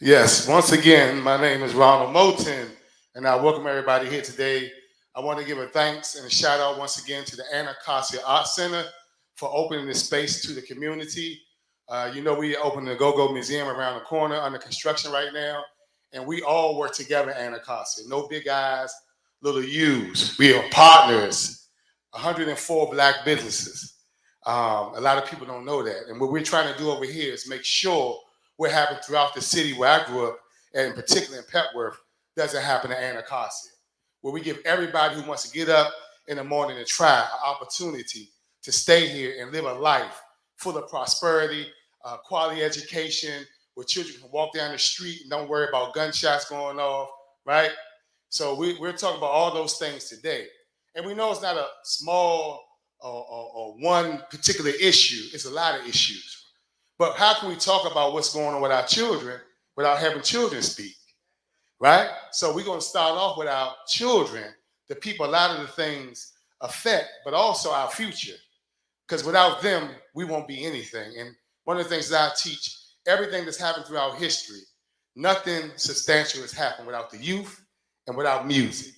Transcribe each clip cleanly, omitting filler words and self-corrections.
Yes, once again, my name is Ronald Moulton, and I welcome everybody here today. I want to give a thanks and a shout out once again to the Anacostia Art Center for opening this space to the community. We opened the Go-Go Museum around the corner under construction right now, and we all work together in Anacostia. No big eyes, little U's. We are partners, 104 black businesses. A lot of people don't know that. And what we're trying to do over here is make sure what happened throughout the city where I grew up, and in particular in Petworth, doesn't happen in Anacostia. Where we give everybody who wants to get up in the morning and try an opportunity to stay here and live a life full of prosperity, quality education, where children can walk down the street and don't worry about gunshots going off, right? So we're talking about all those things today. And we know it's not a small or one particular issue, it's a lot of issues. But how can we talk about what's going on with our children without having children speak, right? So we're going to start off with our children, the people a lot of the things affect, but also our future. Because without them, we won't be anything. And one of the things that I teach, everything that's happened throughout history, nothing substantial has happened without the youth and without music.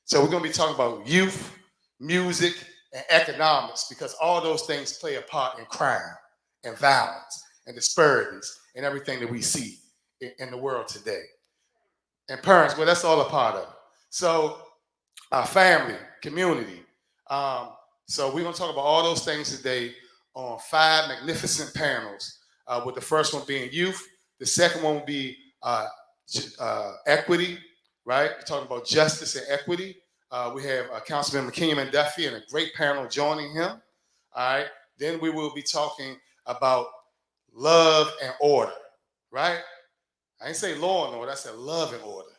So we're going to be talking about youth, music, and economics because all those things play a part in crime and violence and disparities and everything that we see in the world today. And parents, well, that's all a part of it. So our family, community. Um, so we're going to talk about all those things today on 5 magnificent panels. With the first one being youth, the second one will be equity, right? We're talking about justice and equity. We have Councilman Kenyon Duffy and a great panel joining him. All right. Then we will be talking about love and order, right? I didn't say law and order, I said love and order.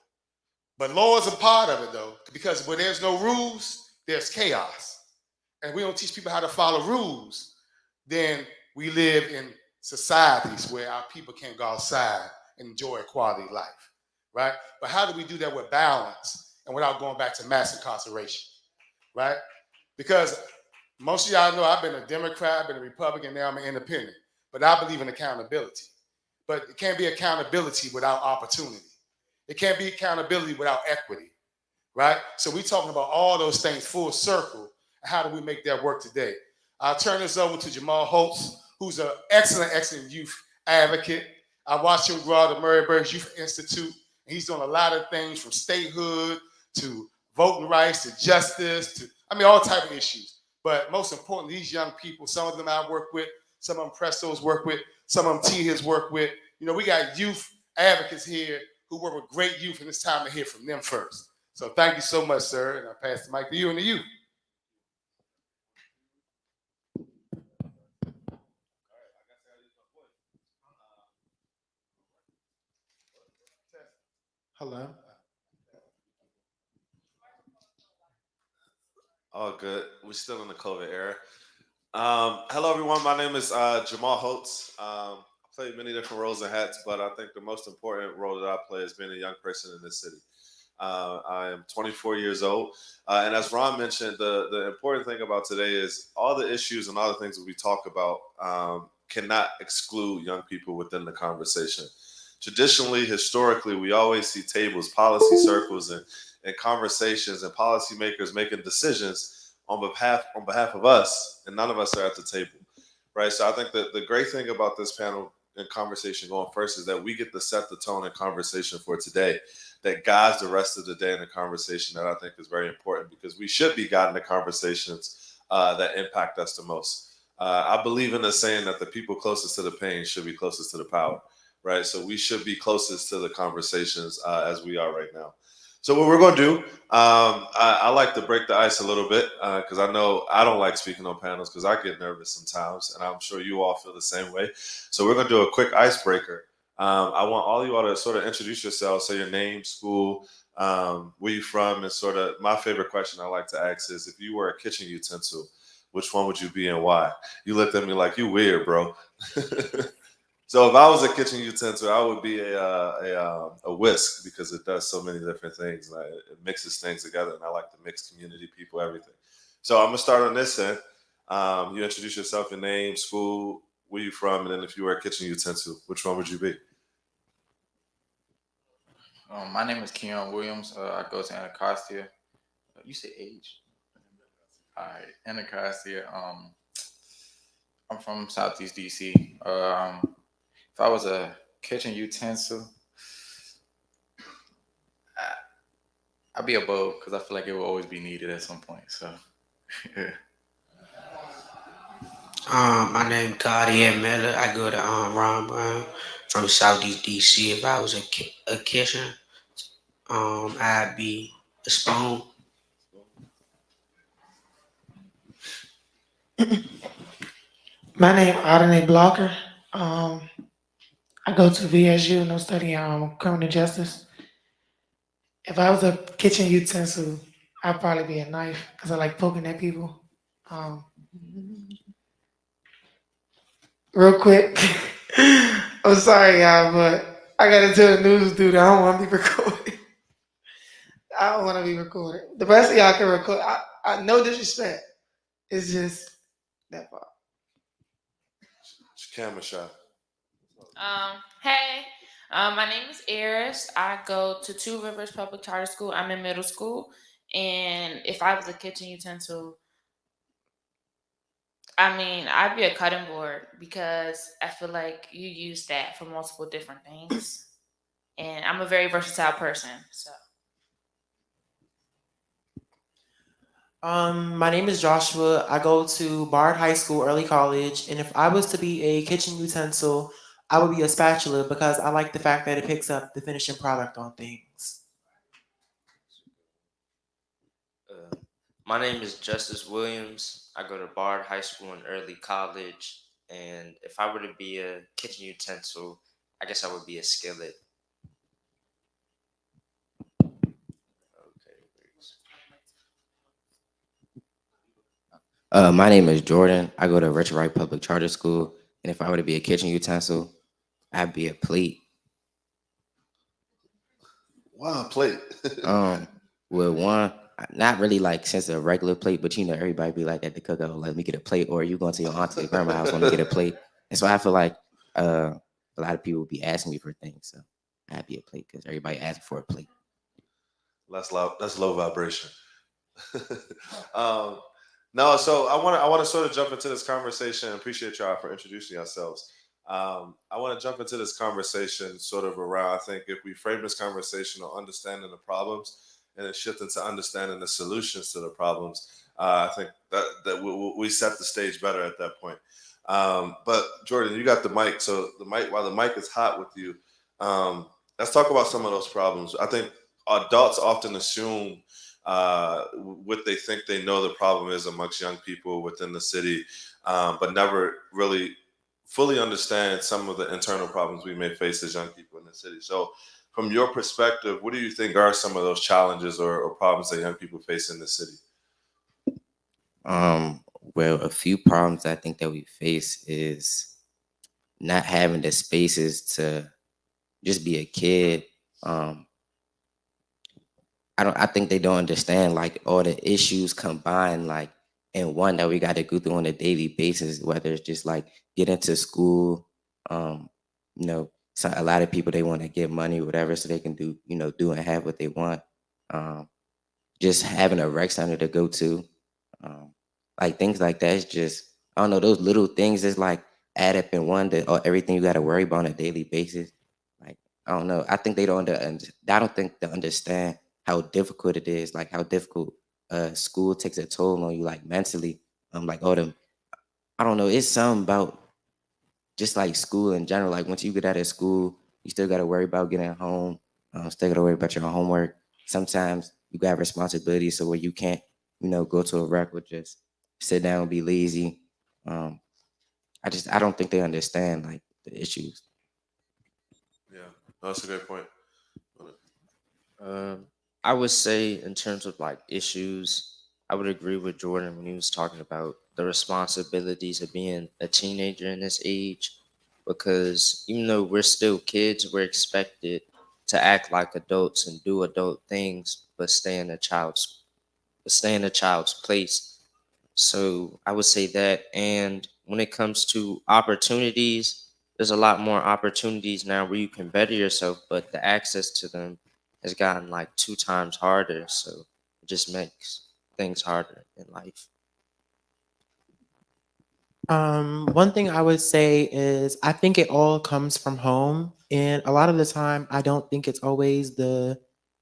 But law is a part of it though, because where there's no rules, there's chaos. And we don't teach people how to follow rules, then we live in societies where our people can't go outside and enjoy a quality life, right? But how do we do that with balance and without going back to mass incarceration, right? Because most of y'all know I've been a Democrat, I've been a Republican, now I'm an independent. But I believe in accountability. But it can't be accountability without opportunity. It can't be accountability without equity, right? So we're talking about all those things full circle. And how do we make that work today? I'll turn this over to Jamal Holtz, who's an excellent, excellent youth advocate. I watched him grow out of Murrayburg Youth Institute, and he's doing a lot of things from statehood to voting rights to justice to, all type of issues. But most importantly, these young people, some of them I work with, some of them Presto's work with, some of them T has worked with. We got youth advocates here who work with great youth, and it's time to hear from them first. So thank you so much, sir. And I pass the mic to you and to you. Hello. All good. We're still in the COVID era. Hello, everyone. My name is Jamal Holtz. I play many different roles and hats, but I think the most important role that I play is being a young person in this city. I am 24 years old. And as Ron mentioned, the important thing about today is all the issues and all the things that we talk about cannot exclude young people within the conversation. Traditionally, historically, we always see tables, policy circles, and conversations and policymakers making decisions on behalf of us, and none of us are at the table, right? So I think that the great thing about this panel and conversation going first is that we get to set the tone and conversation for today that guides the rest of the day in the conversation that I think is very important because we should be guiding the conversations that impact us the most. I believe in the saying that the people closest to the pain should be closest to the power, right? So we should be closest to the conversations as we are right now. So what we're going to do, I like to break the ice a little bit because I know I don't like speaking on panels because I get nervous sometimes, and I'm sure you all feel the same way. So we're going to do a quick icebreaker. I want all you all to sort of introduce yourselves, say your name, school, where you from, and sort of my favorite question I like to ask is if you were a kitchen utensil, which one would you be and why? You looked at me like you weird, bro. So if I was a kitchen utensil, I would be a whisk because it does so many different things. It mixes things together, and I like to mix community, people, everything. So I'm gonna start on this end. You introduce yourself, your name, school, where you from, and then if you were a kitchen utensil, which one would you be? My name is Keon Williams. I go to Anacostia. You say age? All right, Anacostia. I'm from Southeast DC. If I was a kitchen utensil, I'd be a boat because I feel like it will always be needed at some point. So, yeah. My name Cartier Miller. I go to Ron Brown from Southeast DC. If I was a kitchen, I'd be a spoon. My name Audrey Blocker. Um, I go to VSU and I'm studying criminal justice. If I was a kitchen utensil, I'd probably be a knife because I like poking at people. Um, Real quick, I'm sorry, y'all, but I gotta tell the news dude I don't want to be recorded. I don't want to be recorded. The rest of y'all can record. No disrespect. It's just that part. Camera shot. Hey, my name is Eris. I go to Two Rivers Public Charter School. I'm in middle school, and if I was a kitchen utensil, I mean, I'd be a cutting board because I feel like you use that for multiple different things, and I'm a very versatile person. So, My name is Joshua. I go to Bard High School, early college, and if I was to be a kitchen utensil, I would be a spatula because I like the fact that it picks up the finishing product on things. Uh, my name is Justice Williams. I go to Bard High School in early college, and if I were to be a kitchen utensil, I guess I would be a skillet. Okay. My name is Jordan. I go to Richard Wright Public Charter School, and if I were to be a kitchen utensil, I'd be a plate. Wow, plate. With one, not really like since a regular plate, but you know everybody be like at the cookout, let me get a plate, or you going to your auntie or grandma house, want to get a plate, and so I feel like a lot of people be asking me for things, so I'd be a plate because everybody asking for a plate. That's loud. That's low vibration. um, no, so I want to sort of jump into this conversation. Appreciate y'all for introducing yourselves. I want to jump into this conversation sort of around. I think if we frame this conversation on understanding the problems and then shift into understanding the solutions to the problems, I think that we set the stage better at that point. But Jordan, you got the mic, so the mic while the mic is hot with you, let's talk about some of those problems. I think adults often assume what they think they know the problem is amongst young people within the city, but never really fully understand some of the internal problems we may face as young people in the city. So, from your perspective, what do you think are some of those challenges or problems that young people face in the city? Um, well, a few problems I think that we face is not having the spaces to just be a kid. Um, I think they don't understand like all the issues combined like in one that we got to go through on a daily basis, whether it's just like getting to school, um, so a lot of people they want to get money, whatever, so they can do, do and have what they want. Um, just having a rec center to go to, um, like things like that. It's just I don't know those little things is like add up in one that or everything you got to worry about on a daily basis. Like I don't know. I think they don't. I don't think they understand how difficult it is. Like how difficult school takes a toll on you, like mentally. Like all them. I don't know. It's something about just like school in general. Like once you get out of school, you still got to worry about getting home. Still got to worry about your homework. Sometimes you got responsibilities, so where you can't, go to a rec or just sit down and be lazy. Um, I don't think they understand like the issues. Yeah, that's a good point. Um, I would say, in terms of like issues, I would agree with Jordan when he was talking about the responsibilities of being a teenager in this age. Because even though we're still kids, we're expected to act like adults and do adult things, but stay in a child's place. So I would say that. And when it comes to opportunities, there's a lot more opportunities now where you can better yourself, but the access to them has gotten like 2 times harder. So it just makes things harder in life. One thing I would say is I think it all comes from home. And a lot of the time, I don't think it's always the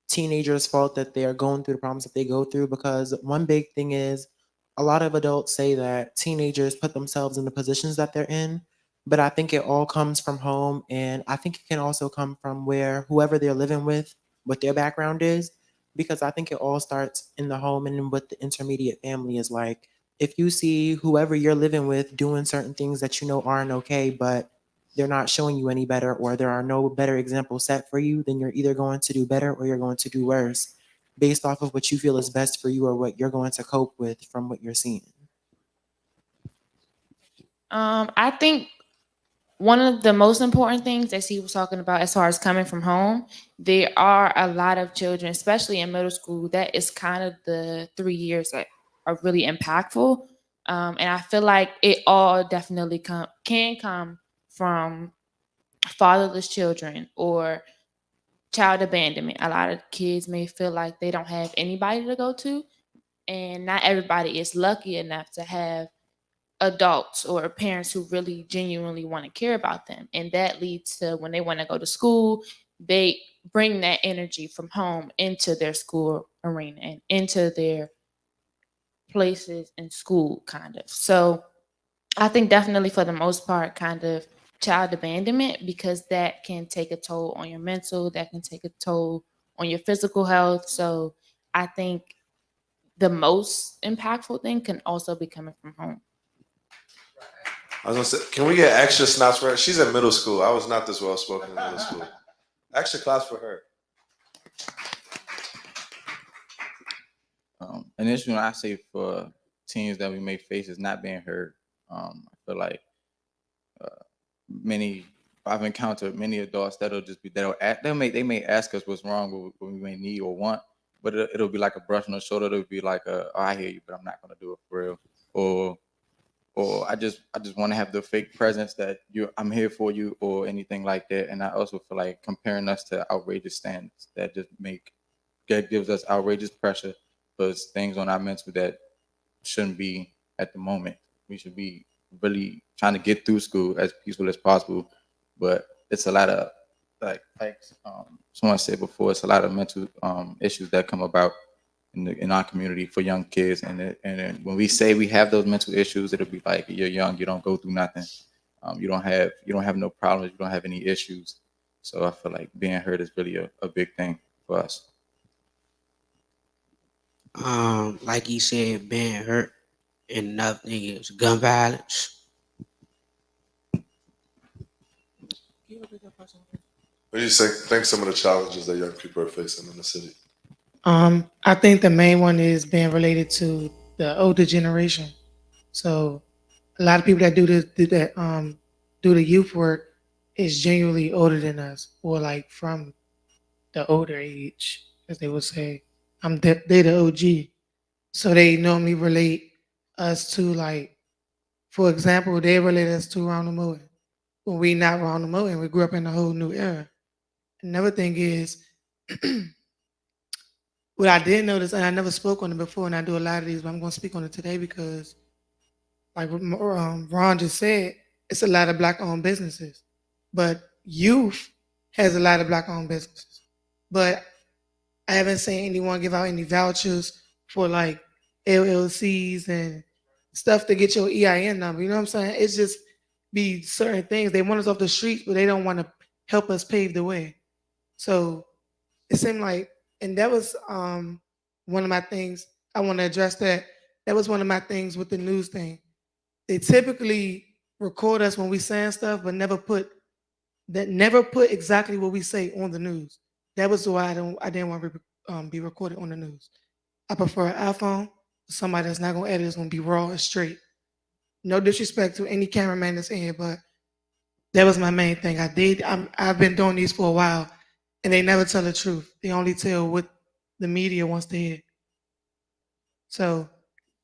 teenager's fault that they are going through the problems that they go through. Because one big thing is a lot of adults say that teenagers put themselves in the positions that they're in. But I think it all comes from home. And I think it can also come from where whoever they're living with, what their background is. Because I think it all starts in the home and what the intermediate family is like. If you see whoever you're living with doing certain things that you know aren't okay, but they're not showing you any better, or there are no better examples set for you, then you're either going to do better or you're going to do worse based off of what you feel is best for you or what you're going to cope with from what you're seeing. I think one of the most important things that he was talking about as far as coming from home, there are a lot of children, especially in middle school, that is kind of the 3 years that are really impactful. And I feel like it all definitely can come from fatherless children or child abandonment. A lot of kids may feel like they don't have anybody to go to, and not everybody is lucky enough to have adults or parents who really genuinely want to care about them. And that leads to when they want to go to school, they bring that energy from home into their school arena and into their places in school, kind of. So I think definitely for the most part, kind of child abandonment, because that can take a toll on your mental, that can take a toll on your physical health. So I think the most impactful thing can also be coming from home. I was gonna say, can we get extra snaps for her? She's in middle school. I was not this well spoken in middle school. Extra claps for her. An issue I say for teens that we may face is not being heard. I feel like many I've encountered many adults that'll just be they may ask us what's wrong, what we may need or want, but it'll be like a brush on the shoulder. It'll be like oh, I hear you, but I'm not gonna do it for real. Or I just want to have the fake presence that I'm here for you or anything like that. And I also feel like comparing us to outrageous standards that gives us outrageous pressure, puts things on our mental that shouldn't be at the moment. We should be really trying to get through school as peaceful as possible. But it's a lot of like someone said before, it's a lot of mental issues that come about in our community for young kids. And then when we say we have those mental issues, it'll be like you're young, you don't go through nothing. You don't have no problems, you don't have any issues. So I feel like being heard is really a big thing for us. Like he said, being hurt, and another thing is gun violence. What do you think some of the challenges that young people are facing in the city? I think the main one is being related to the older generation. So a lot of people that do the youth work is genuinely older than us, or like from the older age, as they would say. They the OG, so they normally relate us to, like, for example, they relate us to Ronald Moen. When we not Ronald Moen, we grew up in a whole new era. Another thing is what I did notice, and I never spoke on it before, and I do a lot of these, but I'm going to speak on it today because, like what Ron just said, it's a lot of black-owned businesses, but youth has a lot of black-owned businesses. But I haven't seen anyone give out any vouchers for like LLCs and stuff to get your EIN number. You know what I'm saying? It's just be certain things. They want us off the streets, but they don't want to help us pave the way. So it seemed like, and that was one of my things. I want to address that. That was one of my things with the news thing. They typically record us when we saying stuff, but never put exactly what we say on the news. That was why I didn't want to be recorded on the news. I prefer an iPhone. Somebody that's not gonna edit is gonna be raw and straight. No disrespect to any cameraman that's in here, but that was my main thing. I've been doing these for a while, and they never tell the truth. They only tell what the media wants to hear. So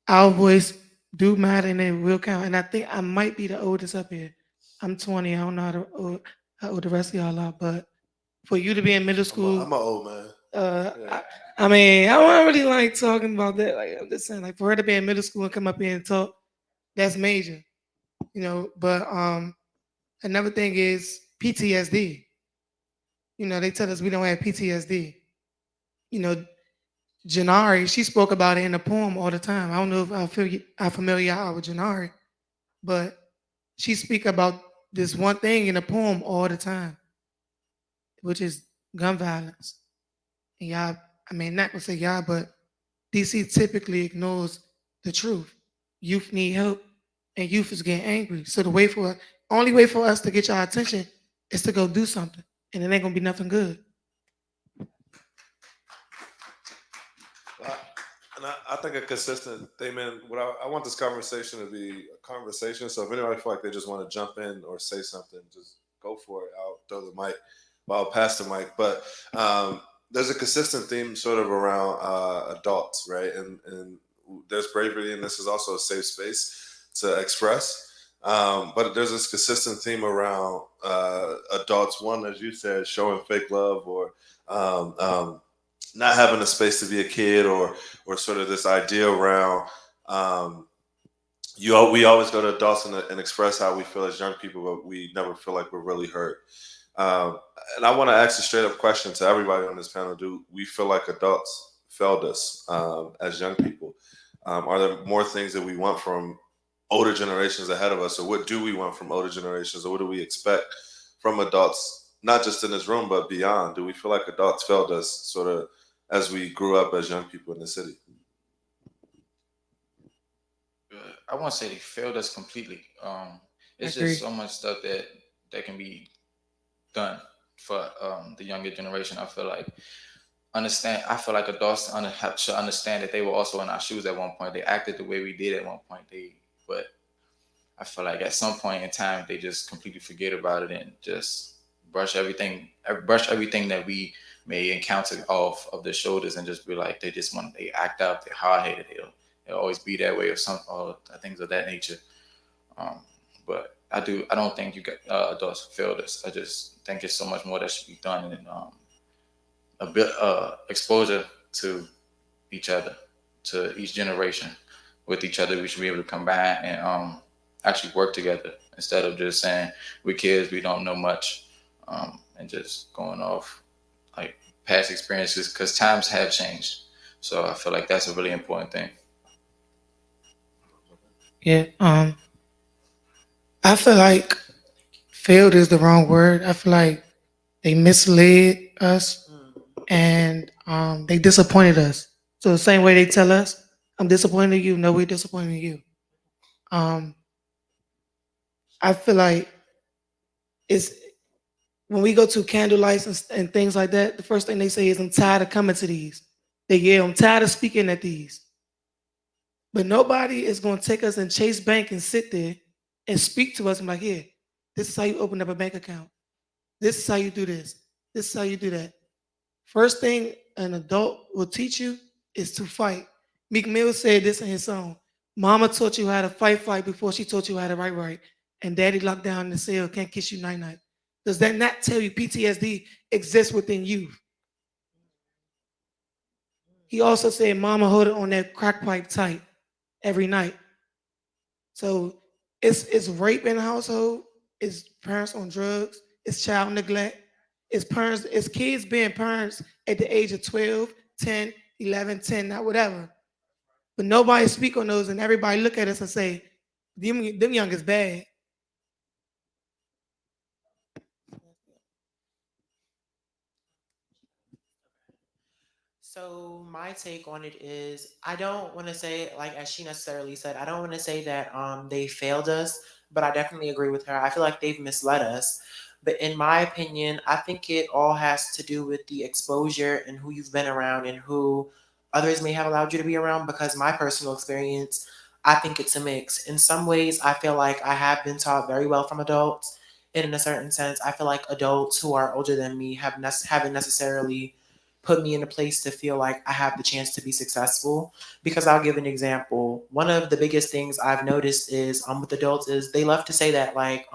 our voice do matter, and it will count. And I think I might be the oldest up here. I'm 20. I don't know how old the rest of y'all are, but for you to be in middle school, I'm an old man. Yeah. I mean, I don't really like talking about that. Like, I'm just saying, like, for her to be in middle school and come up here and talk, that's major, you know. But another thing is PTSD. You know, they tell us we don't have PTSD. You know, Janari, she spoke about it in a poem all the time. I don't know if how familiar you are with Janari, but she speak about this one thing in a poem all the time, which is gun violence. And y'all, I mean, not gonna say y'all, but DC typically ignores the truth. Youth need help, and youth is getting angry. So the only way for us to get y'all attention is to go do something, and it ain't gonna be nothing good. Uh, and I think a consistent thing, man. What I want this conversation to be a conversation. So if anybody feel like they just want to jump in or say something, just go for it. I'll throw the mic. Well, I'll pass the mic. But there's a consistent theme sort of around adults, right? And there's bravery, and this is also a safe space to express. But there's this consistent theme around adults. One, as you said, showing fake love or um, um, not having a space to be a kid, or sort of this idea around we always go to adults and express how we feel as young people, but we never feel like we're really heard. Um, and I want to ask a straight up question to everybody on this panel: do we feel like adults failed us as young people? Are there more things that we want from older generations ahead of us, or what do we want from older generations, or what do we expect from adults, not just in this room but beyond? Do we feel like adults failed us, sort of, as we grew up as young people in the city? I won't say they failed us completely. It's Agree. just so much stuff that can be done for the younger generation. I feel like adults should understand that they were also in our shoes at one point. They acted the way we did at one point. But I feel like at some point in time they just completely forget about it and just brush everything that we may encounter off of their shoulders, and just be like, they act out, they're hard headed, they'll always be that way, or things of that nature. Um, but I don't think you got adults failed us. I just think there's so much more that should be done, and a bit exposure to each other, to each generation with each other. We should be able to combine and actually work together, instead of just saying we're kids, we don't know much, and just going off like past experiences, because times have changed. So I feel like that's a really important thing. Yeah. I feel like failed is the wrong word. I feel like they misled us and they disappointed us. So the same way they tell us, I'm disappointed in you, no, we're disappointed in you. Um, I feel like it's when we go to candle lights and things like that, the first thing they say is, I'm tired of coming to these. I'm tired of speaking at these. But nobody is going to take us in Chase Bank and sit there and speak to us and like, here, this is how you open up a bank account. This is how you do this. This is how you do that. First thing an adult will teach you is to fight. Meek Mill said this in his song. Mama taught you how to fight before she taught you how to write. And daddy locked down in the cell, can't kiss you night. Does that not tell you PTSD exists within you? He also said, Mama hold it on that crack pipe tight every night. So it's rape in the household, it's parents on drugs, it's child neglect, it's kids being parents at the age of 12, 10, 11, 10, not whatever. But nobody speak on those, and everybody look at us and say, them young is bad. So my take on it is, I don't want to say, like as she necessarily said, I don't want to say that they failed us, but I definitely agree with her. I feel like they've misled us. But in my opinion, I think it all has to do with the exposure and who you've been around and who others may have allowed you to be around. Because my personal experience, I think it's a mix. In some ways, I feel like I have been taught very well from adults. And in a certain sense, I feel like adults who are older than me haven't necessarily put me in a place to feel like I have the chance to be successful. Because I'll give an example. One of the biggest things I've noticed is with adults is they love to say that, like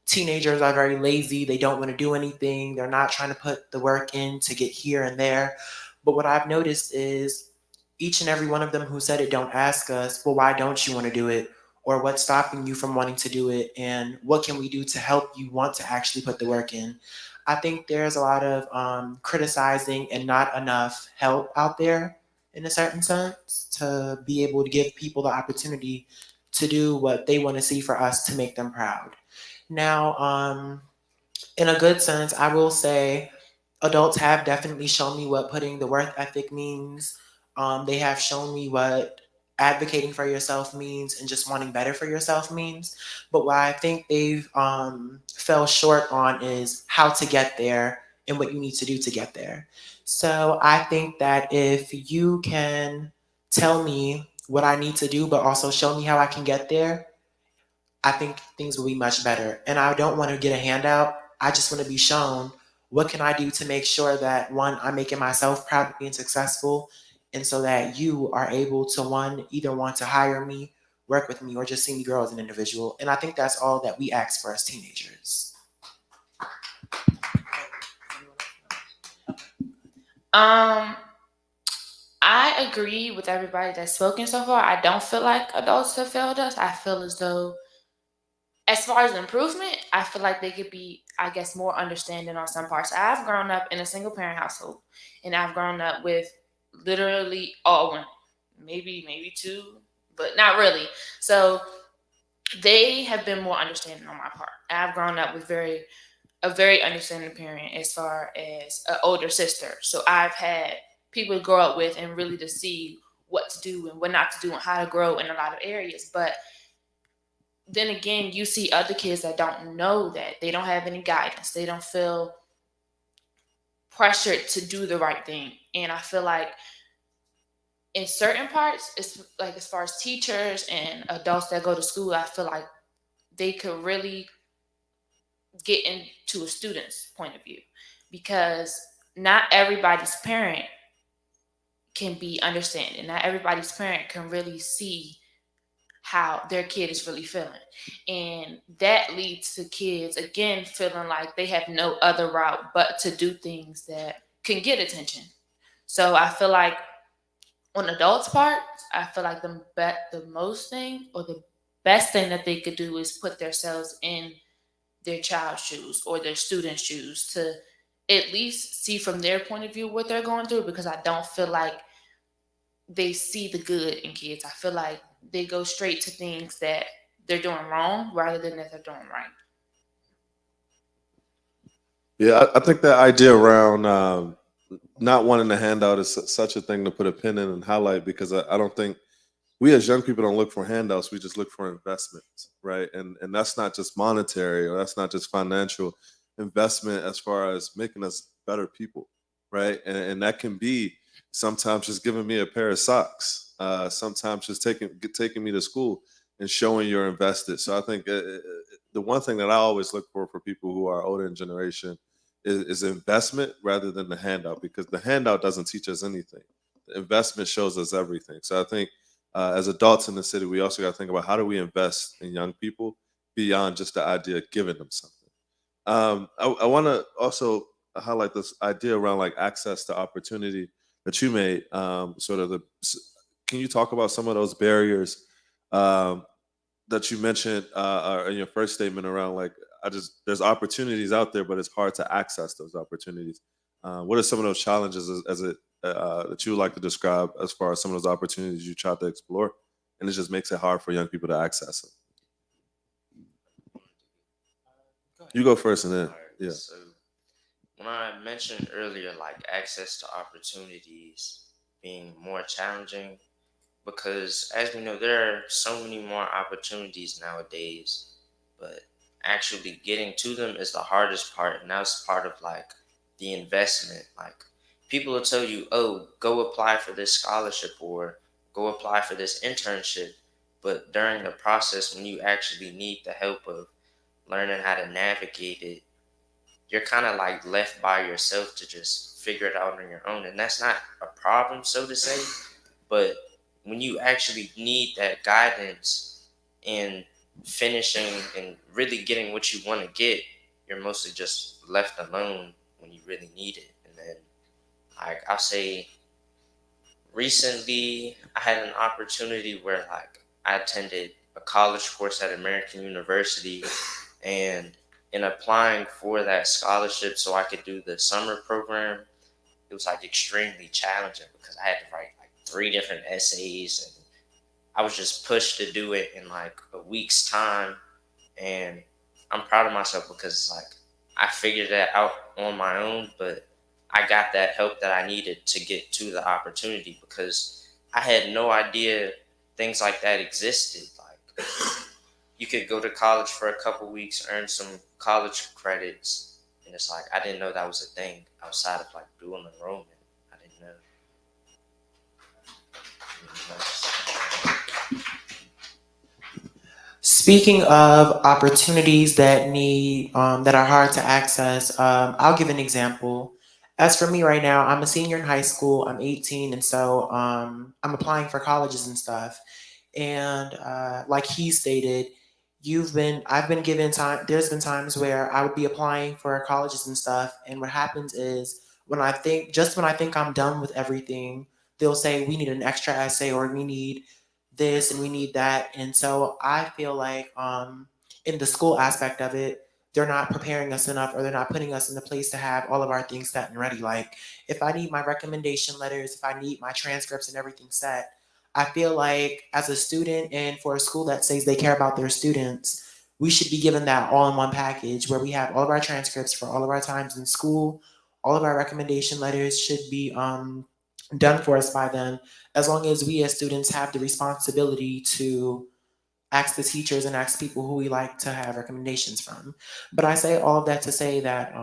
teenagers are very lazy. They don't want to do anything. They're not trying to put the work in to get here and there. But what I've noticed is each and every one of them who said it don't ask us, well, why don't you want to do it? Or what's stopping you from wanting to do it? And what can we do to help you want to actually put the work in? I think there's a lot of criticizing and not enough help out there in a certain sense to be able to give people the opportunity to do what they want to see for us to make them proud. Now, in a good sense, I will say adults have definitely shown me what putting the work ethic means. They have shown me what advocating for yourself means and just wanting better for yourself means. But what I think they've fell short on is how to get there and what you need to do to get there. So I think that if you can tell me what I need to do, but also show me how I can get there, I think things will be much better. And I don't want to get a handout. I just want to be shown what can I do to make sure that one, I'm making myself proud of being successful, and so that you are able to one, either want to hire me, work with me, or just see me grow as an individual. And I think that's all that we ask for as teenagers. Um, I agree with everybody that's spoken so far. I don't feel like adults have failed us. I feel as though, as far as improvement, I feel like they could be, I guess, more understanding on some parts. I've grown up in a single parent household, and I've grown up with literally all women, maybe two, but not really. So they have been more understanding on my part. I've grown up with a very understanding parent as far as an older sister. So I've had people to grow up with and really to see what to do and what not to do and how to grow in a lot of areas. But then again, you see other kids that don't know that. They don't have any guidance. They don't feel pressured to do the right thing. And I feel like in certain parts, it's like as far as teachers and adults that go to school, I feel like they could really get into a student's point of view, because not everybody's parent can be understanding. Not everybody's parent can really see how their kid is really feeling. And that leads to kids, again, feeling like they have no other route but to do things that can get attention. So I feel like on adults' part, I feel like the most thing or the best thing that they could do is put themselves in their child's shoes or their student's shoes to at least see from their point of view what they're going through, because I don't feel like they see the good in kids. I feel like they go straight to things that they're doing wrong rather than that they're doing right. Yeah, I think that idea around not wanting to hand out is such a thing to put a pin in and highlight, because I don't think we as young people don't look for handouts. We just look for investments, right? And that's not just monetary, or that's not just financial investment, as far as making us better people, right? And that can be sometimes just giving me a pair of socks, sometimes just taking me to school and showing you're invested. So I think the one thing that I always look for people who are older in generation is investment rather than the handout, because the handout doesn't teach us anything. The investment shows us everything. So I think as adults in the city, we also got to think about how do we invest in young people beyond just the idea of giving them something. I want to also highlight this idea around like access to opportunity that you made. Sort of can you talk about some of those barriers um, that you mentioned in your first statement around like there's opportunities out there, but it's hard to access those opportunities. What are some of those challenges as it that you would like to describe as far as some of those opportunities you try to explore, and it just makes it hard for young people to access them? You go first, and then yeah. So when I mentioned earlier, like access to opportunities being more challenging, because as we know, there are so many more opportunities nowadays, but actually getting to them is the hardest part, and that's part of like the investment. Like people will tell you, "Oh, go apply for this scholarship or go apply for this internship," but during the process, when you actually need the help of learning how to navigate it, you're kind of like left by yourself to just figure it out on your own. And that's not a problem, so to say. But when you actually need that guidance and finishing and really getting what you want to get, you're mostly just left alone when you really need it. And then, like, I'll say recently, I had an opportunity where, like, I attended a college course at American University, and in applying for that scholarship so I could do the summer program, it was like extremely challenging because I had to write like three different essays, and I was just pushed to do it in like a week's time. And I'm proud of myself because like I figured that out on my own, but I got that help that I needed to get to the opportunity because I had no idea things like that existed. Like you could go to college for a couple weeks, earn some college credits, and it's like I didn't know that was a thing outside of like dual enrollment. I didn't know. Speaking of opportunities that need that are hard to access, I'll give an example. As for me right now, I'm a senior in high school. I'm 18, and so I'm applying for colleges and stuff. And like he stated, I've been given time. There's been times where I would be applying for colleges and stuff, and what happens is when I think I'm done with everything, they'll say we need an extra essay or we need this and we need that. And so I feel like in the school aspect of it, they're not preparing us enough or they're not putting us in the place to have all of our things set and ready. Like if I need my recommendation letters, if I need my transcripts and everything set, I feel like as a student and for a school that says they care about their students, we should be given that all in one package where we have all of our transcripts for all of our times in school, all of our recommendation letters should be done for us by them, as long as we as students have the responsibility to ask the teachers and ask people who we like to have recommendations from. But I say all of that to say that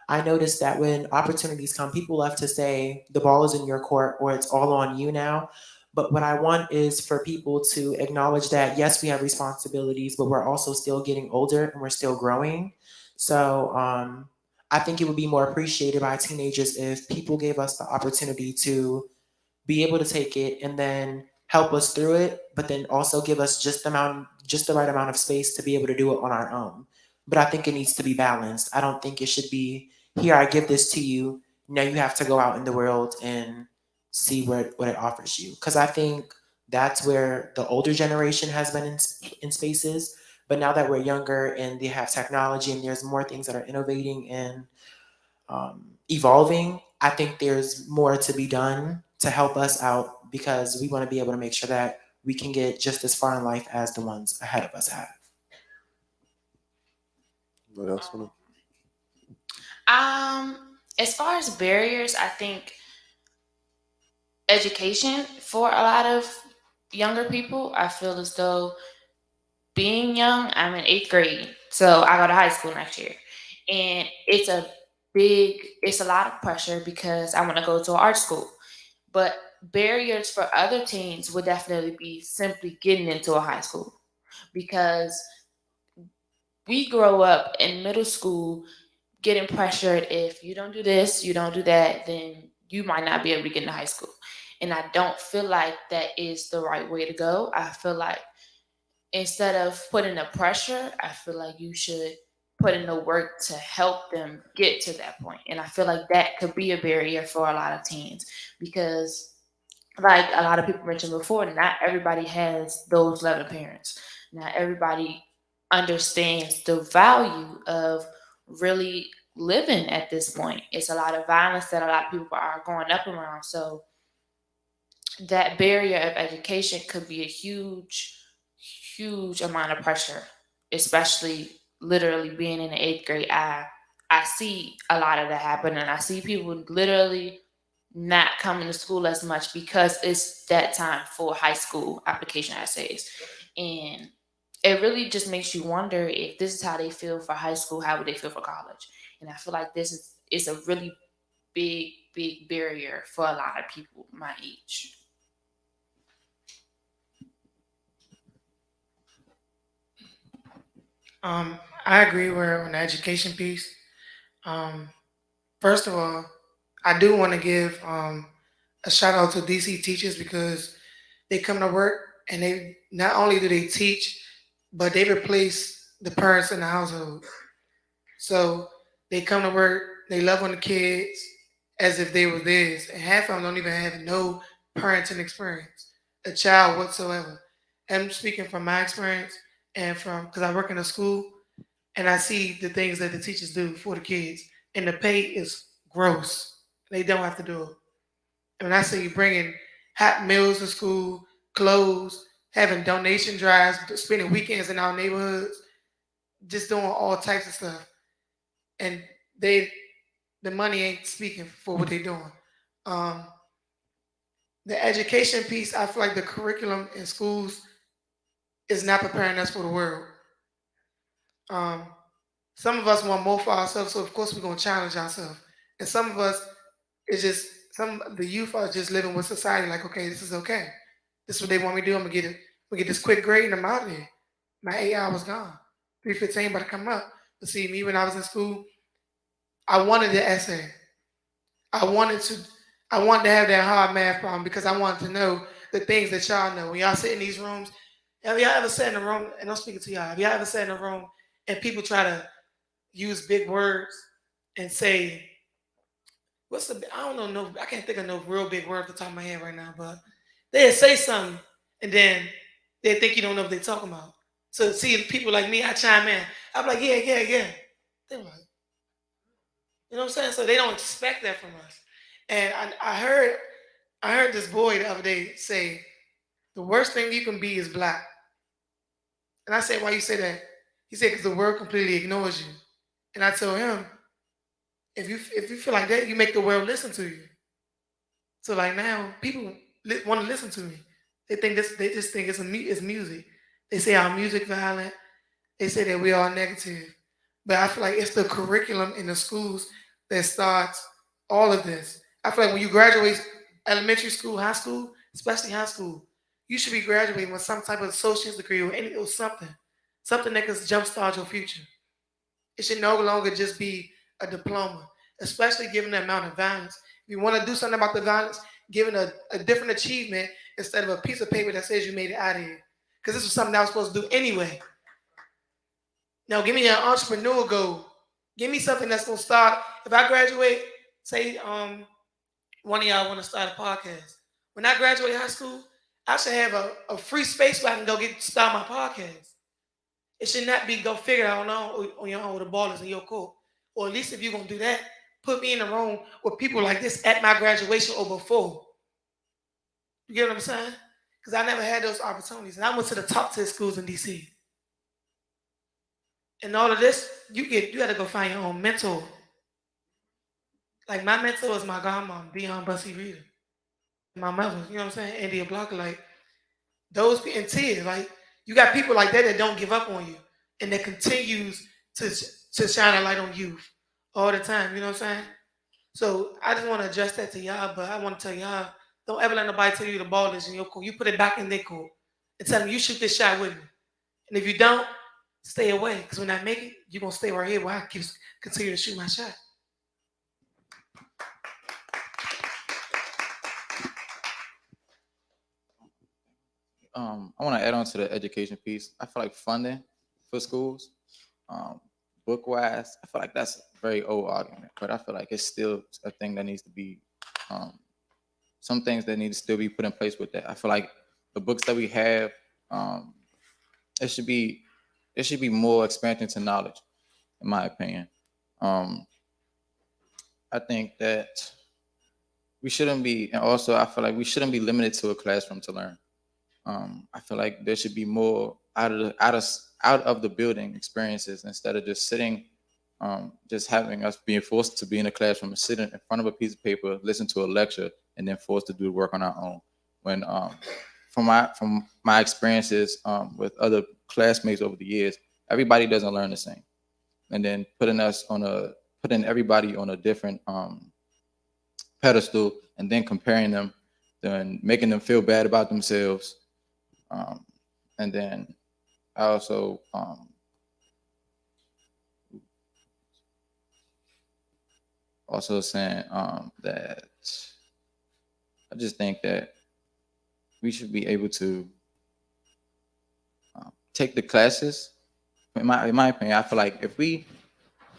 I noticed that when opportunities come, people love to say the ball is in your court or it's all on you now. But what I want is for people to acknowledge that yes, we have responsibilities, but we're also still getting older and we're still growing. So I think it would be more appreciated by teenagers if people gave us the opportunity to be able to take it and then help us through it, but then also give us just the right amount of space to be able to do it on our own. But I think it needs to be balanced. I don't think it should be here, I give this to you. Now you have to go out in the world and see what it offers you. Because I think that's where the older generation has been in spaces. But now that we're younger and they have technology and there's more things that are innovating and evolving, I think there's more to be done to help us out because we want to be able to make sure that we can get just as far in life as the ones ahead of us have. What else? Wanna- As far as barriers, I think education for a lot of younger people, I feel as though being young, I'm in eighth grade, so I go to high school next year, and it's a lot of pressure because I want to go to art school. But barriers for other teens would definitely be simply getting into a high school because we grow up in middle school getting pressured if you don't do this, you don't do that, then you might not be able to get into high school. And I don't feel like that is the right way to go. I feel like instead of putting the pressure, I feel like you should put in the work to help them get to that point. And I feel like that could be a barrier for a lot of teens because, like a lot of people mentioned before, not everybody has those loving parents. Not everybody understands the value of really living at this point. It's a lot of violence that a lot of people are growing up around. So that barrier of education could be a huge amount of pressure, especially literally being in the eighth grade. I see a lot of that happen, and I see people literally not coming to school as much because it's that time for high school application essays, and it really just makes you wonder if this is how they feel for high school, how would they feel for college? And I feel like this is a really big barrier for a lot of people my age. I agree with her on the education piece. Um, First of all, I do want to give a shout out to DC teachers because they come to work and they not only do they teach, but they replace the parents in the household. So they come to work, they love on the kids as if they were theirs, and half of them don't even have no parenting experience, a child whatsoever. And I'm speaking from my experience and from because I work in a school and I see the things that the teachers do for the kids, and the pay is gross. They don't have to do it. And when I say bringing hot meals to school, clothes, having donation drives, spending weekends in our neighborhoods, just doing all types of stuff, and they the money ain't speaking for what they're doing. Um, the education piece, I feel like the curriculum in schools is not preparing us for the world. Um, some of us want more for ourselves, so of course we're gonna challenge ourselves. And some of us, it's just some of the youth are just living with society, like, okay, this is okay. This is what they want me to do. I'm gonna get it. I'm gonna get this quick grade and I'm out of here. My 8 hours gone. 3:15 about to come up. But see, me when I was in school, I wanted the essay. I wanted to I wanted to have that hard math problem because I wanted to know the things that y'all know. When y'all sit in these rooms, have y'all ever sat in a room, and I'm speaking to y'all, have y'all ever sat in a room and people try to use big words and say, I don't know, no, I can't think of no real big word off the top of my head right now, but they'll say something and then they think you don't know what they're talking about. So see people like me, I chime in. I'm like, yeah, yeah, yeah. They're like, you know what I'm saying? So they don't expect that from us. And I heard this boy the other day say, the worst thing you can be is black. And I said, why you say that? He said, because the world completely ignores you. And I told him, if you feel like that, you make the world listen to you. So like now, people want to listen to me. They just think it's music. They say our music violent. They say that we are negative. But I feel like it's the curriculum in the schools that starts all of this. I feel like when you graduate elementary school, high school, especially high school, you should be graduating with some type of associate's degree or something. Something that can jumpstart your future. It should no longer just be a diploma, especially given the amount of violence. If you want to do something about the violence, given a different achievement instead of a piece of paper that says you made it out of here. Because this was something I was supposed to do anyway. Now give me an entrepreneur goal. Give me something that's gonna start. If I graduate, say one of y'all want to start a podcast. When I graduate high school, I should have a free space where I can go start my podcast. It should not be go figure it out on your own with the ball is in your court. Or at least if you're gonna do that, put me in a room with people like this at my graduation or before. You get what I'm saying? Because I never had those opportunities. And I went to the top 10 schools in DC. And all of this, you gotta go find your own mentor. Like my mentor is my godmom, Dion Bussy Reader. My mother, you know what I'm saying? India Blocker, like those in tears, like you got people like that that don't give up on you and that continues to shine a light on you all the time, you know what I'm saying? So I just want to address that to y'all, but I want to tell y'all, don't ever let nobody tell you the ball is in your court. You put it back in their court and tell them you shoot this shot with me. And if you don't, stay away. Because when I make it, you're gonna stay right here while I continue to shoot my shot. I want to add on to the education piece. I feel like funding for schools, um, book wise, I feel like that's a very old argument, but I feel like it's still a thing that needs to be, um, some things that need to still be put in place with that. I feel like the books that we have, um, it should be, it should be more expansion to knowledge, in my opinion. Um, I think that we shouldn't be, and also I feel like we shouldn't be limited to a classroom to learn. I feel like there should be more out of the building experiences instead of just sitting, just having us being forced to be in a classroom and sitting in front of a piece of paper, listen to a lecture, and then forced to do the work on our own. When from my experiences with other classmates over the years, everybody doesn't learn the same, and then putting everybody on a different pedestal, and then comparing them, then making them feel bad about themselves. Um, and then I also saying that I just think that we should be able to take the classes. In my opinion, I feel like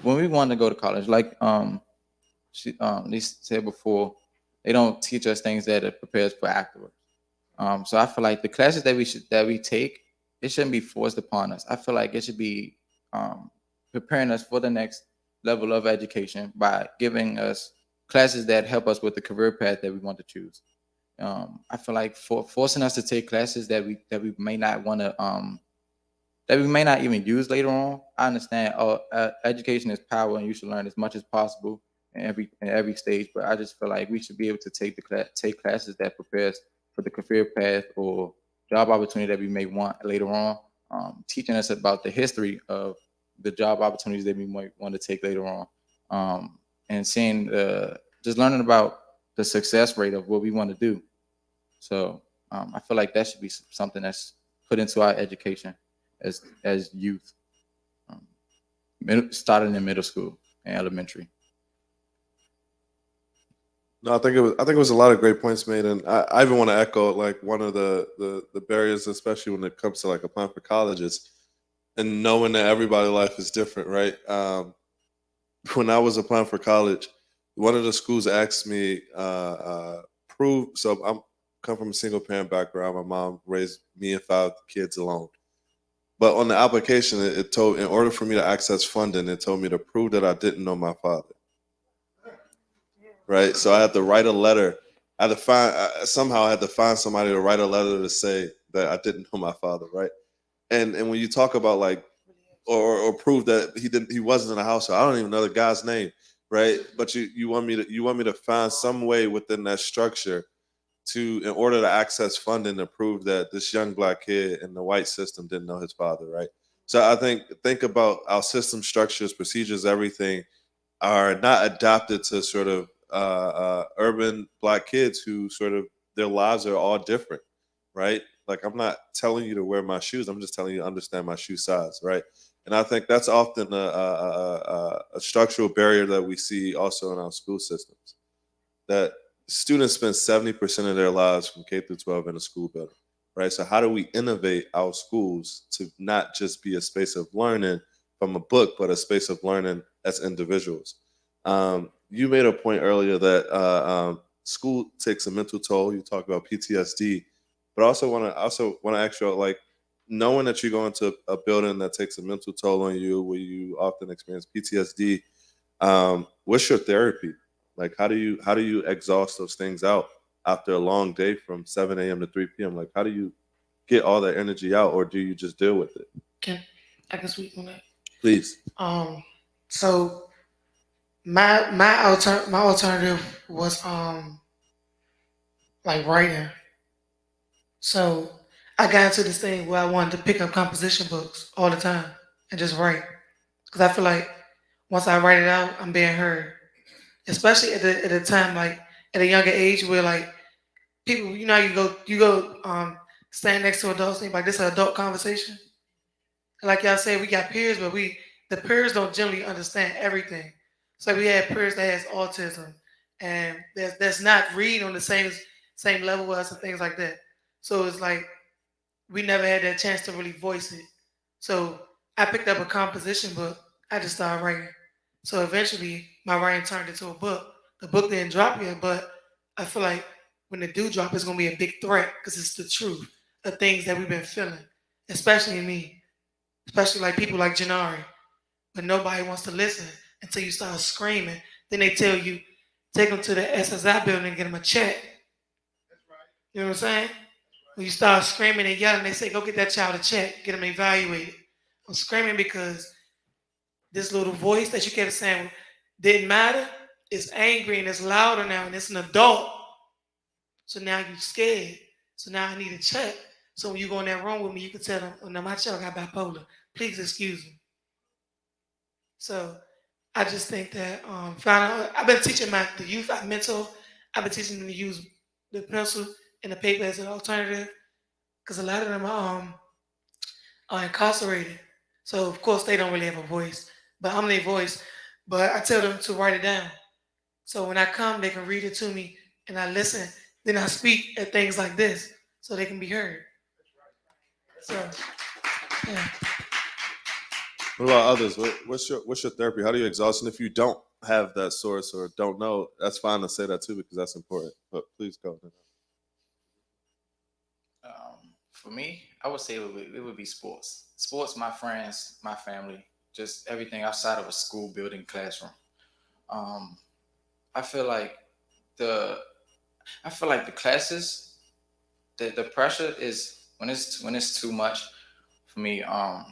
when we want to go to college, like Lee said before, they don't teach us things that it prepares for afterwards. So I feel like the classes that we take, it shouldn't be forced upon us. I feel like it should be preparing us for the next level of education by giving us classes that help us with the career path that we want to choose. I feel like for forcing us to take classes that we may not want to that we may not even use later on. I understand. Education is power, and you should learn as much as possible in every stage. But I just feel like we should be able to take classes that prepare us for the career path or job opportunity that we may want later on. Teaching us about the history of the job opportunities that we might want to take later on, and seeing just learning about the success rate of what we want to do. So I feel like that should be something that's put into our education as youth, starting in middle school and elementary. No, I think it was a lot of great points made, and I even want to echo like one of the barriers, especially when it comes to like applying for colleges, and knowing that everybody's life is different, right? When I was applying for college, one of the schools asked me prove. So I'm come from a single parent background. My mom raised me and 5 kids alone. But on the application, it told in order for me to access funding, it told me to prove that I didn't know my father. Right, so I had to write a letter. I had to find somehow I had to find somebody to write a letter to say that I didn't know my father. Right, and when you talk about like or prove that he wasn't in the household, I don't even know the guy's name. Right, but you want me to find some way within that structure to in order to access funding to prove that this young black kid in the white system didn't know his father. Right, so I think about our system structures, procedures, everything are not adapted to sort of urban black kids who sort of their lives are all different, right? Like I'm not telling you to wear my shoes. I'm just telling you to understand my shoe size, right? And I think that's often a structural barrier that we see also in our school systems. That students spend 70% of their lives from K through 12 in a school building, right? So how do we innovate our schools to not just be a space of learning from a book, but a space of learning as individuals? You made a point earlier that school takes a mental toll. You talk about PTSD, but I also want to ask you like knowing that you go into a building that takes a mental toll on you, where you often experience PTSD. What's your therapy? Like, how do you exhaust those things out after a long day from 7 a.m. to 3 p.m.? Like, how do you get all that energy out, or do you just deal with it? Can I can speak on that? Please. So my alternative was like writing. So I got into this thing where I wanted to pick up composition books all the time and just write because I feel like once I write it out, I'm being heard. Especially at a time like at a younger age where like people, you go stand next to adults and be like this is an adult conversation. And like y'all say, we got peers, but the peers don't generally understand everything. So we have peers that has autism and that's not reading on the same level as us and things like that. So it's like we never had that chance to really voice it. So I picked up a composition book. I just started writing. So eventually, my writing turned into a book. The book didn't drop yet, but I feel like when it do drop, it's gonna be a big threat because it's the truth of things that we've been feeling, especially in me, especially like people like Janari. But nobody wants to listen until you start screaming. Then they tell you, take them to the SSI building and get them a check. You know what I'm saying? When you start screaming and yelling, they say, go get that child a check, get them evaluated. I'm screaming because this little voice that you kept saying didn't matter is angry and it's louder now and it's an adult. So now you're scared. So now I need a check. So when you go in that room with me, you can tell them, oh, no, my child got bipolar. Please excuse me. So I just think that I've been teaching the youth I mentor. I've been teaching them to use the pencil and the paper as an alternative because a lot of them are incarcerated. So of course they don't really have a voice, but I'm their voice. But I tell them to write it down. So when I come, they can read it to me and I listen. Then I speak at things like this so they can be heard. So Yeah. What about others? What's your therapy? How do you exhaust? And if you don't have that source or don't know, that's fine to say that too because that's important. But please go. For me, I would say it would be sports. Sports, my friends, my family, just everything outside of a school building classroom. Um, I feel like the I feel like the classes, the pressure is when it's too much for me. I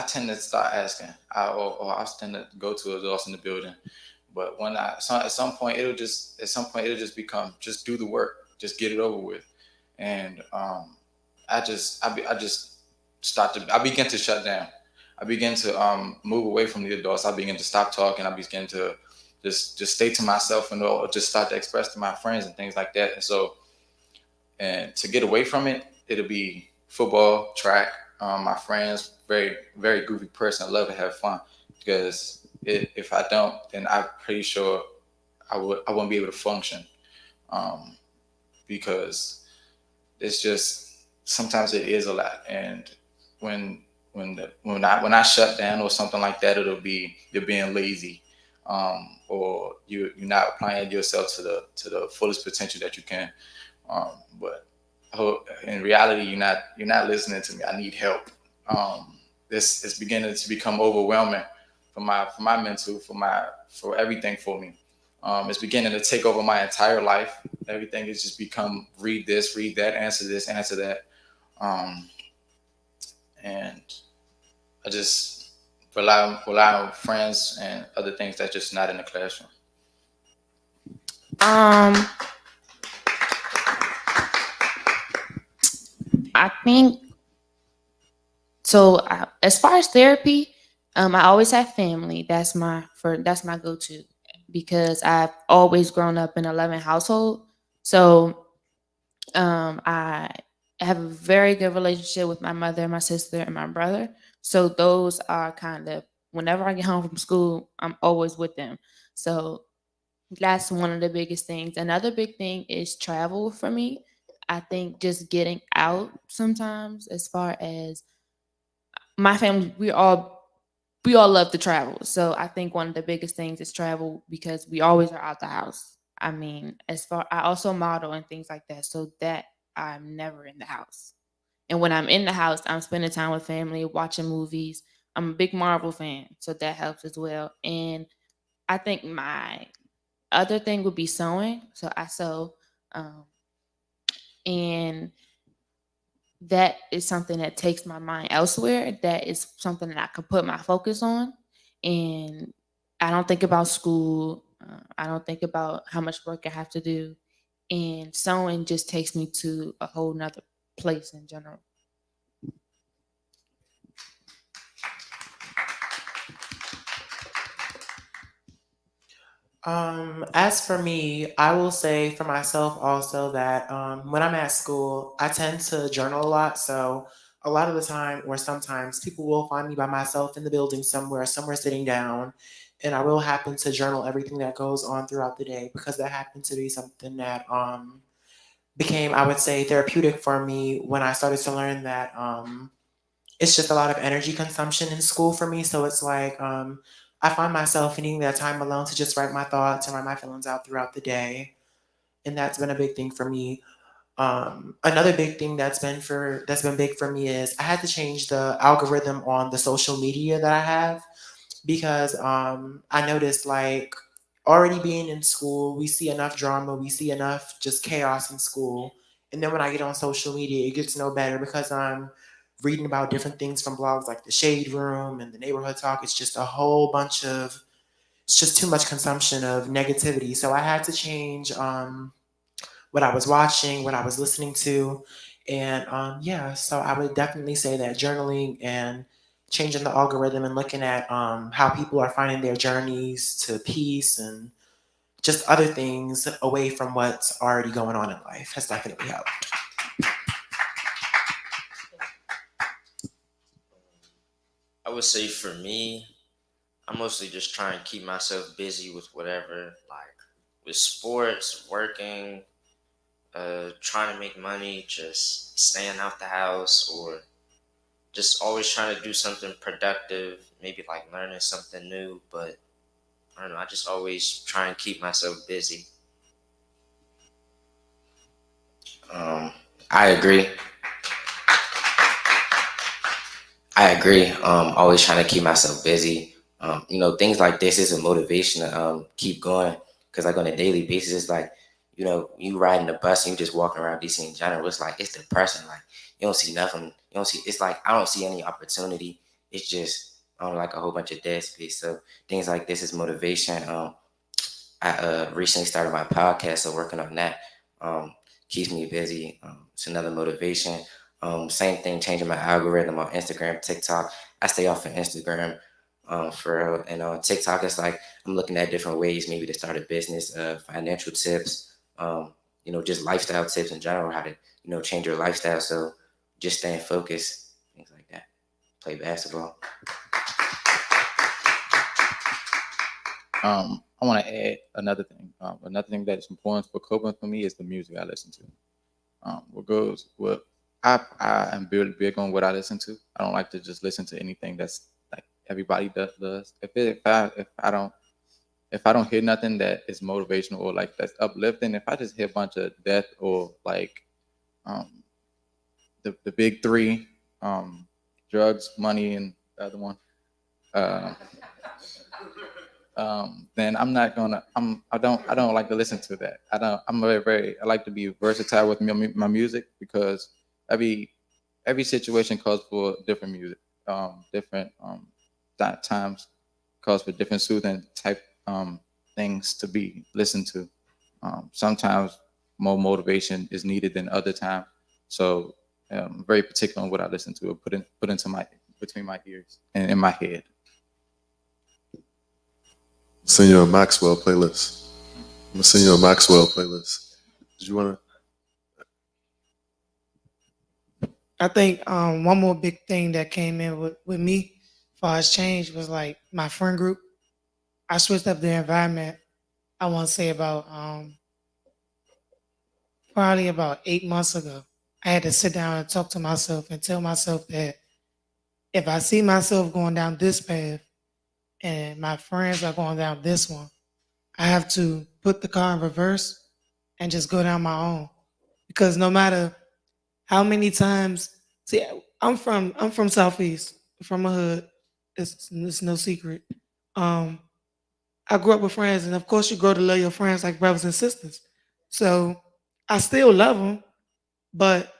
tend to start asking, or I tend to go to adults in the building. But at some point it'll just become just do the work, just get it over with, and I just I begin to shut down. I begin to move away from the adults. I begin to stop talking. I begin to just stay to myself and or just start to express to my friends and things like that. And to get away from it, it'll be football, track. My friends, very very goofy person. I love to have fun because if I don't, then I'm pretty sure I wouldn't be able to function um, because it's just sometimes it is a lot. And when when I shut down or something like that, it'll be you're being lazy, or you're not applying yourself to the fullest potential that you can. But in reality, you're not listening to me. I need help. This is beginning to become overwhelming for my mental, for everything for me. It's beginning to take over my entire life. Everything has just become read that, answer this, answer that, um, and I just rely on friends and other things that's just not in the classroom. Um, I think so. As far as therapy, I always have family. That's my go to because I've always grown up in a loving household. So I have a very good relationship with my mother, my sister, and my brother. So those are kind of whenever I get home from school, I'm always with them. So that's one of the biggest things. Another big thing is travel for me. I think just getting out sometimes, as far as my family, we all love to travel. So I think one of the biggest things is travel because we always are out the house. I mean, as far I also model and things like that, so that I'm never in the house. And when I'm in the house, I'm spending time with family, watching movies. I'm a big Marvel fan, so that helps as well. And I think my other thing would be sewing. So I sew, um, and that is something that takes my mind elsewhere. That is something that I can put my focus on, and I don't think about school. I don't think about how much work I have to do, and sewing just takes me to a whole nother place in general. As for me, I will say for myself also that when I'm at school, I tend to journal a lot. So a lot of the time, or sometimes, people will find me by myself in the building somewhere sitting down, and I will happen to journal everything that goes on throughout the day because that happened to be something that became, I would say, therapeutic for me when I started to learn that it's just a lot of energy consumption in school for me. So it's like I find myself needing that time alone to just write my thoughts and write my feelings out throughout the day, and that's been a big thing for me. Another big thing that's been big for me is I had to change the algorithm on the social media that I have because I noticed like already being in school, we see enough drama, we see enough just chaos in school. And then when I get on social media, it gets no better because I'm reading about different things from blogs like the Shade Room and the Neighborhood Talk. It's just a whole bunch of, it's just too much consumption of negativity. So I had to change what I was watching, what I was listening to. And yeah, so I would definitely say that journaling and changing the algorithm and looking at how people are finding their journeys to peace and just other things away from what's already going on in life has definitely helped. I would say for me, I'm mostly just trying to keep myself busy with whatever, like with sports, working, trying to make money, just staying out the house, or just always trying to do something productive, maybe like learning something new. But I don't know, I just always try and keep myself busy. Um, I agree. I agree. Always trying to keep myself busy. Things like this is a motivation to keep going. Because like on a daily basis, it's like, you riding the bus and you just walking around DC in general. It's like it's depressing. Like you don't see nothing. You don't see. It's like I don't see any opportunity. It's just like a whole bunch of dead space. So things like this is motivation. I recently started my podcast, so working on that keeps me busy. It's another motivation. Same thing, changing my algorithm on Instagram, TikTok. I stay off of Instagram for real. And on TikTok, it's like I'm looking at different ways maybe to start a business, financial tips, just lifestyle tips in general, how to, change your lifestyle. So just staying focused, things like that. Play basketball. I want to add another thing. Another thing that is important for coping for me is the music I listen to. What I am really big on what I listen to. I don't like to just listen to anything that's like everybody does. If I don't hear nothing that is motivational or like that's uplifting, if I just hear a bunch of death or like um, the big three, drugs, money, and the other one. Uh, then I'm not gonna. I don't like to listen to that. I don't. I'm very. I like to be versatile with my music because every every situation calls for different music. Different times calls for different soothing type things to be listened to. Sometimes more motivation is needed than other times. So I'm very particular on what I listen to or put into my between my ears and in my head. Send you a Maxwell playlist. I'm gonna send you a Maxwell playlist. Did you want I think one more big thing that came in with me as far as change was like my friend group. I switched up the environment. I want to say about probably about 8 months ago. I had to sit down and talk to myself and tell myself that if I see myself going down this path and my friends are going down this one, I have to put the car in reverse and just go down my own. Because no matter how many times, see, I'm from Southeast, from a hood. It's no secret. Um, I grew up with friends, and of course, you grow to love your friends like brothers and sisters. So I still love them, but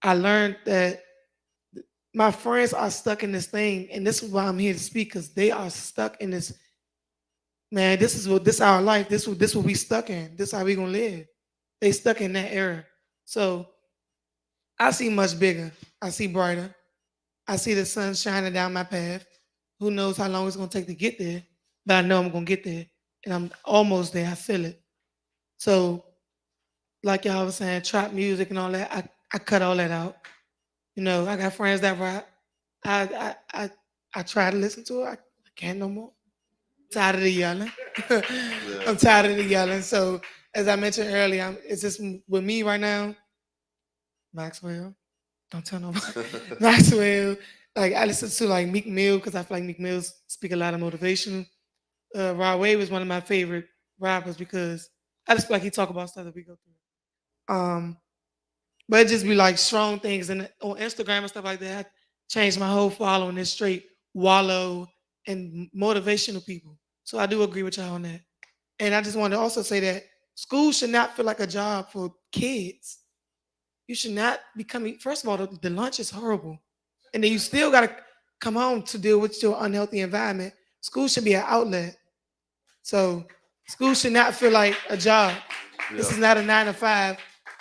I learned that my friends are stuck in this thing, and this is why I'm here to speak because they are stuck in this. Man, this is our life. This what we stuck in. This how we gonna live. They stuck in that era. So I see much bigger. I see brighter. I see the sun shining down my path. Who knows how long it's gonna take to get there, but I know I'm gonna get there, and I'm almost there. I feel it. So, like y'all was saying, trap music and all that, I cut all that out. I got friends that rap. I try to listen to it. I can't no more. Tired of the yelling. Yeah. I'm tired of the yelling. So, as I mentioned earlier, it's just with me right now, Maxwell. Don't tell nobody. to? Maxwell. Like I listen to like Meek Mill because I feel like Meek Mill speak a lot of motivation. Rod Wave was one of my favorite rappers because I just feel like he talk about stuff that we go through. But it just be like strong things and on Instagram and stuff like that. I changed my whole following. It's straight wallow and motivational people. So I do agree with y'all on that. And I just want to also say that school should not feel like a job for kids. You should not be coming. First of all, the lunch is horrible, and then you still got to come home to deal with your unhealthy environment. School should be an outlet. So school should not feel like a job. This Yeah. is not a 9 to 5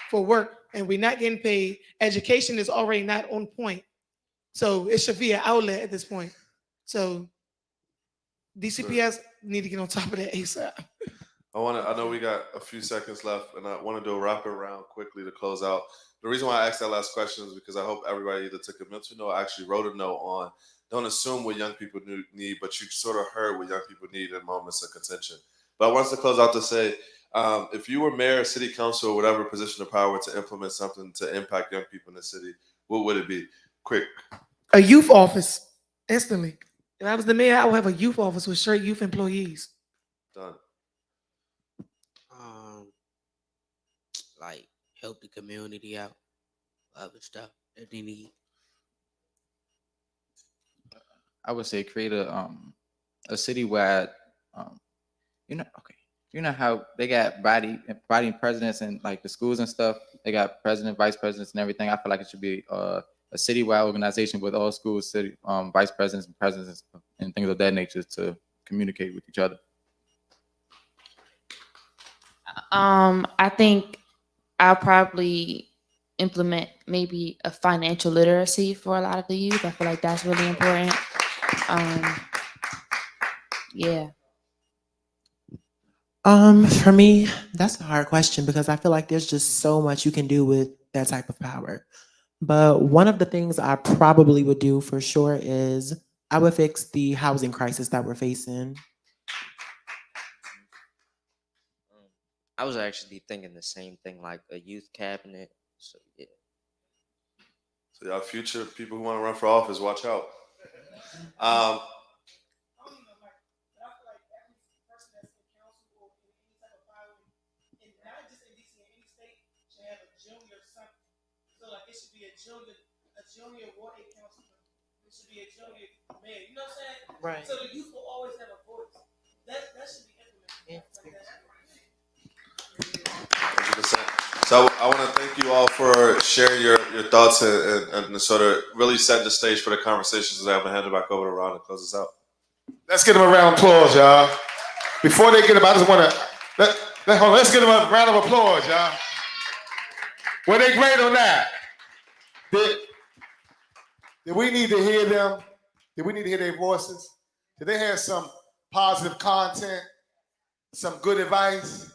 for work, and we're not getting paid. Education is already not on point, so it should be an outlet at this point. So DCPS need to get on top of that ASAP. I know we got a few seconds left, and I want to do a rapid round quickly to close out. The reason why I asked that last question is because I hope everybody either took a mental note or actually wrote a note on. Don't assume what young people need, but you sort of heard what young people need in moments of contention. But I wanted to close out to say, if you were mayor, city council, or whatever position of power to implement something to impact young people in the city, what would it be? Quick, A youth office instantly. If I was the mayor, I would have a youth office with straight youth employees. Done. Um, like help the community out, other stuff that they need. I would say create a city where um okay, you know how they got body presidents and like the schools and stuff. They got president, vice presidents, and everything. I feel like it should be a citywide organization with all schools, city vice presidents and presidents and things of that nature to communicate with each other. I think I'll probably implement maybe a financial literacy for a lot of the youth. I feel like that's really important. Um, yeah. For me, that's a hard question because I feel like there's just so much you can do with that type of power. But one of the things I probably would do for sure is I would fix the housing crisis that we're facing. I was actually thinking the same thing, like a youth cabinet. So yeah. So y'all future people who want to run for office, watch out. Um, Right. 100%. So I want to thank you all for sharing your thoughts and sort of really setting the stage for the conversations that I'm going to hand it back over to Ron to close us out. Let's give them a round of applause, y'all. Before they get up, I just want to let's give them a round of applause, y'all. Were they great or not? Did we need to hear them? Did we need to hear their voices? Did they have some positive content, some good advice?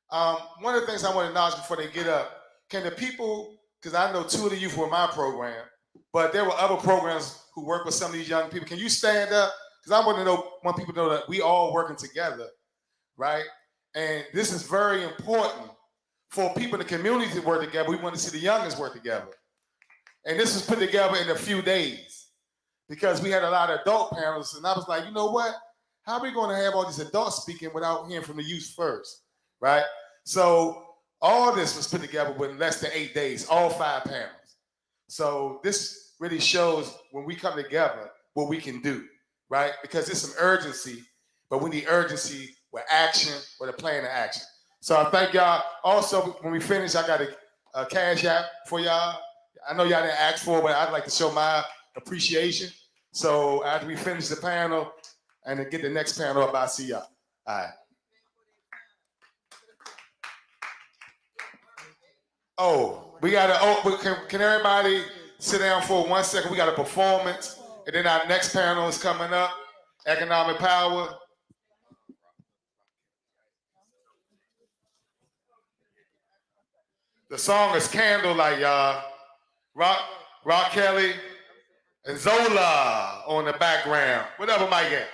One of the things I want to acknowledge before they get up, can the people, because I know two of the youth were in my program, but there were other programs who work with some of these young people. Can you stand up? Because I want people to know that we all working together, right? And this is very important for people in the community to work together. We want to see the youngest work together. And this was put together in a few days because we had a lot of adult panels. And I was like, you know what? How are we going to have all these adults speaking without hearing from the youth first, right? So all this was put together within less than 8 days, all 5 panels. So this really shows when we come together what we can do, right? Because there's some urgency, but we need urgency with action, with a plan of action. So I thank y'all. Also, when we finish, I got a cash app for y'all. I know y'all didn't ask for it, but I'd like to show my appreciation. So after we finish the panel and then get the next panel up, I'll see y'all. All right. Oh, we got to, can everybody sit down for 1 second? We got a performance. And then our next panel is coming up, Economic Power. The song is Candlelight, y'all. Rock Kelly and Zola on the background. Whatever, Mike at.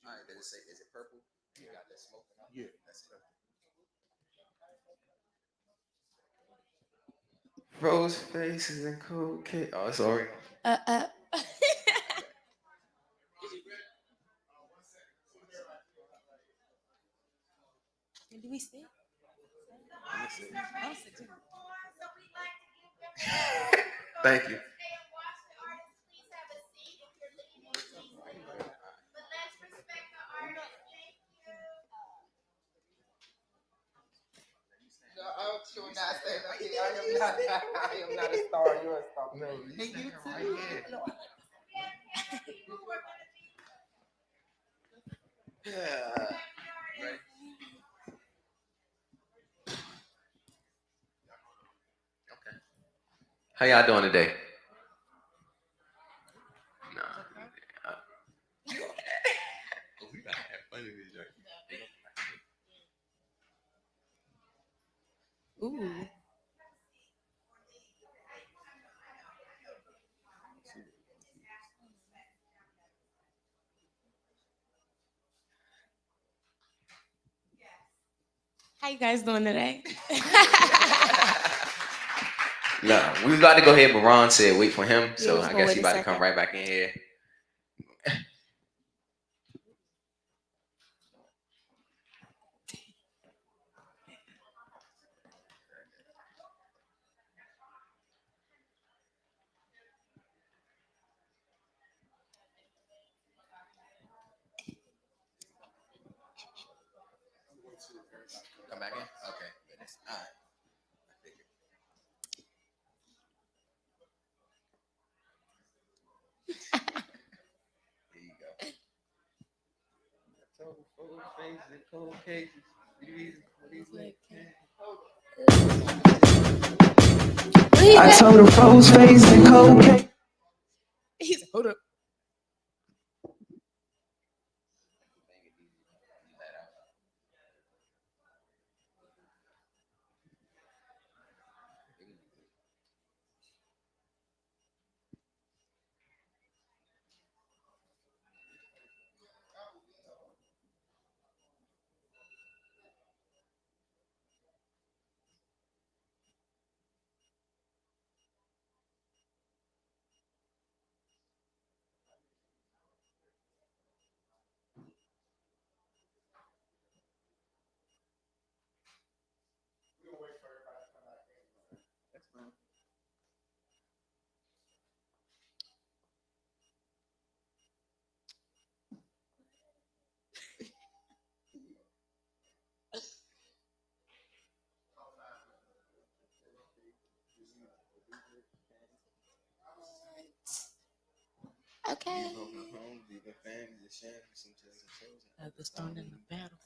All right, does it say, is it purple? You got that smoke? Yeah. Rose faces and cool kid. Oh, sorry. Do we see? Thank you. I am not a star. You're a star. No, you right here. Yeah. Okay. How y'all doing today? Nah. Ooh. How you guys doing today? No, we was about to go ahead, but Ron said wait for him, so Yeah, I we'll guess wait he a about to come second. right back in here. Come back in? Okay. All right. Here you go. I told her froze face and cold case. He's hold up. Okay. Others thrown in the battle.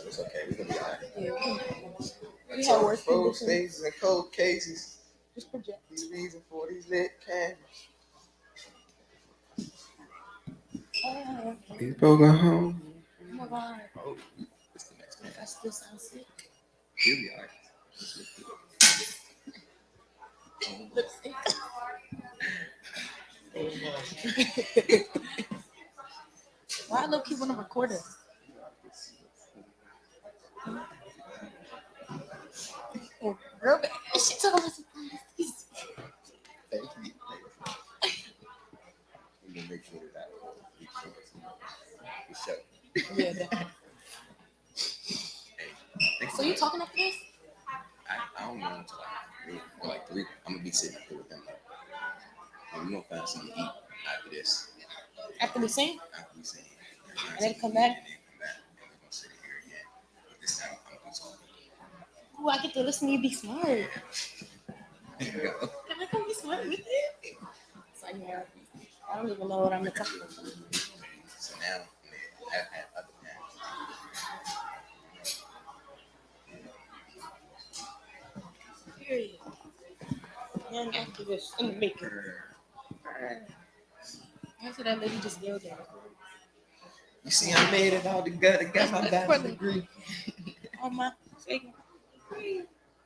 It's okay. We're gonna be all right. We have worse froze faces and cold cases. These reason for these lit cameras. People go home. Oh, it's the next man. He'll be all right. Why I look keep on the recorder? Oh, girl, she took off his Thank you. We're gonna make sure that we show. Yeah. Definitely. So you talking after this? I don't know until like 3 or 3. I'm gonna be sitting up here with them. And we gonna find something to eat after this. After we sing? After we sing. And then come back? And then come back. And we're gonna sit here again. But this time I'm gonna talk. Ooh, I get to listen to you be smart. There you go. Can I come be smart with it? So, yeah, I don't even know what I'm talking about. So now I have other parents. Period. Young activist in the making. After that lady just yelled at me. You see, I made it out the gutter, got my bachelor's degree. On my second.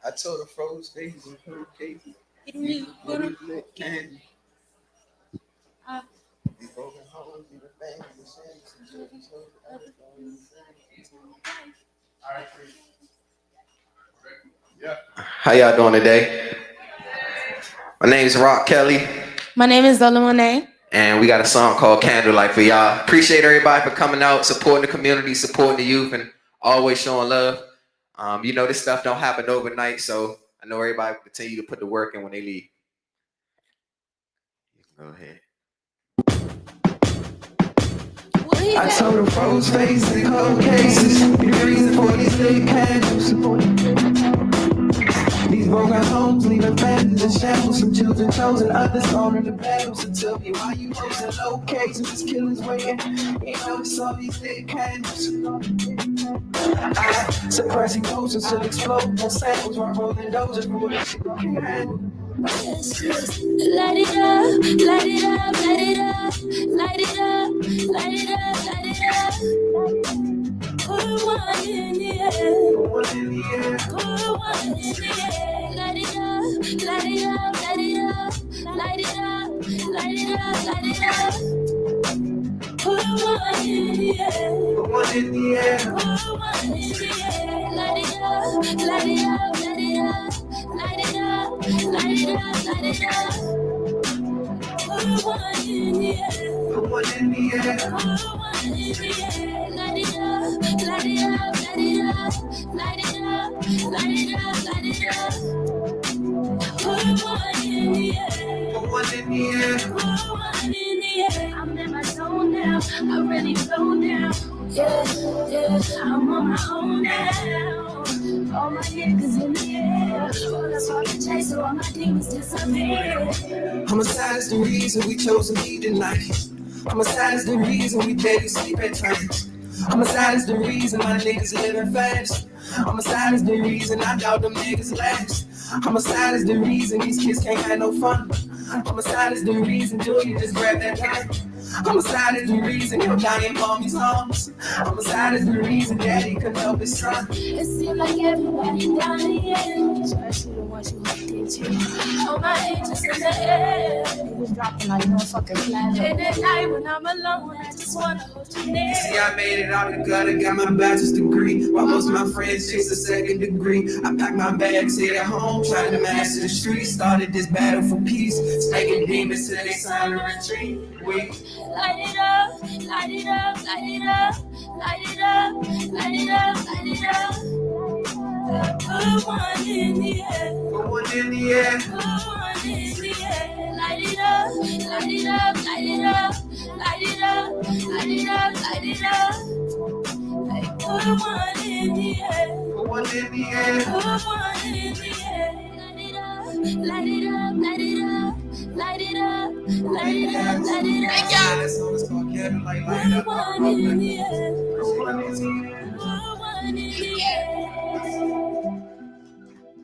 I told her froze face and her cases. It really What is lit candy? These broken homes, these things, the shame, How y'all doing today? My name is Rock Kelly, My name is Zola Monet. and we got a song called Candlelight for y'all. Appreciate everybody for coming out, supporting the community, supporting the youth, and always showing love. You know, this stuff don't happen overnight, so I know everybody will continue to put the work in when they leave. Go ahead. I told her froze face and cold cases. Be the reason for these lit candles. These broken homes leaving families in shambles. Some children chosen, others gone in the battles. So tell me why you posting locations. This killer's waiting. Ain't notice all these lit candles. Suppressing emotions should explode. No samples, run rolling doses for what shit can handle. Light it up, light it up, light it up, light it up, light it up, light it up. Put one in the air, put one in the air, light it up, light it up, light it up, light it up, light it up, light it up. Put one in the air, put one in the air, put one in the air, light it up, light it up, light it up. Light it up, light it up, light it up. Put one in the air, put one in the air, put one in the air. Light it up, light it up, light it up, light it up, light it up, light it up. Put one in the air, put one in the air, put one in the air. I'm in my zone now, I really flow now. Yeah, yeah, I'm on my own now. All my niggas in the air, all us all the chase, so all my demons disappear. Homicide is the reason we chose to leave tonight. Homicide is the reason we barely sleep at times. Homicide is the reason my niggas living fast. Homicide is the reason I doubt them niggas last. Homicide is the reason these kids can't have no fun. Homicide is the reason Julia just grabbed that gun. Homicide is the reason your dying mommy's homes. Homicide is the reason daddy couldn't help his son. It seems like everybody dying, especially the ones you hooked into. All my angels in the air, niggas dropping like motherfucking flash. In the night when I'm alone, I just wanna hold you near. See, I made it out the gutter, got my bachelor's degree. While most of my friends chase a second degree. I packed my bags, stayed at home, trying to master the streets. Started this battle for peace, snaking demons till they sign a retreat. Light it up, light it up, light it up, light it up, light it up, light it up. Put one in the air, put one in the air, put one in the air. Light it up, light it up, light it up, light it up, light it up, light it up. Put one in the air, put one in the air, put one in the air. Light it up, light it up, light it up, light it up, light it up, light it up. That song is called Candlelight. Light Put up. one in the air, Put one in the air. put one in the air.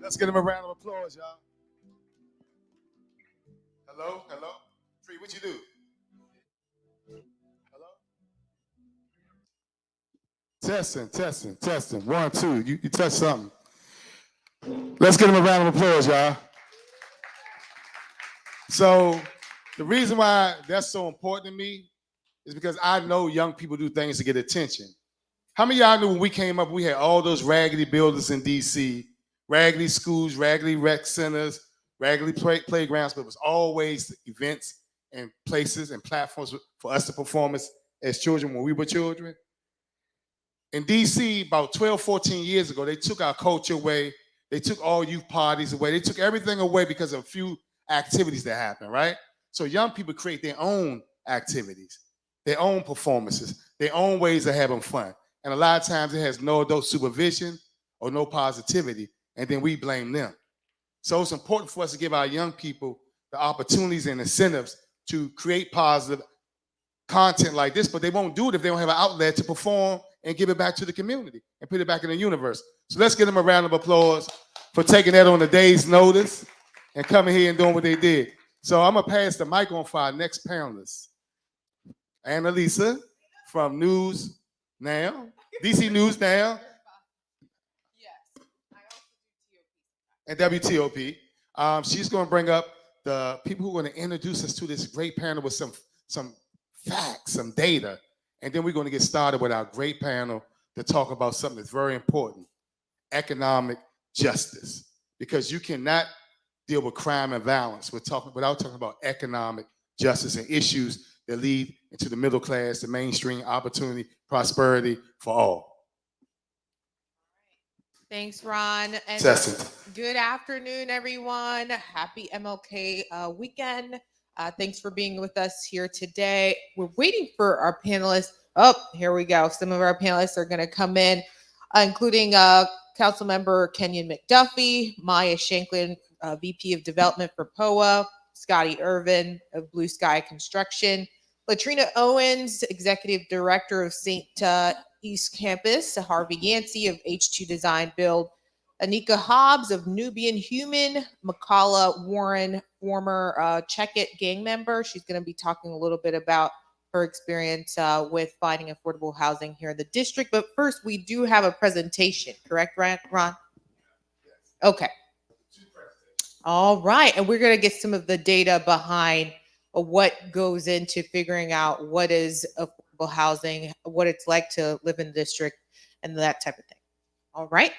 Let's give them a round of applause, y'all. Hello, hello. Free, what you do? Hello. Testing, testing, testing. 1, 2. You touched something. Let's give them a round of applause, y'all. So the reason why that's so important to me is because I know young people do things to get attention. How many of y'all knew when we came up, we had all those raggedy buildings in DC, raggedy schools, raggedy rec centers, raggedy playgrounds, but it was always events and places and platforms for us to perform as children when we were children. In DC, about 12, 14 years ago, they took our culture away. They took all youth parties away. They took everything away because of a few activities that happened, right? So young people create their own activities, their own performances, their own ways of having fun. And a lot of times it has no adult supervision or no positivity, and then we blame them. So it's important for us to give our young people the opportunities and incentives to create positive content like this, but they won't do it if they don't have an outlet to perform and give it back to the community and put it back in the universe. So let's give them a round of applause for taking that on a day's notice and coming here and doing what they did. So I'm gonna pass the mic on for our next panelist, Annalisa from News Now, DC News Now, and WTOP. She's going to bring up the people who are going to introduce us to this great panel with some facts, some data, and then we're going to get started with our great panel to talk about something that's very important: economic justice. Because you cannot deal with crime and violence without talking about economic justice and issues that lead into the middle class, the mainstream opportunity, prosperity for all. Thanks, Ron. And Testing. good afternoon, everyone. Happy MLK weekend. Thanks for being with us here today. We're waiting for our panelists. Oh, here we go. Some of our panelists are going to come in, including Councilmember Kenyon McDuffie, Maya Shanklin, VP of Development for POA, Scotty Irvin of Blue Sky Construction, Latrina Owens, Executive Director of St. East Campus, Harvey Yancey of H2 Design Build, Anika Hobbs of Nubian Human, Makala Warren, former Check It gang member. She's going to be talking a little bit about her experience with finding affordable housing here in the district. But first, we do have a presentation, correct, Ron? Okay. All right. And we're going to get some of the data behind what goes into figuring out what is affordable housing, what it's like to live in the district, and that type of thing. All right.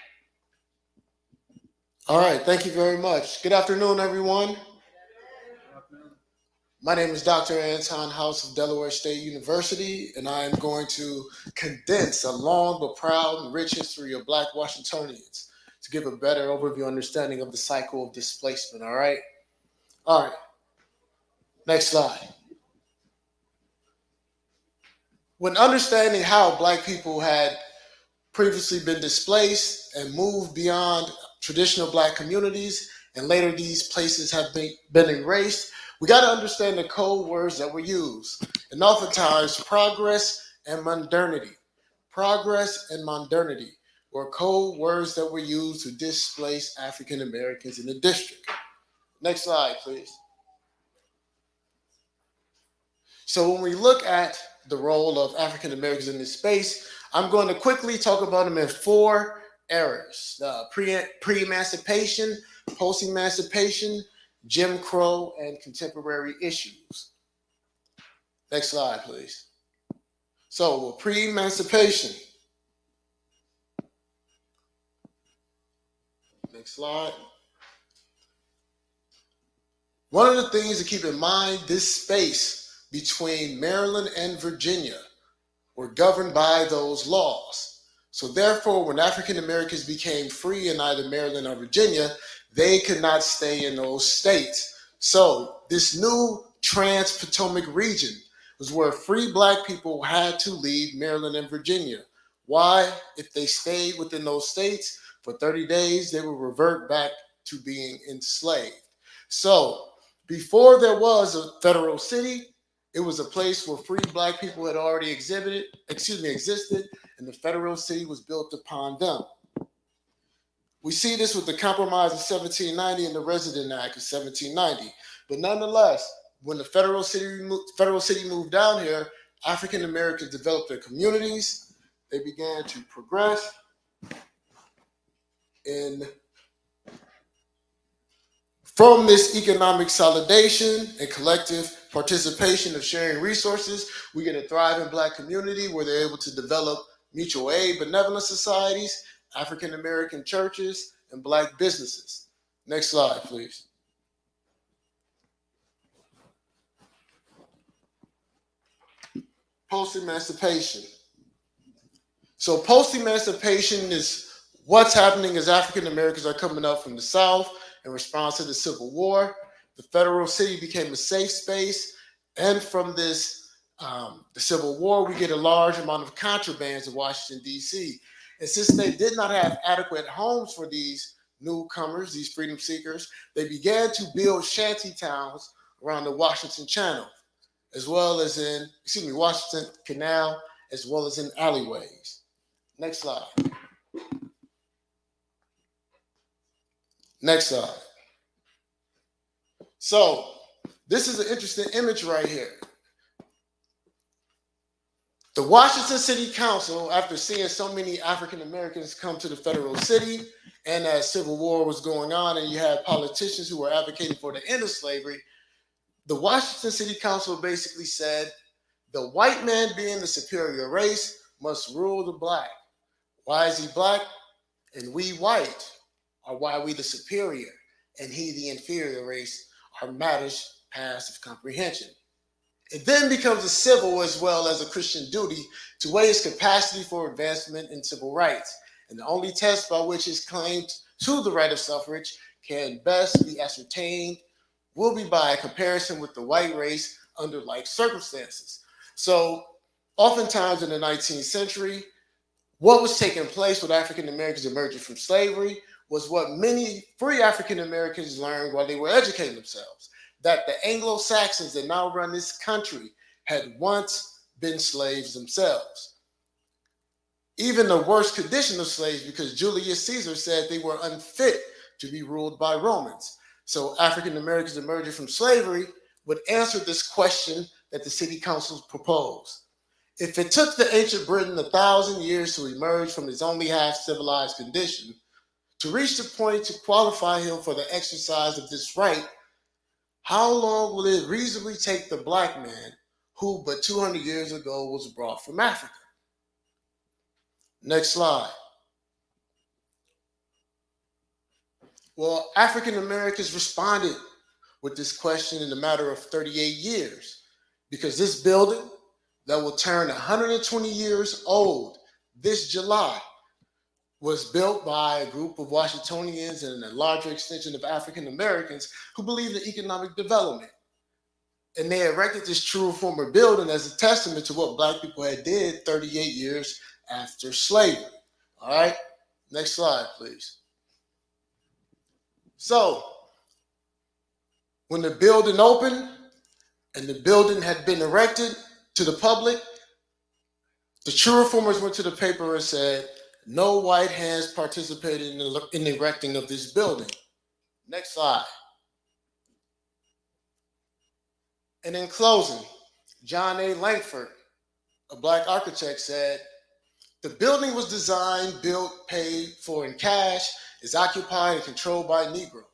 All right. Thank you very much. Good afternoon, everyone. My name is Dr. Anton House of Delaware State University, and I am going to condense a long but proud and rich history of Black Washingtonians to give a better overview understanding of the cycle of displacement. All right. All right. Next slide. When understanding how Black people had previously been displaced and moved beyond traditional Black communities, and later these places have been erased, we got to understand the code words that were used, and oftentimes progress and modernity. Progress and modernity were code words that were used to displace African Americans in the district. Next slide, please. So when we look at the role of African Americans in this space, I'm going to quickly talk about them in 4 eras: pre-emancipation, post-emancipation, Jim Crow, and contemporary issues. Next slide, please. So pre-emancipation. Next slide. One of the things to keep in mind, this space between Maryland and Virginia were governed by those laws. So therefore, when African Americans became free in either Maryland or Virginia, they could not stay in those states. So this new Trans-Potomac region was where free Black people had to leave Maryland and Virginia. Why? If they stayed within those states for 30 days, they would revert back to being enslaved. So before there was a federal city, it was a place where free Black people had already existed, and the federal city was built upon them. We see this with the Compromise of 1790 and the Resident Act of 1790. But nonetheless, when the federal city moved down here, African Americans developed their communities. They began to progress from this economic solidation and collective participation of sharing resources. We get a thriving Black community where they're able to develop mutual aid, benevolent societies, African American churches, and Black businesses. Next slide, please. Post-emancipation. So post-emancipation is what's happening as African Americans are coming up from the South in response to the Civil War. The federal city became a safe space, and from this, the Civil War, we get a large amount of contrabands in Washington, D.C. And since they did not have adequate homes for these newcomers, these freedom seekers, they began to build shanty towns around the Washington Channel, as well as in, Washington Canal, as well as in alleyways. Next slide. Next slide. So this is an interesting image right here. The Washington City Council, after seeing so many African Americans come to the federal city, and as Civil War was going on, and you had politicians who were advocating for the end of slavery, the Washington City Council basically said, the white man being the superior race must rule the black. Why is he black? And we white are why we the superior, and he the inferior race are matters past of comprehension. It then becomes a civil as well as a Christian duty to weigh his capacity for advancement in civil rights. And the only test by which his claim to the right of suffrage can best be ascertained will be by a comparison with the white race under like circumstances. So oftentimes in the 19th century, what was taking place with African Americans emerging from slavery was what many free African Americans learned while they were educating themselves, that the Anglo-Saxons that now run this country had once been slaves themselves. Even the worst condition of slaves, because Julius Caesar said they were unfit to be ruled by Romans. So African Americans emerging from slavery would answer this question that the city councils proposed. If it took the ancient Britain 1,000 years to emerge from his only half civilized condition, to reach the point to qualify him for the exercise of this right, how long will it reasonably take the black man who but 200 years ago was brought from Africa? Next slide. Well, African Americans responded with this question in a matter of 38 years, because this building that will turn 120 years old this July was built by a group of Washingtonians and a larger extension of African Americans who believed in economic development. And they erected this true reformer building as a testament to what black people had did 38 years after slavery. All right, next slide, please. So, when the building opened and the building had been erected to the public, the true reformers went to the paper and said, no white hands participated in the erecting of this building. Next slide. And in closing, John A. Langford, a black architect, said, the building was designed, built, paid for in cash, is occupied and controlled by Negroes.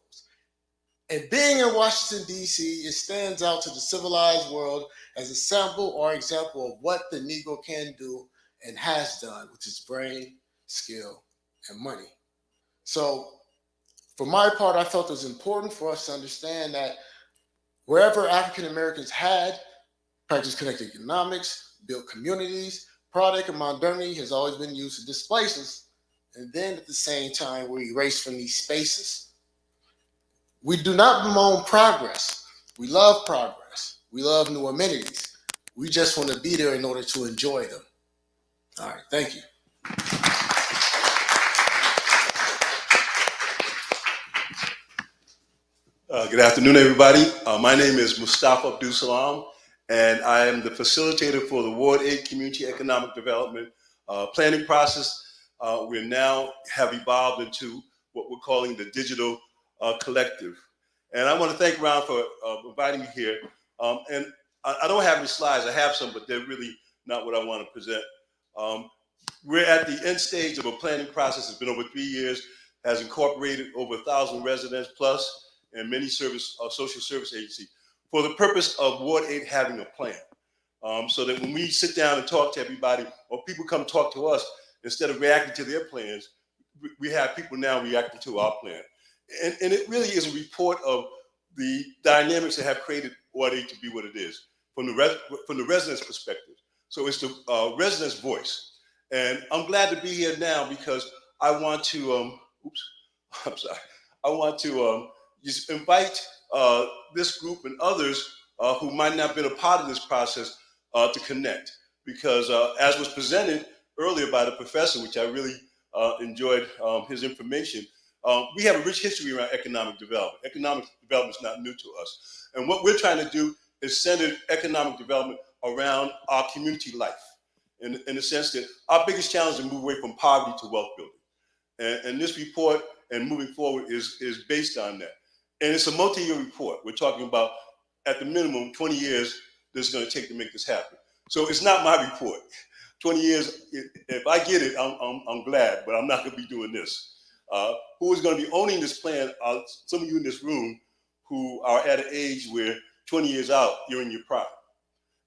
And being in Washington, D.C., it stands out to the civilized world as a sample or example of what the Negro can do and has done with his brain, skill, and money. So for my part, I felt it was important for us to understand that wherever African Americans had practiced connected economics, built communities, product of modernity has always been used to displace us. And then at the same time, we're erased from these spaces. We do not bemoan progress. We love progress. We love new amenities. We just want to be there in order to enjoy them. All right, thank you. Good afternoon, everybody. My name is Mustafa Abdul Salam, and I am the facilitator for the Ward 8 Community Economic Development planning process. We now have evolved into what we're calling the Digital Collective. And I want to thank Ron for inviting me here. And I don't have any slides. I have some, but they're really not what I want to present. We're at the end stage of a planning process. It's been over 3 years, has incorporated over 1,000 residents plus, and many social service agencies for the purpose of Ward 8 having a plan. So that when we sit down and talk to everybody, or people come talk to us, instead of reacting to their plans, we have people now reacting to our plan. And it really is a report of the dynamics that have created Ward 8 to be what it is from the residents' perspective. So it's the residents' voice. And I'm glad to be here now because I want to, I'm sorry, I want to just invite this group and others who might not have been a part of this process to connect. Because as was presented earlier by the professor, which I really enjoyed his information, we have a rich history around economic development. Economic development is not new to us. And what we're trying to do is center economic development around our community life in the sense that our biggest challenge is to move away from poverty to wealth building. And this report and moving forward is based on that. And it's a multi-year report. We're talking about, at the minimum, 20 years this is going to take to make this happen. So it's not my report. 20 years, if I get it, I'm glad, but I'm not going to be doing this. Who is going to be owning this plan are some of you in this room who are at an age where 20 years out, you're in your prime.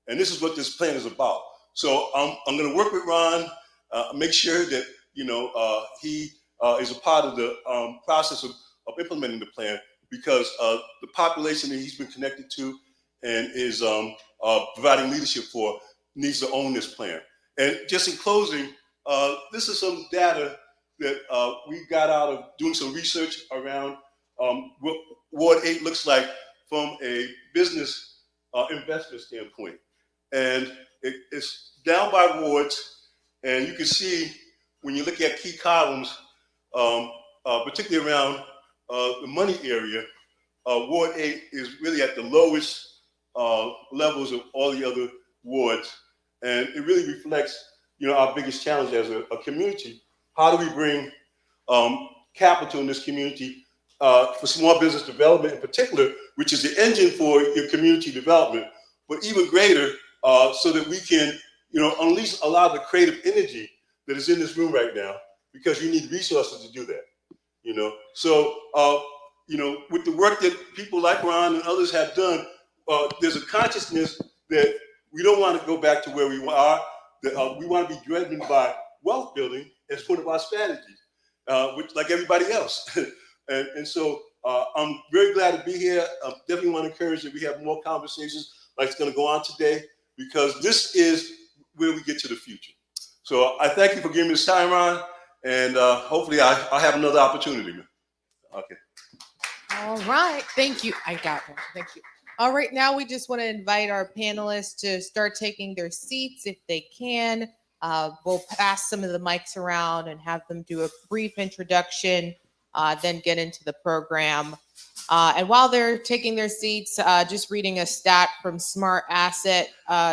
And this is what this plan is about. So I'm going to work with Ron, make sure that he is a part of the process of implementing the plan, because the population that he's been connected to and is providing leadership for needs to own this plan. And just in closing, this is some data that we got out of doing some research around what Ward 8 looks like from a business investment standpoint. And it's down by wards, and you can see when you look at key columns, particularly around the money area, Ward 8 is really at the lowest levels of all the other wards. And it really reflects, our biggest challenge as a community. How do we bring capital in this community for small business development in particular, which is the engine for your community development, but even greater, so that we can, unleash a lot of the creative energy that is in this room right now, because you need resources to do that. So with the work that people like Ron and others have done, there's a consciousness that we don't want to go back to where we are. That we want to be driven by wealth building as one of our strategies, which, like everybody else. and so I'm very glad to be here. I definitely want to encourage that we have more conversations like it's going to go on today, because this is where we get to the future. So I thank you for giving me this time, Ron, and hopefully I'll have another opportunity. Okay. All right. Thank you. I got one. Thank you. All right. Now we just want to invite our panelists to start taking their seats if they can. We'll pass some of the mics around and have them do a brief introduction, then get into the program. And while they're taking their seats, just reading a stat from Smart Asset,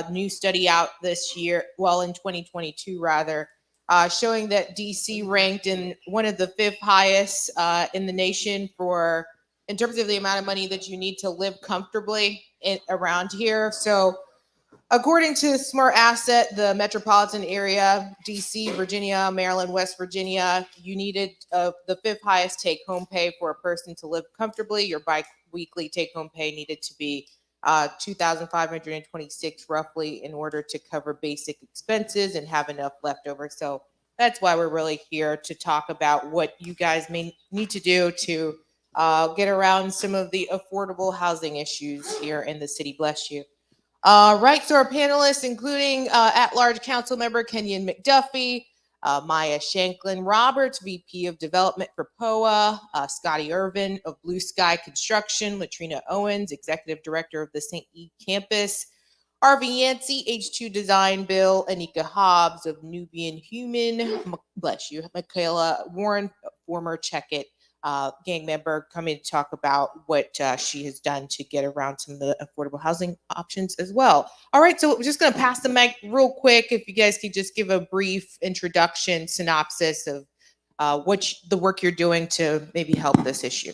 new study out this year, in 2022 rather, showing that DC ranked in one of the 5th highest in the nation in terms of the amount of money that you need to live comfortably around here. So according to Smart Asset, the metropolitan area, DC, Virginia, Maryland, West Virginia, you needed the 5th highest take-home pay for a person to live comfortably. Your bi-weekly take-home pay needed to be $2,526 roughly in order to cover basic expenses and have enough left over. So that's why we're really here to talk about what you guys may need to do to get around some of the affordable housing issues here in the city. Bless you. Right, so our panelists, including at-large council member Kenyon McDuffie, Maya Shanklin-Roberts, VP of Development for POA, Scotty Irvin of Blue Sky Construction, Latrina Owens, Executive Director of the St. E campus, Harvey Yancey, H2 Design Bill, Anika Hobbs of Nubian Human, bless you, Michaela Warren, former Check It gang member, coming to talk about what she has done to get around some of the affordable housing options as well. All right, so we're just going to pass the mic real quick. If you guys could just give a brief introduction, synopsis of the work you're doing to maybe help this issue.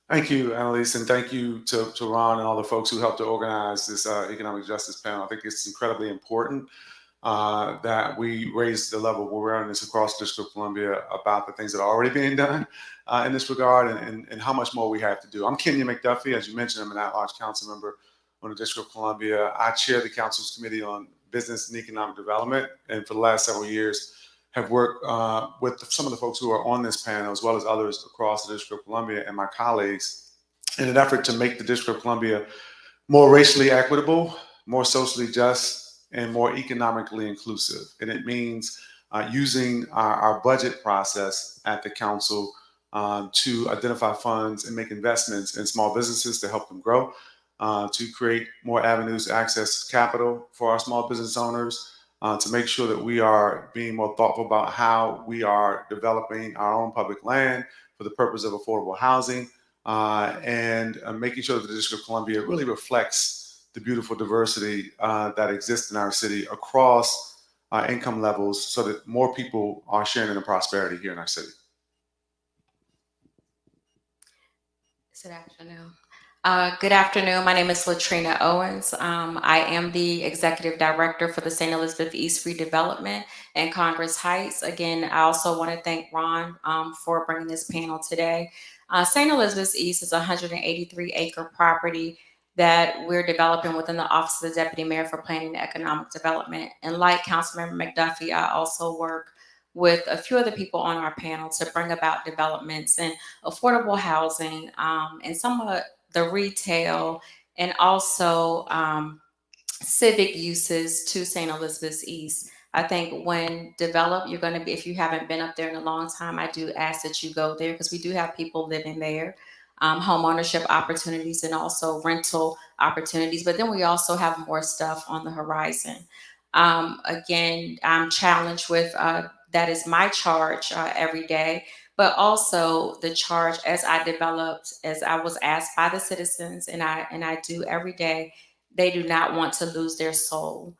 Thank you, Annalise, and thank you to Ron and all the folks who helped to organize this economic justice panel. I think it's incredibly important that we raise the level of awareness across the District of Columbia about the things that are already being done in this regard, and how much more we have to do. I'm Kenyon McDuffie. As you mentioned, I'm an at-large council member on the District of Columbia. I chair the council's committee on business and economic development, and for the last several years have worked with some of the folks who are on this panel, as well as others across the District of Columbia and my colleagues, in an effort to make the District of Columbia more racially equitable, more socially just, and more economically inclusive. And it means using our budget process at the council to identify funds and make investments in small businesses to help them grow, to create more avenues to access capital for our small business owners, to make sure that we are being more thoughtful about how we are developing our own public land for the purpose of affordable housing, and making sure that the District of Columbia really reflects the beautiful diversity that exists in our city across income levels so that more people are sharing in the prosperity here in our city. Good afternoon. Good afternoon. My name is Latrina Owens. I am the Executive Director for the St. Elizabeth East Redevelopment in Congress Heights. Again, I also want to thank Ron for bringing this panel today. St. Elizabeth East is a 183-acre property that we're developing within the Office of the Deputy Mayor for Planning and Economic Development. And like Councilmember McDuffie, I also work with a few other people on our panel to bring about developments and affordable housing and some of the retail and also civic uses to St. Elizabeth's East. I think when developed, you're going to be, if you haven't been up there in a long time, I do ask that you go there because we do have people living there, home ownership opportunities and also rental opportunities. But then we also have more stuff on the horizon. Again, I'm challenged with that is my charge every day, but also the charge as I developed, as I was asked by the citizens, and I do every day. They do not want to lose their soul,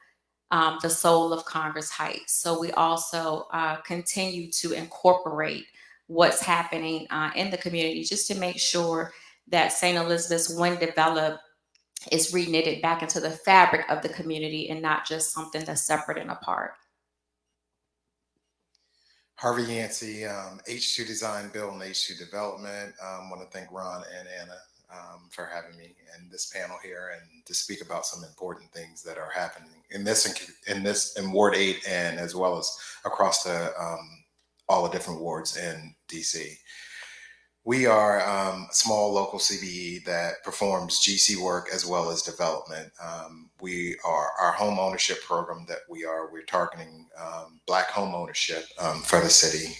the soul of Congress Heights. So we also continue to incorporate what's happening in the community just to make sure that St. Elizabeth's, when developed, is reknitted back into the fabric of the community and not just something that's separate and apart. Harvey Yancey, H2 Design, Build, and H2 Development. I want to thank Ron and Anna for having me in this panel here and to speak about some important things that are happening in Ward 8 and as well as across the all the different wards in DC. We are a small local CBE that performs GC work as well as development. We are our home ownership program that we're targeting Black home ownership for the city.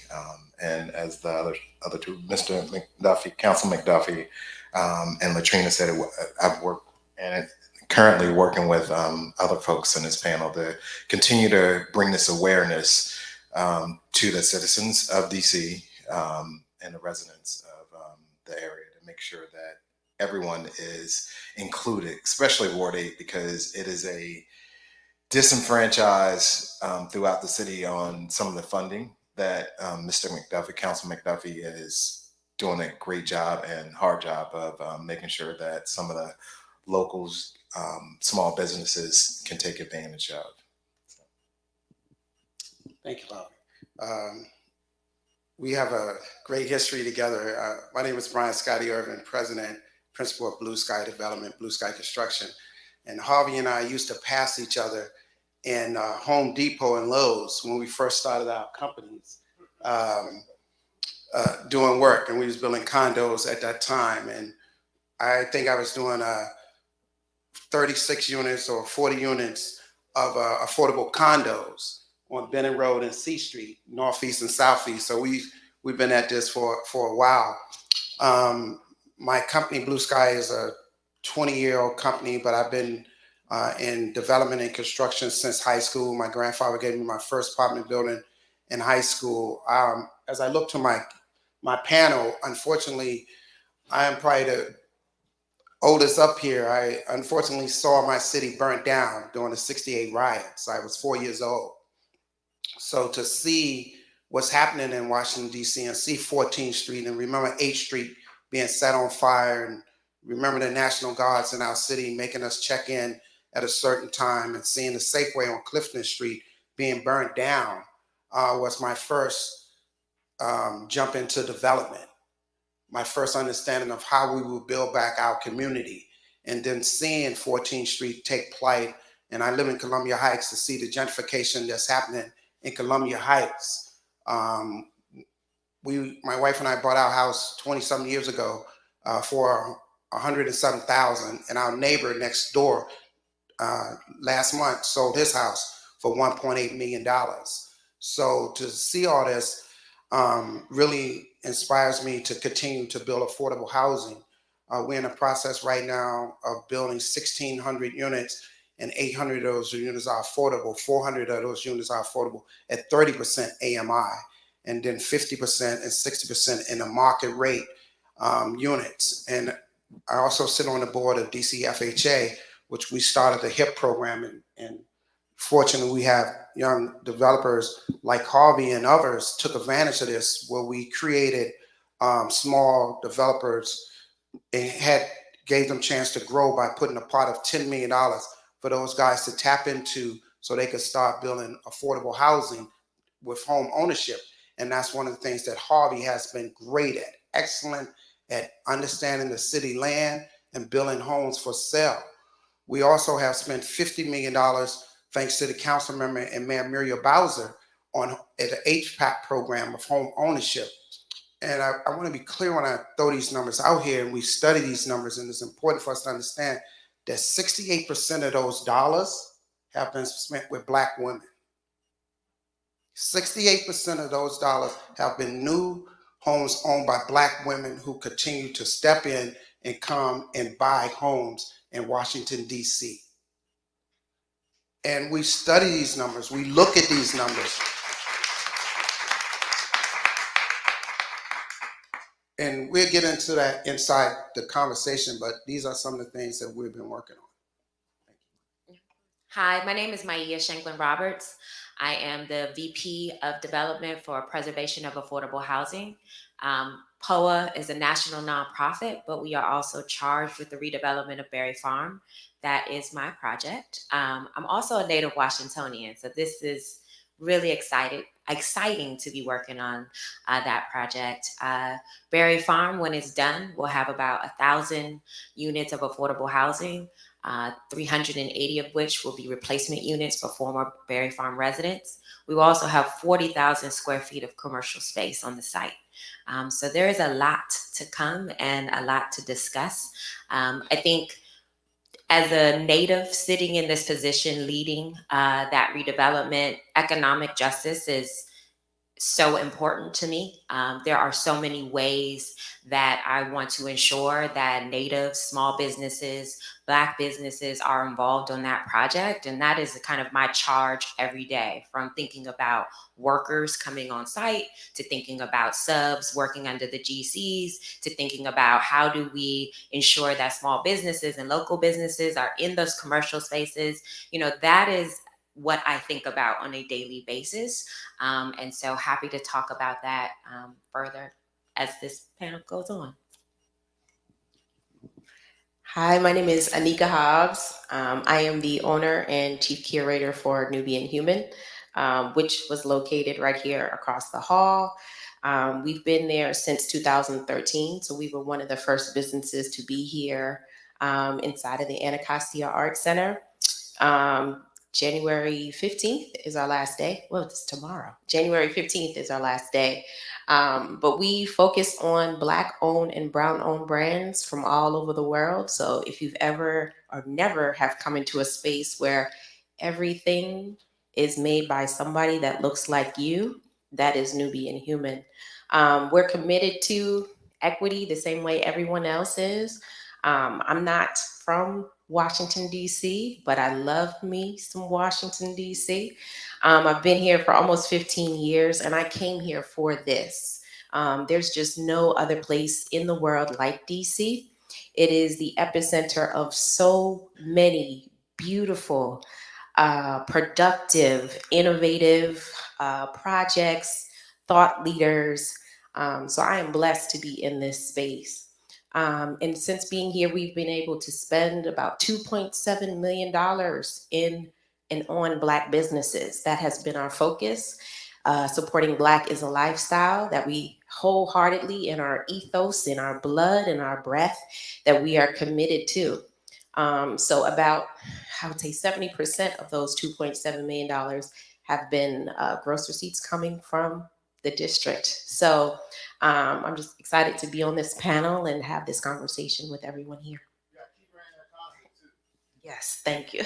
And as the other two, Mr. McDuffie, Council McDuffie, and Latrina said, I've worked and currently working with other folks in this panel to continue to bring this awareness to the citizens of DC and the residents of the area to make sure that everyone is included, especially Ward 8, because it is a disenfranchised throughout the city on some of the funding that Mr. McDuffie, Council McDuffie, is doing a great job and hard job of making sure that some of the locals, small businesses can take advantage of. Thank you, Bobby. We have a great history together. My name is Brian Scotty Irvin, President, Principal of Blue Sky Development, Blue Sky Construction. And Harvey and I used to pass each other in Home Depot and Lowe's when we first started our companies doing work. And we was building condos at that time. And I think I was doing 36 units or 40 units of affordable condos on Benning Road and C Street, Northeast and Southeast. So we've been at this for a while. My company, Blue Sky, is a 20-year-old company, but I've been in development and construction since high school. My grandfather gave me my first apartment building in high school. As I look to my panel, unfortunately, I am probably the oldest up here. I unfortunately saw my city burnt down during the '68 riots. I was 4 years old. So to see what's happening in Washington, D.C. and see 14th Street and remember 8th Street being set on fire and remember the National Guards in our city making us check in at a certain time and seeing the Safeway on Clifton Street being burnt down was my first jump into development, my first understanding of how we will build back our community. And then seeing 14th Street take flight, and I live in Columbia Heights, to see the gentrification that's happening in Columbia Heights. My wife and I bought our house 20-something years ago for $107,000, and our neighbor next door last month sold his house for $1.8 million. So to see all this really inspires me to continue to build affordable housing. We're in a process right now of building 1,600 units, and 800 of those units are affordable. 400 of those units are affordable at 30% AMI, and then 50% and 60% in the market rate units. And I also sit on the board of DC FHA, which we started the HIP program, and fortunately we have young developers like Harvey and others took advantage of this, where we created small developers and gave them chance to grow by putting a pot of $10 million for those guys to tap into so they could start building affordable housing with home ownership. And that's one of the things that Harvey has been great at, excellent at understanding the city land and building homes for sale. We also have spent $50 million, thanks to the council member and Mayor Muriel Bowser, on the HPAC program of home ownership. And I want to be clear when I throw these numbers out here, and we study these numbers, and it's important for us to understand that 68% of those dollars have been spent with Black women. 68% of those dollars have been new homes owned by Black women who continue to step in and come and buy homes in Washington, D.C. And we study these numbers, we look at these numbers. And we'll get into that inside the conversation, but these are some of the things that we've been working on. Hi, my name is Maia Shanklin Roberts. I am the VP of Development for Preservation of Affordable Housing. POA is a national nonprofit, but we are also charged with the redevelopment of Berry Farm. That is my project. I'm also a native Washingtonian, so this is really exciting to be working on that project. Berry Farm, when it's done, will have about 1,000 units of affordable housing, 380 of which will be replacement units for former Berry Farm residents. We will also have 40,000 square feet of commercial space on the site. So there is a lot to come and a lot to discuss. I think as a native sitting in this position, leading that redevelopment, economic justice is so important to me. There are so many ways that I want to ensure that Native small businesses, Black businesses are involved on that project. And that is kind of my charge every day, from thinking about workers coming on site, to thinking about subs working under the GCs, to thinking about how do we ensure that small businesses and local businesses are in those commercial spaces. You know, that is what I think about on a daily basis. And so happy to talk about that further as this panel goes on. Hi, my name is Anika Hobbs. I am the owner and chief curator for Nubian Human, which was located right here across the hall. We've been there since 2013, so we were one of the first businesses to be here inside of the Anacostia Art Center. January 15th is our last day. Well, it's tomorrow. January 15th is our last day. But we focus on Black owned and brown owned brands from all over the world. So if you've ever or never have come into a space where everything is made by somebody that looks like you, that is Nubian Human. We're committed to equity the same way everyone else is. I'm not from Washington, D.C., but I love me some Washington, D.C. I've been here for almost 15 years, and I came here for this. There's just no other place in the world like D.C. It is the epicenter of so many beautiful, productive, innovative projects, thought leaders. So I am blessed to be in this space. And since being here, we've been able to spend about $2.7 million in and on Black businesses. That has been our focus. Supporting Black is a lifestyle that we wholeheartedly, in our ethos, in our blood, in our breath, that we are committed to. So about, I would say 70% of those $2.7 million have been gross receipts coming from the district. So I'm just excited to be on this panel and have this conversation with everyone here. Yes, thank you.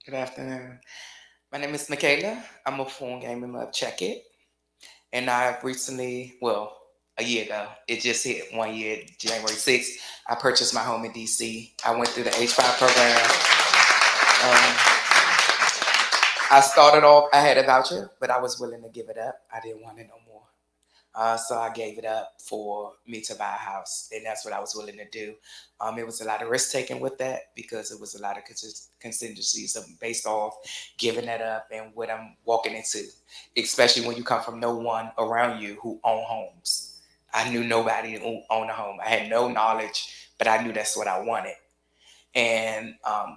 Good afternoon. My name is Michaela. I'm a phone gaming of Check It. And I recently, well, a year ago, it just hit 1 year, January 6th. I purchased my home in DC. I went through the H5 program. I started off, I had a voucher, but I was willing to give it up. I didn't want it no more. So I gave it up for me to buy a house, and that's what I was willing to do. It was a lot of risk taking with that because it was a lot of contingencies based off giving that up and what I'm walking into, especially when you come from no one around you who own homes. I knew nobody who owned a home. I had no knowledge, but I knew that's what I wanted. And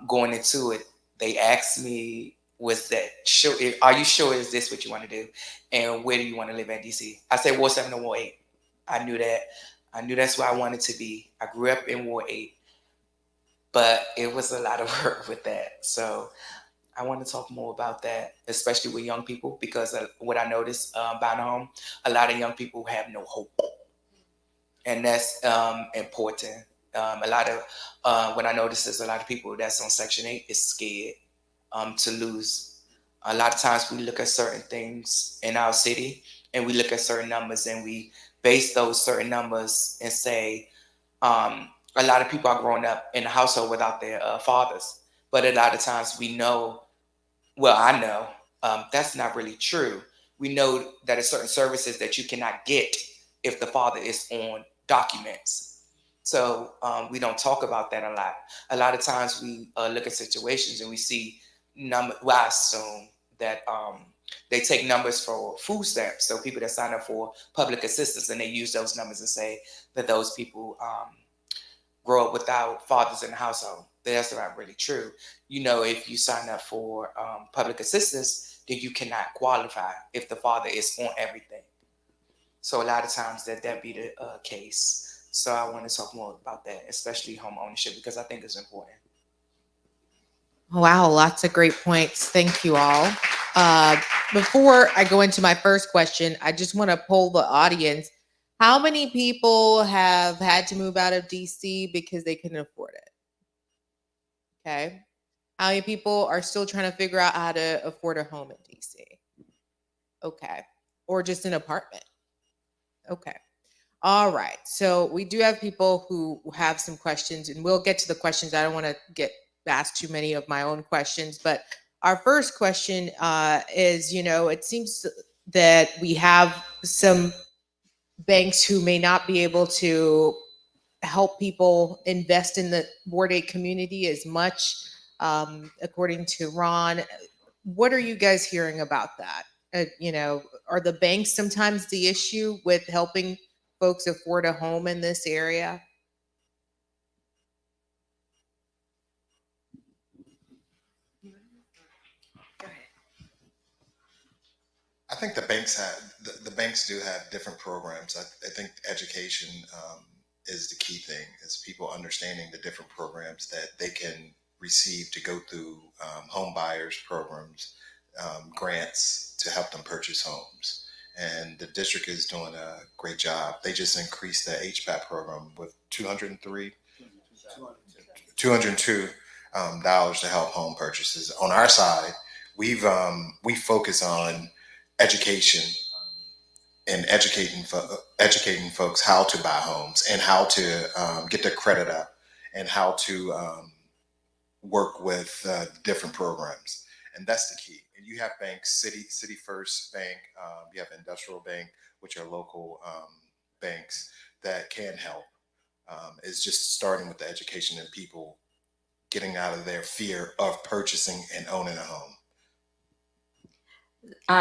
going into it, they asked me, "Was that sure? Are you sure is this what you want to do? And where do you want to live at DC?" I said Ward 7 or Ward 8. I knew that. I knew that's where I wanted to be. I grew up in Ward 8, but it was a lot of work with that. So I want to talk more about that, especially with young people, because what I noticed buying a home, a lot of young people have no hope, and that's important. A lot of what I noticed is a lot of people that's on Section 8 is scared to lose. A lot of times we look at certain things in our city and we look at certain numbers and we base those certain numbers and say a lot of people are growing up in a household without their fathers. But a lot of times we know, well, I know that's not really true. We know that there's certain services that you cannot get if the father is on documents. So we don't talk about that a lot. A lot of times we look at situations and we see number. Well, I assume that they take numbers for food stamps. So people that sign up for public assistance and they use those numbers and say that those people grow up without fathers in the household. That's not really true. You know, if you sign up for public assistance, then you cannot qualify if the father is on everything. So a lot of times that be the case. So I want to talk more about that, especially home ownership, because I think it's important. Wow, lots of great points. Thank you all. Before I go into my first question, I just want to poll the audience. How many people have had to move out of DC because they couldn't afford it? Okay. How many people are still trying to figure out how to afford a home in DC? Okay. Or just an apartment? Okay. All right. So we do have people who have some questions, and we'll get to the questions. I don't want to get asked too many of my own questions, but our first question is, it seems that we have some banks who may not be able to help people invest in the Ward 8 community as much, according to Ron. What are you guys hearing about that? Are the banks sometimes the issue with helping folks afford a home in this area? I think the banks the banks do have different programs. I think education is the key thing. Is people understanding the different programs that they can receive to go through home buyers programs, grants to help them purchase homes. And the district is doing a great job. They just increased the HPAP program with 202 dollars to help home purchases. On our side, we focus on education and educating folks how to buy homes and how to get their credit up and how to work with different programs, and that's the key. And you have banks, City First Bank, you have Industrial Bank, which are local banks that can help. It's just starting with the education and people getting out of their fear of purchasing and owning a home.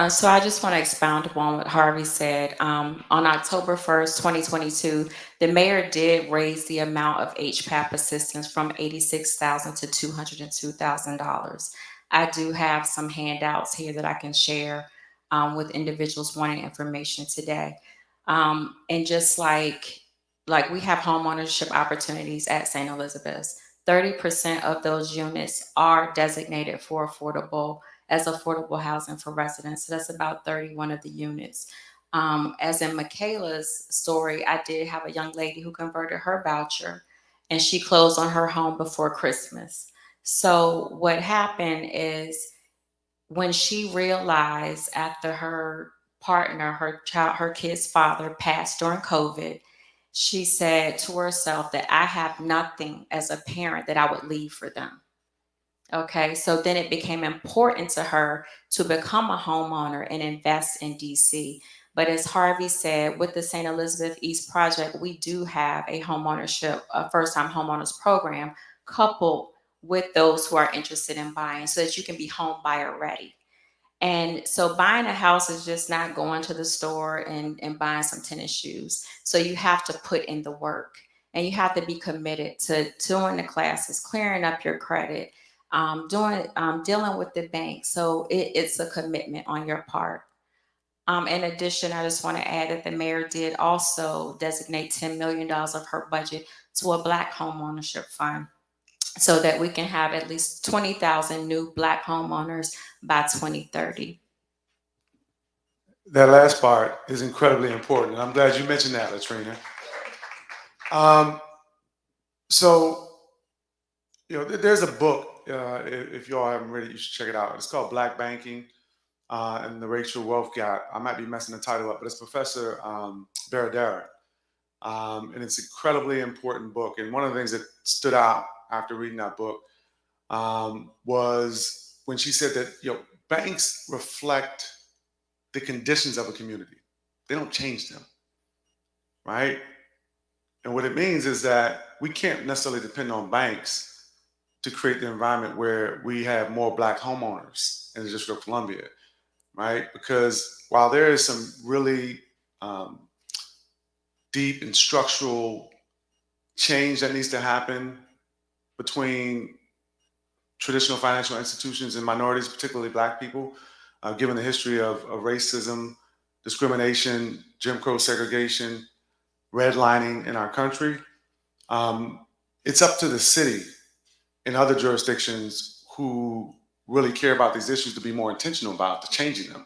So I just want to expound upon what Harvey said. On October 1st, 2022, the mayor did raise the amount of HPAP assistance from $86,000 to $202,000. I do have some handouts here that I can share with individuals wanting information today. And just like we have home ownership opportunities at St. Elizabeth's, 30% of those units are designated for affordable housing for residents. So that's about 31 of the units. As in Michaela's story, I did have a young lady who converted her voucher and she closed on her home before Christmas. So what happened is when she realized after her partner, her kid's father passed during COVID, she said to herself that I have nothing as a parent that I would leave for them. Okay, so then it became important to her to become a homeowner and invest in DC. But as Harvey said, with the St. Elizabeth East project, we do have a first-time homeowners program coupled with those who are interested in buying so that you can be home buyer ready. And so buying a house is just not going to the store and buying some tennis shoes. So you have to put in the work and you have to be committed to doing the classes, clearing up your credit, dealing with the bank. So it's a commitment on your part. In addition, I just want to add that the mayor did also designate $10 million of her budget to a Black homeownership fund so that we can have at least 20,000 new Black homeowners by 2030. That last part is incredibly important. I'm glad you mentioned that, Latrina. So, there's a book. If you all haven't read it, you should check it out. It's called Black Banking and the Racial Wealth Gap. I might be messing the title up, but it's Professor Baradara. And it's an incredibly important book. And one of the things that stood out after reading that book was when she said that banks reflect the conditions of a community. They don't change them, right? And what it means is that we can't necessarily depend on banks to create the environment where we have more Black homeowners in the District of Columbia, right? Because while there is some really deep and structural change that needs to happen between traditional financial institutions and minorities, particularly Black people, given the history of racism, discrimination, Jim Crow segregation, redlining in our country. It's up to the city and other jurisdictions who really care about these issues to be more intentional about changing them,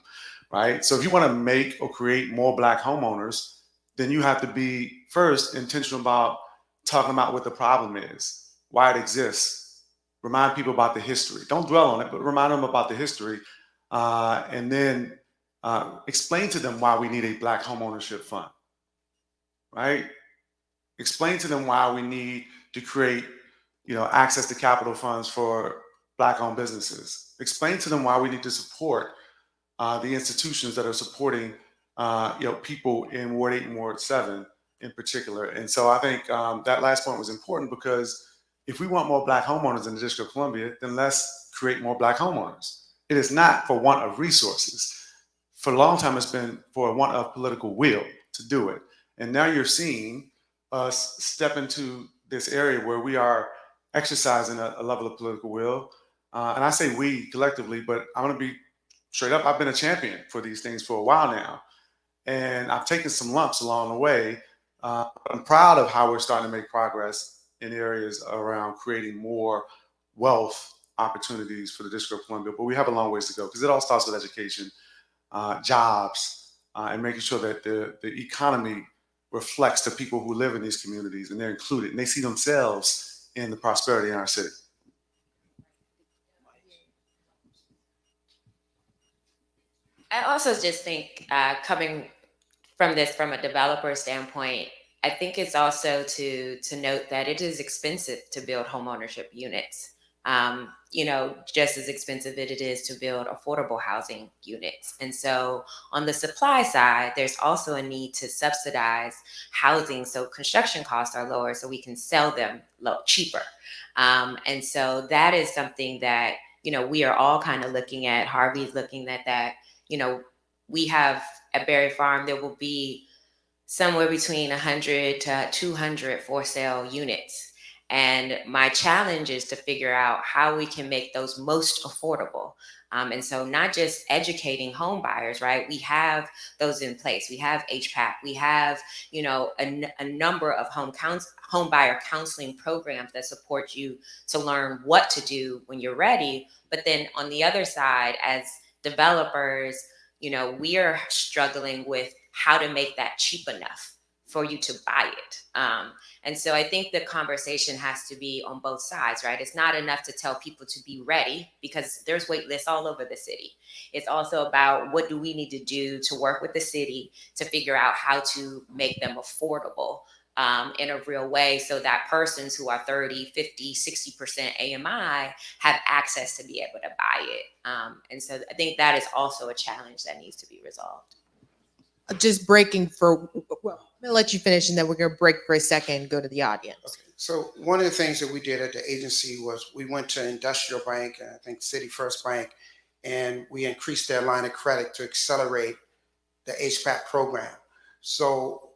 right? So if you want to make or create more Black homeowners, then you have to be first intentional about talking about what the problem is, why it exists, remind people about the history. Don't dwell on it, but remind them about the history, and then explain to them why we need a Black homeownership fund, right? Explain to them why we need to create, access to capital funds for Black-owned businesses. Explain to them why we need to support the institutions that are supporting, people in Ward 8 and Ward 7 in particular. And so I think that last point was important because if we want more Black homeowners in the District of Columbia, then let's create more Black homeowners. It is not for want of resources. For a long time, it's been for want of political will to do it. And now you're seeing us step into this area where we are exercising a level of political will. And I say we collectively, but I'm going to be straight up. I've been a champion for these things for a while now. And I've taken some lumps along the way. I'm proud of how we're starting to make progress in areas around creating more wealth opportunities for the District of Columbia. But we have a long ways to go because it all starts with education, jobs, and making sure that the economy reflects the people who live in these communities and they're included and they see themselves in the prosperity in our city. I also just think coming from this from a developer standpoint, I think it's also to note that it is expensive to build homeownership units. Just as expensive as it is to build affordable housing units. And so on the supply side, there's also a need to subsidize housing so construction costs are lower so we can sell them cheaper. And so that is something that, we are all kind of looking at. Harvey's looking at that. We have at Berry Farm, there will be somewhere between 100 to 200 for sale units. And my challenge is to figure out how we can make those most affordable. And so not just educating home buyers, right? We have those in place. We have HPAC. We have, a number of home buyer counseling programs that support you to learn what to do when you're ready. But then on the other side, as developers, we are struggling with how to make that cheap enough. for you to buy it. And so I think the conversation has to be on both sides, right? It's not enough to tell people to be ready because there's wait lists all over the city. It's also about what do we need to do to work with the city to figure out how to make them affordable in a real way so that persons who are 30, 50, 60% AMI have access to be able to buy it. And so I think that is also a challenge that needs to be resolved. Just breaking for, well, I'm gonna let you finish and then we're gonna break for a second and go to the audience. Okay. So one of the things that we did at the agency was we went to Industrial Bank, and I think City First Bank, and we increased their line of credit to accelerate the HPAC program. So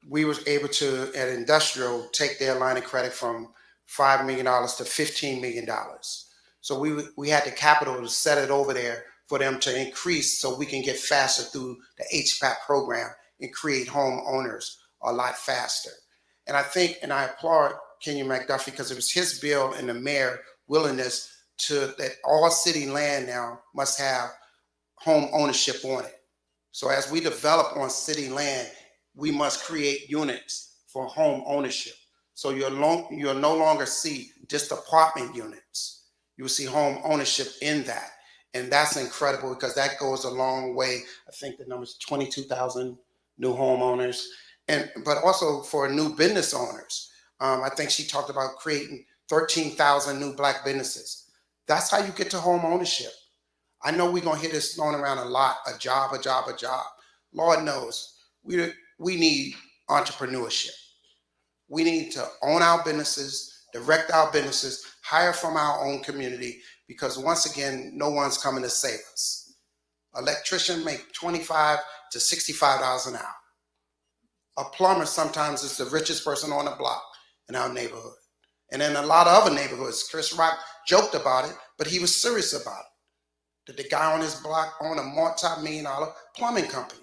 we was able to, at Industrial, take their line of credit from $5 million to $15 million. So we had the capital to set it over there for them to increase so we can get faster through the HPAC program and create homeowners a lot faster. And I think, and I applaud Kenyon McDuffie because it was his bill and the mayor willingness to that all city land now must have home ownership on it. So as we develop on city land, we must create units for home ownership. So you'll no longer see just apartment units. You will see home ownership in that. And that's incredible because that goes a long way. I think the number is 22,000 new homeowners. But also for new business owners. I think she talked about creating 13,000 new Black businesses. That's how you get to home ownership. I know we're gonna hear this thrown around a lot, a job, a job, a job. Lord knows, we need entrepreneurship. We need to own our businesses, direct our businesses, hire from our own community, because once again, no one's coming to save us. Electrician make $25 to $65 an hour. A plumber sometimes is the richest person on the block in our neighborhood. And in a lot of other neighborhoods, Chris Rock joked about it, but he was serious about it. That the guy on his block owned a multi-million-dollar plumbing company.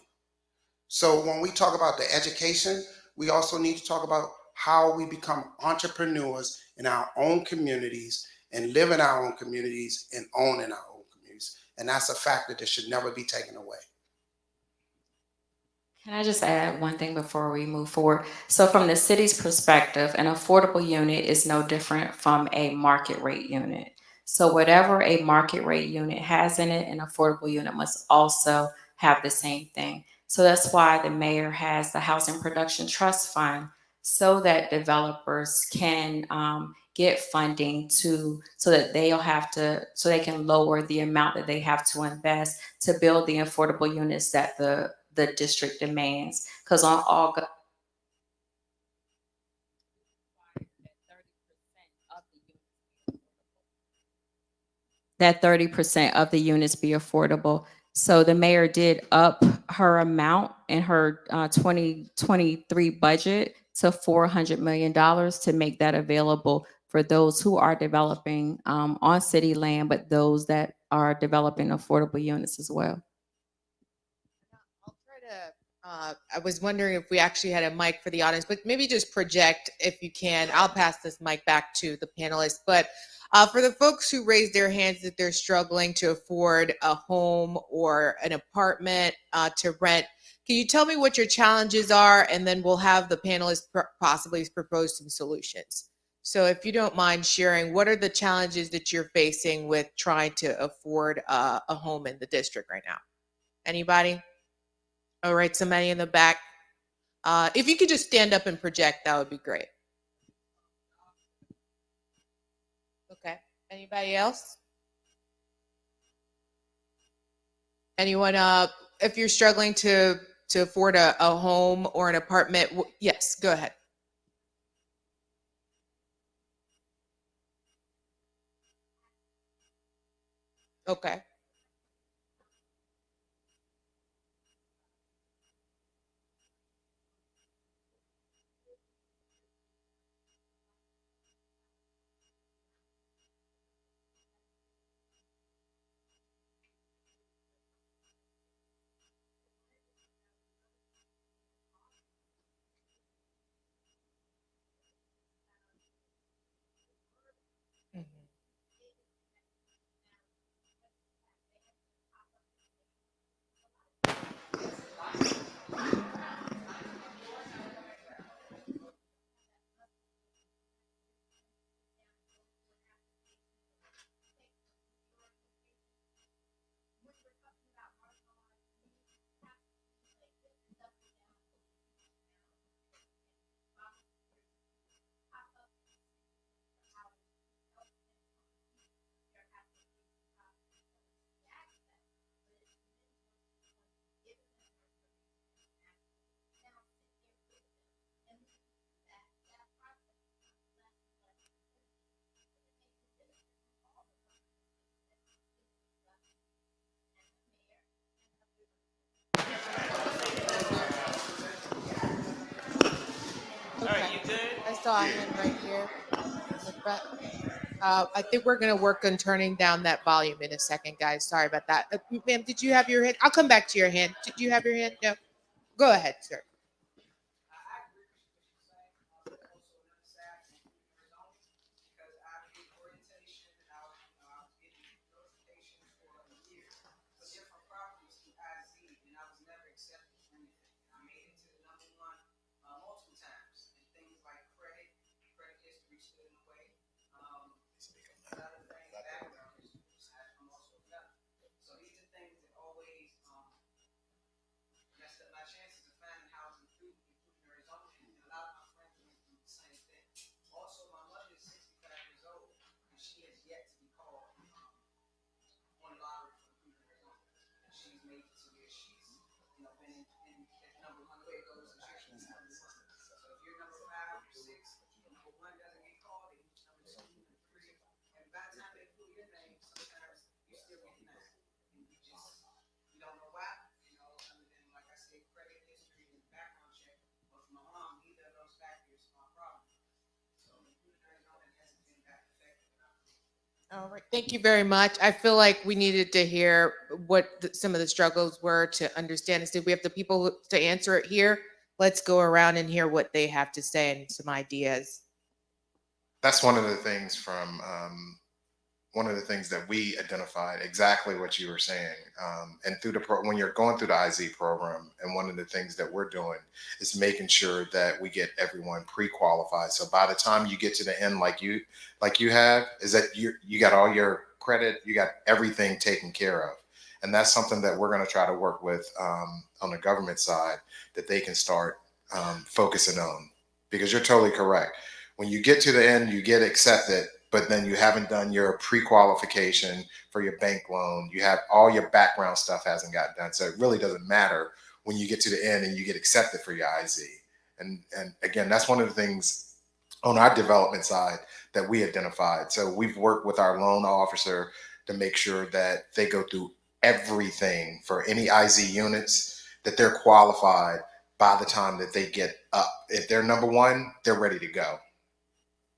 So when we talk about the education, we also need to talk about how we become entrepreneurs in our own communities and live in our own communities and own in our own communities. And that's a factor that should never be taken away. Can I just add one thing before we move forward? So from the city's perspective, an affordable unit is no different from a market rate unit. So whatever a market rate unit has in it, an affordable unit must also have the same thing. So that's why the mayor has the Housing Production Trust Fund, so that developers can get funding so that so they can lower the amount that they have to invest to build the affordable units that the district demands. Because on August, that 30% of the units be affordable. So the mayor did up her amount in her 2023 budget to $400 million to make that available for those who are developing on city land, but those that are developing affordable units as well. I was wondering if we actually had a mic for the audience, but maybe just project if you can. I'll pass this mic back to the panelists. But for the folks who raised their hands that they're struggling to afford a home or an apartment to rent, can you tell me what your challenges are? And then we'll have the panelists possibly propose some solutions. So if you don't mind sharing, what are the challenges that you're facing with trying to afford a home in the district right now? Anybody? All right, somebody in the back. If you could just stand up and project, that would be great. Okay. Anybody else? Anyone? If you're struggling to afford a home or an apartment, yes, go ahead. Okay. saw a hand right here in the front. I think we're going to work on turning down that volume in a second, guys. Sorry about that. Ma'am, did you have your hand? I'll come back to your hand. Did you have your hand? No. Go ahead, sir. All right. Thank you very much. I feel like we needed to hear what some of the struggles were to understand this. Did we have the people to answer it here? Let's go around and hear what they have to say and some ideas. That's one of the things from one of the things that we identified, exactly what you were saying. And through when you're going through the IZ program, and one of the things that we're doing is making sure that we get everyone pre-qualified. So by the time you get to the end, like you have, is that you got all your credit, you got everything taken care of. And that's something that we're going to try to work with on the government side, that they can start focusing on. Because you're totally correct. When you get to the end, you get accepted, but then you haven't done your pre-qualification for your bank loan. You have all your background stuff hasn't gotten done. So it really doesn't matter when you get to the end and you get accepted for your IZ. And again, that's one of the things on our development side that we identified. So we've worked with our loan officer to make sure that they go through everything for any IZ units, that they're qualified by the time that they get up. If they're number one, they're ready to go.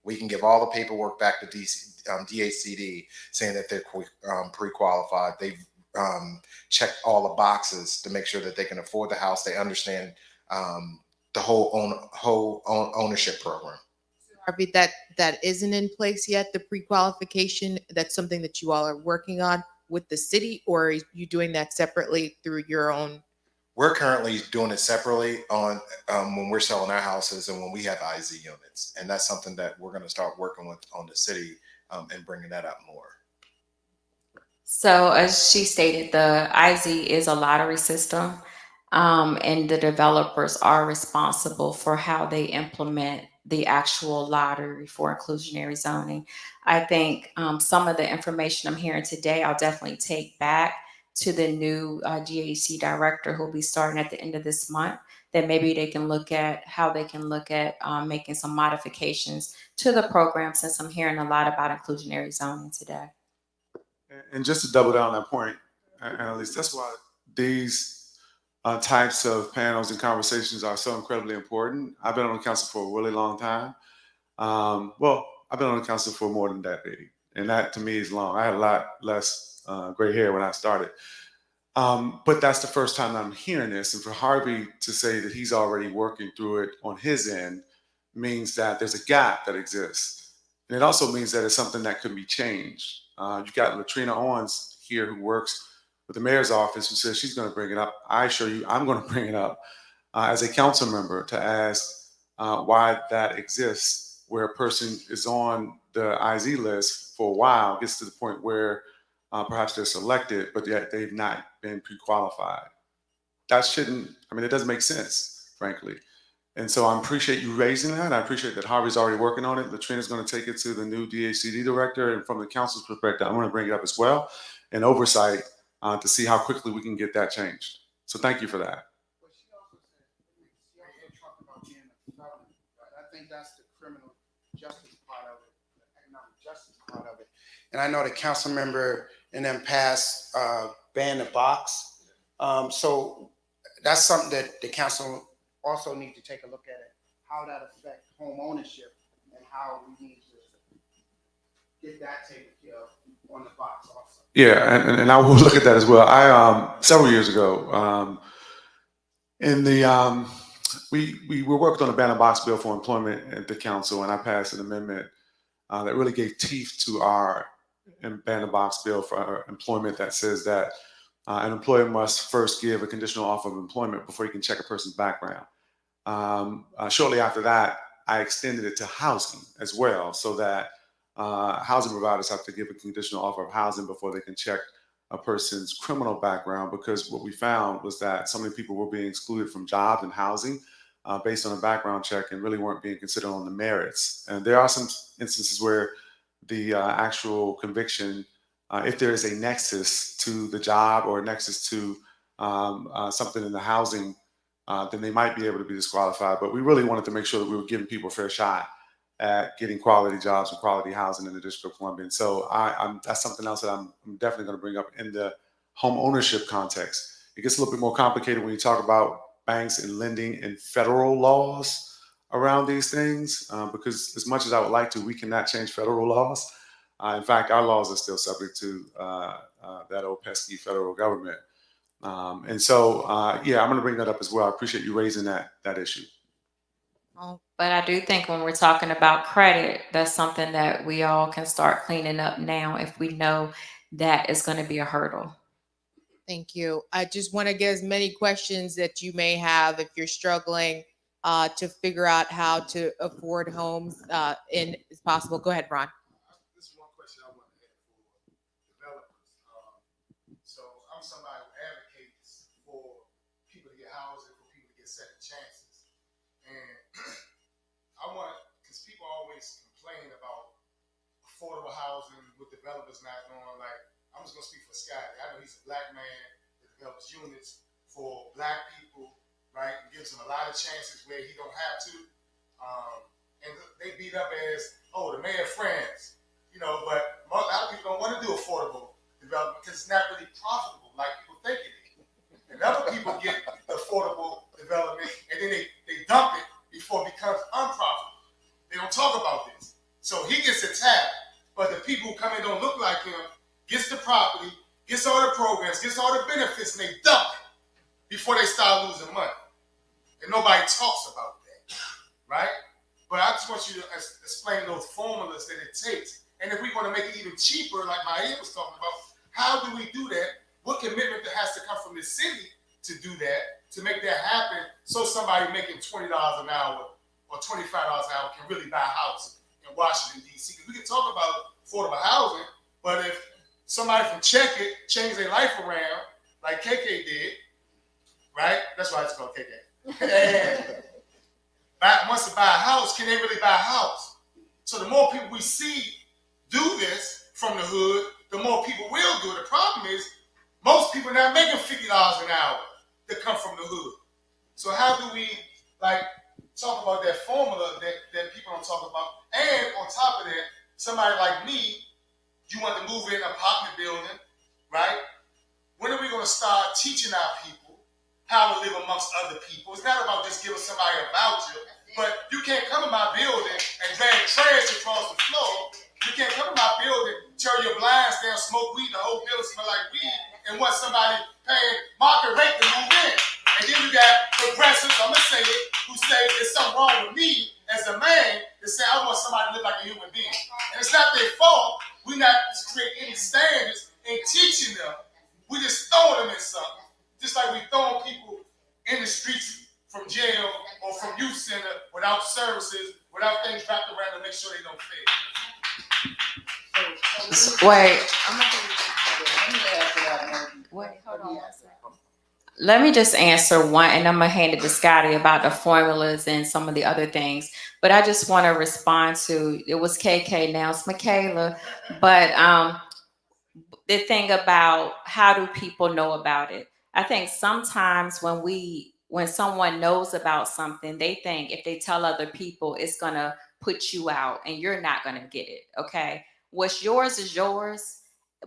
We can give all the paperwork back to DHCD saying that they're pre-qualified. They've checked all the boxes to make sure that they can afford the house. They understand the whole ownership program. Harvey, that isn't in place yet, the pre-qualification. That's something that you all are working on with the city, or are you doing that separately through your own? We're currently doing it separately on when we're selling our houses and when we have IZ units. And that's something that we're going to start working with on the city and bringing that up more. So as she stated, the IZ is a lottery system, and the developers are responsible for how they implement the actual lottery for inclusionary zoning. I think some of the information I'm hearing today, I'll definitely take back to the new GAC director who'll be starting at the end of this month, that maybe they can look at how they can look at making some modifications to the program, since I'm hearing a lot about inclusionary zoning today. And just to double down on that point, Annalise, that's why these types of panels and conversations are so incredibly important. I've been on the council for a really long time. Well, I've been on the council for more than that, baby. And that to me is long. I had a lot less gray hair when I started. But that's the first time I'm hearing this. And for Harvey to say that he's already working through it on his end means that there's a gap that exists. And it also means that it's something that could be changed. You've got Latrina Owens here who works with the mayor's office, who says she's going to bring it up. I assure you, I'm going to bring it up as a council member to ask why that exists, where a person is on the IZ list for a while, gets to the point where perhaps they're selected, but yet they've not been pre-qualified. That shouldn't, I mean, it doesn't make sense, frankly. And so I appreciate you raising that. I appreciate that Harvey's already working on it. Latrina's going to take it to the new DHCD director. And from the council's perspective, I'm going to bring it up as well, and oversight to see how quickly we can get that changed. So thank you for that. I think that's the criminal justice part of it, the economic justice part of it. And I know the council member in them past banned the box. So that's something that the council also need to take a look at it, how that affects home ownership how we need to get that taken care of on the box also. Yeah, and I will look at that as well. I several years ago, in the we were working on a ban and box bill for employment at the council, and I passed an amendment that really gave teeth to our ban and box bill for our employment that says that an employer must first give a conditional offer of employment before he can check a person's background. Shortly after that, I extended it to housing as well, so that housing providers have to give a conditional offer of housing before they can check a person's criminal background, because what we found was that so many people were being excluded from jobs and housing based on a background check and really weren't being considered on the merits. And there are some instances where the actual conviction, if there is a nexus to the job or a nexus to something in the housing, then they might be able to be disqualified. But we really wanted to make sure that we were giving people a fair shot at getting quality jobs and quality housing in the District of Columbia. And so that's something else that I'm definitely going to bring up in the home ownership context. It gets a little bit more complicated when you talk about banks and lending and federal laws around these things, because as much as I would like to, we cannot change federal laws. In fact, our laws are still subject to that old pesky federal government. And so, yeah, I'm going to bring that up as well. I appreciate you raising that issue. But I do think when we're talking about credit, that's something that we all can start cleaning up now if we know that it's going to be a hurdle. Thank you. I just want to get as many questions that you may have if you're struggling to figure out how to afford homes in as possible. Go ahead, Ron. This is one question I want to add for developers. So I'm somebody who advocates for people to get housing, for people to get second chances. And I want, because people always complain about affordable housing with developers not going, like, I'm just going to speak for Scotty. I know he's a black man that develops units for black people, right? And gives them a lot of chances where he don't have to. And they beat up as, oh, the mayor friends, you know, but a lot of people don't want to do affordable development because it's not really profitable like people think it is. And other people get the affordable development and then they dump it before it becomes unprofitable. They don't talk about this. So he gets attacked, but the people who come in don't look like him, gets the property, gets all the programs, gets all the benefits, and they dump it before they start losing money. And nobody talks about that, right? But I just want you to explain those formulas that it takes. And if we're going to make it even cheaper, like Maya was talking about, how do we do that? What commitment there has to come from the city to do that, to make that happen, so somebody making $20 an hour or $25 an hour can really buy a house in Washington, D.C.? Because we can talk about affordable housing, but if somebody from Check It changed their life around, like KK did, right? That's why it's called KK. And wants to buy a house, can they really buy a house? So the more people we see do this from the hood, the more people will do it. The problem is, most people are not making $50 an hour that come from the hood. So how do we talk about that formula that people don't talk about? And on top of that, somebody like me, you want to move in an apartment building, right? When are we going to start teaching our people how to live amongst other people? It's not about just giving somebody a voucher, but you can't come in my building and drag trash across the floor. You can't come in my building, tear your blinds down, smoke weed, the whole building smell like weed, and want somebody paying market rate to move in. And then you got progressives, I'm going to say it, who say there's something wrong with me as a man to say I want somebody to live like a human being. And it's not their fault. We're not creating any standards and teaching them. We just throwing them in something. Just like we throwing people in the streets from jail or from youth center without services, without things wrapped around to make sure they don't fail. Wait, hold on one second. Let me just answer one, and I'm gonna hand it to Scotty about the formulas and some of the other things. But I just want to respond to, it was KK, now it's Michaela. But the thing about how do people know about it? I think sometimes when someone knows about something, they think if they tell other people, it's gonna put you out and you're not gonna get it. Okay, what's yours is yours,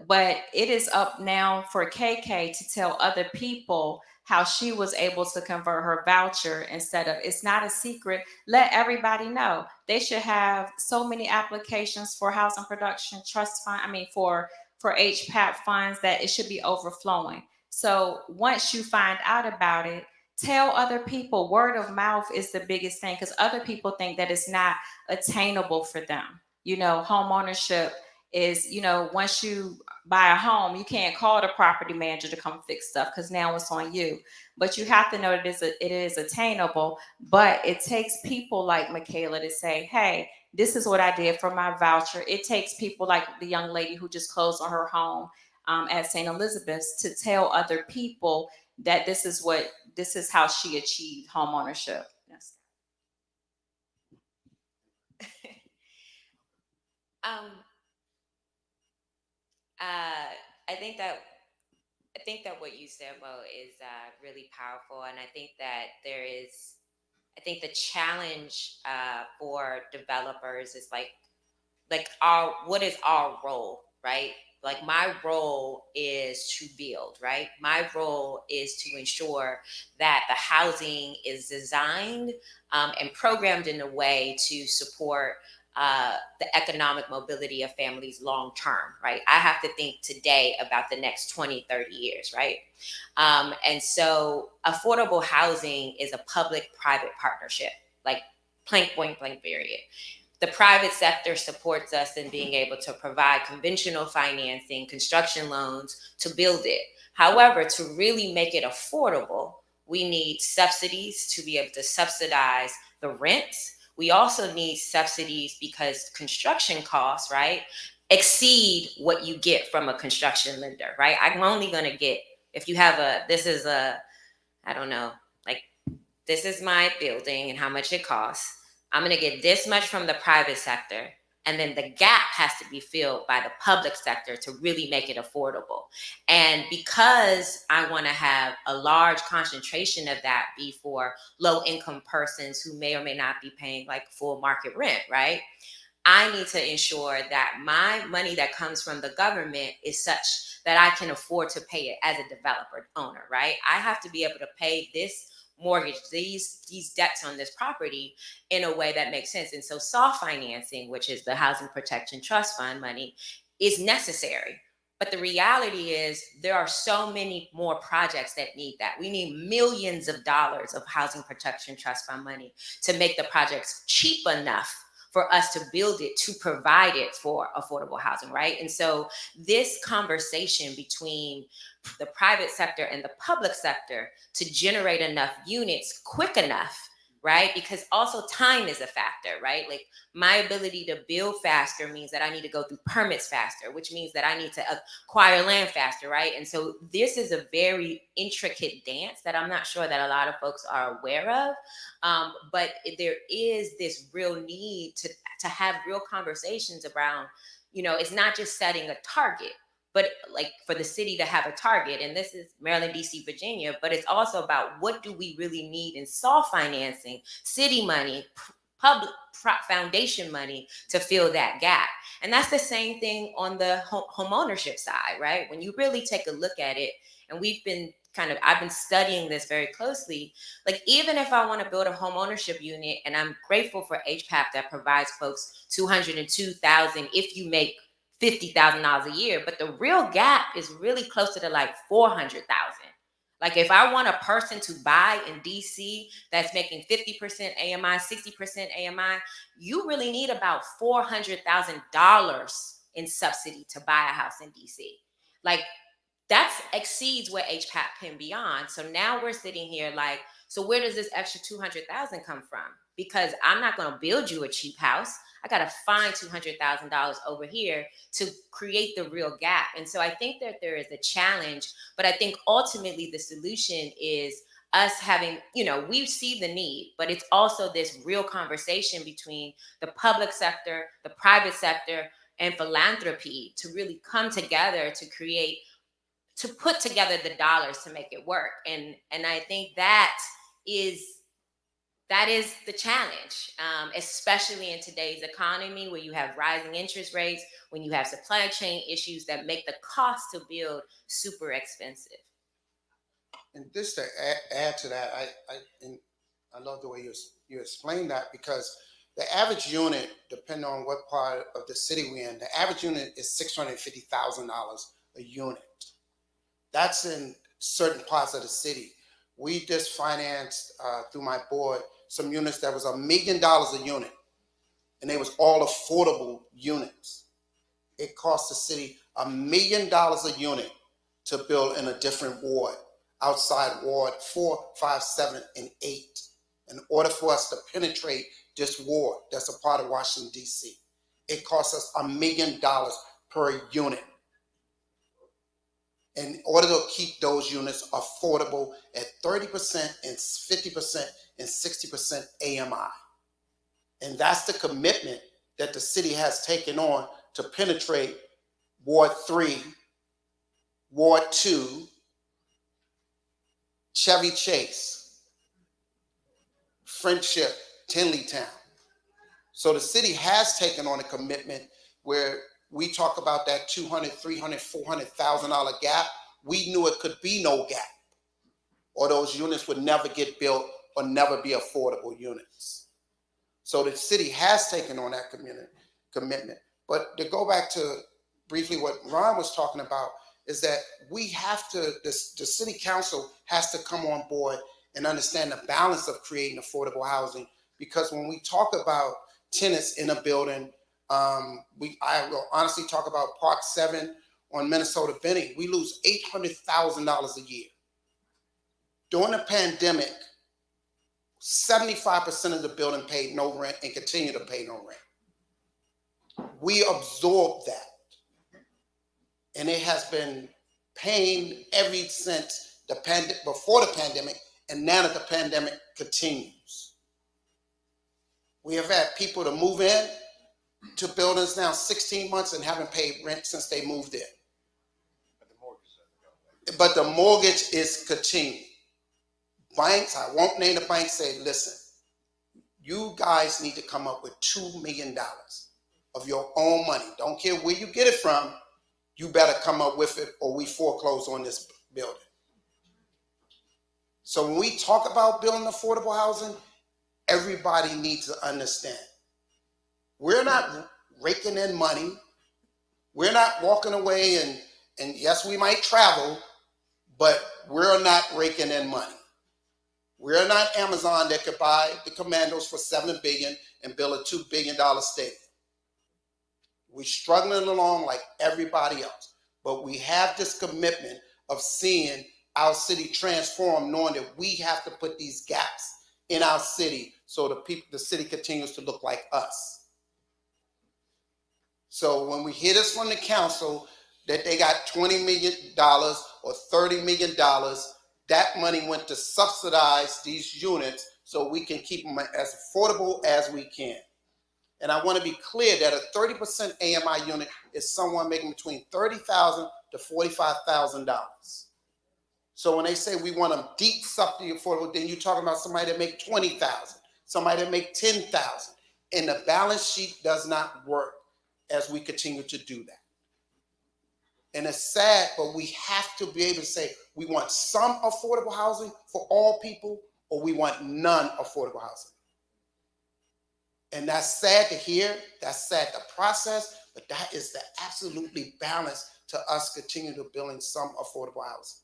but it is up now for KK to tell other people how she was able to convert her voucher instead of, it's not a secret. Let everybody know. They should have so many applications for housing production trust fund, for HPAP funds, that it should be overflowing. So once you find out about it, tell other people. Word of mouth is the biggest thing, because other people think that it's not attainable for them. Home ownership is, once you buy a home, you can't call the property manager to come fix stuff, because now it's on you. But you have to know that it is attainable. But it takes people like Michaela to say, hey, this is what I did for my voucher. It takes people like the young lady who just closed on her home at St. Elizabeth's to tell other people that this is how she achieved home ownership. Yes. I think that what you said, Mo, is really powerful, and I think the challenge for developers is what is our role, right? Like, my role is to build, right? My role is to ensure that the housing is designed and programmed in a way to support the economic mobility of families long term, right? I have to think today about the next 20, 30 years, right? And so affordable housing is a public-private partnership, like blank, blank, blank, period. The private sector supports us in being able to provide conventional financing, construction loans to build it. However, to really make it affordable, we need subsidies to be able to subsidize the rents. We also need subsidies because construction costs, right, exceed what you get from a construction lender, right? I'm only going to get, if you have I don't know, like, this is my building and how much it costs. I'm going to get this much from the private sector. And then the gap has to be filled by the public sector to really make it affordable. And because I want to have a large concentration of that be for low income persons who may or may not be paying like full market rent, right? I need to ensure that my money that comes from the government is such that I can afford to pay it as a developer owner, right? I have to be able to pay this mortgage, these debts on this property in a way that makes sense. And so soft financing, which is the Housing Protection Trust Fund money, is necessary. But the reality is there are so many more projects that need that. We need millions of dollars of Housing Protection Trust Fund money to make the projects cheap enough for us to build it, to provide it for affordable housing, right? And so this conversation between the private sector and the public sector to generate enough units quick enough, right? Because also time is a factor, right? Like, my ability to build faster means that I need to go through permits faster, which means that I need to acquire land faster, right? And so this is a very intricate dance that I'm not sure that a lot of folks are aware of. But there is this real need to have real conversations around, it's not just setting a target, but like for the city to have a target, and this is Maryland, DC, Virginia, but it's also about what do we really need in soft financing, city money, public foundation money to fill that gap. And that's the same thing on the home ownership side, right? When you really take a look at it, and I've been studying this very closely. Like, even if I want to build a home ownership unit, and I'm grateful for HPAP that provides folks $202,000 if you make $50,000 a year, but the real gap is really closer to like $400,000. Like, if I want a person to buy in DC that's making 50% AMI, 60% AMI, you really need about $400,000 in subsidy to buy a house in DC. Like, that exceeds what HPAP can beyond. So now we're sitting here like, so where does this extra $200,000 come from? Because I'm not going to build you a cheap house. I got to find $200,000 over here to create the real gap. And so I think that there is a challenge, but I think ultimately the solution is us having, we see the need, but it's also this real conversation between the public sector, the private sector, and philanthropy to really come together to put together the dollars to make it work. And I think that's that is the challenge, especially in today's economy where you have rising interest rates, when you have supply chain issues that make the cost to build super expensive. And just to add to that, I love the way you explain that, because the average unit, depending on what part of the city we're in, the average unit is $650,000 a unit. That's in certain parts of the city. We just financed through my board some units that was $1 million a unit, and they was all affordable units. It cost the city $1 million a unit to build in a different ward, outside Ward 4, 5, 7, and 8, in order for us to penetrate this ward that's a part of Washington, D.C. It costs us $1 million per unit in order to keep those units affordable at 30% and 50% and 60% AMI. And that's the commitment that the city has taken on to penetrate Ward 3, Ward 2, Chevy Chase, Friendship, Tinleytown. So the city has taken on a commitment where we talk about that $200,000, $300,000, $400,000 gap. We knew it could be no gap, or those units would never get built or never be affordable units. So the city has taken on that commitment. But to go back to briefly what Ron was talking about, is that we have to, the city council has to come on board and understand the balance of creating affordable housing. Because when we talk about tenants in a building, I will honestly talk about Park 7 on Minnesota Benning. We lose $800,000 a year. During the pandemic, 75% of the building paid no rent and continue to pay no rent. We absorbed that. And it has been pain ever since before the pandemic, and now that the pandemic continues. We have had people to move in to buildings now 16 months and haven't paid rent since they moved in. But the mortgage is continuing. Banks, I won't name the bank, say, listen, you guys need to come up with $2 million of your own money. Don't care where you get it from. You better come up with it or we foreclose on this building. So when we talk about building affordable housing, everybody needs to understand. We're not raking in money. We're not walking away and yes, we might travel, but we're not raking in money. We're not Amazon that could buy the Commandos for $7 billion and build a $2 billion stadium. We're struggling along like everybody else, but we have this commitment of seeing our city transform, knowing that we have to put these gaps in our city so the city continues to look like us. So when we hear this from the council that they got $20 million or $30 million, that money went to subsidize these units so we can keep them as affordable as we can. And I want to be clear that a 30% AMI unit is someone making between $30,000 to $45,000. So when they say we want to deep subsidy affordable, then you're talking about somebody that make $20,000, somebody that make $10,000, and the balance sheet does not work as we continue to do that. And it's sad, but we have to be able to say we want some affordable housing for all people, or we want none affordable housing. And that's sad to hear, that's sad to process, but that is the absolutely balance to us continue to building some affordable housing.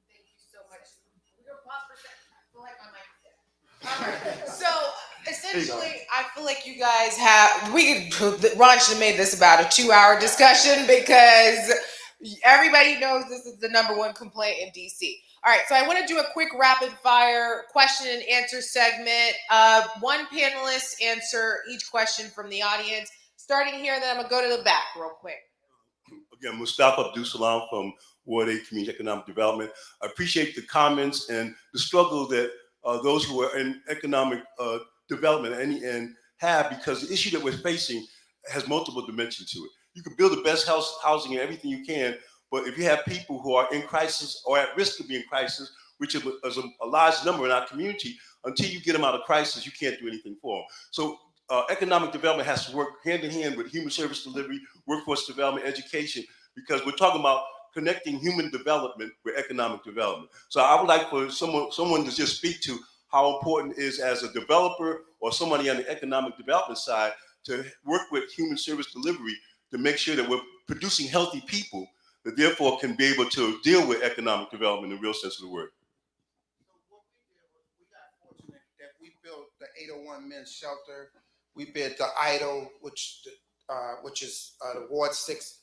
Thank you so much. We're gonna pause for a second. I feel like my mic is dead. All right. So essentially, I feel like you guys Ron should have made this about a 2-hour discussion because everybody knows this is the #1 complaint in DC. All right, so I want to do a quick rapid fire question and answer segment. One panelist answer each question from the audience. Starting here, then I'm gonna go to the back real quick. Again, Mustafa Abdul Salam from Ward 8 Community Economic Development. I appreciate the comments and the struggle that those who are in economic development and have, because the issue that we're facing has multiple dimensions to it. You can build the best housing and everything you can, but if you have people who are in crisis or at risk of being in crisis, which is a large number in our community, until you get them out of crisis, you can't do anything for them. So economic development has to work hand in hand with human service delivery, workforce development, education, because we're talking about connecting human development with economic development. So I would like for someone to just speak to how important it is as a developer or somebody on the economic development side to work with human service delivery to make sure that we're producing healthy people that therefore can be able to deal with economic development in the real sense of the word. That we built the 801 Men's Shelter. We built the IDLE, which is the Ward 6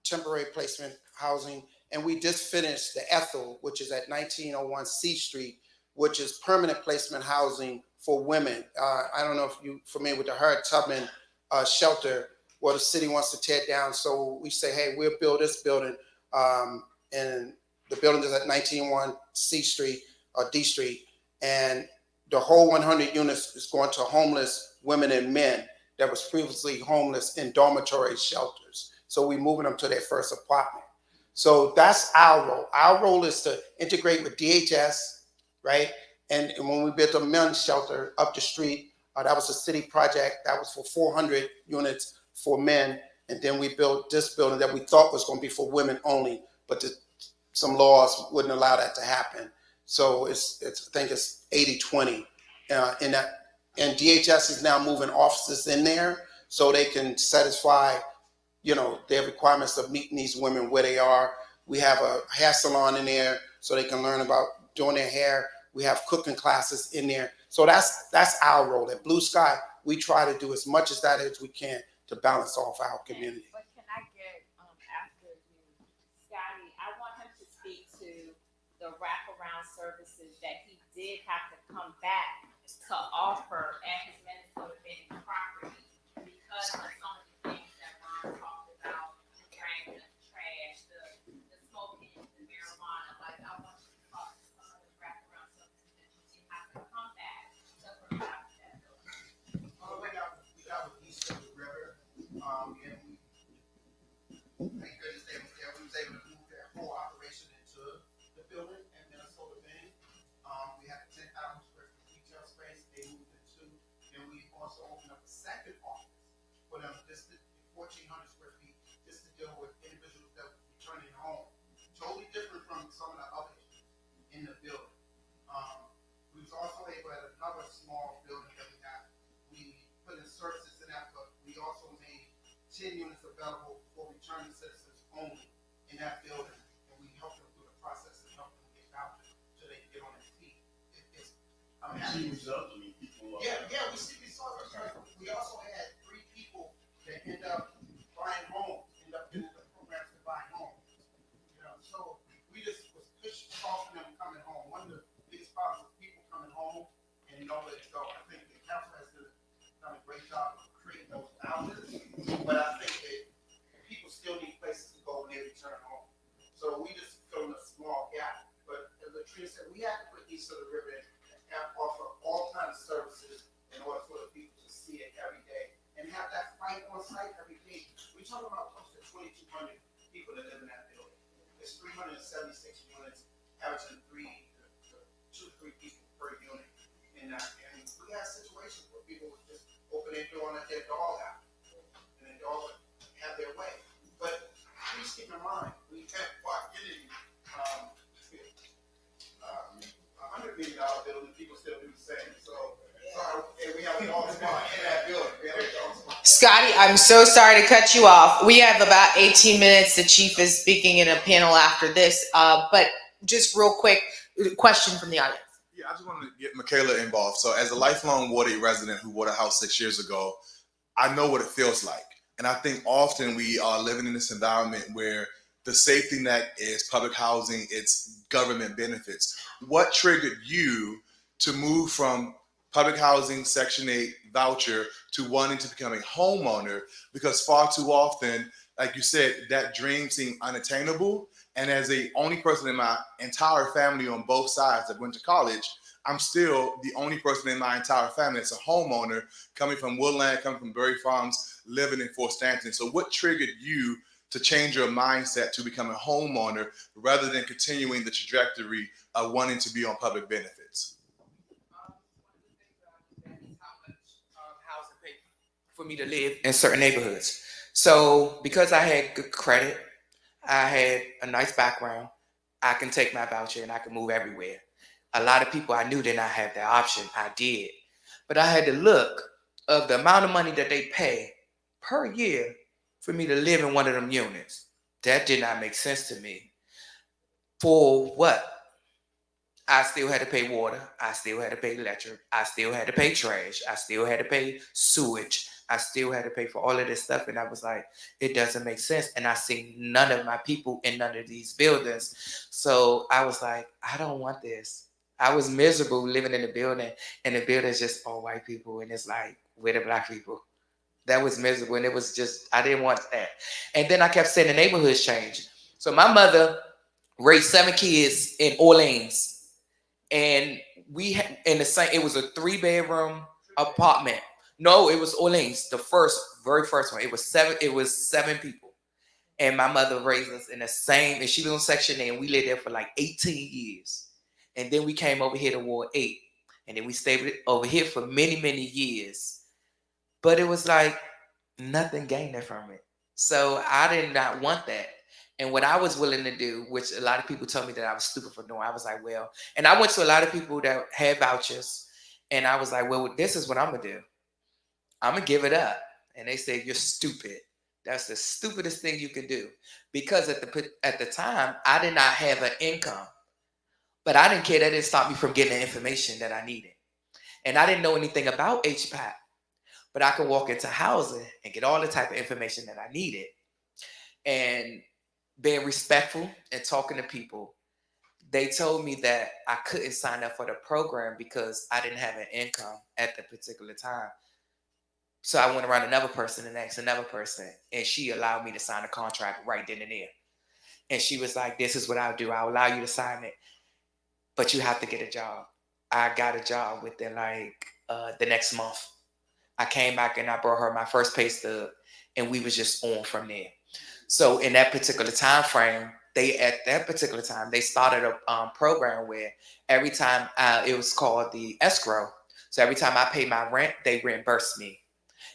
temporary placement housing. And we just finished the Ethel, which is at 1901 C Street, which is permanent placement housing for women. I don't know if you're familiar with the Harriet Tubman shelter, where the city wants to tear down. So we say, hey, we'll build this building. And the building is at 1901 C Street or D Street. And the whole 100 units is going to homeless women and men that was previously homeless in dormitory shelters. So we're moving them to their first apartment. So that's our role. Our role is to integrate with DHS, right? And when we built a men's shelter up the street, that was a city project. That was for 400 units for men. And then we built this building that we thought was going to be for women only, but some laws wouldn't allow that to happen. So it's I think it's 80-20 in that. And DHS is now moving officers in there so they can satisfy, their requirements of meeting these women where they are. We have a hair salon in there so they can learn about doing their hair. We have cooking classes in there. So that's our role. At Blue Sky, we try to do as much as that as we can to balance off our community. But can I get, after you, Scotty, I want him to speak to the wraparound services that he did have to come back to offer at his Minnesota Benning property because of some of the things that Ron talked about, the trash, the smoking, the marijuana. Like, I want you to talk to some of the wraparound services that you have to come back to provide that building. We got with East of the River, and thank goodness we was able to move that whole operation into the building at Minnesota Benning. We had a 10,000 square foot retail space. They moved it to, and we also opened up a second office for them, just 1,400 square feet, just to deal with individuals that were returning home. Totally different from some of the others in the building. We was also able at another small building that we have. We put in services in that, but we also made 10 units available for returning citizens only in that building, and we helped them through the process and help them get out so they can get on their feet. I'm happy. We saw results. We also had 3 people that end up buying homes, end up getting the programs to buy homes. So we just was pushing off them coming home. One of the biggest problems was people coming home and nowhere to go. I think the council has done a great job of creating those houses, but I think that people still need places to go when they return home. So we just filled a small gap. But as Latrina said, we have to put East of the River in and offer all kinds of services in order for the people to see it every day and have that fight on site every day. We're talking about close to 2,200 people that live in that building. There's 376 units, averaging 2 to 3 people per unit in that. And we have situations where people would just open their door and let their dog out, and the dog would have their way. But please keep in mind, we have bought into $100 million building, people still do the same. So, and we have a dog spot in that building. Scotty, I'm so sorry to cut you off. We have about 18 minutes. The chief is speaking in a panel after this. But just real quick, question from the audience. Yeah, I just wanted to get Michaela involved. So as a lifelong Ward 8 resident who bought a house 6 years ago, I know what it feels like. And I think often we are living in this environment where the safety net is public housing, it's government benefits. What triggered you to move from public housing, Section 8 voucher to wanting to become a homeowner? Because far too often, like you said, that dream seemed unattainable. And as the only person in my entire family on both sides that went to college, I'm still the only person in my entire family that's a homeowner, coming from Woodland, coming from Berry Farms, living in Fort Stanton. So what triggered you to change your mindset to become a homeowner rather than continuing the trajectory of wanting to be on public benefits? for me to live in certain neighborhoods. So because I had good credit, I had a nice background, I can take my voucher and I can move everywhere. A lot of people I knew did not have that option. I did. But I had to look of the amount of money that they pay per year for me to live in one of them units. That did not make sense to me. For what? I still had to pay water. I still had to pay electric. I still had to pay trash. I still had to pay sewage. I still had to pay for all of this stuff. And I was like, it doesn't make sense. And I see none of my people in none of these buildings. So I was like, I don't want this. I was miserable living in the building, and the building's just all white people. And it's like, we're the black people. That was miserable. And it was just, I didn't want that. And then I kept saying the neighborhoods changed. So my mother raised 7 kids in Orleans. And we had in the same, it was a 3-bedroom apartment. No, it was Orleans, the very first one. It was 7 people. And my mother raised us in the same, and she was on Section A, and we lived there for like 18 years. And then we came over here to Ward 8. And then we stayed over here for many, many years. But it was like nothing gained from it. So I did not want that. And what I was willing to do, which a lot of people told me that I was stupid for doing, I was like, well, and I went to a lot of people that had vouchers, and I was like, well, this is what I'm gonna do. I'm gonna give it up. And they said, you're stupid. That's the stupidest thing you can do. Because at the time, I did not have an income. But I didn't care. That didn't stop me from getting the information that I needed. And I didn't know anything about HPAC. But I could walk into housing and get all the type of information that I needed. And being respectful and talking to people, they told me that I couldn't sign up for the program because I didn't have an income at the particular time. So I went around another person and asked another person, and she allowed me to sign a contract right then and there. And she was like, this is what I'll do. I'll allow you to sign it, but you have to get a job. I got a job within like the next month. I came back and I brought her my first pay stub, and we was just on from there. So in that particular time frame, they started a program where every time it was called the escrow. So every time I paid my rent, they reimbursed me,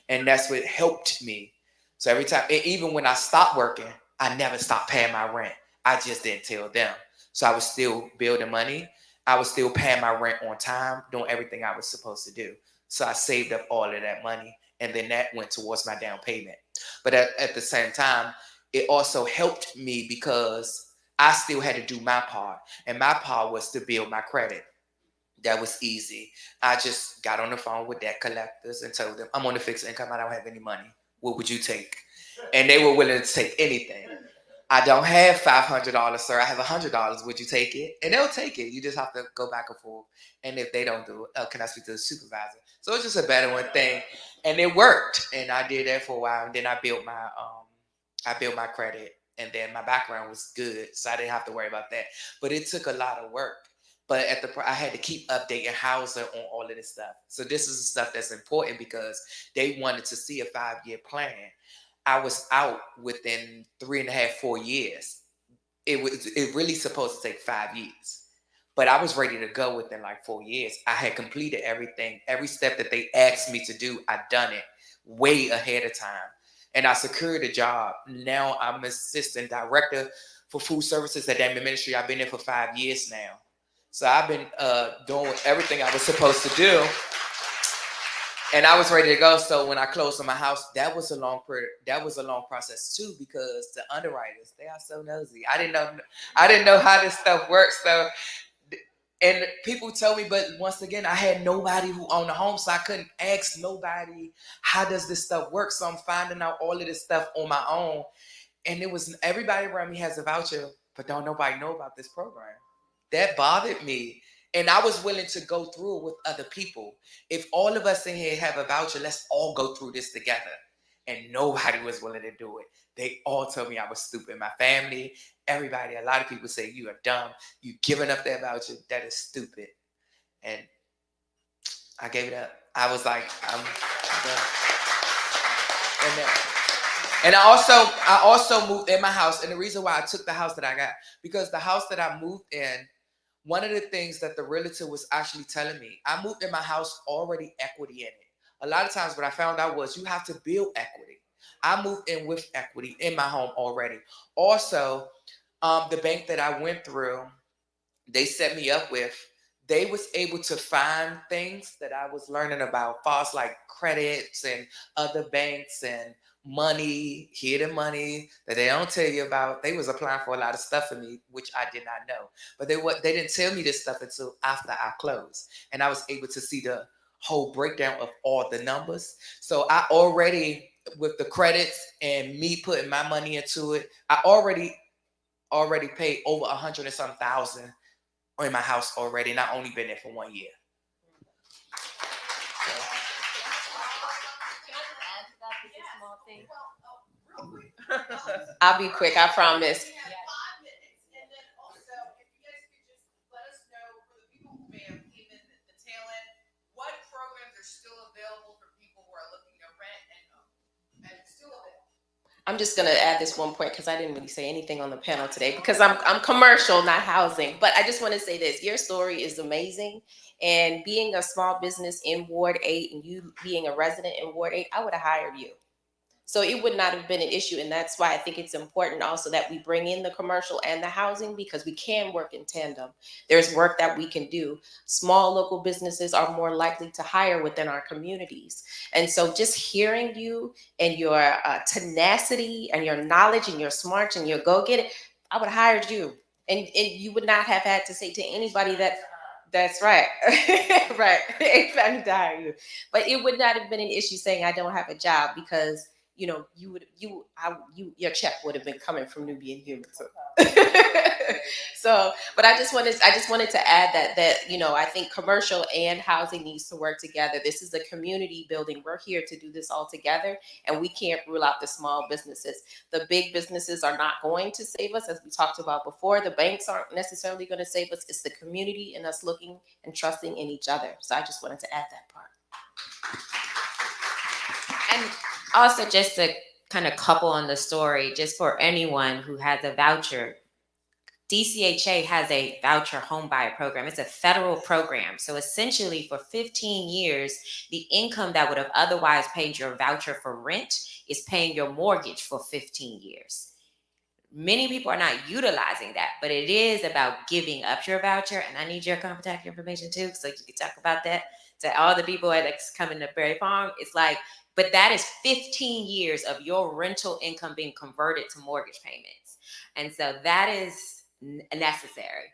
and that's what helped me. So every time, even when I stopped working, I never stopped paying my rent. I just didn't tell them. So I was still building money. I was still paying my rent on time, doing everything I was supposed to do. So I saved up all of that money, and then that went towards my down payment. But at the same time, it also helped me because I still had to do my part, and my part was to build my credit. That was easy. I just got on the phone with debt collectors and told them, I'm on a fixed income. I don't have any money. What would you take? And they were willing to take anything. I don't have $500, sir. I have $100. Would you take it? And they'll take it. You just have to go back and forth. And if they don't do it, can I speak to the supervisor? So it's just a better one thing. And it worked. And I did that for a while. And then I built my credit. And then my background was good. So I didn't have to worry about that. But it took a lot of work. But I had to keep updating housing on all of this stuff. So this is the stuff that's important because they wanted to see a 5-year plan. I was out within 3.5, 4 years. It really supposed to take 5 years. But I was ready to go within like 4 years. I had completed everything. Every step that they asked me to do, I'd done it way ahead of time. And I secured a job. Now I'm assistant director for food services at that ministry. I've been there for 5 years now. So I've been doing everything I was supposed to do. And I was ready to go. So when I closed on my house, that was a long process too, because the underwriters, they are so nosy. I didn't know how this stuff works. So, and people told me, but once again, I had nobody who owned a home, so I couldn't ask nobody, how does this stuff work? So I'm finding out all of this stuff on my own. And it was, everybody around me has a voucher, but don't nobody know about this program. That bothered me. And I was willing to go through it with other people. If all of us in here have a voucher, let's all go through this together. And nobody was willing to do it. They all told me I was stupid. My family, everybody, a lot of people say, you are dumb. You giving up that voucher, that is stupid. And I gave it up. I was like, I'm done. And I also moved in my house. And the reason why I took the house that I got, because the house that I moved in, one of the things that the realtor was actually telling me, I moved in my house already equity in it. A lot of times what I found out was you have to build equity. I moved in with equity in my home already. Also, the bank that I went through, they set me up with, they was able to find things that I was learning about, far as like credits and other banks and money, hidden money that they don't tell you about. They was applying for a lot of stuff for me, which I did not know. But they didn't tell me this stuff until after I closed. And I was able to see the whole breakdown of all the numbers. So I already, with the credits and me putting my money into it, I already paid over 100 and some thousand in my house already, and I only been there for 1 year. I'll be quick, I promise. What programs are still available for people who are looking to rent and still available? I'm just gonna add this one point because I didn't really say anything on the panel today because I'm commercial, not housing. But I just want to say this: your story is amazing, and being a small business in Ward 8 and you being a resident in Ward 8, I would have hired you. So it would not have been an issue. And that's why I think it's important also that we bring in the commercial and the housing, because we can work in tandem. There's work that we can do. Small local businesses are more likely to hire within our communities. And so just hearing you and your tenacity and your knowledge and your smarts and your go-get-it, I would have hired you. And you would not have had to say to anybody that's right. Right. Ain't planning to hire you. But it would not have been an issue saying I don't have a job, because your check would have been coming from New Being Human. So, but I just wanted to add that I think commercial and housing needs to work together. This is a community building. We're here to do this all together, and we can't rule out the small businesses. The big businesses are not going to save us, as we talked about before. The banks aren't necessarily going to save us. It's the community and us looking and trusting in each other. So I just wanted to add that part. And also, just to kind of couple on the story, just for anyone who has a voucher, DCHA has a voucher home buyer program. It's a federal program. So essentially for 15 years, the income that would have otherwise paid your voucher for rent is paying your mortgage for 15 years. Many people are not utilizing that, but it is about giving up your voucher. And I need your contact information too, so you can talk about that to all the people that's coming to Berry Farm. It's like, but that is 15 years of your rental income being converted to mortgage payments. And so that is necessary.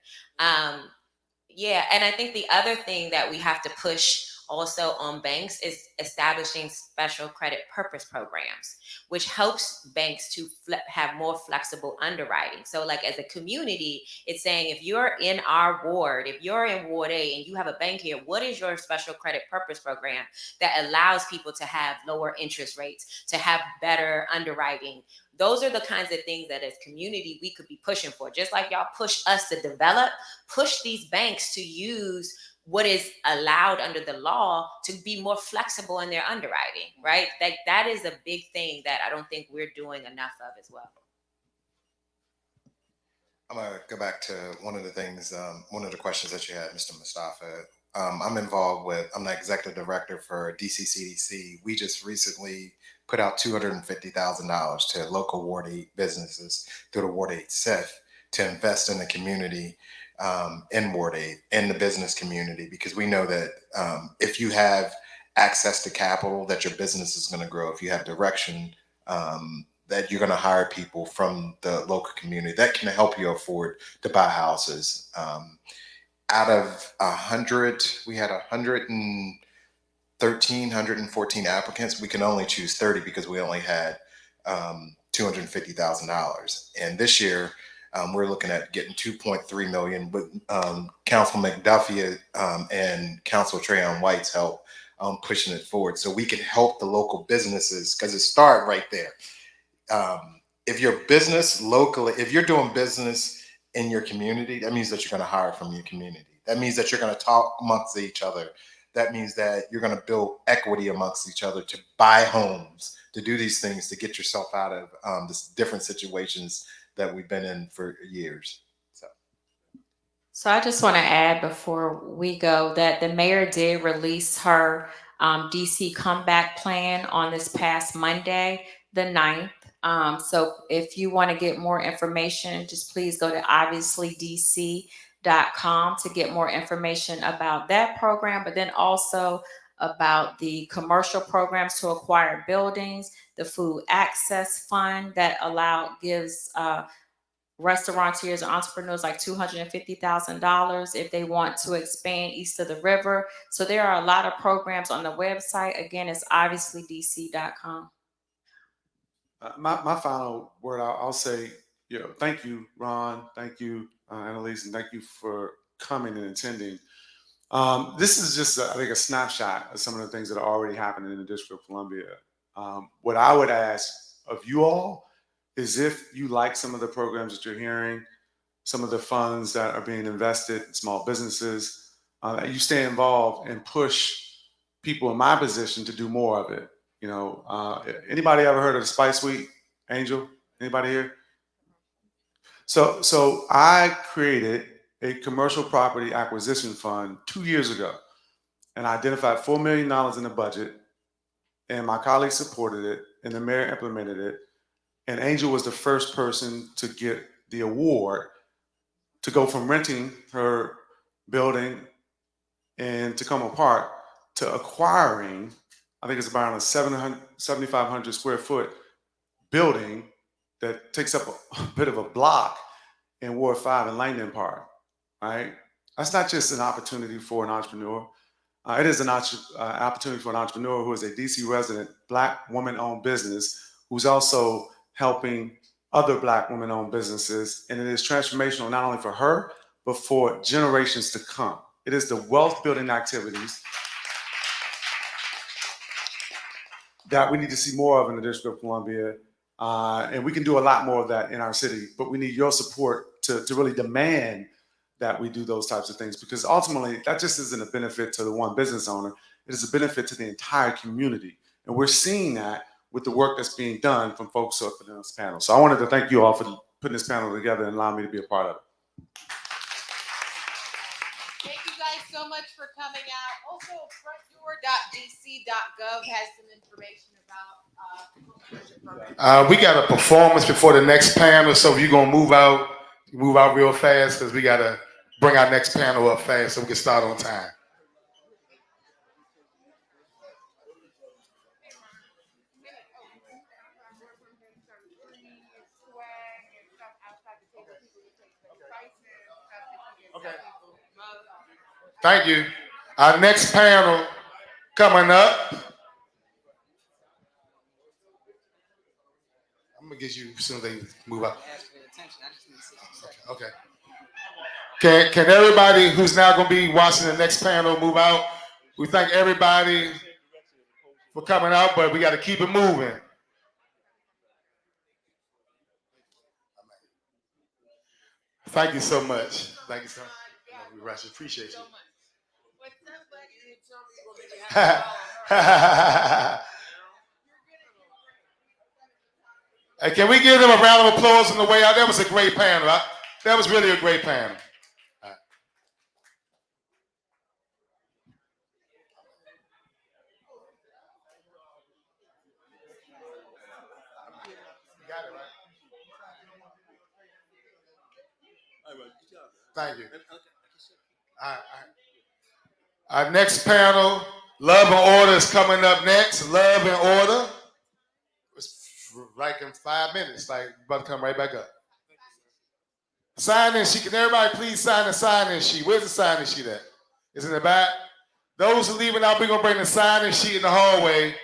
Yeah, and I think the other thing that we have to push also on banks is establishing special credit purpose programs, which helps banks to have more flexible underwriting. So like as a community, it's saying if you're in our ward, if you're in Ward A and you have a bank here, what is your special credit purpose program that allows people to have lower interest rates, to have better underwriting? Those are the kinds of things that as community we could be pushing for. Just like y'all push us to develop, push these banks to use what is allowed under the law to be more flexible in their underwriting, right? That is a big thing that I don't think we're doing enough of as well. I'm going to go back to one of the things, one of the questions that you had, Mr. Mustafa. I'm the executive director for DC CDC. We just recently put out $250,000 to local Ward 8 businesses through the Ward 8 SIF to invest in the community in Ward 8, in the business community, because we know that if you have access to capital, that your business is going to grow. If you have direction, that you're going to hire people from the local community that can help you afford to buy houses. Out of 100, we had 114 applicants. We can only choose 30 because we only had $250,000. And this year, we're looking at getting 2.3 million with Councilman McDuffie and Council Trayon White's help pushing it forward, so we can help the local businesses, because it started right there. If your business locally, if you're doing business in your community, that means that you're going to hire from your community. That means that you're going to talk amongst each other. That means that you're going to build equity amongst each other to buy homes, to do these things, to get yourself out of this different situations that we've been in for years. So I just want to add before we go that the mayor did release her DC Comeback Plan on this past Monday, the 9th. So if you want to get more information, just please go to obviouslydc.com to get more information about that program, but then also about the commercial programs to acquire buildings, the food access fund that gives restaurateurs and entrepreneurs like $250,000 if they want to expand east of the river. So there are a lot of programs on the website. Again, it's obviouslydc.com. My final word, I'll say, thank you, Ron. Thank you, Annalise, and thank you for coming and attending. This is just, I think, a snapshot of some of the things that are already happening in the District of Columbia. What I would ask of you all is if you like some of the programs that you're hearing, some of the funds that are being invested in small businesses, that you stay involved and push people in my position to do more of it. Anybody ever heard of the Spice Suite, Angel? Anybody here? So I created a commercial property acquisition fund 2 years ago, and I identified $4 million in the budget, and my colleagues supported it, and the mayor implemented it, and Angel was the first person to get the award to go from renting her building in Tacoma Park to acquiring, I think it's about a 7,500 square foot building that takes up a bit of a block in Ward 5 in Langdon Park, right? That's not just an opportunity for an entrepreneur. It is an opportunity for an entrepreneur who is a DC resident, Black woman-owned business, who's also helping other Black women-owned businesses. And it is transformational not only for her, but for generations to come. It is the wealth building activities that we need to see more of in the District of Columbia. And we can do a lot more of that in our city, but we need your support to really demand that we do those types of things, because ultimately that just isn't a benefit to the one business owner, it is a benefit to the entire community. And we're seeing that with the work that's being done from folks up in this panel. So I wanted to thank you all for putting this panel together and allowing me to be a part of it. Thank you guys so much for coming out. Also, frontdoor.dc.gov has some information about We got a performance before the next panel, so if you're gonna move out real fast, because we gotta bring our next panel up fast so we can start on time. Thank you. Our next panel coming up. I'm gonna get you as soon as they move up. Okay. Can everybody who's now gonna be watching the next panel move out? We thank everybody for coming out, but we got to keep it moving. Thank you so much. Thank you so much. We rush. Appreciate you. Hey, can we give them a round of applause on the way out? That was a great panel. That was really a great panel. Thank you. Our next panel, Love and Order, is coming up next. Love and Order. It's like in 5 minutes, like about to come right back up. Sign-in sheet. Can everybody please sign the sign-in sheet? Where's the sign-in sheet at? It's in the back. Those who are leaving out, we're gonna bring the sign-in sheet in the hallway.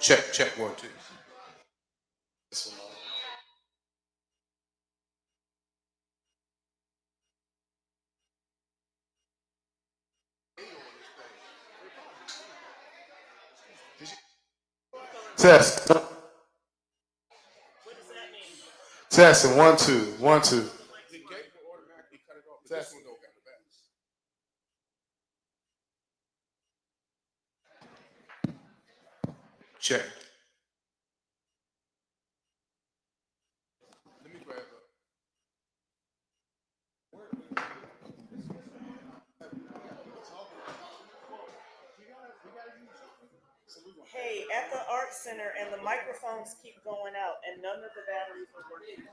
Check 1 2. This one. Test. Testing 1 2 1 2. Testing. Check. Let me grab up. Hey, at the art center, and the microphones keep going out, and none of the batteries are working.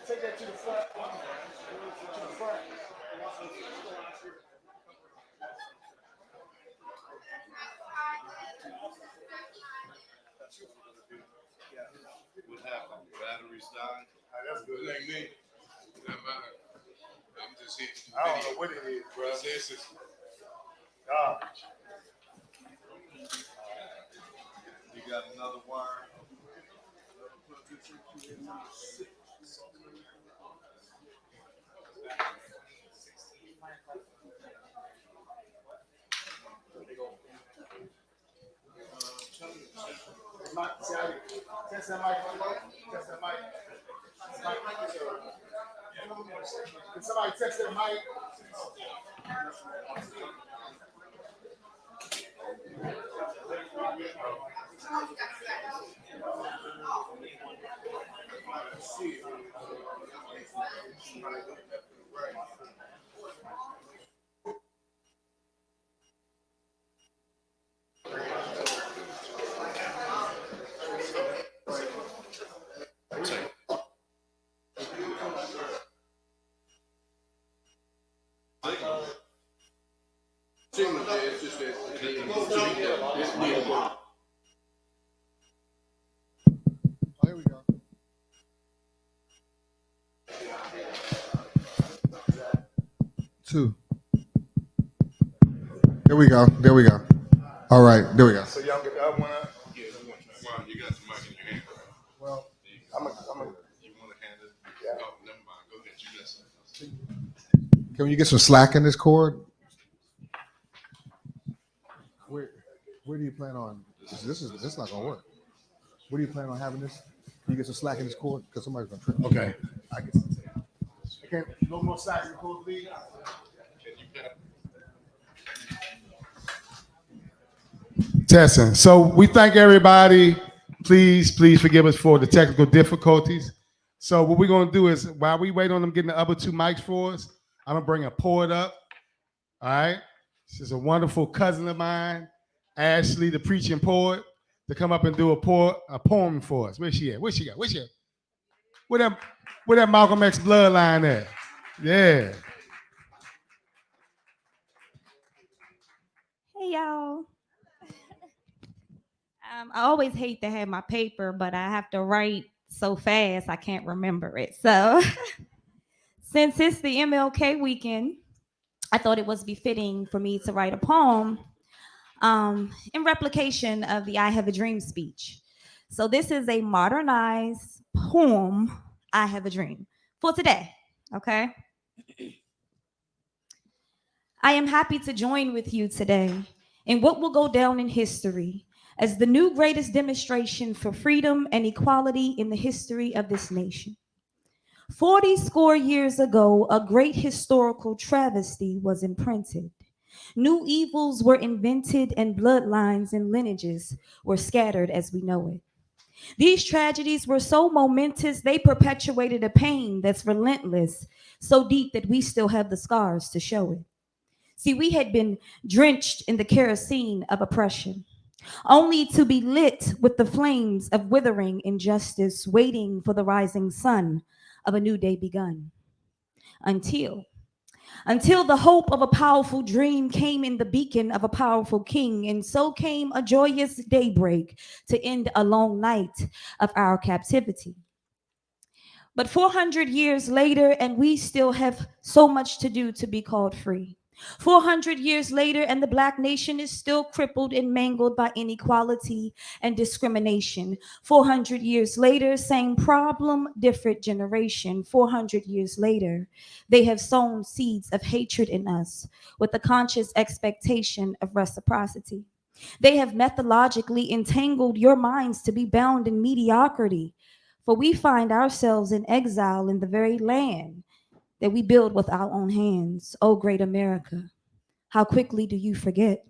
Take that to the front. To the front. What happened? Batteries died? That's good. It ain't me. Doesn't matter. I'm just here. I don't know what it is, bro. This is garbage. You got another wire? Test that mic. Test that mic. Can somebody test that mic? Here we go. Two. There we go. There we go. All right. There we go. So y'all get the other one up? Yeah, well, you got the mic in your hand. Well, I'm a. You want to hand it? Yeah. Oh, never mind. Go ahead. You got something. Can you get some slack in this cord? Where do you plan on? This is not gonna work. Where do you plan on having this? Can you get some slack in this cord? Because somebody's gonna trip. Okay. I get some. Okay. No more slack in the cord, please. Testing. So we thank everybody. Please forgive us for the technical difficulties. So what we're gonna do is while we wait on them getting the other two mics for us, I'm gonna bring a poet up. All right. This is a wonderful cousin of mine, Ashley, the preaching poet, to come up and do a poem for us. Where's she at? Where's she at? Where's she at? Where that Malcolm X bloodline at? Yeah. Hey y'all. I always hate to have my paper, but I have to write so fast I can't remember it. So since it's the MLK weekend, I thought it was befitting for me to write a poem in replication of the I Have a Dream speech. So this is a modernized poem, I Have a Dream, for today, okay? I am happy to join with you today in what will go down in history as the new greatest demonstration for freedom and equality in the history of this nation. 40 score years ago, a great historical travesty was imprinted. New evils were invented and bloodlines and lineages were scattered as we know it. These tragedies were so momentous, they perpetuated a pain that's relentless, so deep that we still have the scars to show it. See, we had been drenched in the kerosene of oppression, only to be lit with the flames of withering injustice, waiting for the rising sun of a new day begun. Until the hope of a powerful dream came in the beacon of a powerful king, and so came a joyous daybreak to end a long night of our captivity. But 400 years later, and we still have so much to do to be called free. 400 years later, and the Black nation is still crippled and mangled by inequality and discrimination. 400 years later, same problem, different generation. 400 years later, they have sown seeds of hatred in us with the conscious expectation of reciprocity. They have methodologically entangled your minds to be bound in mediocrity, for we find ourselves in exile in the very land that we build with our own hands. Oh, great America, how quickly do you forget?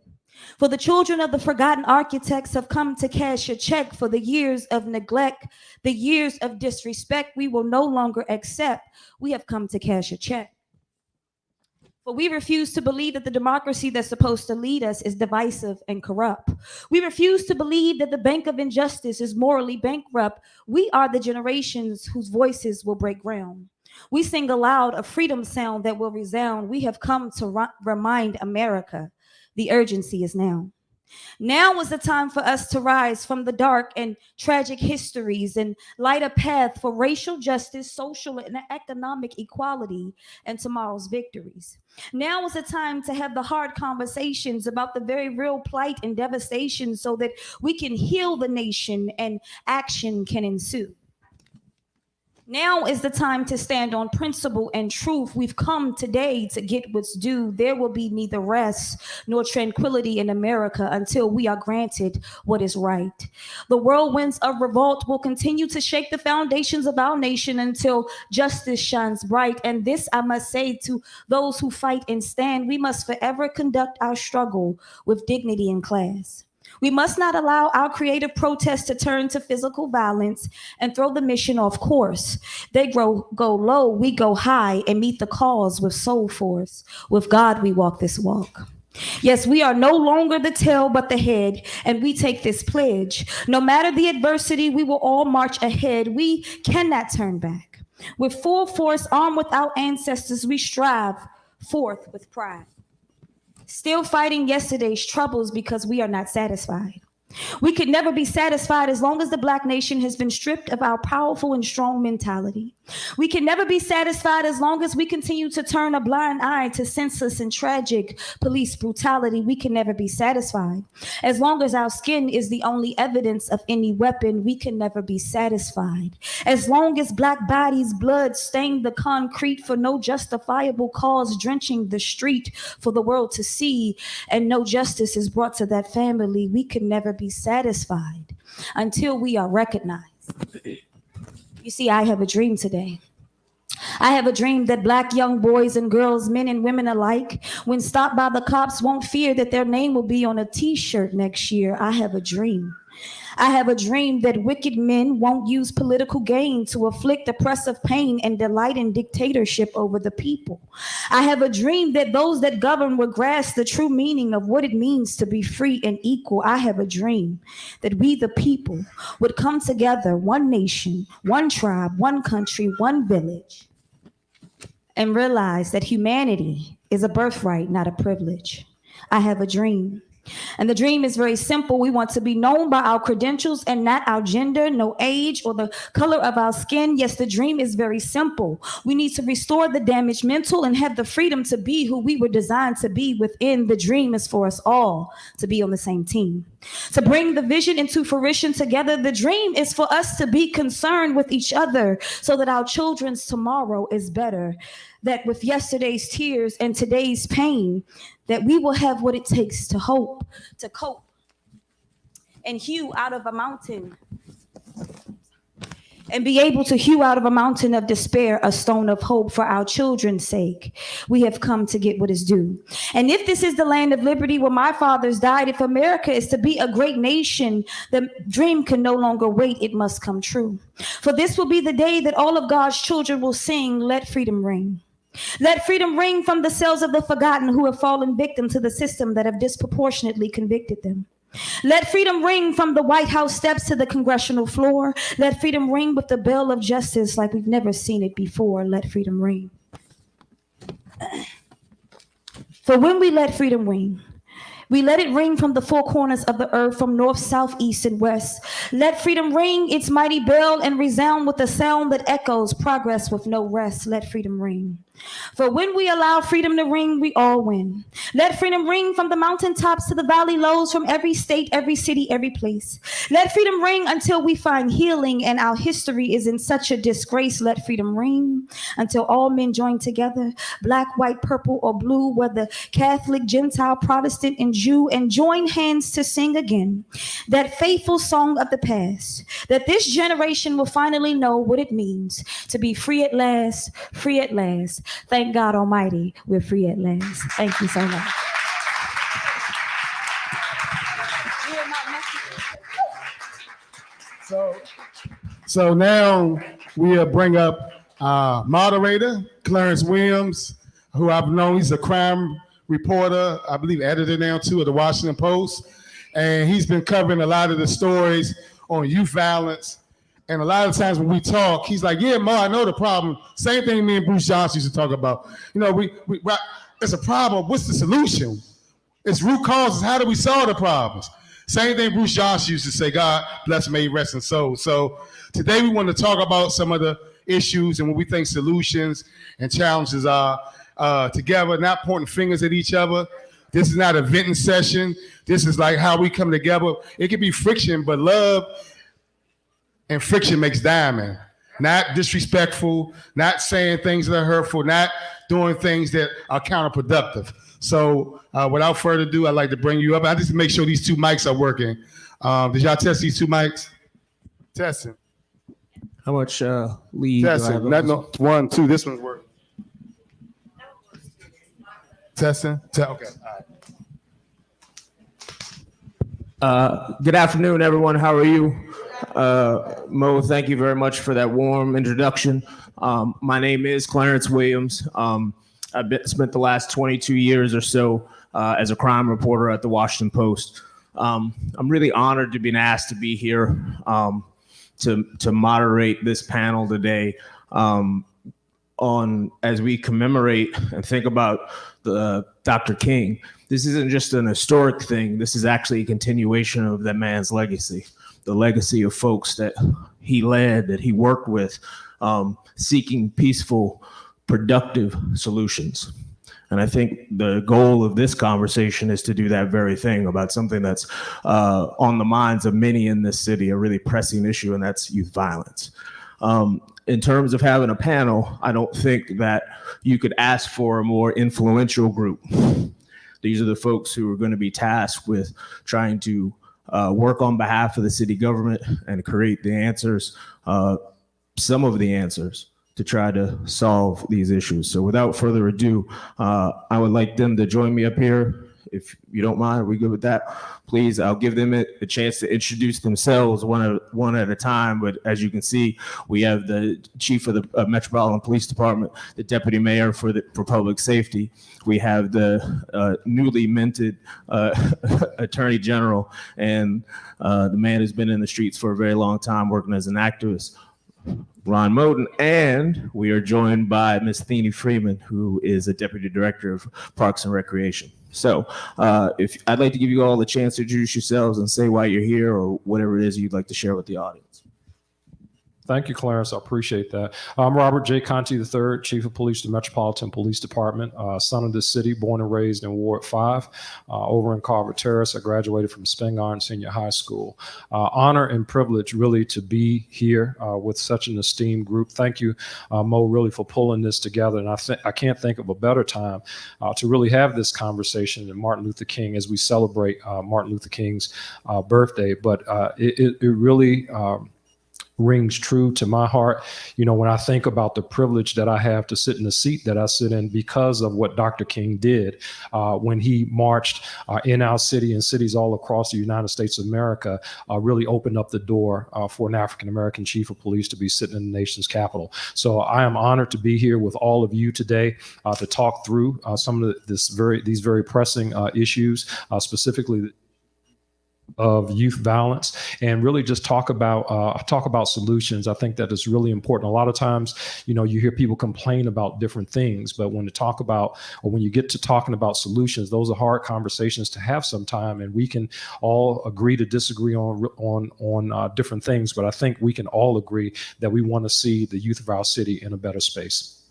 For the children of the forgotten architects have come to cash a check for the years of neglect, the years of disrespect we will no longer accept. We have come to cash a check. For we refuse to believe that the democracy that's supposed to lead us is divisive and corrupt. We refuse to believe that the bank of injustice is morally bankrupt. We are the generations whose voices will break ground. We sing aloud a freedom sound that will resound. We have come to remind America the urgency is now. Now is the time for us to rise from the dark and tragic histories and light a path for racial justice, social and economic equality, and tomorrow's victories. Now is the time to have the hard conversations about the very real plight and devastation so that we can heal the nation and action can ensue. Now is the time to stand on principle and truth. We've come today to get what's due. There will be neither rest nor tranquility in America until we are granted what is right. The whirlwinds of revolt will continue to shake the foundations of our nation until justice shines bright. And this I must say to those who fight and stand: we must forever conduct our struggle with dignity and class. We must not allow our creative protest to turn to physical violence and throw the mission off course. They go low, we go high, and meet the cause with soul force. With God, we walk this walk. Yes, we are no longer the tail but the head, and we take this pledge. No matter the adversity, we will all march ahead. We cannot turn back. With full force, armed with our ancestors, we strive forth with pride. Still fighting yesterday's troubles because we are not satisfied. We could never be satisfied as long as the Black nation has been stripped of our powerful and strong mentality. We can never be satisfied as long as we continue to turn a blind eye to senseless and tragic police brutality. We can never be satisfied. As long as our skin is the only evidence of any weapon, we can never be satisfied. As long as Black bodies' blood stain the concrete for no justifiable cause, drenching the street for the world to see, and no justice is brought to that family, we can never be satisfied until we are recognized. You see, I have a dream today. I have a dream that Black young boys and girls, men and women alike, when stopped by the cops, won't fear that their name will be on a t-shirt next year. I have a dream. I have a dream that wicked men won't use political gain to afflict oppressive pain and delight in dictatorship over the people. I have a dream that those that govern will grasp the true meaning of what it means to be free and equal. I have a dream that we, the people, would come together, one nation, one tribe, one country, one village, and realize that humanity is a birthright, not a privilege. I have a dream. And the dream is very simple. We want to be known by our credentials and not our gender, no age, or the color of our skin. Yes, the dream is very simple. We need to restore the damaged mental and have the freedom to be who we were designed to be within. The dream is for us all to be on the same team. To bring the vision into fruition together, the dream is for us to be concerned with each other so that our children's tomorrow is better. That with yesterday's tears and today's pain, that we will have what it takes to hope, to cope, and hew out of a mountain, and be able to hew out of a mountain of despair a stone of hope for our children's sake. We have come to get what is due. And if this is the land of liberty where my fathers died, if America is to be a great nation, the dream can no longer wait, it must come true. For this will be the day that all of God's children will sing, "Let freedom ring." Let freedom ring from the cells of the forgotten who have fallen victim to the system that have disproportionately convicted them. Let freedom ring from the White House steps to the congressional floor. Let freedom ring with the bell of justice like we've never seen it before. Let freedom ring. For when we let freedom ring, we let it ring from the four corners of the earth, from north, south, east, and west. Let freedom ring its mighty bell and resound with a sound that echoes progress with no rest. Let freedom ring. For when we allow freedom to ring, we all win. Let freedom ring from the mountaintops to the valley lows, from every state, every city, every place. Let freedom ring until we find healing and our history is in such a disgrace. Let freedom ring until all men join together, black, white, purple, or blue, whether Catholic, Gentile, Protestant, and Jew, and join hands to sing again that faithful song of the past, that this generation will finally know what it means to be free at last, free at last. Thank God Almighty, we're free at last. Thank you so much. So now we'll bring up moderator Clarence Williams, who I've known. He's a crime reporter, I believe editor now too of the Washington Post. And he's been covering a lot of the stories on youth violence. And a lot of times when we talk, he's like, yeah, Mo, I know the problem. Same thing me and Bruce Johnson used to talk about. You know, it's a problem. What's the solution? It's root causes. How do we solve the problems? Same thing Bruce Johnson used to say, God bless, may he rest in soul. So today we want to talk about some of the issues and what we think solutions and challenges are together, not pointing fingers at each other. This is not a venting session. This is like how we come together. It can be friction, but love and friction makes diamond. not disrespectful, not saying things that are hurtful, not doing things that are counterproductive. So without further ado, I'd like to bring you up. I just make sure these two mics are working. Did y'all test these two mics? Testing. How much lead do I Testing. have? No, 1, 2. This one's working. Testing. Okay. All right. Good afternoon, everyone. How are you? Mo, thank you very much for that warm introduction. My name is Clarence Williams. I've spent the last 22 years or so as a crime reporter at the Washington Post. I'm really honored to be asked to be here to moderate this panel today on as we commemorate and think about Dr. King. This isn't just an historic thing. This is actually a continuation of that man's legacy, the legacy of folks that he led, that he worked with, seeking peaceful, productive solutions. And I think the goal of this conversation is to do that very thing about something that's on the minds of many in this city, a really pressing issue, and that's youth violence. In terms of having a panel, I don't think that you could ask for a more influential group. These are the folks who are going to be tasked with trying to work on behalf of the city government and create the answers, some of the answers, to try to solve these issues. So without further ado, I would like them to join me up here. If you don't mind, are we good with that? Please, I'll give them a chance to introduce themselves one at a time. But as you can see, we have the chief of the Metropolitan Police Department, the deputy mayor for public safety. We have the newly minted attorney general, and the man who's been in the streets for a very long time working as an activist, Ron Moten, and we are joined by Ms. Thene Freeman, who is a deputy director of Parks and Recreation. So if I'd like to give you all the chance to introduce yourselves and say why you're here or whatever it is you'd like to share with the audience. Thank you, Clarence. I appreciate that. I'm Robert J. Conti III, Chief of Police of the Metropolitan Police Department, son of the city, born and raised in Ward 5, over in Carver Terrace. I graduated from Spingarn Senior High School. Honor and privilege really to be here with such an esteemed group. Thank you, Mo, really for pulling this together. And I can't think of a better time to really have this conversation than Martin Luther King as we celebrate Martin Luther King's birthday. But it really rings true to my heart. You know, when I think about the privilege that I have to sit in the seat that I sit in because of what Dr. King did when he marched in our city and cities all across the United States of America, really opened up the door for an African-American chief of police to be sitting in the nation's capital. So I am honored to be here with all of you today to talk through some of these very pressing issues, specifically of youth violence, and really just talk about solutions. I think that is really important. A lot of times, you know, you hear people complain about different things, but when you get to talking about solutions, those are hard conversations to have sometime, and we can all agree to disagree on different things, but I think we can all agree that we want to see the youth of our city in a better space.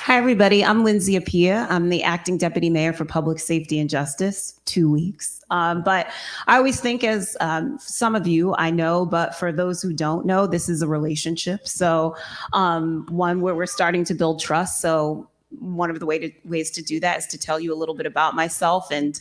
Hi, everybody. I'm Lindsay Appiah. I'm the acting deputy mayor for public safety and justice, 2 weeks. But I always think, as some of you I know, but for those who don't know, this is a relationship. So one where we're starting to build trust. So one of the ways to do that is to tell you a little bit about myself. And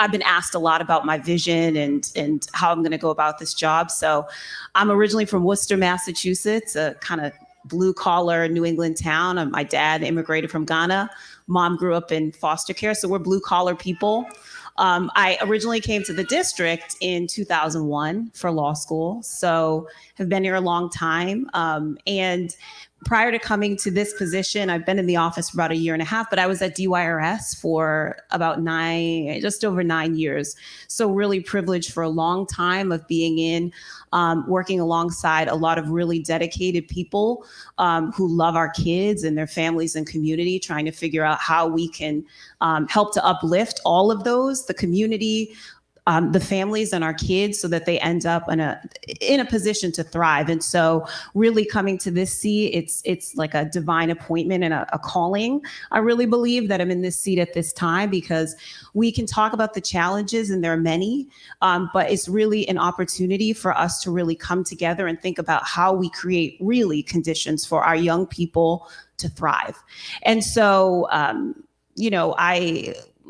I've been asked a lot about my vision and how I'm going to go about this job. So I'm originally from Worcester, Massachusetts, a kind of blue collar New England town. My dad immigrated from Ghana. Mom grew up in foster care. So we're blue collar people. I originally came to the district in 2001 for law school. So have been here a long time. And prior to coming to this position, I've been in the office for about 1.5 years, but I was at DYRS for about just over 9 years. So really privileged for a long time of being in, working alongside a lot of really dedicated people who love our kids and their families and community, trying to figure out how we can help to uplift all of those, the community, the families and our kids so that they end up in a position to thrive. And so really coming to this seat, it's like a divine appointment and a calling. I really believe that I'm in this seat at this time because we can talk about the challenges, and there are many, but it's really an opportunity for us to really come together and think about how we create really conditions for our young people to thrive. And so,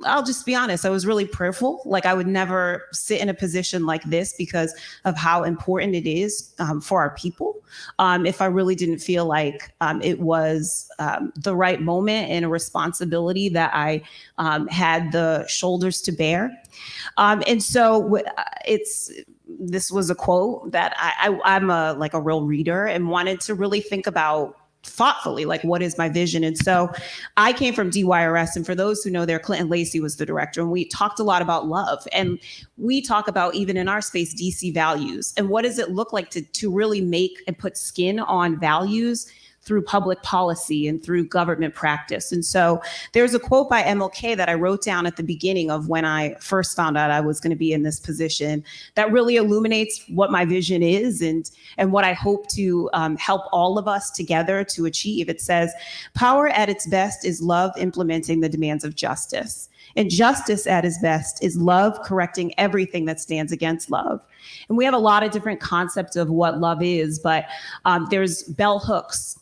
I'll just be honest, I was really prayerful. Like I would never sit in a position like this because of how important it is for our people. If I really didn't feel like it was the right moment and a responsibility that I had the shoulders to bear. And so this was a quote that I'm a real reader and wanted to really think about thoughtfully, like what is my vision? And so I came from DYRS, and for those who know there, Clinton Lacey was the director, and we talked a lot about love, and we talk about, even in our space, DC values, and what does it look like to really make and put skin on values through public policy and through government practice. And so there's a quote by MLK that I wrote down at the beginning of when I first found out I was going to be in this position that really illuminates what my vision is and what I hope to help all of us together to achieve. It says, "Power at its best is love implementing the demands of justice. And justice at its best is love correcting everything that stands against love." And we have a lot of different concepts of what love is, but there's bell hooks.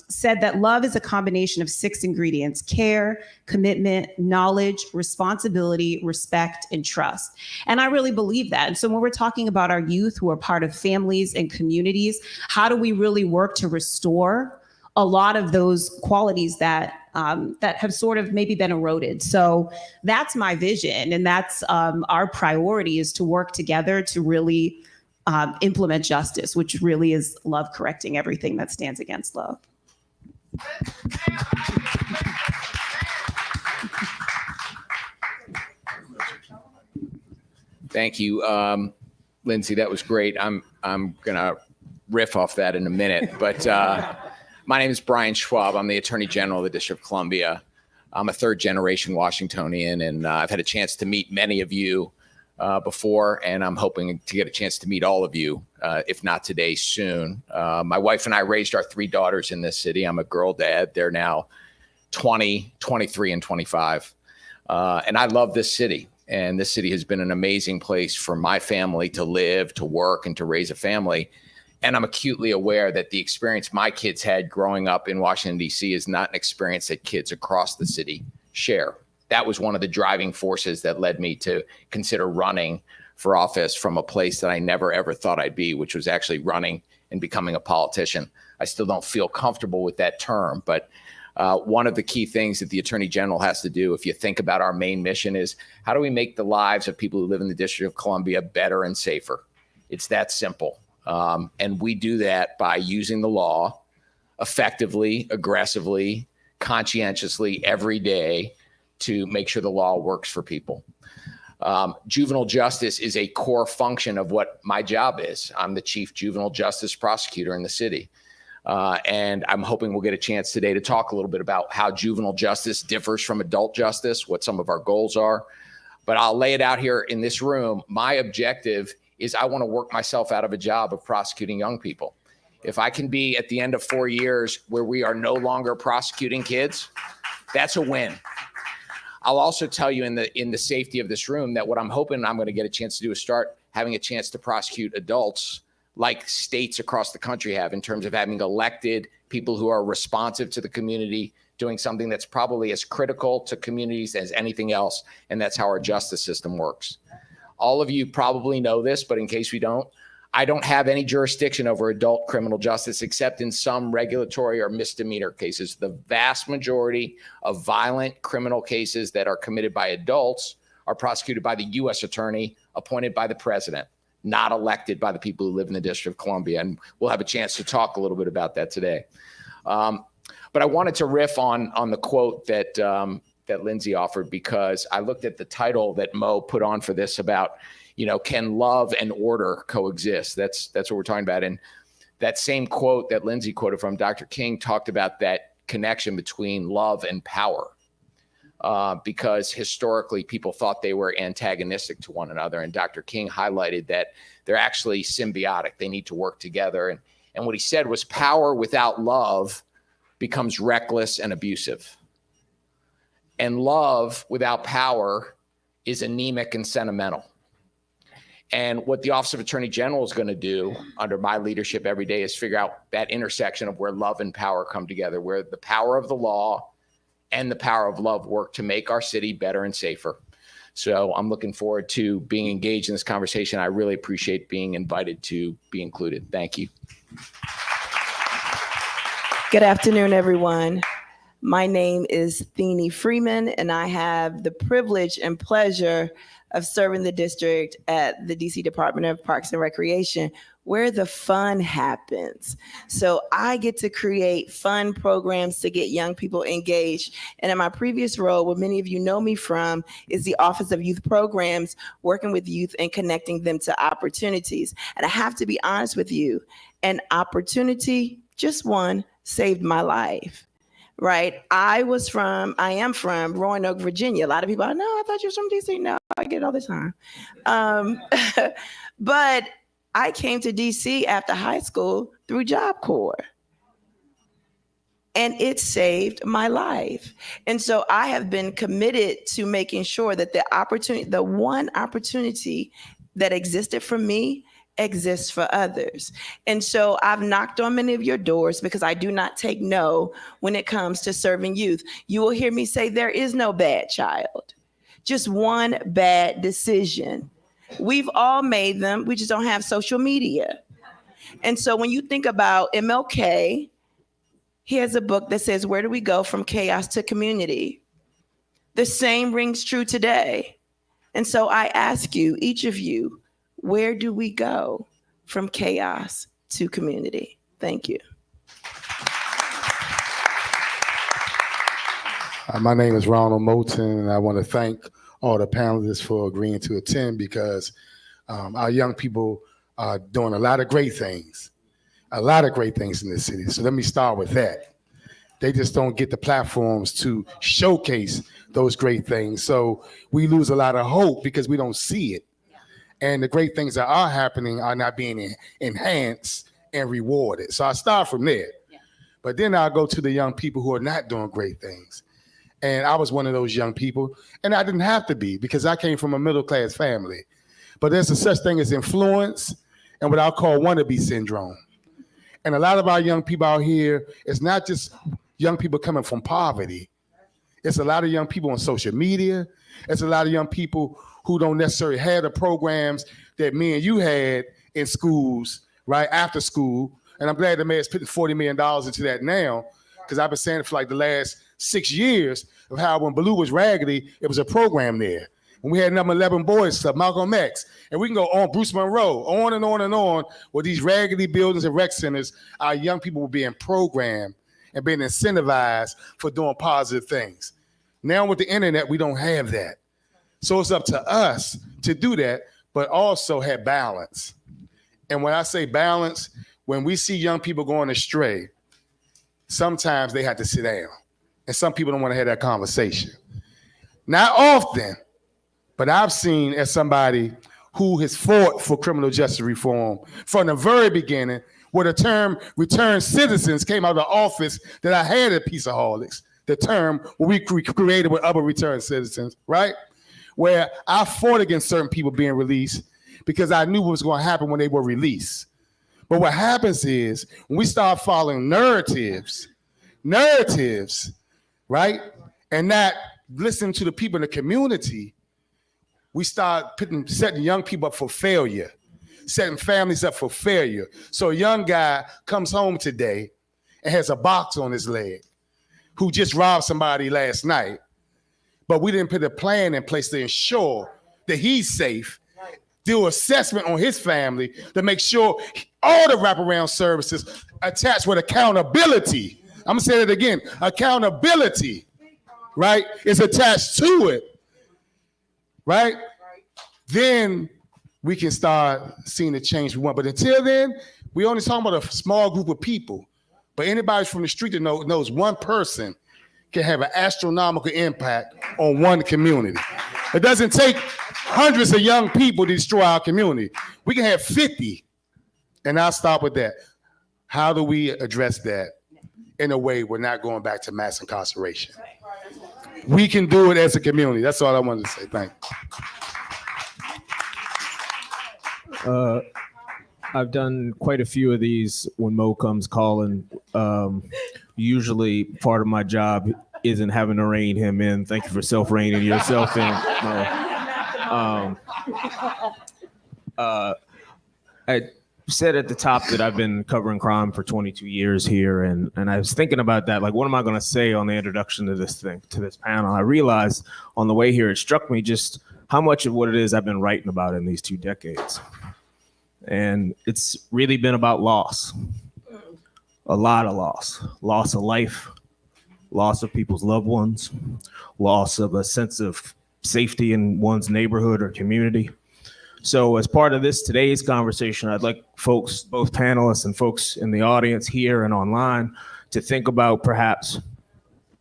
Said that love is a combination of 6 ingredients: care, commitment, knowledge, responsibility, respect, and trust. And I really believe that. And so when we're talking about our youth who are part of families and communities, how do we really work to restore a lot of those qualities that have sort of maybe been eroded? So that's my vision. And that's our priority, is to work together to really implement justice, which really is love correcting everything that stands against love. Thank you, Lindsay. That was great. I'm gonna riff off that in a minute, but my name is Brian Schwab. I'm the Attorney General of the District of Columbia. I'm a 3rd-generation Washingtonian, and I've had a chance to meet many of you before, and I'm hoping to get a chance to meet all of you, if not today, soon. My wife and I raised our 3 daughters in this city. I'm a girl dad. They're now 20, 23, and 25. And I love this city. And this city has been an amazing place for my family to live, to work, and to raise a family. And I'm acutely aware that the experience my kids had growing up in Washington, D.C. is not an experience that kids across the city share. That was one of the driving forces that led me to consider running for office from a place that I never, ever thought I'd be, which was actually running and becoming a politician. I still don't feel comfortable with that term, but one of the key things that the Attorney General has to do, if you think about our main mission, is how do we make the lives of people who live in the District of Columbia better and safer? It's that simple. And we do that by using the law effectively, aggressively, conscientiously every day to make sure the law works for people. Juvenile justice is a core function of what my job is. I'm the chief juvenile justice prosecutor in the city. And I'm hoping we'll get a chance today to talk a little bit about how juvenile justice differs from adult justice, what some of our goals are. But I'll lay it out here in this room. My objective is I want to work myself out of a job of prosecuting young people. If I can be at the end of 4 years where we are no longer prosecuting kids, that's a win. I'll also tell you in the safety of this room that what I'm hoping I'm going to get a chance to do is start having a chance to prosecute adults like states across the country have, in terms of having elected people who are responsive to the community, doing something that's probably as critical to communities as anything else. And that's how our justice system works. All of you probably know this, but in case we don't, I don't have any jurisdiction over adult criminal justice except in some regulatory or misdemeanor cases. The vast majority of violent criminal cases that are committed by adults are prosecuted by the U.S. attorney appointed by the president, not elected by the people who live in the District of Columbia. And we'll have a chance to talk a little bit about that today. But I wanted to riff on the quote that Lindsay offered, because I looked at the title that Mo put on for this about, can love and order coexist? That's what we're talking about. And that same quote that Lindsay quoted from Dr. King talked about that connection between love and power. because historically people thought they were antagonistic to one another. And Dr. King highlighted that they're actually symbiotic. They need to work together. And what he said was power without love becomes reckless and abusive. And love without power is anemic and sentimental. And what the Office of Attorney General is going to do under my leadership every day is figure out that intersection of where love and power come together, where the power of the law and the power of love work to make our city better and safer. So I'm looking forward to being engaged in this conversation. I really appreciate being invited to be included. Thank you. Good afternoon, everyone. My name is Thenie Freeman, and I have the privilege and pleasure of serving the district at the DC Department of Parks and Recreation, where the fun happens. So I get to create fun programs to get young people engaged. And in my previous role, what many of you know me from, is the Office of Youth Programs, working with youth and connecting them to opportunities. And I have to be honest with you, an opportunity, just one, saved my life. Right? I am from Roanoke, Virginia. A lot of people are, no, I thought you were from DC. No, I get it all the time. But I came to DC after high school through Job Corps. And it saved my life. And so I have been committed to making sure that the one opportunity that existed for me exists for others. And so I've knocked on many of your doors because I do not take no when it comes to serving youth. You will hear me say there is no bad child, just one bad decision. We've all made them. We just don't have social media. And so when you think about MLK, he has a book that says, "Where do we go from chaos to community?" The same rings true today. And so I ask you, each of you, where do we go from chaos to community? Thank you. My name is Ronald Moulton, and I want to thank all the panelists for agreeing to attend because our young people are doing a lot of great things in this city. So let me start with that. They just don't get the platforms to showcase those great things. So we lose a lot of hope because we don't see it. And the great things that are happening are not being enhanced and rewarded. So I start from there. But then I'll go to the young people who are not doing great things. And I was one of those young people, and I didn't have to be because I came from a middle-class family. But there's a such thing as influence and what I'll call wannabe syndrome. And a lot of our young people out here, it's not just young people coming from poverty. It's a lot of young people on social media. It's a lot of young people who don't necessarily have the programs that me and you had in schools, right, after school. And I'm glad the mayor's putting $40 million into that now, because I've been saying it for like the last 6 years of how when Ballou was raggedy, it was a program there. When we had number 11 Boys Club, Malcolm X, and we can go on, Bruce Monroe, on and on and on, with these raggedy buildings and rec centers, our young people were being programmed and being incentivized for doing positive things. Now with the internet, we don't have that. So it's up to us to do that, but also have balance. And when I say balance, when we see young people going astray, sometimes they have to sit down. And some people don't want to have that conversation. Not often, but I've seen as somebody who has fought for criminal justice reform from the very beginning, where the term returned citizens came out of the office that I had at Peaceaholics, the term we created with other returned citizens, right? Where I fought against certain people being released because I knew what was going to happen when they were released. But what happens is when we start following narratives, right? And not listening to the people in the community, we start setting young people up for failure, setting families up for failure. So a young guy comes home today and has a box on his leg who just robbed somebody last night. But we didn't put a plan in place to ensure that he's safe, do assessment on his family to make sure all the wraparound services attached with accountability. I'm gonna say that again, accountability, right, is attached to it, right? Then we can start seeing the change we want. But until then, we only talking about a small group of people. But anybody from the street that knows one person can have an astronomical impact on one community. It doesn't take hundreds of young people to destroy our community. We can have 50, and I'll stop with that. How do we address that in a way we're not going back to mass incarceration? We can do it as a community. That's all I wanted to say. Thank you. I've done quite a few of these when Mo comes calling. Usually part of my job isn't having to rein him in. Thank you for self-reining yourself in, Mo. I said at the top that I've been covering crime for 22 years here, and I was thinking about that. Like, what am I going to say on the introduction to this panel? I realized on the way here, it struck me just how much of what it is I've been writing about in these 2 decades. And it's really been about loss. A lot of loss of life, loss of people's loved ones, loss of a sense of safety in one's neighborhood or community. So as part of today's conversation, I'd like folks, both panelists and folks in the audience here and online, to think about perhaps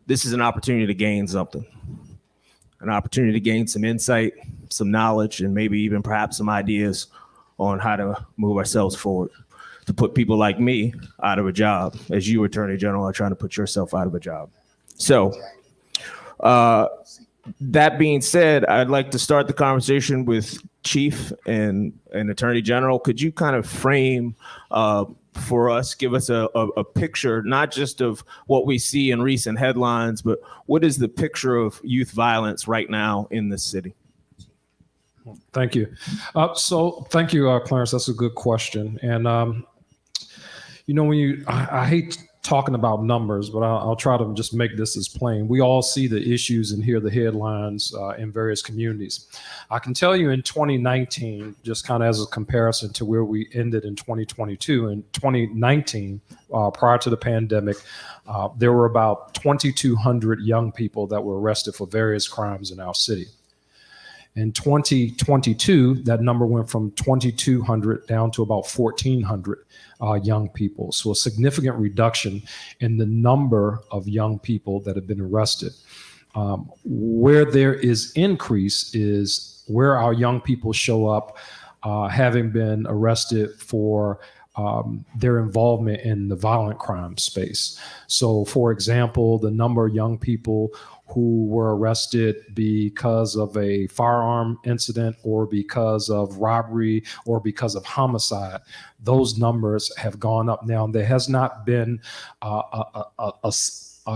this is an opportunity to gain something, an opportunity to gain some insight, some knowledge, and maybe even perhaps some ideas on how to move ourselves forward, to put people like me out of a job, as you, Attorney General, are trying to put yourself out of a job. So that being said, I'd like to start the conversation with Chief and Attorney General. Could you kind of frame for us, give us a picture, not just of what we see in recent headlines, but what is the picture of youth violence right now in this city? Thank you. So thank you, Clarence. That's a good question. And, when I hate talking about numbers, but I'll try to just make this as plain. We all see the issues and hear the headlines in various communities. I can tell you in 2019, just kind of as a comparison to where we ended in 2022, in 2019, prior to the pandemic, there were about 2,200 young people that were arrested for various crimes in our city. In 2022, that number went from 2,200 down to about 1,400 young people. So a significant reduction in the number of young people that have been arrested. Where there is increase is where our young people show up having been arrested for their involvement in the violent crime space. So, for example, the number of young people who were arrested because of a firearm incident or because of robbery or because of homicide, those numbers have gone up. Now, there has not been a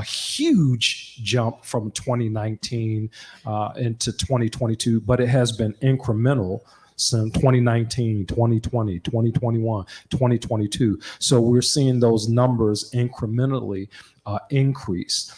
huge jump from 2019 into 2022, but it has been incremental since 2019, 2020, 2021, 2022. So we're seeing those numbers incrementally increase.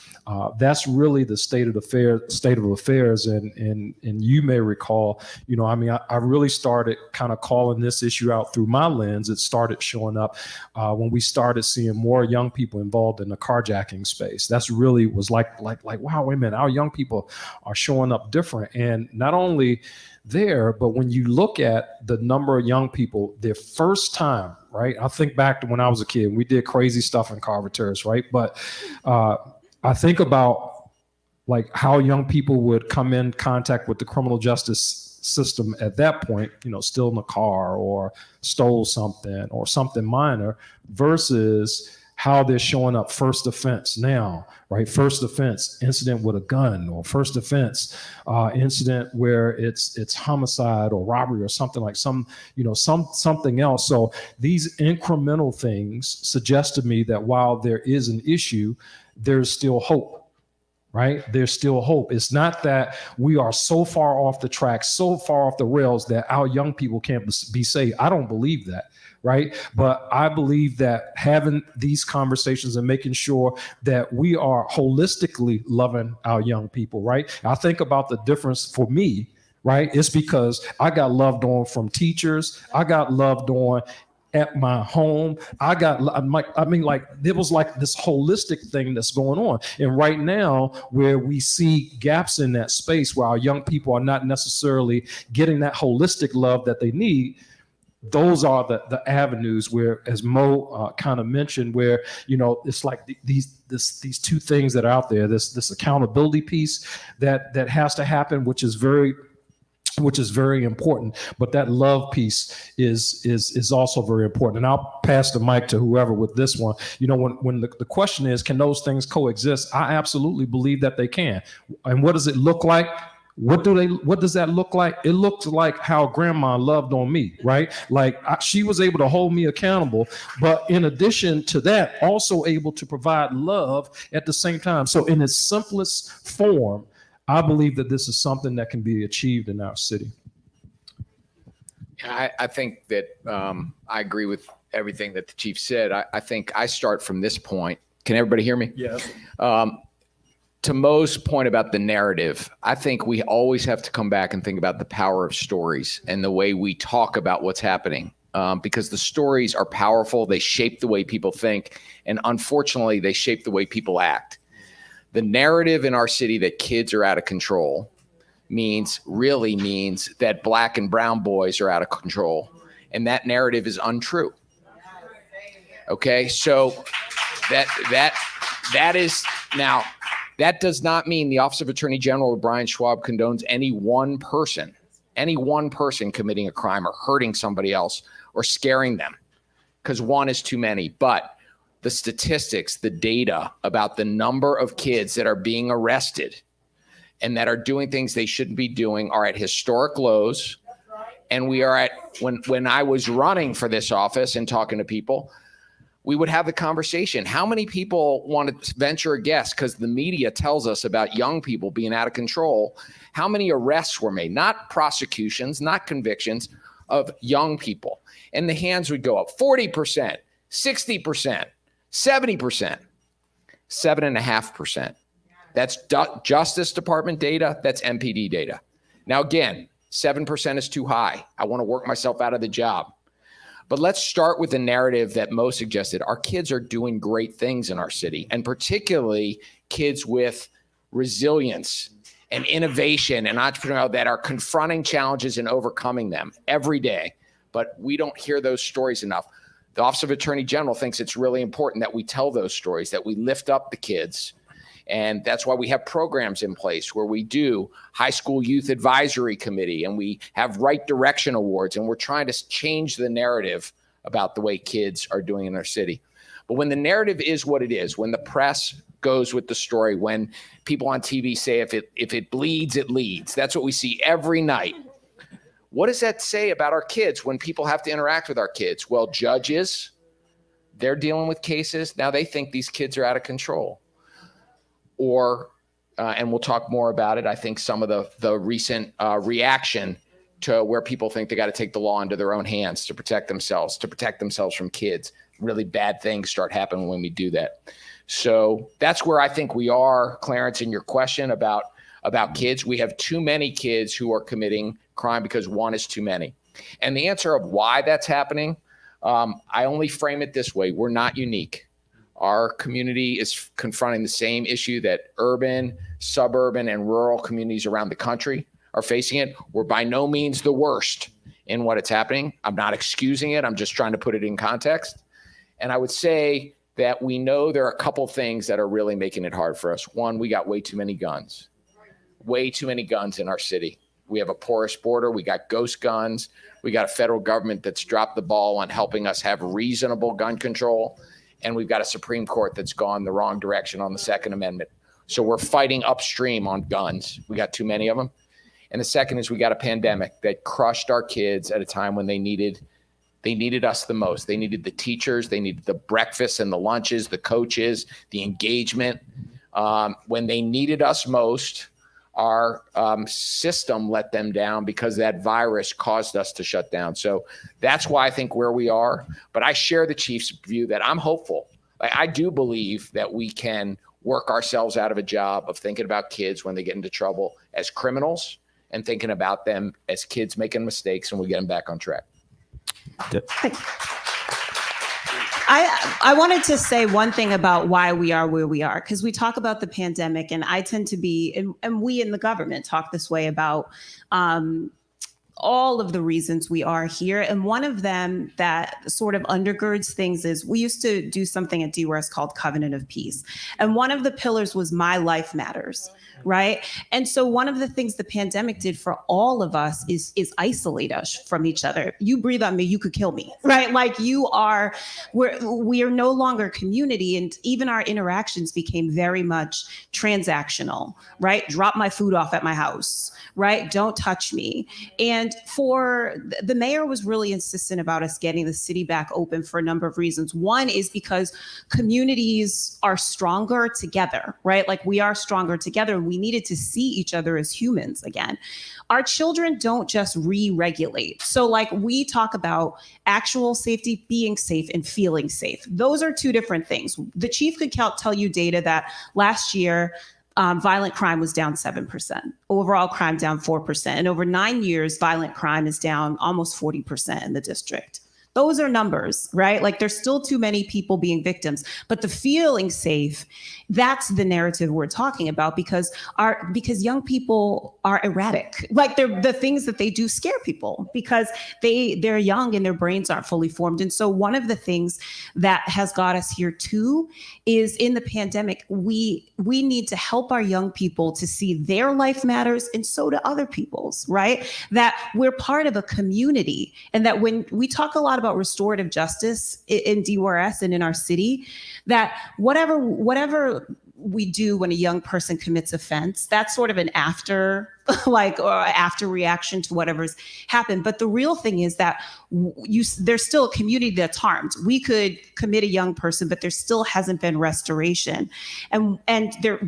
That's really the state of affairs. And you may recall, I really started kind of calling this issue out through my lens. It started showing up when we started seeing more young people involved in the carjacking space. That's really was like, wow, wait a minute, our young people are showing up different. And not only there, but when you look at the number of young people, their first time, right? I think back to when I was a kid, we did crazy stuff in Carver Terrace, right? But I think about like how young people would come in contact with the criminal justice system at that point, still in the car or stole something or something minor versus how they're showing up first offense now, right? First offense, incident with a gun, or first offense, incident where it's homicide or robbery or something like something else. So these incremental things suggest to me that while there is an issue, there's still hope, right? There's still hope. It's not that we are so far off the track, so far off the rails that our young people can't be saved. I don't believe that. Right. But I believe that having these conversations and making sure that we are holistically loving our young people. Right. I think about the difference for me. Right. It's because I got loved on from teachers. I got loved on at my home. There was like this holistic thing that's going on. And right now, where we see gaps in that space where our young people are not necessarily getting that holistic love that they need, those are the avenues where, as Mo kind of mentioned, where, you know, it's like these two things that are out there, this accountability piece that has to happen, which is very important, but that love piece is also very important. And I'll pass the mic to whoever with this one. You know, when the question is, can those things coexist? I absolutely believe that they can. And what does it look like? What does that look like? It looks like how grandma loved on me, right? Like she was able to hold me accountable, but in addition to that, also able to provide love at the same time. So in its simplest form, I believe that this is something that can be achieved in our city. I think that I agree with everything that the chief said. I think I start from this point. Can everybody hear me? Yes. To Mo's point about the narrative, I think we always have to come back and think about the power of stories and the way we talk about what's happening, because the stories are powerful. They shape the way people think, and unfortunately, they shape the way people act. The narrative in our city that kids are out of control really means that black and brown boys are out of control, and that narrative is untrue. Okay, so that is now. That does not mean the Office of Attorney General or Brian Schwab condones any one person committing a crime or hurting somebody else or scaring them, because one is too many. But the statistics, the data about the number of kids that are being arrested and that are doing things they shouldn't be doing are at historic lows. And we are at, when I was running for this office and talking to people, we would have the conversation. How many people want to venture a guess, because the media tells us about young people being out of control, how many arrests were made, not prosecutions, not convictions, of young people? And the hands would go up 40%, 60%, 70%, 7.5%. That's Justice Department data, that's MPD data. Now again, 7% is too high. I want to work myself out of the job. But let's start with the narrative that Mo suggested. Our kids are doing great things in our city, and particularly kids with resilience and innovation and entrepreneurial that are confronting challenges and overcoming them every day. But we don't hear those stories enough. The Office of Attorney General thinks it's really important that we tell those stories, that we lift up the kids. And that's why we have programs in place where we do High School Youth Advisory Committee, and we have Right Direction Awards, and we're trying to change the narrative about the way kids are doing in our city. But when the narrative is what it is, when the press goes with the story, when people on TV say if it bleeds, it leads, that's what we see every night. What does that say about our kids when people have to interact with our kids? Well, judges, they're dealing with cases. Now they think these kids are out of control. Or, and we'll talk more about it, I think some of the recent reaction to where people think they got to take the law into their own hands to protect themselves from kids. Really bad things start happening when we do that. So that's where I think we are, Clarence, in your question about kids. We have too many kids who are committing crime because one is too many. And the answer of why that's happening, I only frame it this way. We're not unique. Our community is confronting the same issue that urban, suburban, and rural communities around the country are facing it. We're by no means the worst in what it's happening. I'm not excusing it. I'm just trying to put it in context. And I would say that we know there are a couple things that are really making it hard for us. One, we got way too many guns in our city. We have a porous border. We got ghost guns. We got a federal government that's dropped the ball on helping us have reasonable gun control. And we've got a Supreme Court that's gone the wrong direction on the Second Amendment. So we're fighting upstream on guns. We got too many of them. And the second is we got a pandemic that crushed our kids at a time when they needed us the most. They needed the teachers. They needed the breakfasts and the lunches, the coaches, the engagement. When they needed us most, our system let them down because that virus caused us to shut down. So that's why I think where we are. But I share the chief's view that I'm hopeful. I do believe that we can work ourselves out of a job of thinking about kids when they get into trouble as criminals and thinking about them as kids making mistakes, and we get them back on track. I wanted to say one thing about why we are where we are, because we talk about the pandemic, and I tend to be, and we in the government talk this way about all of the reasons we are here. And one of them that sort of undergirds things is we used to do something at DWRS called Covenant of Peace. And one of the pillars was My Life Matters, right? And so one of the things the pandemic did for all of us is isolate us from each other. You breathe on me, you could kill me, right? Like we are no longer community, and even our interactions became very much transactional, right? Drop my food off at my house, right? Don't touch me. And the mayor was really insistent about us getting the city back open for a number of reasons. One is because communities are stronger together, right? Like we are stronger together, and we needed to see each other as humans again. Our children don't just re-regulate. So like we talk about actual safety, being safe, and feeling safe. Those are two different things. The chief could tell you data that last year, violent crime was down 7%, overall crime down 4%. And over 9 years, violent crime is down almost 40% in the district. Those are numbers, right? Like there's still too many people being victims, but the feeling safe, that's the narrative we're talking about because young people are erratic. Like the things that they do scare people because they're young and their brains aren't fully formed. And so one of the things that has got us here too is in the pandemic, we need to help our young people to see their life matters and so do other people's, right? That we're part of a community and that when we talk a lot about restorative justice in DWRS and in our city, that whatever we do when a young person commits offense, that's sort of an after reaction to whatever's happened. But the real thing is that there's still a community that's harmed. We could commit a young person, but there still hasn't been restoration. And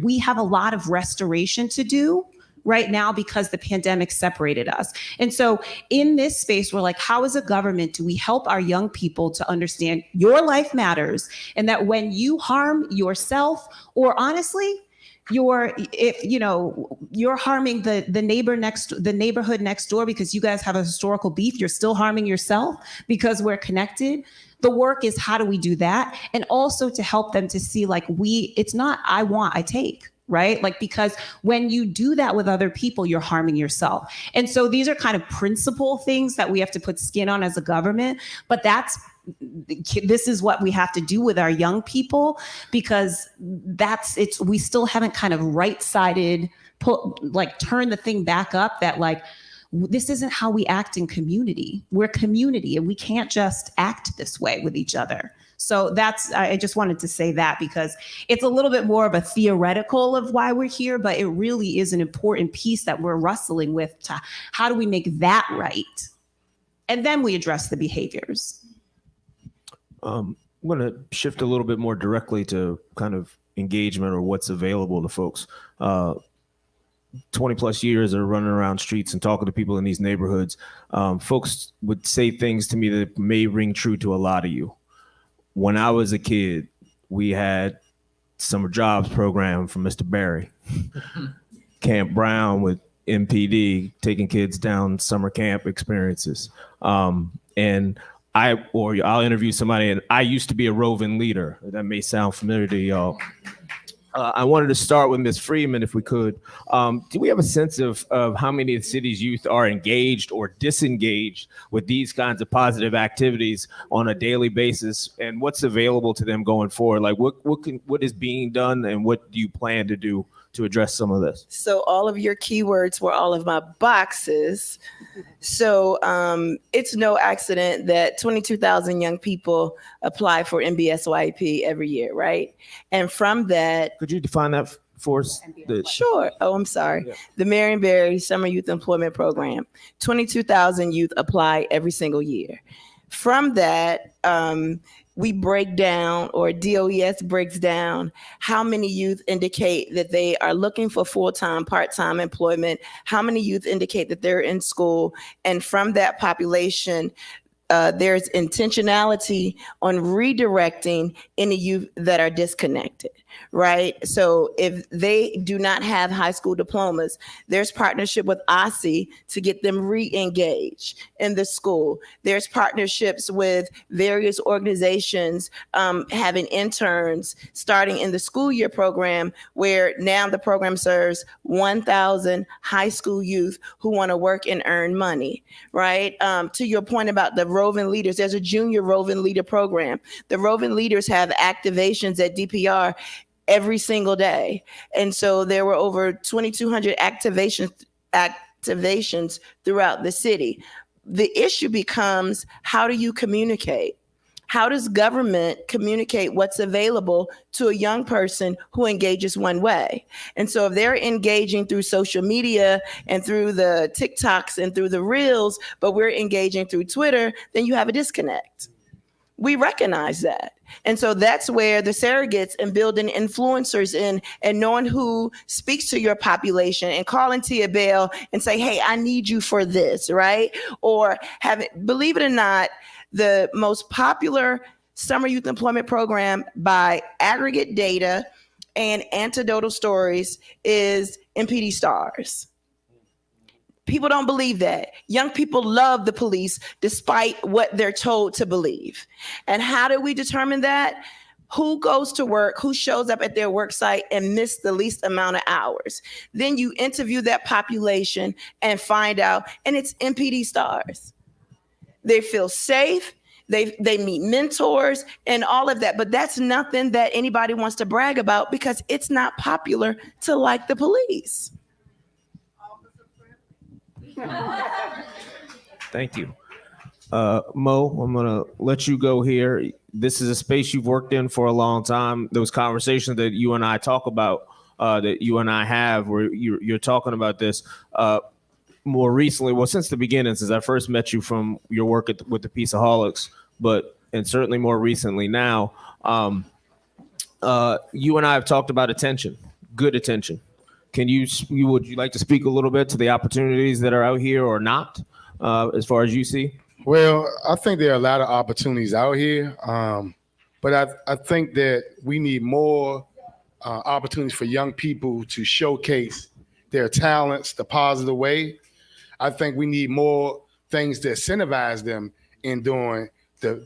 we have a lot of restoration to do right now because the pandemic separated us. And so in this space, we're like, how as a government do we help our young people to understand your life matters and that when you harm yourself or honestly, you're harming the neighborhood next door because you guys have a historical beef, you're still harming yourself because we're connected. The work is how do we do that? And also to help them to see it's not I want, I take. Right? Like, because when you do that with other people, you're harming yourself. And so these are kind of principle things that we have to put skin on as a government, but this is what we have to do with our young people because we still haven't kind of right-sided, turn the thing back up that this isn't how we act in community. We're community and we can't just act this way with each other. So I just wanted to say that because it's a little bit more of a theoretical of why we're here, but it really is an important piece that we're wrestling with to how do we make that right? And then we address the behaviors. I'm going to shift a little bit more directly to kind of engagement or what's available to folks. 20 plus years of running around streets and talking to people in these neighborhoods. Folks would say things to me that may ring true to a lot of you. When I was a kid, we had summer jobs program from Mr. Barry, Camp Brown with MPD, taking kids down summer camp experiences. And I'll interview somebody, and I used to be a roving leader. That may sound familiar to y'all. I wanted to start with Ms. Freeman, if we could. Do we have a sense of how many of the city's youth are engaged or disengaged with these kinds of positive activities on a daily basis, and what's available to them going forward? Like, what is being done, and what do you plan to do to address some of this? So all of your keywords were all of my boxes. So it's no accident that 22,000 young people apply for MBSYP every year, right? And from that... Could you define that for us? Sure. Oh, I'm sorry. Yeah. The Marion Barry Summer Youth Employment Program. 22,000 youth apply every single year. From that, we break down, or DOES breaks down, how many youth indicate that they are looking for full-time, part-time employment, how many youth indicate that they're in school, and from that population, there's intentionality on redirecting any youth that are disconnected, right? So if they do not have high school diplomas, there's partnership with OSSI to get them re-engaged in the school. There's partnerships with various organizations having interns starting in the school year program, where now the program serves 1,000 high school youth who want to work and earn money, right? To your point about the Roving Leaders, there's a junior Roving Leader program. The Roving Leaders have activations at DPR every single day. And so there were over 2,200 activations throughout the city. The issue becomes, how do you communicate? How does government communicate what's available to a young person who engages one way? And so if they're engaging through social media and through the TikToks and through the Reels, but we're engaging through Twitter, then you have a disconnect. We recognize that. And so that's where the surrogates and building influencers in and knowing who speaks to your population and calling Tia Bell and say, hey, I need you for this, right? Or believe it or not, the most popular summer youth employment program by aggregate data and anecdotal stories is MPD Stars. People don't believe that. Young people love the police despite what they're told to believe. And how do we determine that? Who goes to work, who shows up at their work site and miss the least amount of hours? Then you interview that population and find out, and it's MPD Stars. They feel safe. They meet mentors and all of that. But that's nothing that anybody wants to brag about because it's not popular to like the police. Thank you. Mo, I'm going to let you go here. This is a space you've worked in for a long time. Those conversations that you and I talk about, that you and I have, where you're talking about this more recently, well, since the beginning, since I first met you from your work with the Peaceaholics, and certainly more recently now, you and I have talked about attention, good attention. Would you like to speak a little bit to the opportunities that are out here or not, as far as you see? Well, I think there are a lot of opportunities out here, but I think that we need more opportunities for young people to showcase their talents the positive way. I think we need more things to incentivize them in doing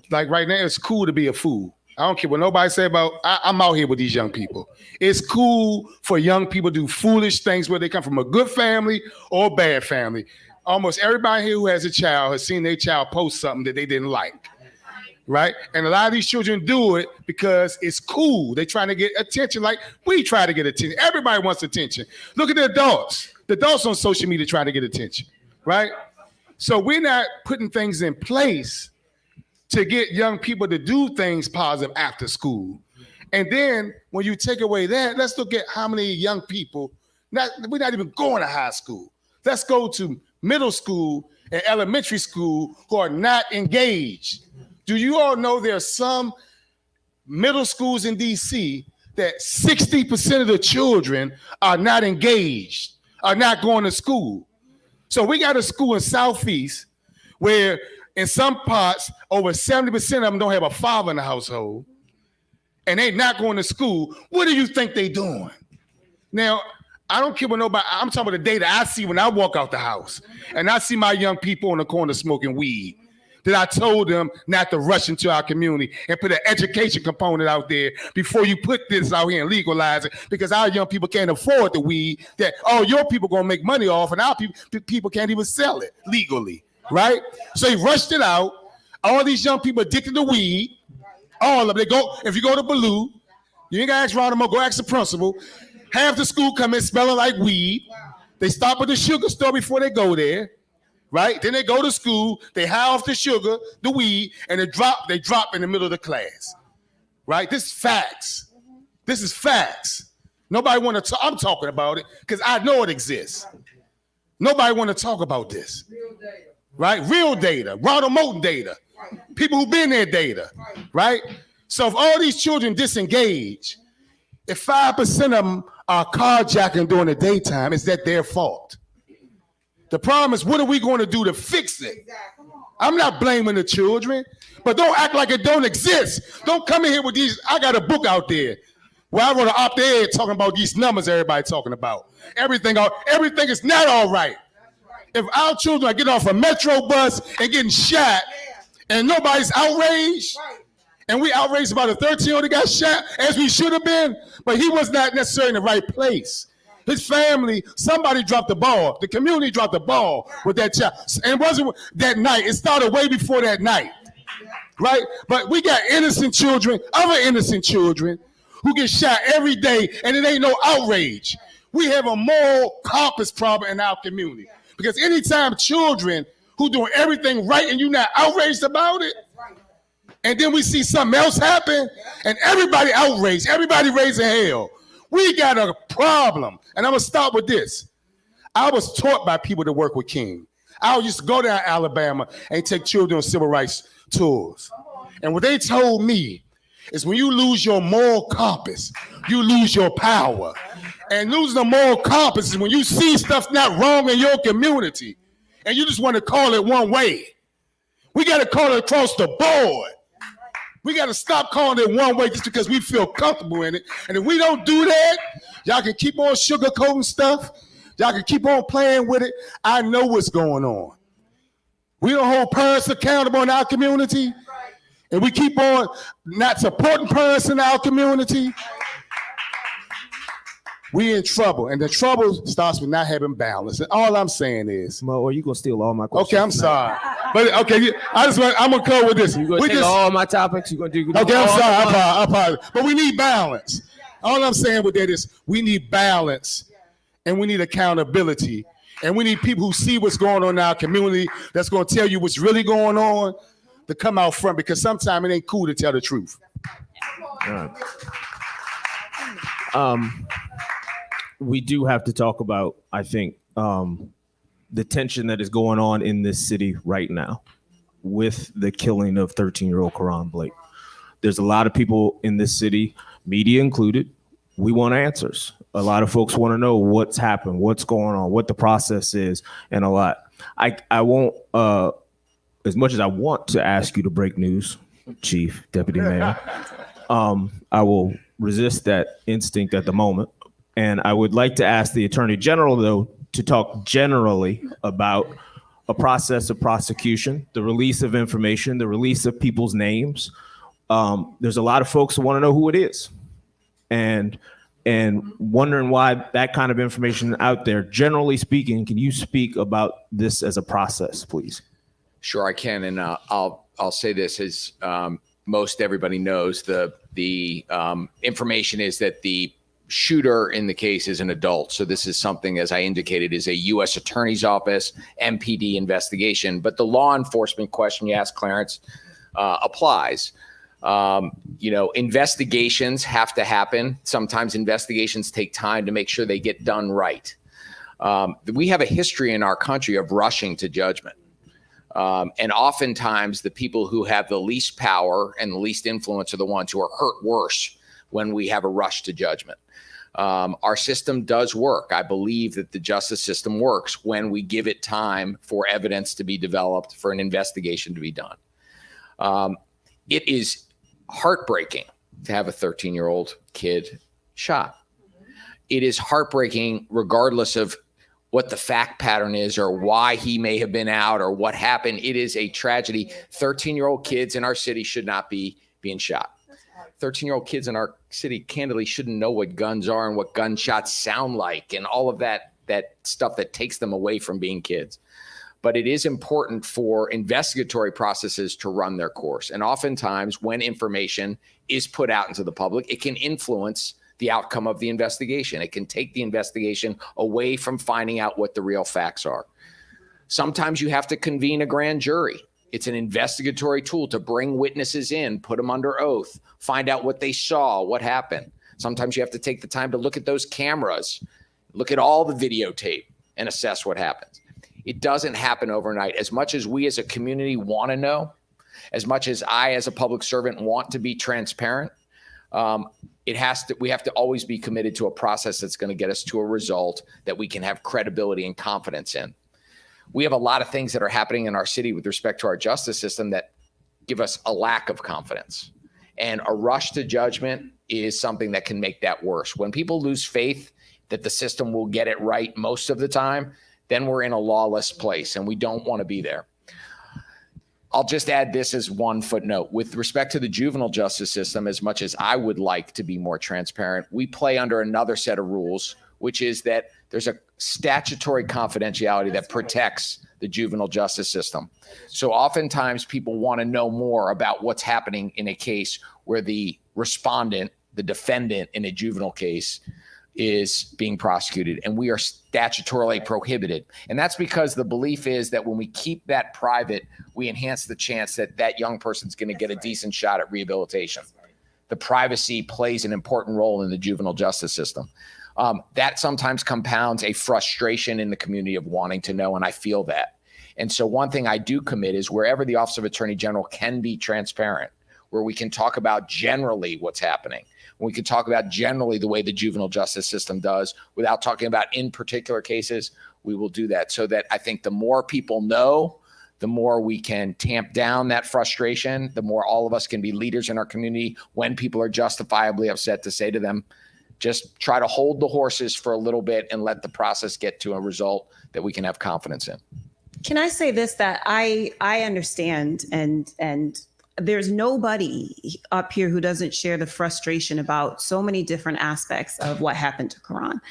like right now, it's cool to be a fool. I don't care what nobody say about, I'm out here with these young people. It's cool for young people to do foolish things, whether they come from a good family or a bad family. Almost everybody here who has a child has seen their child post something that they didn't like, right? And a lot of these children do it because it's cool. They're trying to get attention like we try to get attention. Everybody wants attention. Look at the adults. The adults on social media trying to get attention, right? So we're not putting things in place to get young people to do things positive after school. And then when you take away that, let's look at how many young people, we're not even going to high school. Let's go to middle school and elementary school who are not engaged. Do you all know there are some middle schools in DC that 60% of the children are not engaged, are not going to school? So we got a school in Southeast where in some parts, over 70% of them don't have a father in the household, and they're not going to school. What do you think they're doing? Now, I don't care what nobody, I'm talking about the data I see when I walk out the house, and I see my young people on the corner smoking weed, that I told them not to rush into our community and put an education component out there before you put this out here and legalize it, because our young people can't afford the weed that, your people going to make money off, and our people can't even sell it legally. Right? So he rushed it out. All these young people addicted to weed. All of them. If you go to Baloo, you ain't got to ask Ronald, go ask the principal. Half the school come in smelling like weed. They stop at the sugar store before they go there. Right? Then they go to school, they high off the sugar, the weed, and they drop in the middle of the class. Right? This is facts. This is facts. Nobody want to talk. I'm talking about it because I know it exists. Nobody want to talk about this. Right? Real data, Ronald Moulton data, people who've been there data, right? So if all these children disengage, if 5% of them are carjacking during the daytime, is that their fault? The problem is, what are we going to do to fix it? I'm not blaming the children, but don't act like it don't exist. Don't come in here with these. I got a book out there where I wrote an op-ed talking about these numbers everybody talking about. Everything is not all right. If our children are getting off a metro bus and getting shot and nobody's outraged, and we outraged about a 13-year-old that got shot, as we should have been, but he was not necessarily in the right place. His family, somebody dropped the ball. The community dropped the ball with that child. And it wasn't that night. It started way before that night, right? But we got innocent children, other innocent children, who get shot every day, and it ain't no outrage. We have a moral compass problem in our community. Because anytime children who doing everything right and you're not outraged about it, and then we see something else happen, and everybody outraged, everybody raising hell, we got a problem. And I'm gonna start with this. I was taught by people to work with King. I used to go down to Alabama and take children on civil rights tours. And what they told me is when you lose your moral compass, you lose your power. And losing the moral compass is when you see stuff not wrong in your community and you just want to call it one way. We got to call it across the board. We got to stop calling it one way just because we feel comfortable in it. And if we don't do that, y'all can keep on sugarcoating stuff. Y'all can keep on playing with it. I know what's going on. We don't hold parents accountable in our community. And we keep on not supporting parents in our community. We in trouble, and the trouble starts with not having balance. And all I'm saying is, Mo, are you gonna steal all my questions? Okay, I'm sorry, but okay, I'm gonna go with this. You gonna take all my topics? You gonna do? Okay, I'm sorry. I apologize. But we need balance. All I'm saying with that is, we need balance, and we need accountability, and we need people who see what's going on in our community that's gonna tell you what's really going on to come out front. Because sometimes it ain't cool to tell the truth. All right. We do have to talk about, I think, the tension that is going on in this city right now with the killing of 13-year-old Karan Blake. There's a lot of people in this city, media included. We want answers. A lot of folks want to know what's happened, what's going on, what the process is, and a lot. I won't, as much as I want to ask you to break news, Chief Deputy Mayor, I will resist that instinct at the moment. And I would like to ask the Attorney General, though, to talk generally about a process of prosecution, the release of information, the release of people's names. There's a lot of folks who want to know who it is, and wondering why that kind of information out there. Generally speaking, can you speak about this as a process, please? Sure, I can, and I'll say this as most everybody knows. The information is that the shooter in the case is an adult. So this is something, as I indicated, is a U.S. Attorney's Office, MPD investigation. But the law enforcement question you asked, Clarence, applies. Investigations have to happen. Sometimes investigations take time to make sure they get done right. We have a history in our country of rushing to judgment. And oftentimes the people who have the least power and the least influence are the ones who are hurt worse when we have a rush to judgment. Our system does work. I believe that the justice system works when we give it time for evidence to be developed, for an investigation to be done. It is heartbreaking to have a 13-year-old kid shot. It is heartbreaking regardless of what the fact pattern is or why he may have been out or what happened. It is a tragedy. 13-year-old kids in our city should not be being shot. 13-year-old kids in our city candidly shouldn't know what guns are and what gunshots sound like and all of that stuff that takes them away from being kids. But it is important for investigatory processes to run their course. And oftentimes when information is put out into the public, it can influence the outcome of the investigation. It can take the investigation away from finding out what the real facts are. Sometimes you have to convene a grand jury. It's an investigatory tool to bring witnesses in, put them under oath, find out what they saw, what happened. Sometimes you have to take the time to look at those cameras, look at all the videotape, and assess what happens. It doesn't happen overnight. As much as we as a community want to know, as much as I as a public servant want to be transparent, we have to always be committed to a process that's going to get us to a result that we can have credibility and confidence in. we have a lot of things that are happening in our city with respect to our justice system that give us a lack of confidence. And a rush to judgment is something that can make that worse. When people lose faith that the system will get it right most of the time, then we're in a lawless place, and we don't want to be there. I'll just add this as one footnote. With respect to the juvenile justice system, as much as I would like to be more transparent, we play under another set of rules, which is that there's a statutory confidentiality that protects the juvenile justice system. So oftentimes people want to know more about what's happening in a case where the respondent, the defendant in a juvenile case, is being prosecuted, and we are statutorily prohibited. And that's because the belief is that when we keep that private, we enhance the chance that that young person's going to get a decent shot at rehabilitation. The privacy plays an important role in the juvenile justice system. That sometimes compounds a frustration in the community of wanting to know, and I feel that. And so one thing I do commit is wherever the Office of Attorney General can be transparent, where we can talk about generally what's happening, we can talk about generally the way the juvenile justice system does without talking about in particular cases, we will do that. So that I think the more people know, the more we can tamp down that frustration, the more all of us can be leaders in our community when people are justifiably upset, to say to them, just try to hold the horses for a little bit and let the process get to a result that we can have confidence in. Can I say this, that I understand, and there's nobody up here who doesn't share the frustration about so many different aspects of what happened to Karan.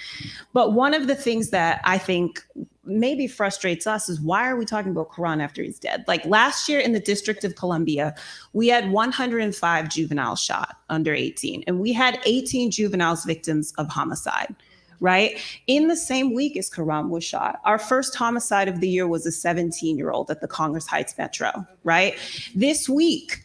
But one of the things that I think maybe frustrates us is, why are we talking about Karan after he's dead? Like last year in the District of Columbia, we had 105 juveniles shot under 18, and we had 18 juveniles victims of homicide. Right? In the same week as Karan was shot, our first homicide of the year was a 17-year-old at the Congress Heights Metro, right? This week,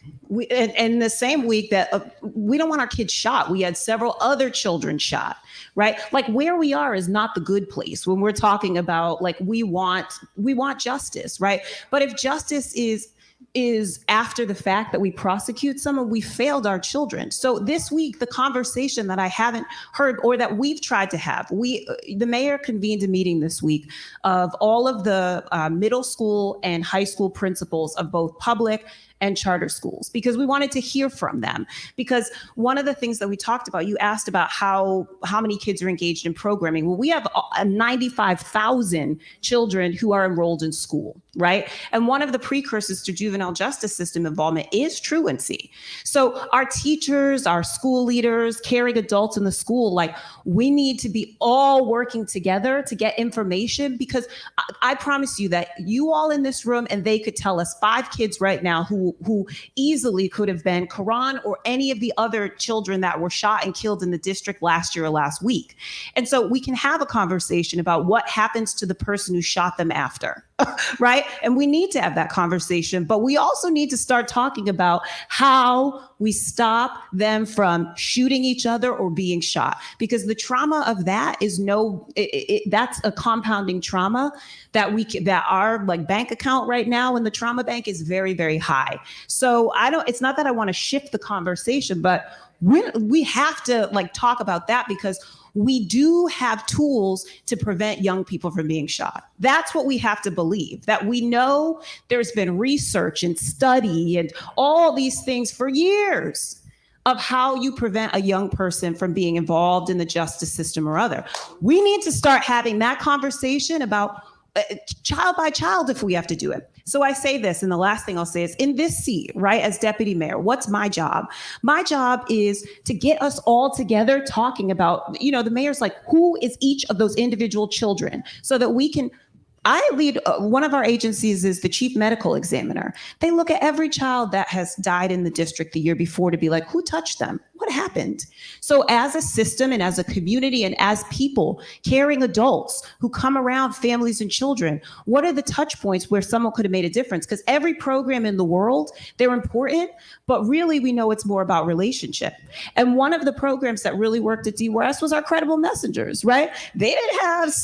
in the same week that we don't want our kids shot, we had several other children shot, right? Like where we are is not the good place when we're talking about like we want justice, right? But if justice is after the fact that we prosecute someone, we failed our children. So this week, the conversation that I haven't heard or that we've tried to have, the mayor convened a meeting this week of all of the middle school and high school principals of both public and charter schools, because we wanted to hear from them. Because one of the things that we talked about, you asked about how many kids are engaged in programming. Well, we have 95,000 children who are enrolled in school, right? And one of the precursors to juvenile justice system involvement is truancy. So our teachers, our school leaders, caring adults in the school, like we need to be all working together to get information, because I promise you that you all in this room, and they could tell us 5 kids right now who easily could have been Karan or any of the other children that were shot and killed in the district last year or last week. And so we can have a conversation about what happens to the person who shot them after, right? And we need to have that conversation, but we also need to start talking about how we stop them from shooting each other or being shot, because the trauma of that is that's a compounding trauma that our like bank account right now in the trauma bank is very, very high. So it's not that I want to shift the conversation, but we have to like talk about that, because we do have tools to prevent young people from being shot. That's what we have to believe, that we know there's been research and study and all these things for years of how you prevent a young person from being involved in the justice system or other. We need to start having that conversation about child by child if we have to do it. So I say this, and the last thing I'll say is, in this seat, right, as deputy mayor, what's my job? My job is to get us all together talking about, the mayor's like, who is each of those individual children, so that we can, I lead, one of our agencies is the chief medical examiner. They look at every child that has died in the district the year before to be like, who touched them? What happened? So as a system and as a community and as people, caring adults who come around families and children, what are the touch points where someone could have made a difference? Because every program in the world, they're important, but really we know it's more about relationship. And one of the programs that really worked at DWS was our Credible Messengers, right? They didn't have,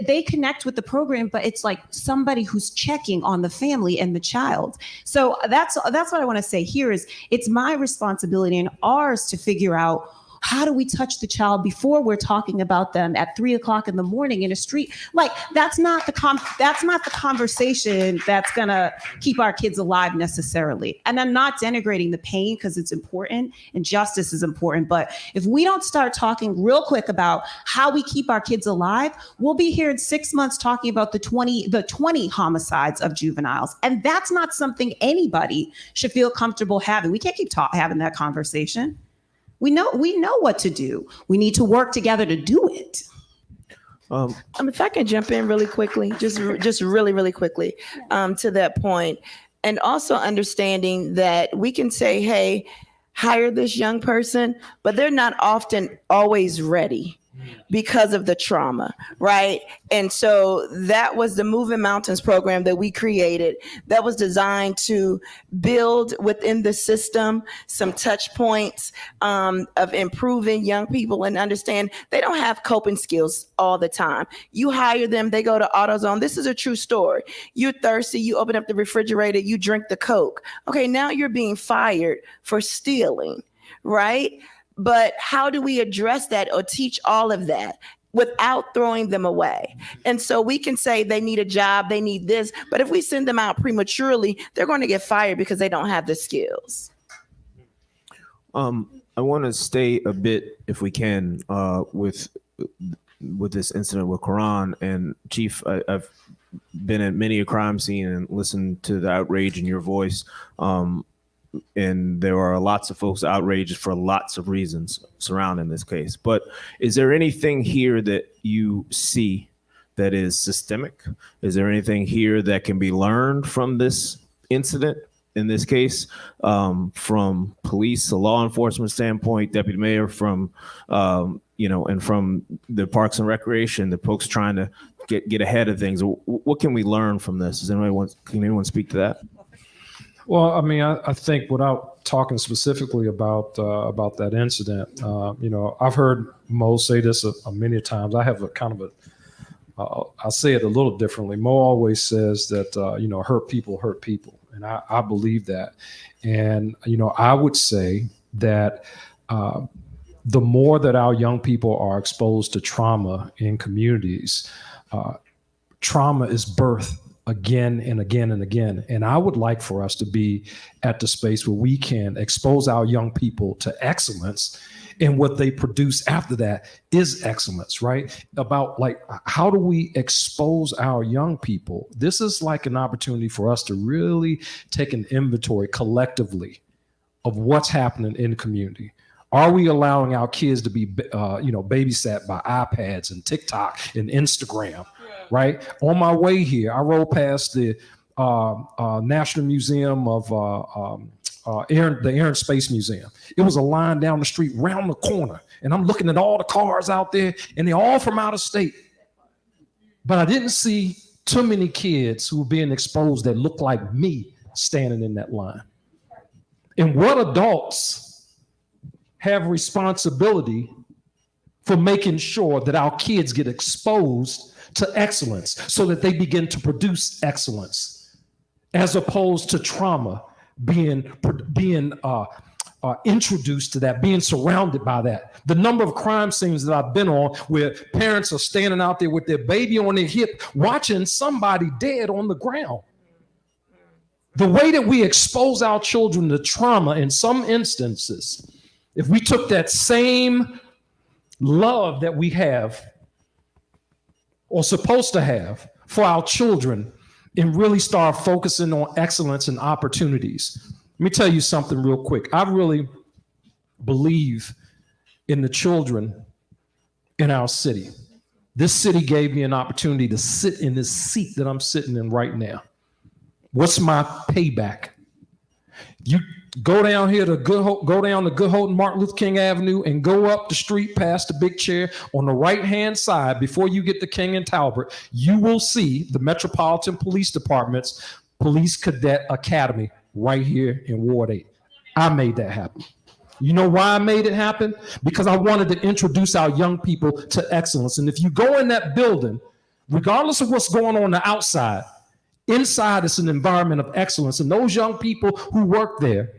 they connect with the program, but it's like somebody who's checking on the family and the child. So that's what I want to say here is, it's my responsibility and ours to figure out How do we touch the child before we're talking about them at 3 o'clock in the morning in a street? Like, that's not the conversation that's gonna keep our kids alive necessarily. And I'm not denigrating the pain, because it's important and justice is important. But if we don't start talking real quick about how we keep our kids alive, we'll be here in 6 months talking about the 20 homicides of juveniles. And that's not something anybody should feel comfortable having. We can't keep having that conversation. We know what to do. We need to work together to do it. If I can jump in really quickly, just really quickly, to that point, and also understanding that we can say, hey, hire this young person, but they're not often always ready because of the trauma, right? And so that was the Moving Mountains program that we created that was designed to build within the system some touch points of improving young people and understand they don't have coping skills all the time. You hire them, they go to AutoZone. This is a true story. You're thirsty, you open up the refrigerator, you drink the Coke. Okay, now you're being fired for stealing, right? But how do we address that or teach all of that without throwing them away? And so we can say they need a job, they need this, but if we send them out prematurely, they're going to get fired because they don't have the skills. I want to stay a bit, if we can, with this incident with Quran. And Chief, I've been at many a crime scene and listened to the outrage in your voice. And there are lots of folks outraged for lots of reasons surrounding this case. But is there anything here that you see that is systemic? Is there anything here that can be learned from this incident, in this case, from police, a law enforcement standpoint, Deputy Mayor, from, and from the Parks and Recreation, the folks trying to get ahead of things? What can we learn from this? Can anyone speak to that? Well, I mean, I think without talking specifically about that incident, I've heard Mo say this many times. I have a kind of I'll say it a little differently. Mo always says that, hurt people hurt people. And I believe that. And, I would say that the more that our young people are exposed to trauma in communities, trauma is birthed again and again and again. And I would like for us to be at the space where we can expose our young people to excellence, and what they produce after that is excellence, right? About like, how do we expose our young people? This is like an opportunity for us to really take an inventory collectively of what's happening in the community. Are we allowing our kids to be, babysat by iPads and TikTok and Instagram? Right. On my way here, I rode past the National Museum of the Air and Space Museum. It was a line down the street, round the corner, and I'm looking at all the cars out there, and they're all from out of state. But I didn't see too many kids who were being exposed that looked like me standing in that line. And what adults have responsibility for making sure that our kids get exposed to excellence so that they begin to produce excellence, as opposed to trauma being introduced to that, being surrounded by that. The number of crime scenes that I've been on where parents are standing out there with their baby on their hip, watching somebody dead on the ground. The way that we expose our children to trauma in some instances, if we took that same love that we have or supposed to have for our children and really start focusing on excellence and opportunities. Let me tell you something real quick. I really believe in the children in our city. This city gave me an opportunity to sit in this seat that I'm sitting in right now. What's my payback? You go down here to Good Hope and Martin Luther King Avenue and go up the street past the big chair. On the right-hand side, before you get to King and Talbot, you will see the Metropolitan Police Department's Police Cadet Academy right here in Ward 8. I made that happen. You know why I made it happen? Because I wanted to introduce our young people to excellence. And if you go in that building, regardless of what's going on the outside, inside is an environment of excellence. And those young people who work there,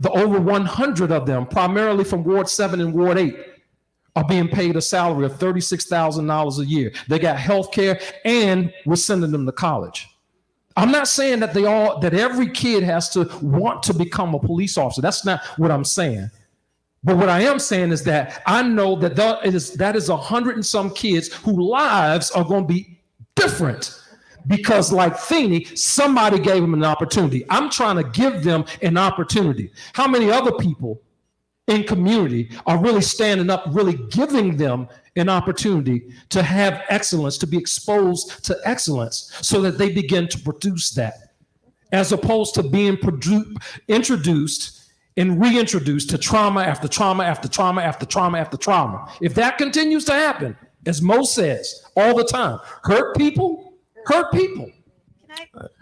The over 100 of them, primarily from Ward 7 and Ward 8, are being paid a salary of $36,000 a year. They got health care, and we're sending them to college. I'm not saying that that every kid has to want to become a police officer. That's not what I'm saying. But what I am saying is that I know that that is 100 and some kids whose lives are going to be different because, like Feeney, somebody gave them an opportunity. I'm trying to give them an opportunity. How many other people in community are really standing up, really giving them an opportunity to have excellence, to be exposed to excellence so that they begin to produce that, as opposed to being introduced and reintroduced to trauma after trauma after trauma after trauma after trauma. If that continues to happen, as Mo says all the time, hurt people.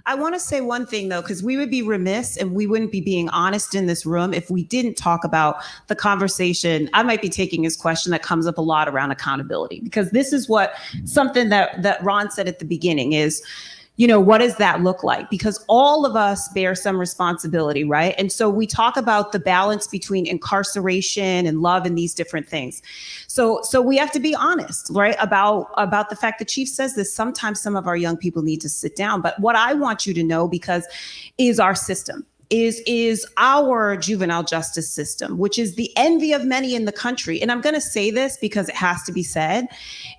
I want to say one thing though, because we would be remiss and we wouldn't be being honest in this room if we didn't talk about the conversation. I might be taking his question that comes up a lot around accountability, because this is something that Ron said at the beginning is, what does that look like? Because all of us bear some responsibility, right? And so we talk about the balance between incarceration and love and these different things. So we have to be honest, right? About the fact that Chief says this, sometimes some of our young people need to sit down. But what I want you to know, because is our system, is our juvenile justice system, which is the envy of many in the country. And I'm going to say this because it has to be said,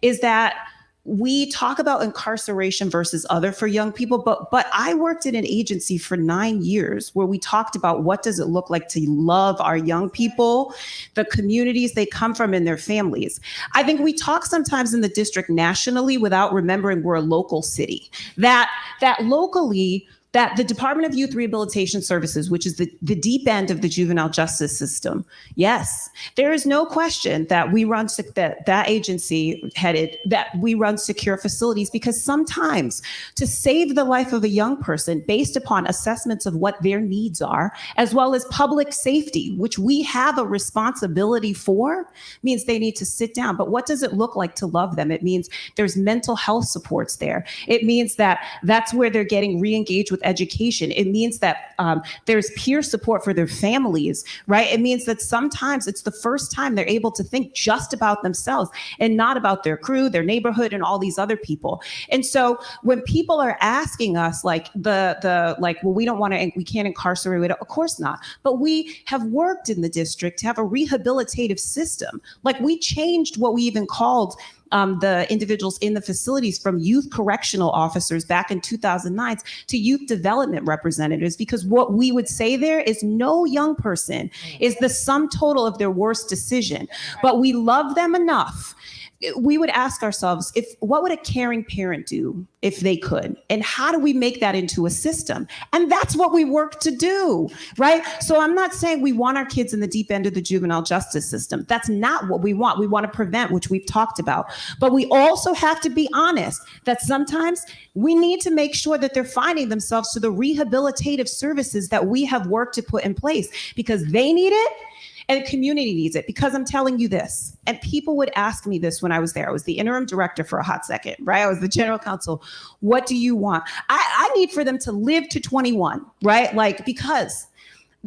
is that we talk about incarceration versus other for young people, but I worked in an agency for 9 years where we talked about what does it look like to love our young people, the communities they come from and their families. I think we talk sometimes in the district nationally without remembering we're a local city, that locally, that the Department of Youth Rehabilitation Services, which is the deep end of the juvenile justice system, yes, there is no question that we run that agency headed, that we run secure facilities, because sometimes to save the life of a young person based upon assessments of what their needs are, as well as public safety, which we have a responsibility for, means they need to sit down. But what does it look like to love them? It means there's mental health supports there. It means that's where they're getting re-engaged with education. It means that there's peer support for their families, right? It means that sometimes it's the first time they're able to think just about themselves and not about their crew, their neighborhood, and all these other people. And so when people are asking us well, we can't incarcerate, of course not. But we have worked in the district to have a rehabilitative system. Like, we changed what we even called the individuals in the facilities from youth correctional officers back in 2009 to youth development representatives, because what we would say there is no young person is the sum total of their worst decision, but we love them enough. We would ask ourselves, what would a caring parent do if they could? And how do we make that into a system? And that's what we work to do, right? So I'm not saying we want our kids in the deep end of the juvenile justice system. That's not what we want. We want to prevent, which we've talked about. But we also have to be honest that sometimes we need to make sure that they're finding themselves to the rehabilitative services that we have worked to put in place, because they need it. And the community needs it. Because I'm telling you this, and people would ask me this when I was there. I was the interim director for a hot second, right? I was the general counsel. What do you want? I need for them to live to 21, right? Because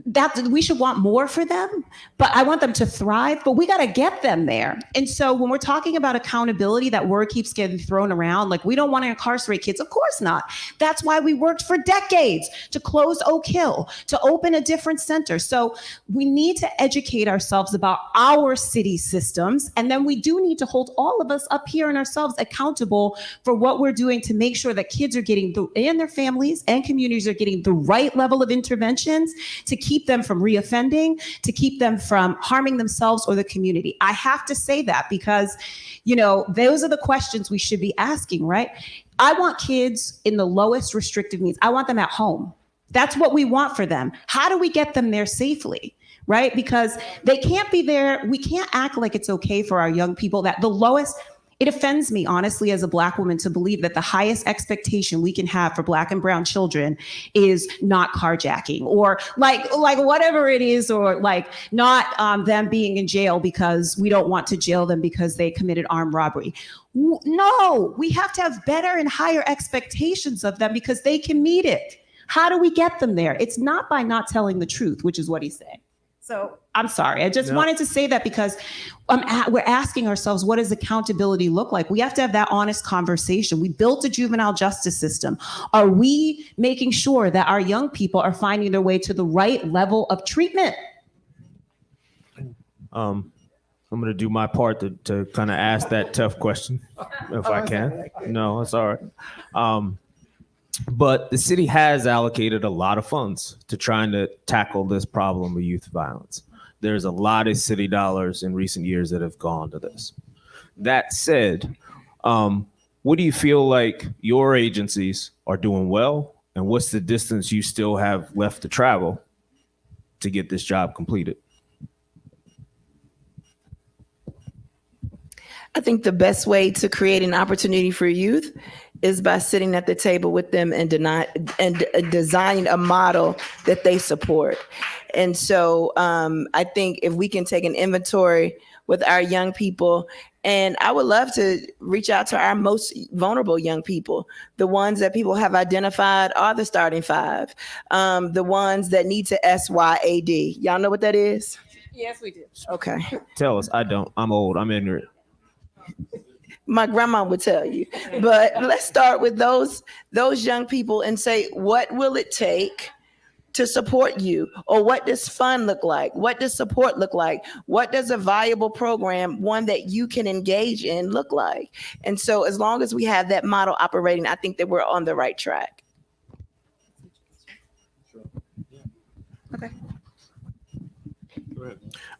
that we should want more for them, but I want them to thrive, but we got to get them there. And so when we're talking about accountability, that word keeps getting thrown around, like we don't want to incarcerate kids. Of course not. That's why we worked for decades to close Oak Hill, to open a different center. So we need to educate ourselves about our city systems. And then we do need to hold all of us up here and ourselves accountable for what we're doing to make sure that kids are getting, and their families and communities are getting the right level of interventions to keep them from reoffending, to keep them from harming themselves or the community. I have to say that because, those are the questions we should be asking, right? I want kids in the lowest restrictive means. I want them at home. That's what we want for them. How do we get them there safely? Right? Because they can't be there. We can't act like it's okay for our young people that the lowest. It offends me, honestly, as a Black woman, to believe that the highest expectation we can have for Black and brown children is not carjacking or like whatever it is, or like not them being in jail because we don't want to jail them because they committed armed robbery. No, we have to have better and higher expectations of them because they can meet it. How do we get them there? It's not by not telling the truth, which is what he's saying. So I'm sorry. I just No. wanted to say that because we're asking ourselves, what does accountability look like? We have to have that honest conversation. We built a juvenile justice system. Are we making sure that our young people are finding their way to the right level of treatment? I'm going to do my part to kind of ask that tough question, if I can. No, it's all right. But the city has allocated a lot of funds to trying to tackle this problem of youth violence. There's a lot of city dollars in recent years that have gone to this. That said, what do you feel like your agencies are doing well, and what's the distance you still have left to travel to get this job completed? I think the best way to create an opportunity for youth is by sitting at the table with them and designing a model that they support. And so I think if we can take an inventory with our young people, and I would love to reach out to our most vulnerable young people, the ones that people have identified are the starting five, the ones that need to SYAD. Y'all know what that is? Yes, we do. Okay. Tell us. I don't. I'm old. I'm ignorant. My grandma would tell you, but let's start with those young people and say, what will it take to support you? Or what does fun look like? What does support look like? What does a viable program, one that you can engage in, look like? And so as long as we have that model operating, I think that we're on the right track. Okay.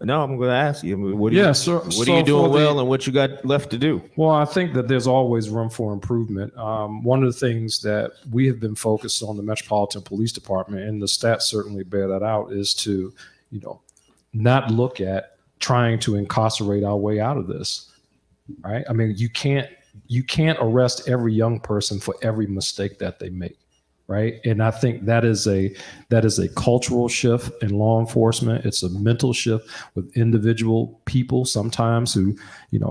No, I'm going to ask you. What are Yeah, you, so- what so are you doing for the- well, and what you got left to do? Well, I think that there's always room for improvement. One of the things that we have been focused on the Metropolitan Police Department, and the stats certainly bear that out, is to, not look at trying to incarcerate our way out of this. Right? I mean, you can't arrest every young person for every mistake that they make. Right. And I think that is a cultural shift in law enforcement. It's a mental shift with individual people sometimes who,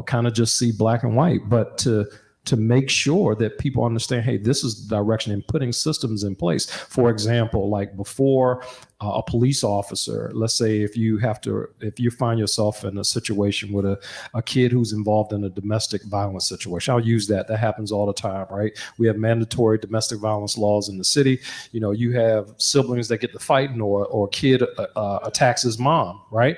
kind of just see black and white, but to make sure that people understand, hey, this is the direction, and putting systems in place. For example, like before a police officer, let's say if you find yourself in a situation with a kid who's involved in a domestic violence situation, I'll use that. That happens all the time, right? We have mandatory domestic violence laws in the city. You have siblings that get to fighting, or a kid attacks his mom, right?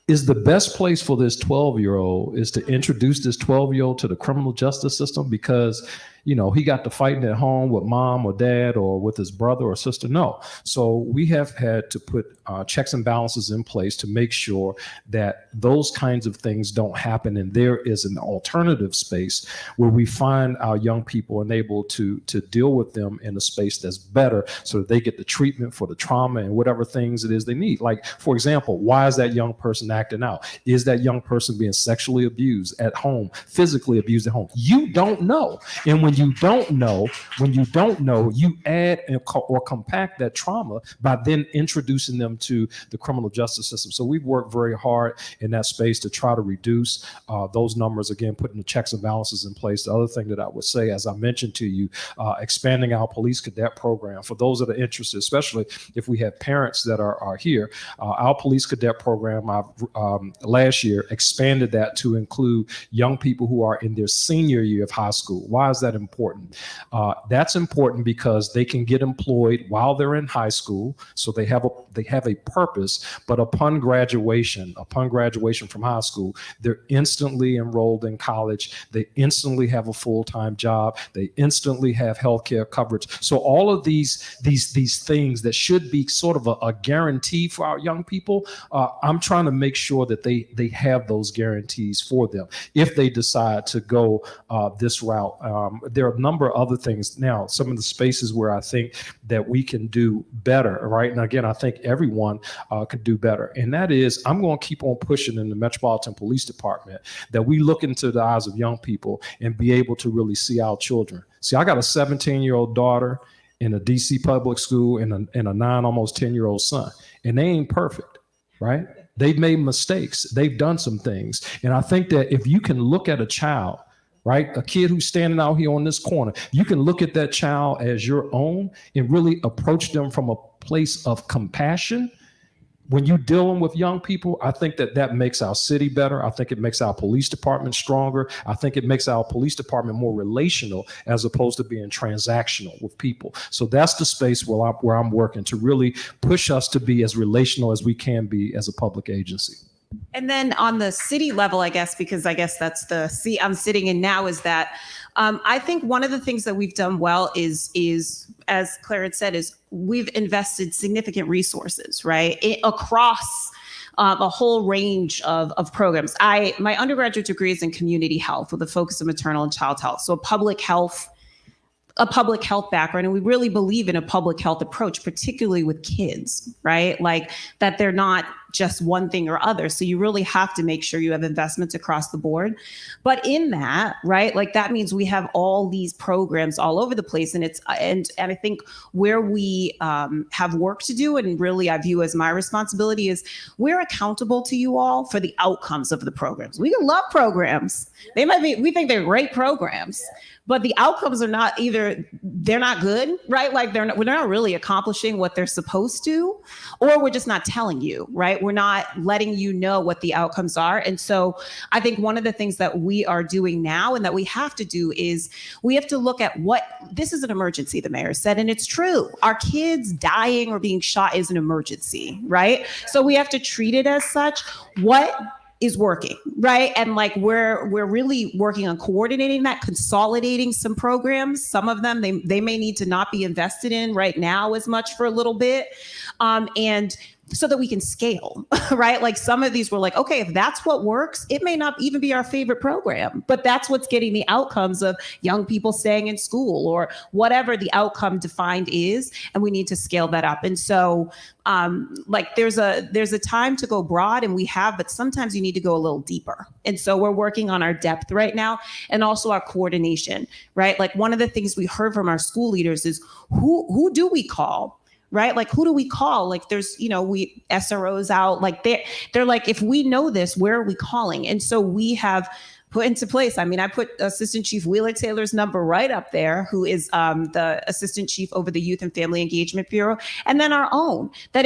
Is the best place for this 12-year-old is to introduce this 12-year-old to the criminal justice system because, he got to fighting at home with mom or dad or with his brother or sister? No. So we have had to put checks and balances in place to make sure that those kinds of things don't happen. And there is an alternative space where we find our young people and able to deal with them in a space that's better so that they get the treatment for the trauma and whatever things it is they need. Like, for example, why is that young person acting out? Is that young person being sexually abused at home, physically abused at home? You don't know. And when you don't know, you add or compact that trauma by then introducing them to the criminal justice system. So we've worked very hard in that space to try to reduce those numbers, again, putting the checks and balances in place. The other thing that I would say, as I mentioned to you, expanding our police cadet program. For those that are interested, especially if we have parents that are here, our police cadet program, last year expanded that to include young people who are in their senior year of high school. Why is that important? That's important because they can get employed while they're in high school, so they have a purpose. But upon graduation from high school, they're instantly enrolled in college. They instantly have a full-time job. They instantly have healthcare coverage. So all of these things that should be sort of a guarantee for our young people, I'm trying to make sure that they have those guarantees for them if they decide to go this route. There are a number of other things. Now, some of the spaces where I think that we can do better, right? And again, I think everyone could do better. And that is, I'm going to keep on pushing in the Metropolitan Police Department that we look into the eyes of young people and be able to really see our children. See, I got a 17-year-old daughter in a DC public school and a 9, almost 10-year-old son, and they ain't perfect, right? They've made mistakes. They've done some things. And I think that if you can look at a child, right, a kid who's standing out here on this corner, you can look at that child as your own and really approach them from a place of compassion. when you're dealing with young people, I think that makes our city better. I think it makes our police department stronger. I think it makes our police department more relational as opposed to being transactional with people. So that's the space where I'm working to really push us to be as relational as we can be as a public agency. And then on the city level, I guess, because I guess that's the seat I'm sitting in now, is that I think one of the things that we've done well is as Clarence said, is we've invested significant resources, right, across a whole range of programs. My undergraduate degree is in community health with a focus on maternal and child health. So a public health background. And we really believe in a public health approach, particularly with kids, right? Like that they're not just one thing or other. So you really have to make sure you have investments across the board. But in that, right, like that means we have all these programs all over the place. And I think where we have work to do, and really I view as my responsibility, is we're accountable to you all for the outcomes of the programs. We can love programs. We think they're great programs, but the outcomes are not they're not good, right? Like we're not really accomplishing what they're supposed to, or we're just not telling you, right? We're not letting you know what the outcomes are. And so I think one of the things that we are doing now and that we have to do is we have to look at this is an emergency, the mayor said, and it's true. Our kids dying or being shot is an emergency, right? So we have to treat it as such. What is working, right? And like we're really working on coordinating that, consolidating some programs. Some of them they may need to not be invested in right now as much for a little bit, and so that we can scale, right? Like some of these were like, okay, if that's what works, it may not even be our favorite program, but that's what's getting the outcomes of young people staying in school or whatever the outcome defined is, and we need to scale that up. And so like there's a time to go broad, and but sometimes you need to go a little deeper. And so we're working on our depth right now and also our coordination, right? Like one of the things we heard from our school leaders is who do we call? Right? Like, who do we call? Like, there's, we SROs out, like they're like, if we know this, where are we calling? And so we have put into place. I mean, I put Assistant Chief Wheeler Taylor's number right up there, who is the Assistant Chief over the Youth and Family Engagement Bureau. And then our own, that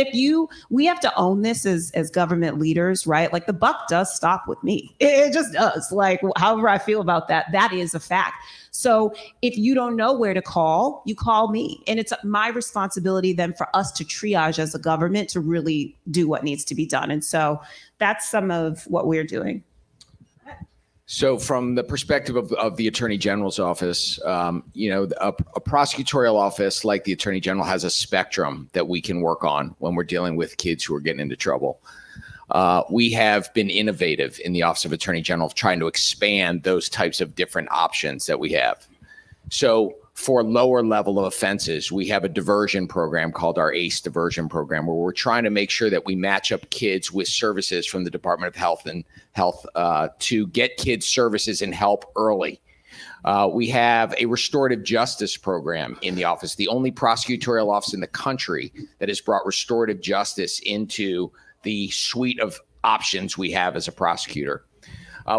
we have to own this as government leaders, right? Like the buck does stop with me. It just does. Like, however I feel about that, that is a fact. So if you don't know where to call, you call me. And it's my responsibility then for us to triage as a government to really do what needs to be done. And so that's some of what we're doing. So from the perspective of the Attorney General's office, a prosecutorial office like the Attorney General has a spectrum that we can work on when we're dealing with kids who are getting into trouble. We have been innovative in the Office of Attorney General trying to expand those types of different options that we have. So for lower level of offenses, we have a diversion program called our ACE diversion program, where we're trying to make sure that we match up kids with services from the Department of Health to get kids services and help early. We have a restorative justice program in the office, the only prosecutorial office in the country that has brought restorative justice into the suite of options we have as a prosecutor.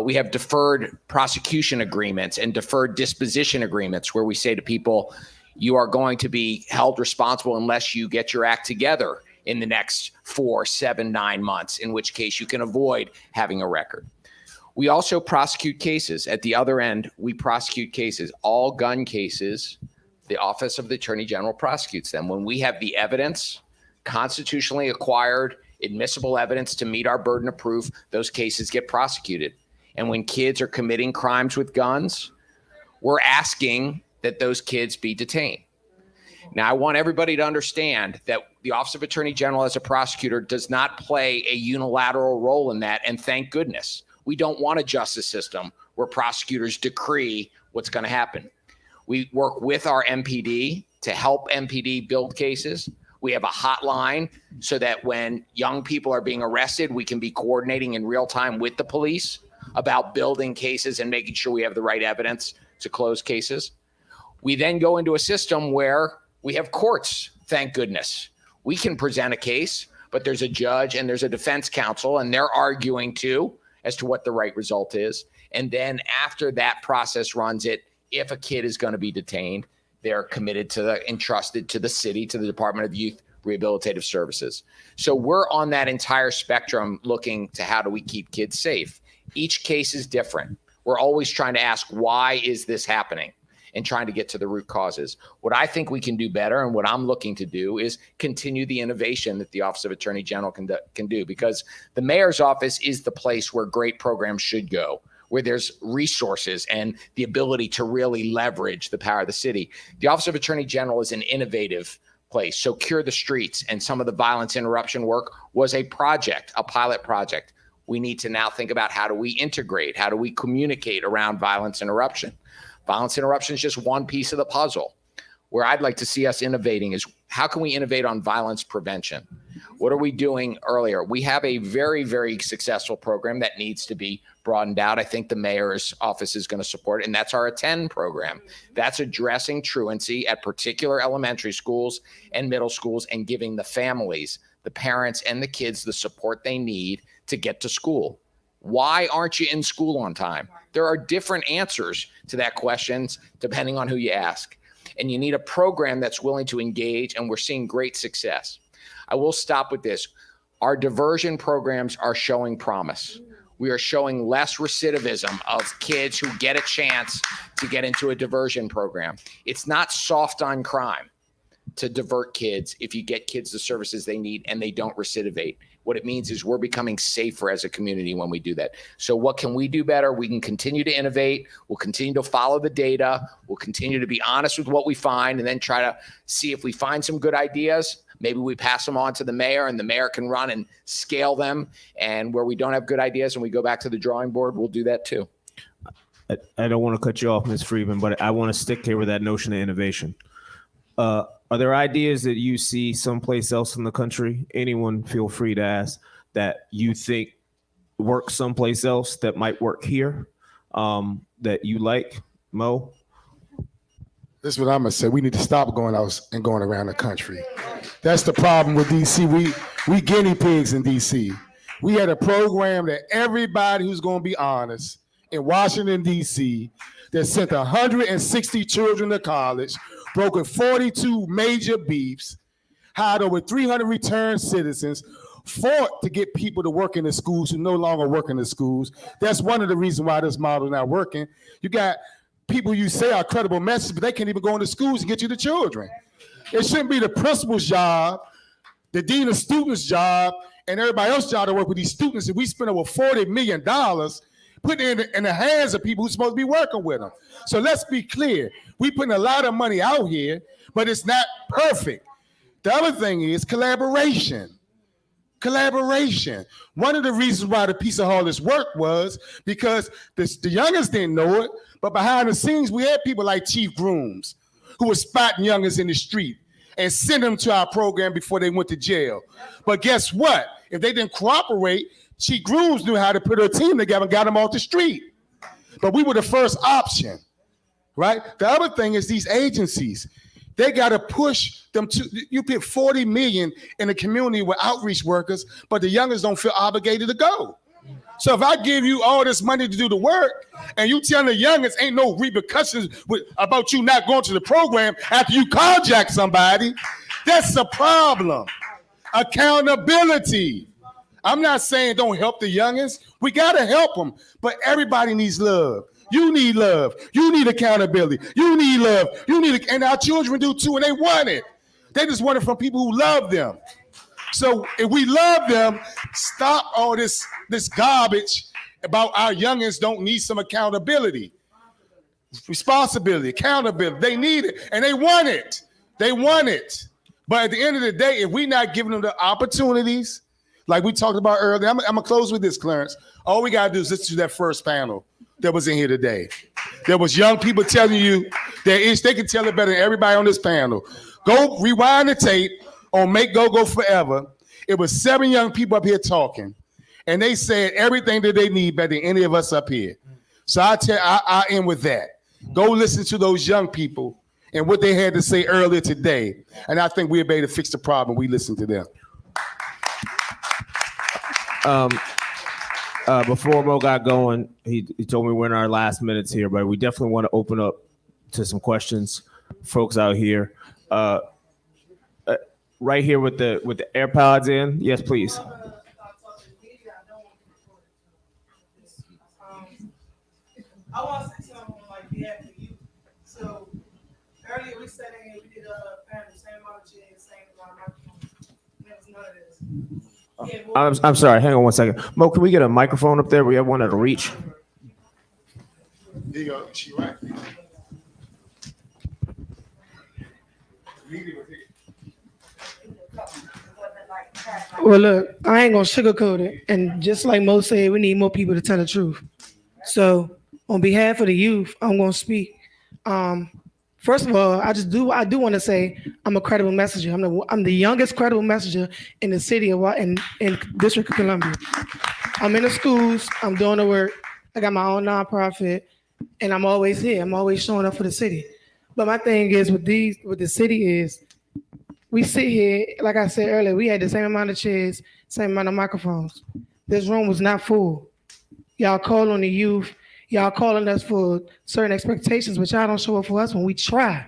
We have deferred prosecution agreements and deferred disposition agreements where we say to people, you are going to be held responsible unless you get your act together in the next 4, 7, 9 months, in which case you can avoid having a record. We also prosecute cases. At the other end, we prosecute cases. All gun cases, the Office of the Attorney General prosecutes them. When we have the evidence, constitutionally acquired, admissible evidence to meet our burden of proof, those cases get prosecuted. And when kids are committing crimes with guns, we're asking that those kids be detained. Now, I want everybody to understand that the Office of Attorney General as a prosecutor does not play a unilateral role in that, and thank goodness. We don't want a justice system where prosecutors decree what's going to happen. We work with our MPD to help MPD build cases. We have a hotline so that when young people are being arrested, we can be coordinating in real time with the police about building cases and making sure we have the right evidence to close cases. We then go into a system where we have courts, thank goodness. We can present a case, but there's a judge and there's a defense counsel, and they're arguing too as to what the right result is. And then after that process runs it, if a kid is going to be detained, they're entrusted to the city, to the Department of Youth rehabilitative services. So we're on that entire spectrum looking to how do we keep kids safe. Each case is different. We're always trying to ask, why is this happening? And trying to get to the root causes. What I think we can do better and what I'm looking to do is continue the innovation that the Office of Attorney General can do, because the mayor's office is the place where great programs should go, where there's resources and the ability to really leverage the power of the city. The Office of Attorney General is an innovative place. So Cure the Streets and some of the violence interruption work was a project, a pilot project. We need to now think about how do we integrate, how do we communicate around violence interruption. Violence interruption is just one piece of the puzzle. Where I'd like to see us innovating is how can we innovate on violence prevention? What are we doing earlier? We have a very, very successful program that needs to be broadened out. I think the mayor's office is going to support it, and that's our Attend program. That's addressing truancy at particular elementary schools and middle schools and giving the families, the parents, and the kids the support they need to get to school. Why aren't you in school on time? There are different answers to that questions depending on who you ask. And you need a program that's willing to engage, and we're seeing great success. I will stop with this. Our diversion programs are showing promise. We are showing less recidivism of kids who get a chance to get into a diversion program. It's not soft on crime to divert kids if you get kids the services they need and they don't recidivate. What it means is we're becoming safer as a community when we do that. So what can we do better? We can continue to innovate. We'll continue to follow the data. We'll continue to be honest with what we find and then try to see if we find some good ideas. Maybe we pass them on to the mayor and the mayor can run and scale them. And where we don't have good ideas and we go back to the drawing board, we'll do that too. I don't want to cut you off, Ms. Friedman, but I want to stick here with that notion of innovation. Are there ideas that you see someplace else in the country? Anyone feel free to ask that you think work someplace else that might work here that you like, Mo? This is what I'm gonna say. We need to stop going out and going around the country. That's the problem with DC. We guinea pigs in DC. We had a program that everybody who's gonna be honest in Washington, DC, that sent 160 children to college, broken 42 major beefs, hired over 300 returned citizens, fought to get people to work in the schools who no longer work in the schools. That's one of the reasons why this model is not working. You got people you say are credible messages, but they can't even go into schools and get you the children. It shouldn't be the principal's job, the dean of students' job, and everybody else's job to work with these students. If we spend over $40 million putting it in the hands of people who's supposed to be working with them. So let's be clear. We putting a lot of money out here, but it's not perfect. The other thing is collaboration. Collaboration. One of the reasons why the piece of all this work was because the youngest didn't know it, but behind the scenes, we had people like Chief Grooms who were spotting youngest in the street and send them to our program before they went to jail. But guess what? If they didn't cooperate, Chief Grooms knew how to put her team together and got them off the street. But we were the first option, right? The other thing is these agencies. They got to push them to, you put 40 million in the community with outreach workers, but the youngest don't feel obligated to go. So if I give you all this money to do the work and you tell the youngest ain't no repercussions about you not going to the program after you carjack somebody, that's a problem. Accountability. I'm not saying don't help the youngest. We got to help them, but everybody needs love. You need love. You need accountability. You need love. You need, and our children do too, and they want it. They just want it from people who love them. So if we love them, stop all this garbage about our youngins don't need some accountability. Responsibility, accountability. They need it, and they want it. They want it. But at the end of the day, if we're not giving them the opportunities, like we talked about earlier, I'm going to close with this, Clarence. All we got to do is listen to that first panel that was in here today. There was young people telling you that they can tell it better than everybody on this panel. Go rewind the tape on Make Go Forever. It was 7 young people up here talking, and they said everything that they need better than any of us up here. So I end with that. Go listen to those young people and what they had to say earlier today, and I think we'll be able to fix the problem. We listen to them. Before Mo got going, he told me we're in our last minutes here, but we definitely want to open up to some questions, folks out here. right here with the AirPods in. Yes, please. I want to say something on like behalf of you. So earlier we sat in here, we did a panel, same amount of chairs, same amount of microphones. There was none of this. Yeah, I'm sorry. Hang on one second. Mo, can we get a microphone up there? We have one at a reach. Here you go. She right. Well, look, I ain't gonna sugarcoat it. And just like Mo said, we need more people to tell the truth. So, on behalf of the youth, I'm gonna speak. First of all, I do want to say I'm a credible messenger. I'm the youngest credible messenger in the city of in District of Columbia. I'm in the schools. I'm doing the work. I got my own nonprofit, and I'm always here. I'm always showing up for the city. But my thing is with the city is, we sit here, like I said earlier, we had the same amount of chairs, same amount of microphones. This room was not full. Y'all call on the youth. Y'all calling us for certain expectations, but y'all don't show up for us when we try.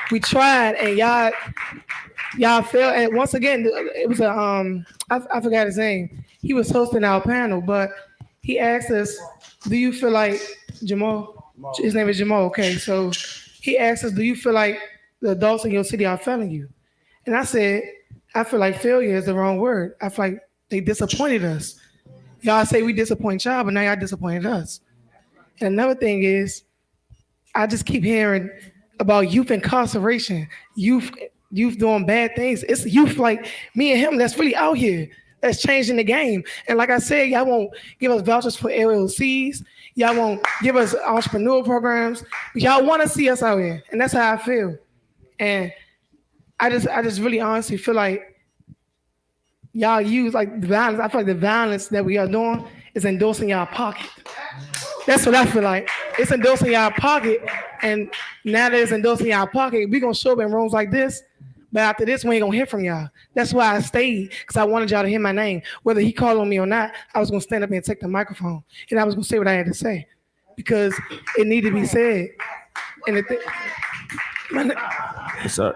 We tried, and y'all failed. And once again, it was I forgot his name. He was hosting our panel, but he asked us, do you feel like Jamal? His name is Jamal. Okay, so he asked us, do you feel like the adults in your city are failing you? And I said, I feel like failure is the wrong word. I feel like they disappointed us. Y'all say we disappoint y'all, but now y'all disappointed us. And another thing is, I just keep hearing about youth incarceration, youth doing bad things. It's youth like me and him that's really out here, that's changing the game. And like I said, y'all won't give us vouchers for LLCs. Y'all won't give us entrepreneurial programs. But y'all want to see us out here, and that's how I feel. And I just really honestly feel like y'all use like the violence. I feel like the violence that we are doing is endorsing y'all pocket. That's what I feel like. It's endorsing y'all pocket, and now that it's endorsing y'all pocket, we gonna show up in rooms like this. But after this, we ain't gonna hear from y'all. That's why I stayed, because I wanted y'all to hear my name. Whether he called on me or not, I was gonna stand up and take the microphone, and I was gonna say what I had to say, because it needed to be said. And the thing. Sorry.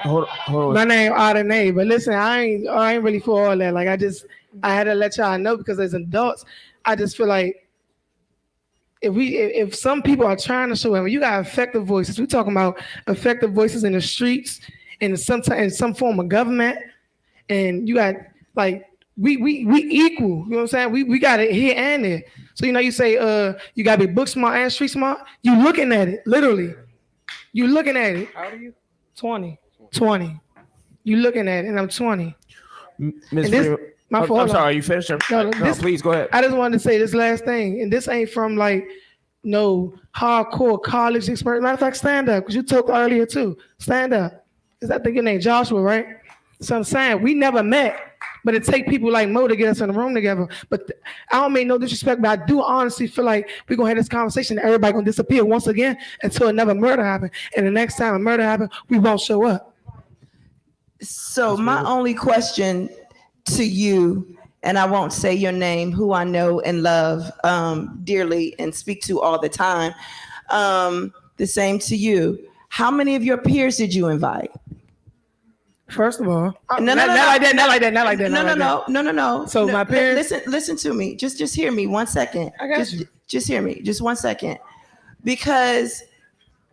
Hold on. My name Ardenay, but listen, I ain't really for all that. Like I had to let y'all know, because as adults, I just feel like if some people are trying to show up, you got effective voices. We're talking about effective voices in the streets, in some form of government, and you got like we equal. You know what I'm saying? We got it here and there. So you say you gotta be book smart and street smart. You looking at it literally. You looking at it. How old are you? 20. You looking at it, and I'm 20. Ms. Freeman, I'm sorry, you finished? No, please go ahead. I just wanted to say this last thing, and this ain't from like no hardcore college expert. Matter of fact, stand up, because you talked earlier too. Stand up. Is that your name, Joshua, right? So I'm saying we never met, but it take people like Mo to get us in the room together. But I don't mean no disrespect, but I do honestly feel like we're gonna have this conversation and everybody gonna disappear once again until another murder happens. And the next time a murder happens, we won't show up. So my only question to you, and I won't say your name, who I know and love dearly and speak to all the time, the same to you. How many of your peers did you invite? First of all, not like that. No. So my peers. Listen to me. Just hear me 1 second. I got you. Just hear me. Just 1 second, because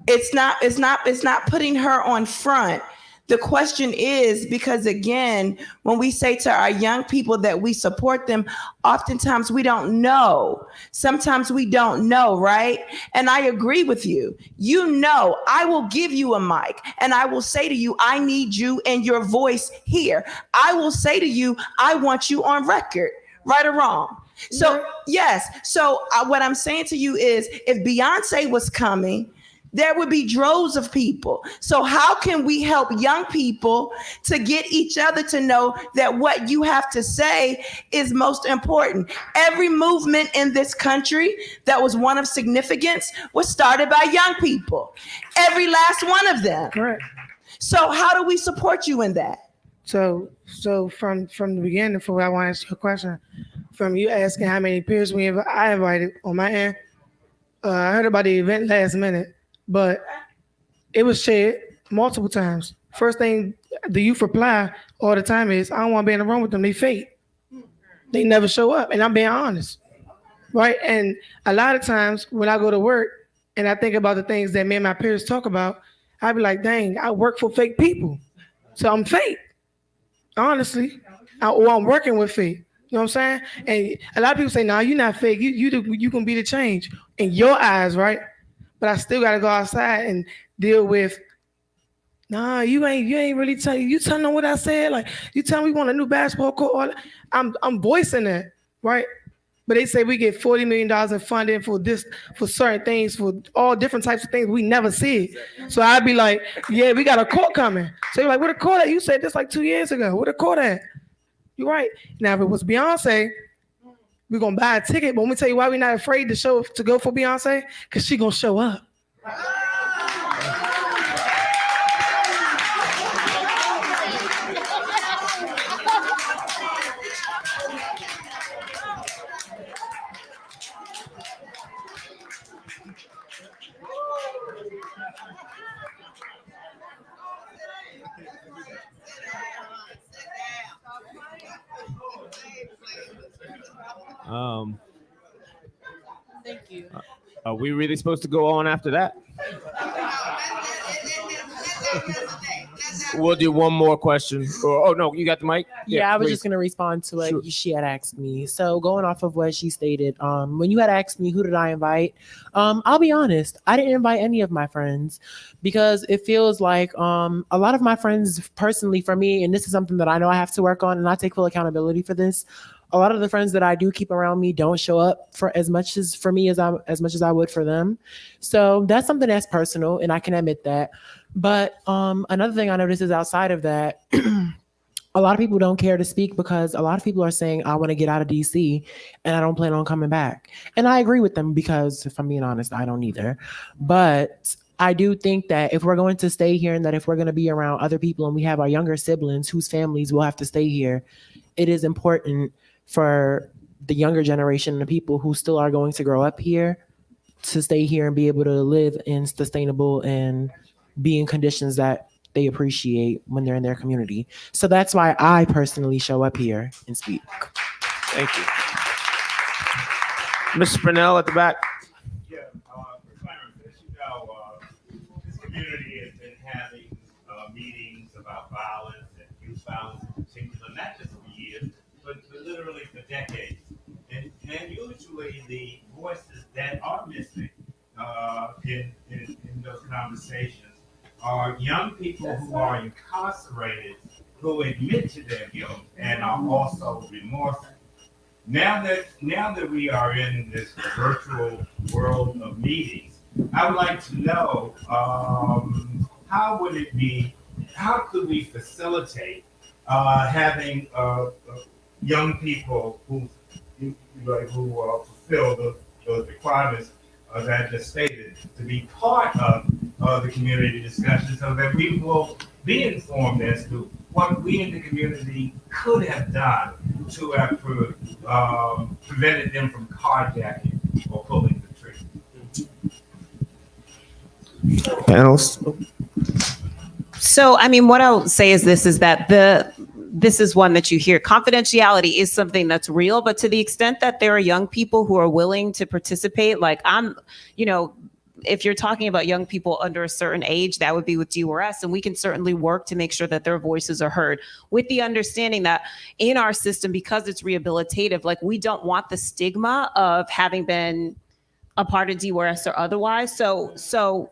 it's not putting her on front. The question is, because again, when we say to our young people that we support them, oftentimes we don't know. Sometimes we don't know, right? And I agree with you. I will give you a mic and I will say to you, I need you and your voice here. I will say to you, I want you on record, right or wrong. So yes. So what I'm saying to you is, if Beyonce was coming, there would be droves of people. So how can we help young people to get each other to know that what you have to say is most important? Every movement in this country that was one of significance was started by young people. Every last one of them. Correct. So how do we support you in that? So from the beginning, for what I want to answer your question, from you asking how many peers I invited on my end, I heard about the event last minute. But it was shared multiple times first thing the youth reply all the time is, I don't want to be in the room with them. They fake. They never show up. And I'm being honest, right? And a lot of times when I go to work and I think about the things that me and my peers talk about, I be like, dang, I work for fake people. So I'm fake, honestly. Or I'm working with fake. You know what I'm saying? And a lot of people say, nah, you're not fake. You can be the change in your eyes, right? But I still got to go outside and deal with, nah, you ain't really telling. You telling them what I said? Like, you telling me we want a new basketball court? I'm voicing that, right? But they say we get $40 million in funding for this, for certain things, for all different types of things we never see. So I'd be like, yeah, we got a court coming. So you're like, where the court at? You said this like 2 years ago. Where the court at? You're right. Now, if it was Beyonce, we're going to buy a ticket. But let me tell you why we're not afraid to go for Beyonce. Because she going to show up. Thank you. Are we really supposed to go on after that? We'll do one more question. Oh no, you got the mic? Yeah, I was please. just going to respond to what Sure. she had asked me. So going off of what she stated, when you had asked me who did I invite, I'll be honest, I didn't invite any of my friends because it feels like a lot of my friends personally for me, and this is something that I know I have to work on and I take full accountability for this. A lot of the friends that I do keep around me don't show up for as much as I would for them. So that's something that's personal and I can admit that. But another thing I noticed is outside of that, a lot of people don't care to speak because a lot of people are saying, I want to get out of DC and I don't plan on coming back. And I agree with them because if I'm being honest, I don't either. But I do think that if we're going to stay here and that if we're going to be around other people and we have our younger siblings whose families will have to stay here, it is important for the younger generation and the people who still are going to grow up here to stay here and be able to live in sustainable and be in conditions that they appreciate when they're in their community. So that's why I personally show up here and speak. Thank you. Mr. Spinell at the back. Yeah, Clarence, as you know, this community has been having meetings about violence and youth violence in particular, not just for years, but literally for decades. And usually the voices that are missing in those conversations are young people who are incarcerated, who admit to their guilt and are also remorseful. Now that we are in this virtual world of meetings, I would like to know how could we facilitate having young people who fulfill those requirements that I just stated to be part of the community discussion so that we will be informed as to what we in the community could have done to have prevented them from carjacking or pulling the trigger. Panelists. So, I mean, what I'll say is that this is one that you hear. Confidentiality is something that's real, but to the extent that there are young people who are willing to participate, like if you're talking about young people under a certain age, that would be with DRS, and we can certainly work to make sure that their voices are heard with the understanding that in our system, because it's rehabilitative, like we don't want the stigma of having been a part of DRS or otherwise. So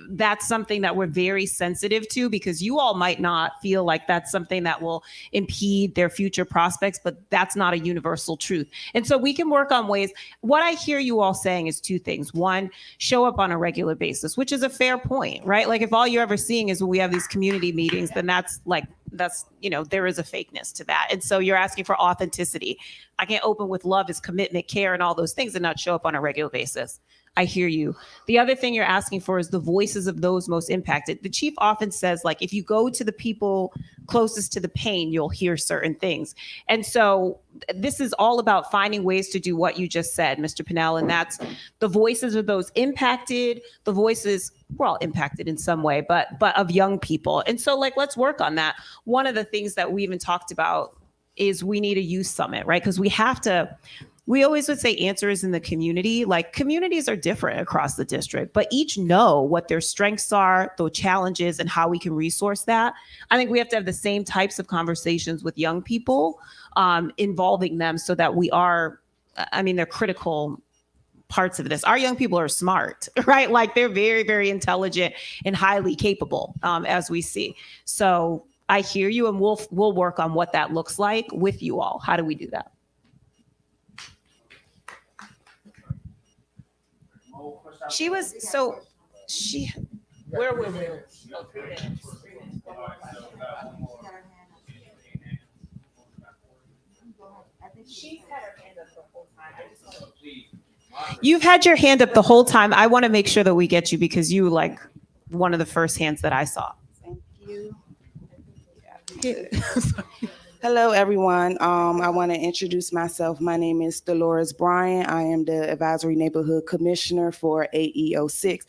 that's something that we're very sensitive to because you all might not feel like that's something that will impede their future prospects, but that's not a universal truth. And so we can work on ways. What I hear you all saying is two things. One, show up on a regular basis, which is a fair point, right? Like if all you're ever seeing is when we have these community meetings, then that's there is a fakeness to that. And so you're asking for authenticity. I can't open with love is commitment, care, and all those things and not show up on a regular basis. I hear you. The other thing you're asking for is the voices of those most impacted. The chief often says, like, if you go to the people closest to the pain, you'll hear certain things. And so this is all about finding ways to do what you just said, Mr. Pinnell, and that's the voices of those impacted, the voices, we're all impacted in some way, but of young people. And so, like, let's work on that. One of the things that we even talked about is we need a youth summit, right? Because we always would say answers in the community. Like, communities are different across the district, but each know what their strengths are, the challenges, and how we can resource that. I think we have to have the same types of conversations with young people, involving them so that they're critical parts of this. Our young people are smart, right? Like, they're very, very intelligent and highly capable, as we see. So I hear you, and we'll work on what that looks like with you all. How do we do that? Where were we? You've had your hand up the whole time. I want to make sure that we get you because you like one of the first hands that I saw. Thank you. Hello, everyone. I want to introduce myself. My name is Dolores Bryan. I am the Advisory Neighborhood Commissioner for AE06.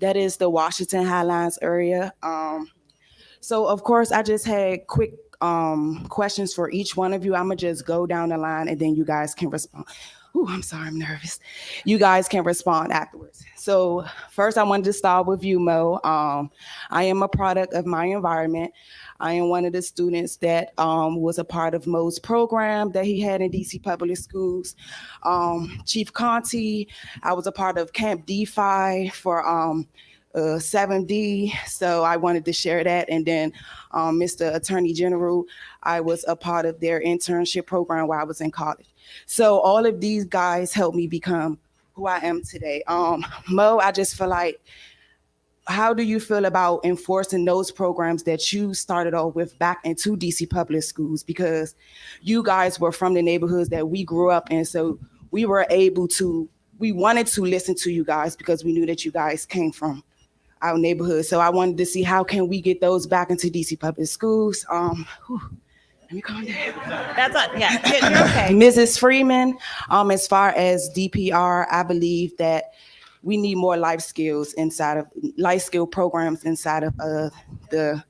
That is the Washington Highlands area. So, of course, I just had quick questions for each one of you. I'm going to just go down the line and then you guys can respond. Ooh, I'm sorry, I'm nervous. You guys can respond afterwards. So first I wanted to start with you, Mo. I am a product of my environment. I am one of the students that was a part of Mo's program that he had in DC Public Schools. Chief Conti, I was a part of Camp DeFi for 7D, so I wanted to share that. And then Mr. Attorney General, I was a part of their internship program while I was in college. So all of these guys helped me become who I am today. Mo, I just feel like, how do you feel about enforcing those programs that you started off with back into DC Public Schools? Because you guys were from the neighborhoods that we grew up in, so we wanted to listen to you guys because we knew that you guys came from our neighborhood. So I wanted to see how can we get those back into DC Public Schools. Let me calm down. That's you're okay. Mrs. Freeman, as far as DPR, I believe that we need more life skill programs inside of the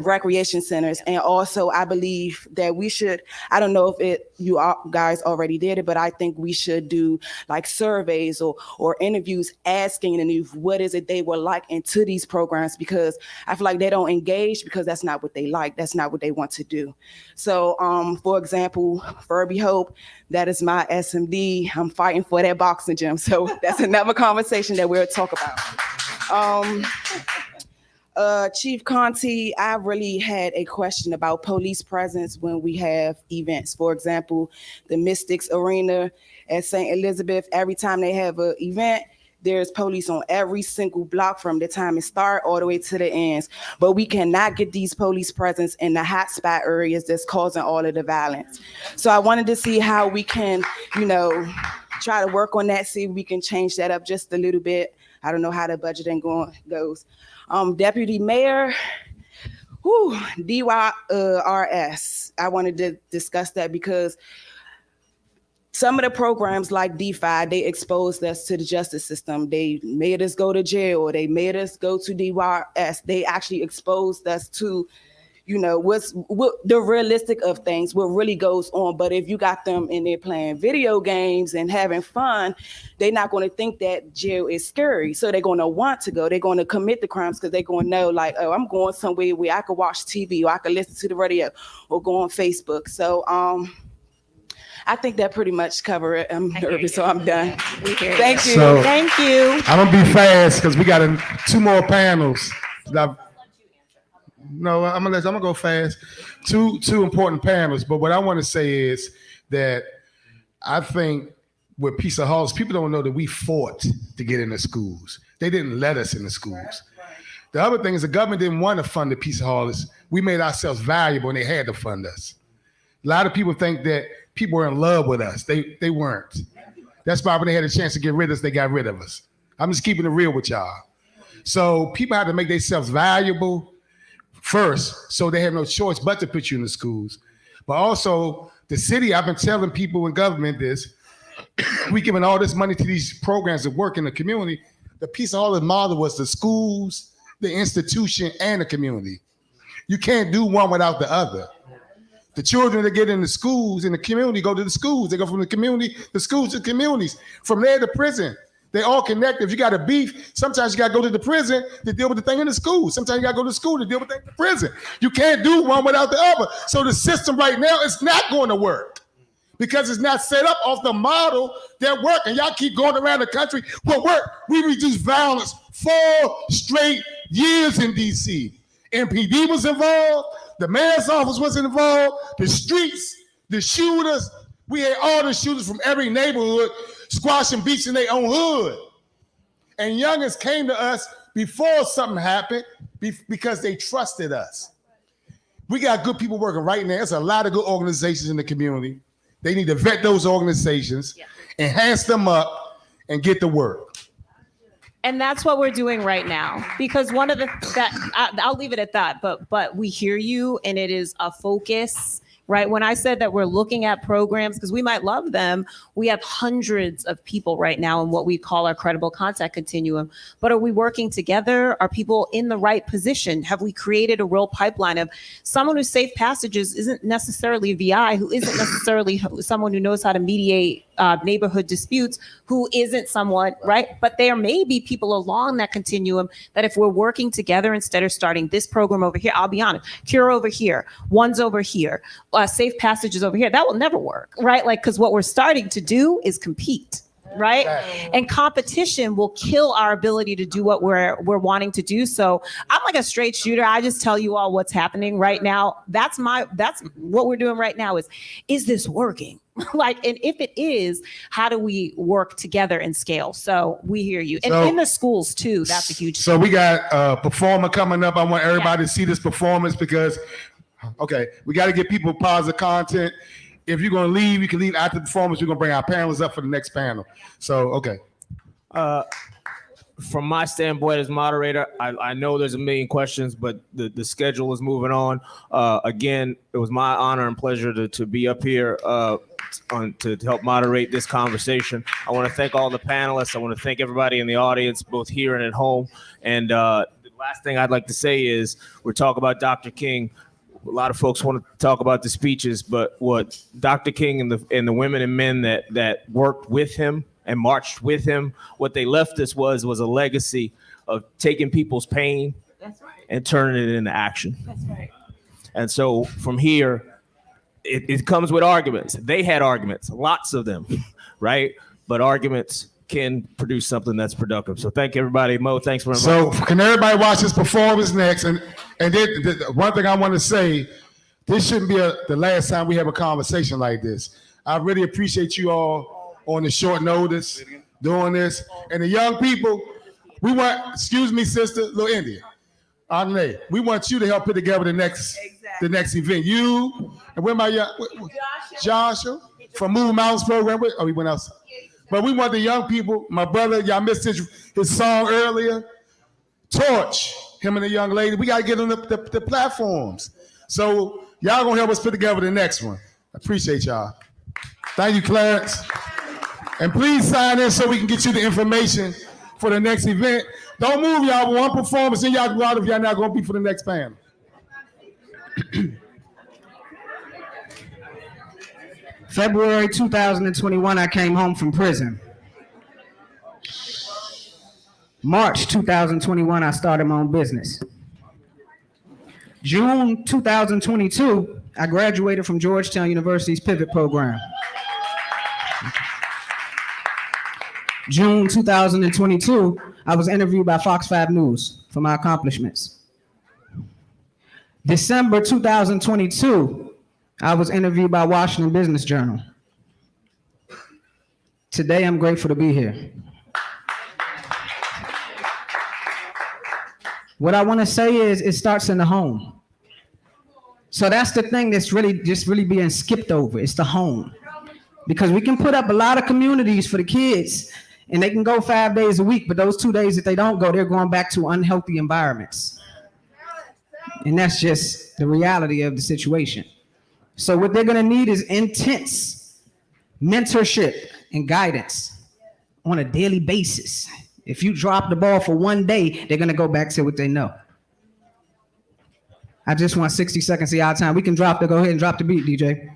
recreation centers. And also I believe that we should, I don't know if you guys already did it, but I think we should do like surveys or interviews asking the youth what is it they would like into these programs, because I feel like they don't engage because that's not what they like. That's not what they want to do. So for example, Furby Hope, that is my SMD. I'm fighting for that boxing gym. So that's another conversation that we'll talk about. Chief Conti, I really had a question about police presence when we have events. For example, the Mystics Arena at St. Elizabeth, every time they have an event, there's police on every single block from the time it starts all the way to the ends. But we cannot get these police presence in the hotspot areas that's causing all of the violence. So I wanted to see how we can, try to work on that, see if we can change that up just a little bit. I don't know how the budgeting goes. Deputy Mayor, DYRS. I wanted to discuss that because some of the programs like DeFi, they exposed us to the justice system. They made us go to jail, or they made us go to DYRS. They actually exposed us to, what the realistic of things, what really goes on. But if you got them in there playing video games and having fun, they're not going to think that jail is scary. So they're going to want to go. They're going to commit the crimes because they're going to know, like, oh, I'm going somewhere where I could watch TV, or I could listen to the radio, or go on Facebook. So I think that pretty much covered it. I'm nervous, so I'm done. Thank you. So, Thank you. I'm gonna be fast because we got two more panels. No, I'm gonna go fast. Two important panels, but what I want to say is that I think with Pizza Halls, people don't know that we fought to get into schools. They didn't let us in the schools. The other thing is the government didn't want to fund the Pizza Halls. We made ourselves valuable and they had to fund us. A lot of people think that people were in love with us. They weren't. That's why when they had a chance to get rid of us, they got rid of us. I'm just keeping it real with y'all. So people have to make themselves valuable first, so they have no choice but to put you in the schools. But also, the city, I've been telling people in government this, we giving all this money to these programs that work in the community. The piece of all the model was the schools, the institution, and the community. You can't do one without the other. The children that get in the schools, in the community, go to the schools. They go from the community, the schools to communities. From there to prison. They all connected. If you got a beef, sometimes you got to go to the prison to deal with the thing in the school. Sometimes you got to go to school to deal with the thing in the prison. You can't do one without the other. So the system right now is not going to work because it's not set up off the model that work. And y'all keep going around the country. What work? We reduced violence 4 straight years in D.C. MPD was involved. The mayor's office was involved. The streets, the shooters. We had all the shooters from every neighborhood squashing beats in their own hood. And youngins came to us before something happened because they trusted us. We got good people working right now. There's a lot of good organizations in the community. They need to vet those organizations, enhance them up, and get to work. And that's what we're doing right now, because one of I'll leave it at that, but we hear you, and it is a focus, right? When I said that we're looking at programs, because we might love them, we have hundreds of people right now in what we call our credible contact continuum. But are we working together? Are people in the right position? Have we created a real pipeline of someone who's safe passages isn't necessarily a VI, who isn't necessarily someone who knows how to mediate neighborhood disputes, who isn't someone, right? But there may be people along that continuum that if we're working together, instead of starting this program over here, I'll be honest, Cure over here, One's over here, Safe Passages over here, that will never work, right? Like, because what we're starting to do is compete, right? And competition will kill our ability to do what we're wanting to do. So I'm like a straight shooter. I just tell you all what's happening right now. That's what we're doing right now is this working? Like, and if it is, how do we work together and scale? So we hear you. And in the schools too, that's a huge So we got a performer coming up. I want everybody to see this performance because, we got to get people positive content. If you're going to leave, you can leave after the performance. We're going to bring our panelists up for the next panel. So, from my standpoint as moderator, I know there's a million questions, but the schedule is moving on. Again, it was my honor and pleasure to be up here to help moderate this conversation. I want to thank all the panelists. I want to thank everybody in the audience, both here and at home. And the last thing I'd like to say is we're talking about Dr. King. A lot of folks want to talk about the speeches, but what Dr. King and the women and men that worked with him and marched with him, what they left us was a legacy of taking people's pain and turning it into action. That's right. And so from here, it comes with arguments. They had arguments, lots of them, right? But arguments can produce something that's productive. So thank everybody. Mo, thanks for inviting me. So can everybody watch this performance next? And then one thing I want to say, this shouldn't be the last time we have a conversation like this. I really appreciate you all on the short notice doing this. And the young people, we want, excuse me, sister, little India, Arne, we want you to help put together the next event. You, and where my young, Joshua from Move Mountains program. He went outside. But we want the young people, my brother, y'all missed his song earlier, Torch, him and the young lady. We got to get on the platforms. So y'all going to help us put together the next one. I appreciate y'all. Thank you, Clarence. And please sign in so we can get you the information for the next event. Don't move, y'all. One performance, and y'all go out if y'all not going to be for the next panel. February 2021, I came home from prison. March 2021, I started my own business. June 2022, I graduated from Georgetown University's Pivot Program. June 2022, I was interviewed by Fox 5 News for my accomplishments. December 2022, I was interviewed by Washington Business Journal. Today, I'm grateful to be here. What I want to say is it starts in the home. So that's the thing that's really being skipped over. It's the home. Because we can put up a lot of communities for the kids and they can go 5 days a week, but those 2 days that they don't go, they're going back to unhealthy environments. And that's just the reality of the situation. So what they're gonna need is intense mentorship and guidance on a daily basis. If you drop the ball for 1 day, they're gonna go back to what they know. I just want 60 seconds of y'all time. We can go ahead and drop the beat, DJ.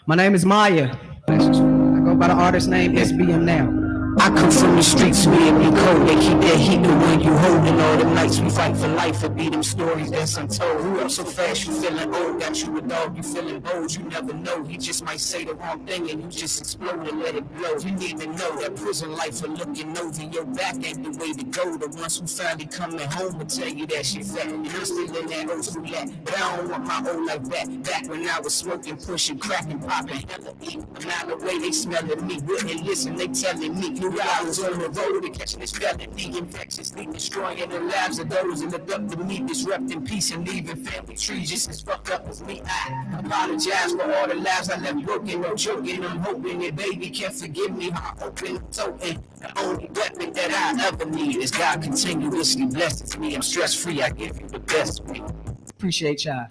My name is Maya. I go by the artist name SBM Now. I come from the streets, me and me cold. They keep that heat, the one you holding. All the nights we fight for life, it be them stories that's untold. Who up so fast, you feeling old? Got you a dog, you feeling bold. You never know, he just might say the wrong thing and you just explode and let it blow. You need to know that prison life for looking over your back ain't the way to go. The ones who finally coming home will tell you that shit fat. And I'm still in that old school lat, but I don't want my old life back. Back when I was smoking, pushing, cracking, popping, hella eat. Now the way they smelling me, wouldn't listen, they telling me. I was on the road to catching this felony, infectiously destroying the lives of those that look up to me, disrupting peace and leaving family trees just as fucked up as me. I apologize for all the lives I left broken, no joking. I'm hoping that baby can forgive me. I'm open, toting. The only weapon that I ever need is God continuously blesses me. I'm stress free. I give you the best of me. Appreciate y'all.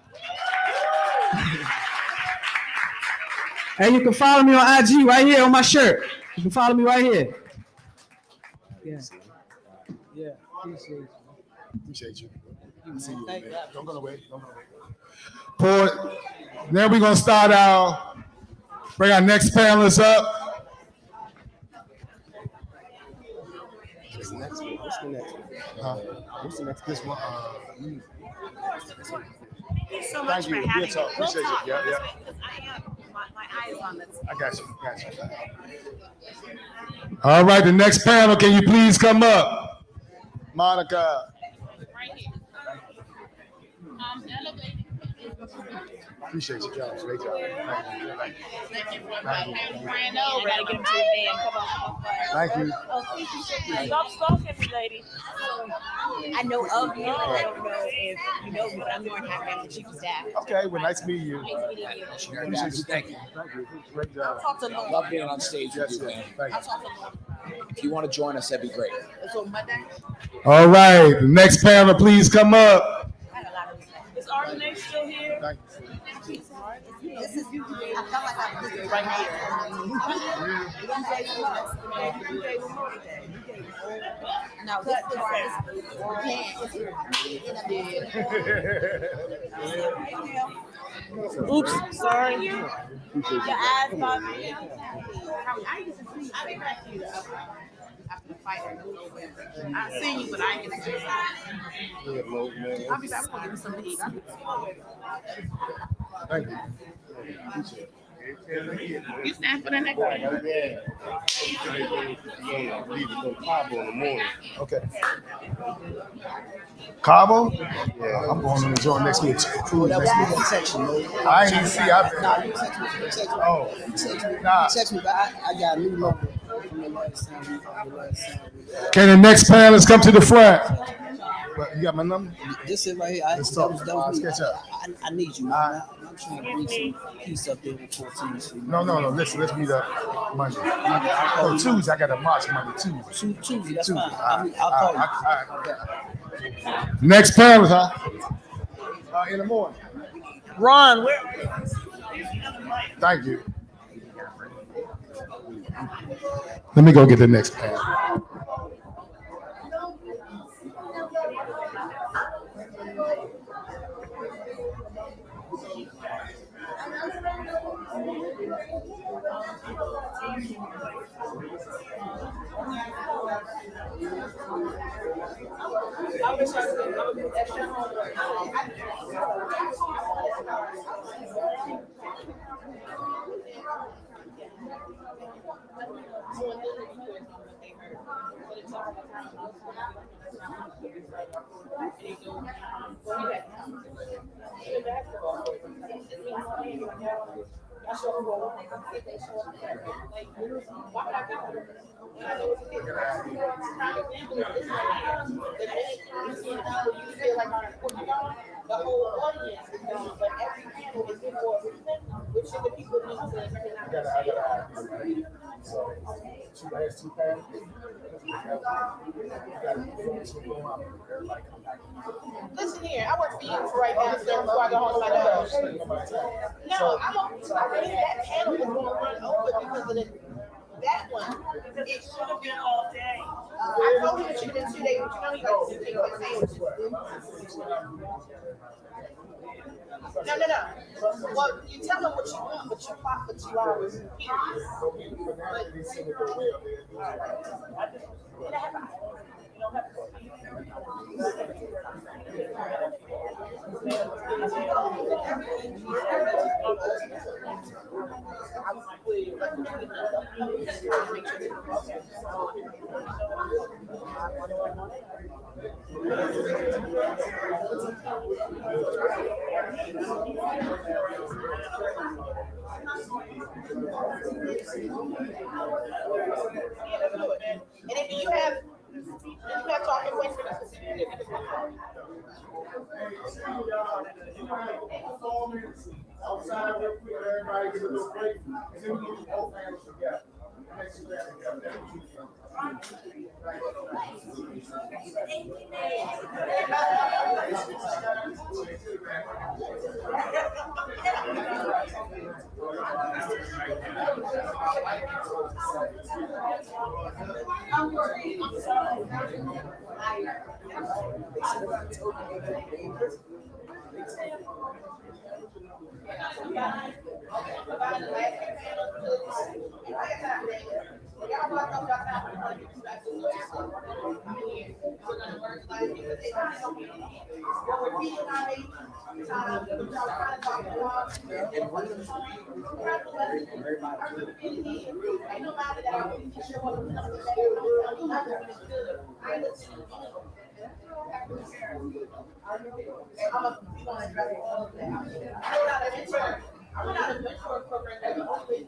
Hey, you can follow me on IG right here on my shirt. You can follow me right here. Yeah, appreciate you. Appreciate you. See you, man. Don't go away. Don't go away. Port. Then we're gonna start bring our next panelists up. What's the next one? What's the next one? What's the next? This one. Thanks so much Thank you. for having me. Talk. Appreciate you. Yeah, yeah. My eye is on this. I got you. All right, the next panel, can you please come up? Monica. Appreciate you, guys. Great job. Thank you for inviting me. I gotta get him to the van. Come on. Thank you. Oh, thank you. Stop stalking me, lady. I know of you. I don't know if you know me, but I'm Lauren Hacker. I'm the chief of staff. Okay, well, nice meeting you. Nice meeting you. Appreciate you. Thank you. Great job. I'll talk to Lauren. Love being on stage with you, man. Thank I'll talk to Lauren. If you want to join us, that'd be great. So Monday? All right, the next panel, please come up. Is Ardenae still here? Thank you. This is I felt like I was right here. No, this is oops, sorry. Your eyes got me. After the fight, I seen you, but I ain't get to see you. I'll be back. I'm gonna give you something to eat. Thank you. You stand for the next one? Okay. Cabo? Yeah, I'm going on the joint next week. Cruise next week. I ain't even see. Oh. Nah. Text me, but I got a new number from the last time. Can the next panelists come to the front? You got my number? This is right here. Let's talk. Let's catch up. I need you, man. I'm trying to bring some peace up there with 14. No. Listen, let's meet up Monday. Oh, Tuesday. I got a march Monday. Tuesday, that's fine. I'll call you. Next panelist, huh? In the morning. Ron, where? Thank you. Let me go get the next panel. sure the people need to listen here. I work for you for right now, sir. Before I go home to my dog. No, I think that panel is going to run over because of that one. It should have been all day. I told him it should have been 2 days, but you know he likes to do things like No. Well, you tell them what you want, but you clock for 2 hours. And if you have talking points for this specific outside real quick, everybody get a little break, and then we get both hands together. I'm not a mentor program that always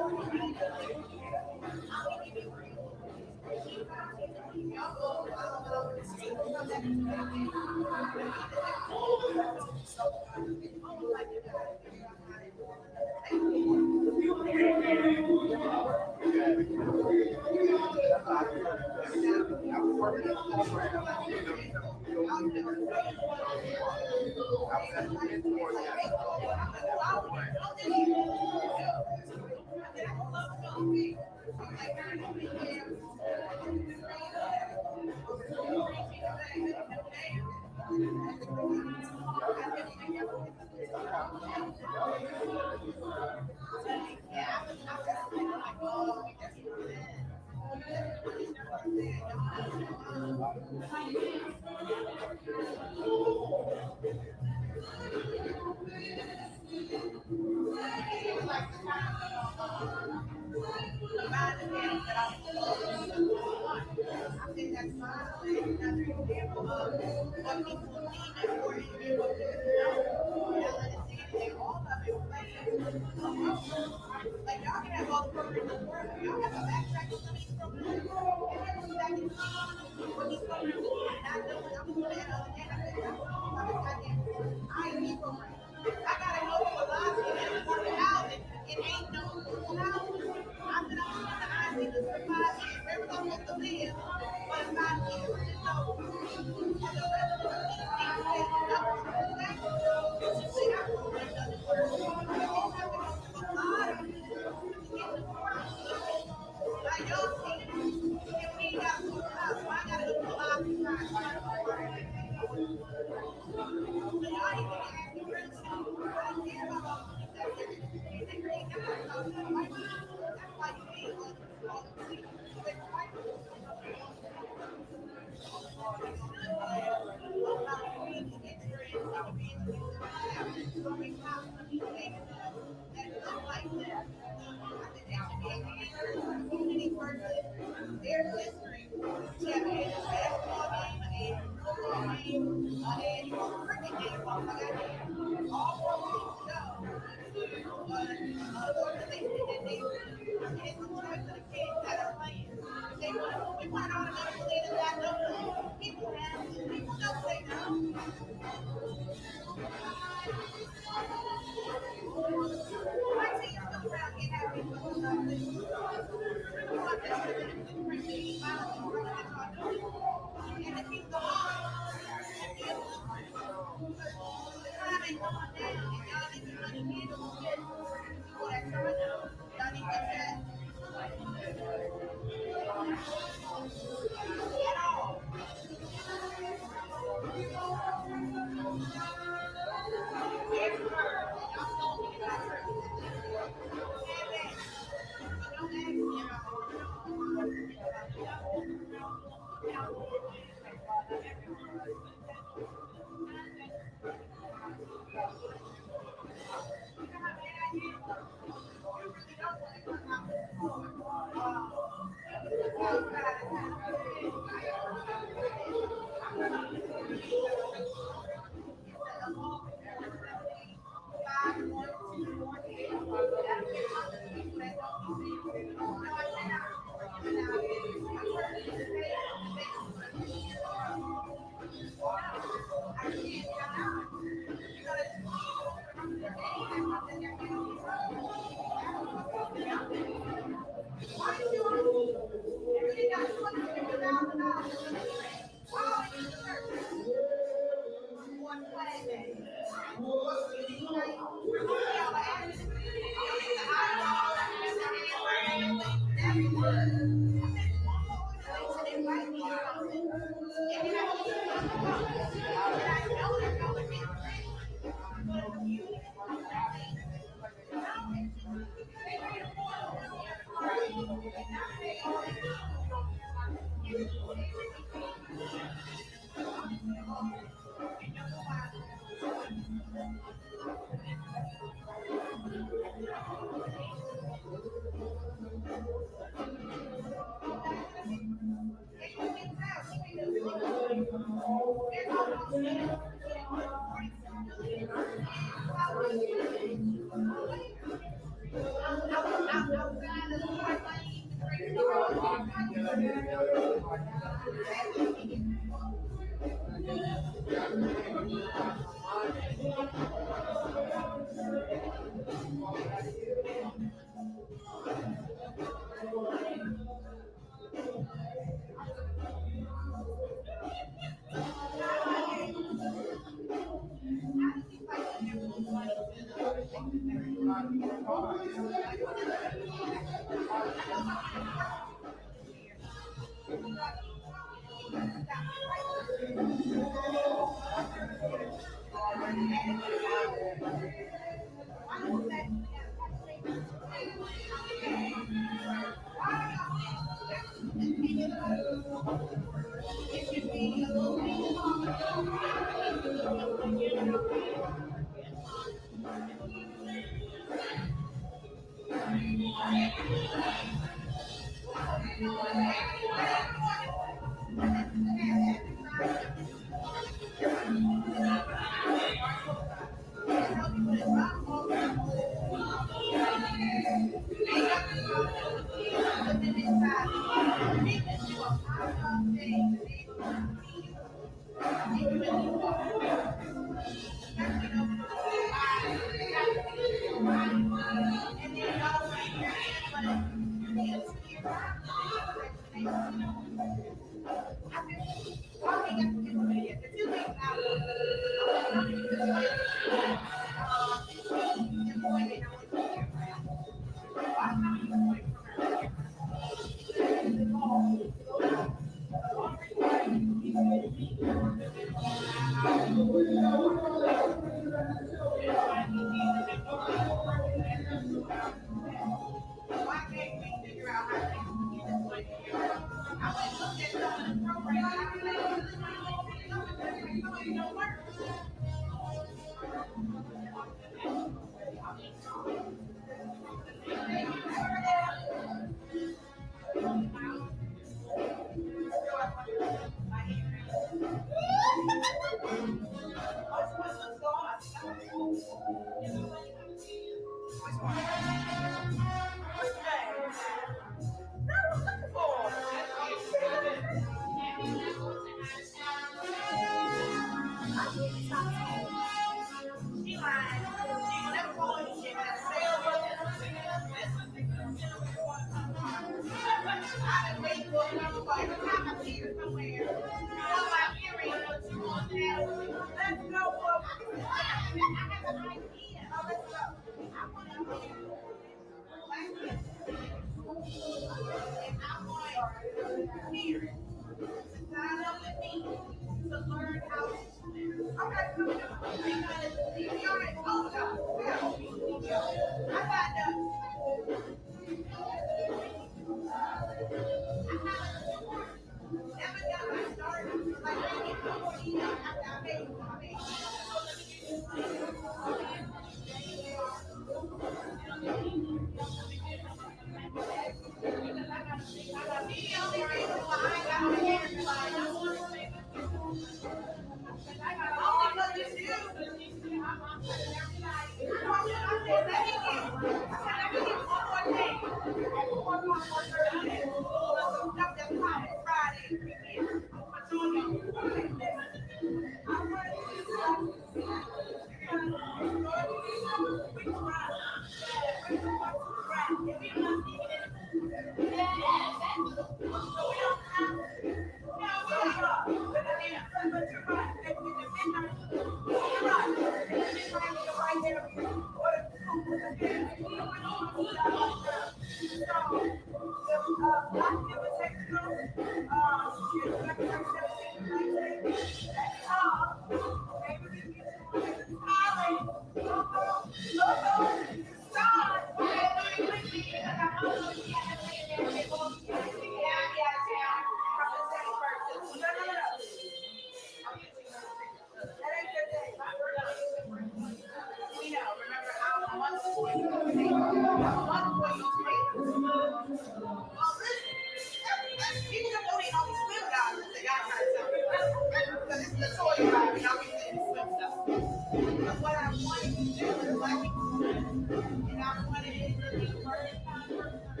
I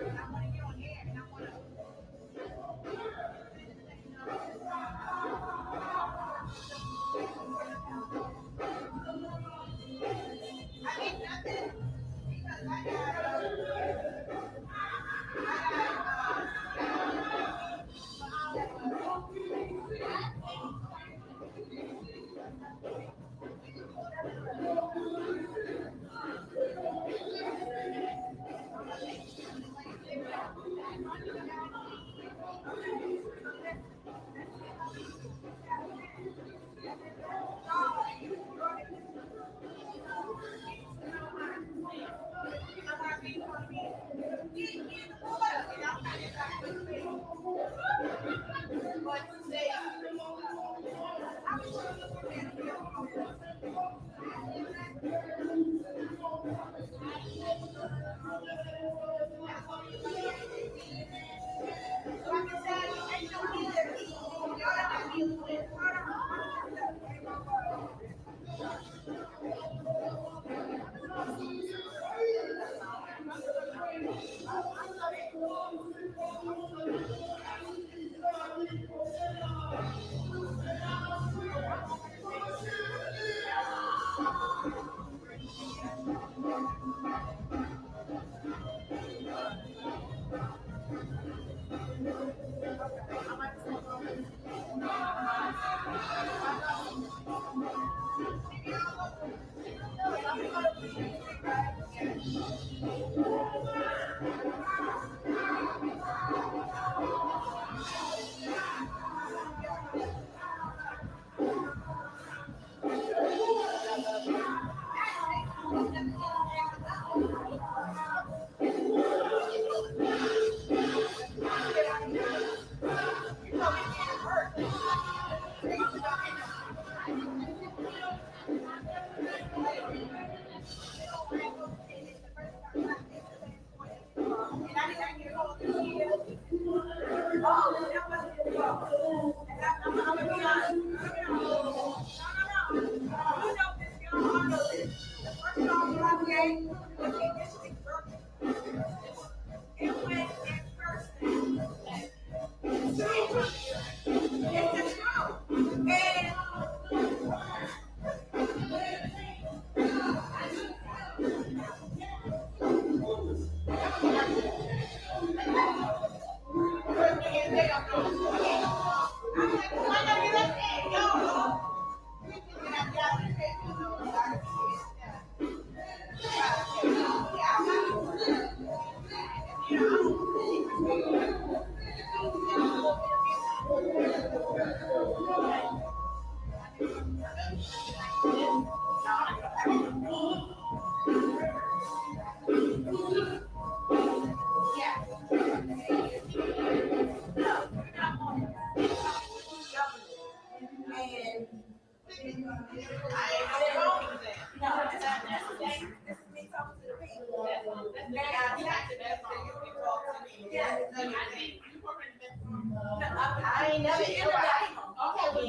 ain't never in okay,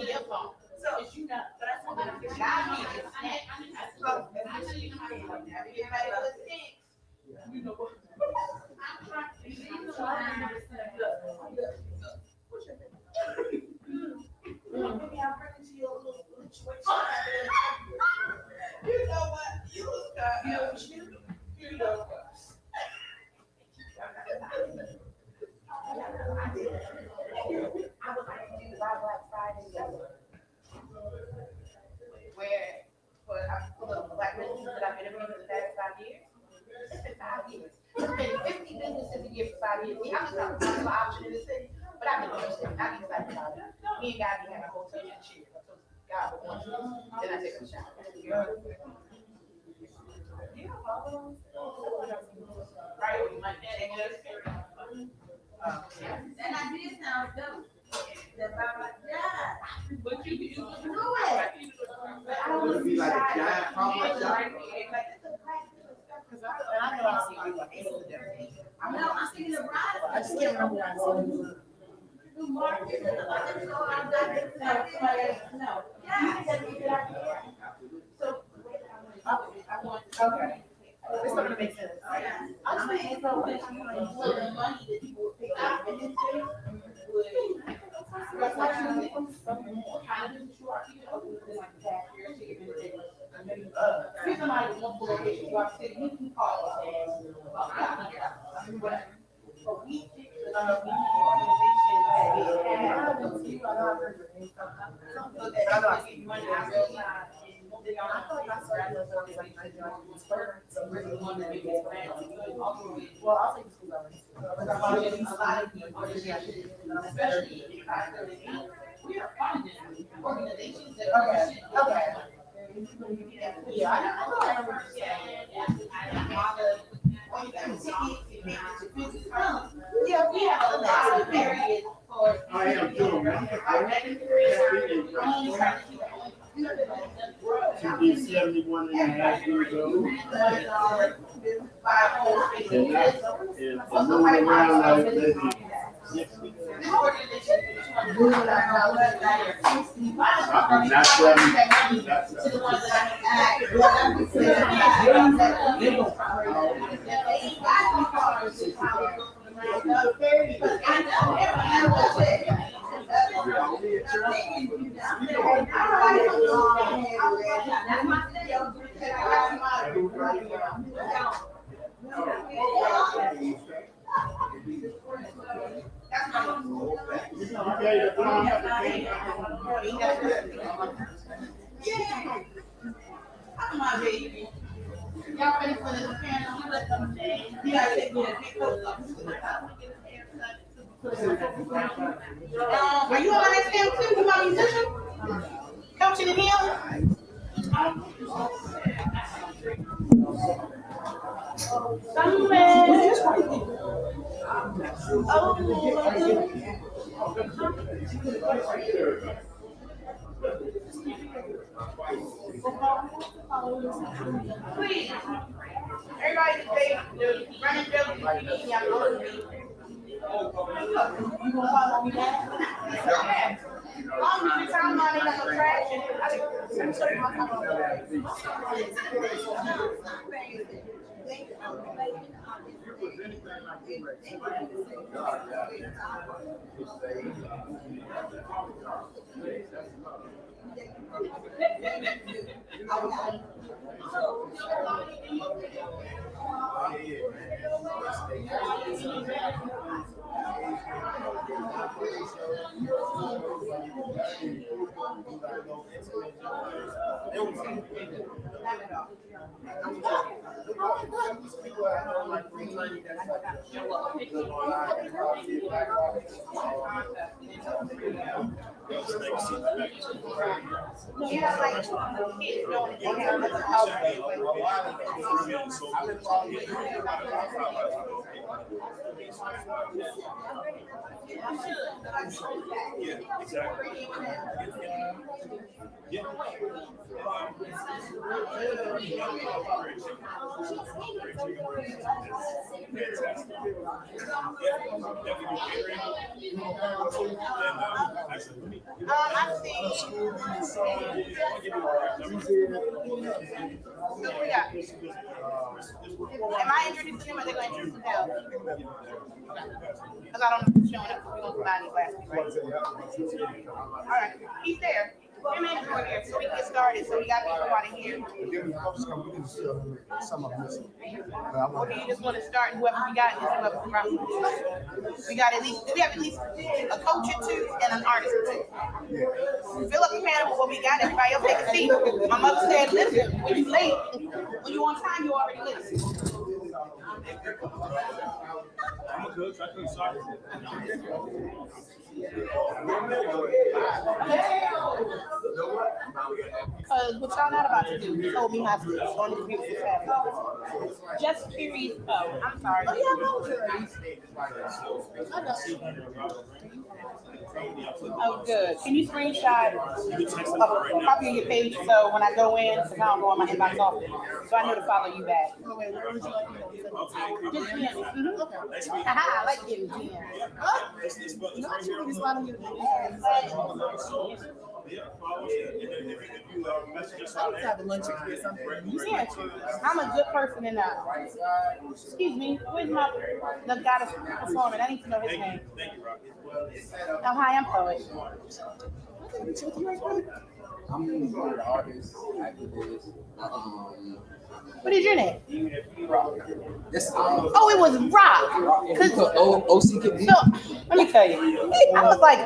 your phone. So you know, but I told you I need to snack. Everybody was sick. You know what? I'm trying to see. Maybe I'll bring it to you a little choice. You know what? You know what? I would like to do the Black Friday where I pull up Black businesses that I've interviewed for the past 5 years. It's been 5 years. It's been 50 businesses a year for 5 years. I'm just not an option in the city, but I've been interested. I've been excited about it. Me and God be having a whole team and cheer. So God would want to. Then I take a shot. Right, we might take it. And I did sound dope. But you do it. But I don't want to be like a giant problem shot. Because I know I see you like I know I see the bride. I just can't remember what I saw. No. Yeah. So I want. Okay. It's not gonna make sense. I'm just saying, so the money that people would pick up and then that's like kind of do what you are, like cashier, if somebody with multiple locations, you can call us and whatever. But we picked the organization that we had. Well, I'll take the school hours. A lot of people, especially we are funding organizations that are. Okay. Yeah, I know. Yeah, we have a lot of areas for. I am doing. To be 71 and a half years old. And moving around like maybe 60. Come on, baby. Y'all ready for the panel? You gotta take me a picture. Are you on my next film too? You my musician? Coaching in here? Somewhere. Please, everybody stay running field. You gonna follow me back? I'm the time I ain't got no trash. Yeah, exactly. Yeah. Am I introducing him or they going to introduce him? Because I don't know who's showing up. We're going to buy any glasses, right? All right. He's there. Him and Drew are here, so we can get started. So we got people out of here. Or do you just want to start whoever we got and whoever we brought? We got at least, we have at least a coach or two and an artist or two. Fill up the panel with what we got. Everybody else take a seat. My mother said, listen, when you late, when you on time, you already late. I'm a coach. I coach soccer. Because what y'all not about to do, you told me not to on this beautiful Saturday. Just curious. Oh, I'm sorry. Oh, good. Can you screenshot a copy of your page so when I go in, because I don't go on my inbox often, so I know to follow you back. Just DM. I like getting DM. Yeah, follow us. And then if you message us on there. Yeah, I'm a good person enough. Excuse me, where's the guy that's performing? I need to know his name. Thank you, Rob. Oh, hi, I'm Poet. I'm an artist, activist. What is your name? This, Oh, it was Rock. So, let me tell you. I was like,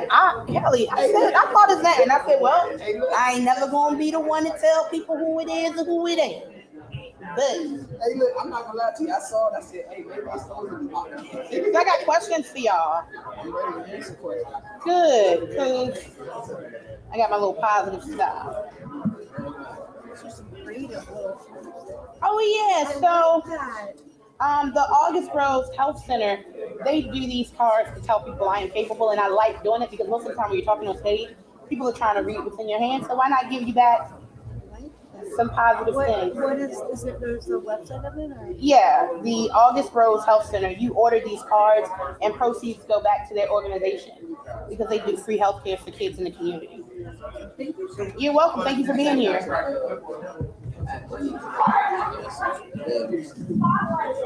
Kelly, I thought his name. And I said, well, I ain't never going to be the one to tell people who it is or who it ain't. But hey, look, I'm not gonna lie to you. I saw it. I said, hey, maybe it's supposed to be. I got questions for y'all. Good, because I got my little positive style. Oh yeah, so the August Rose Health Center, they do these cards to tell people I am capable, and I like doing it because most of the time when you're talking on stage, people are trying to read what's in your hand. So why not give you back some positive things? What is it? There's a website of it? Or? Yeah, the August Rose Health Center. You order these cards, and proceeds go back to their organization because they do free health care for kids in the community. You're welcome. Thank you for being here.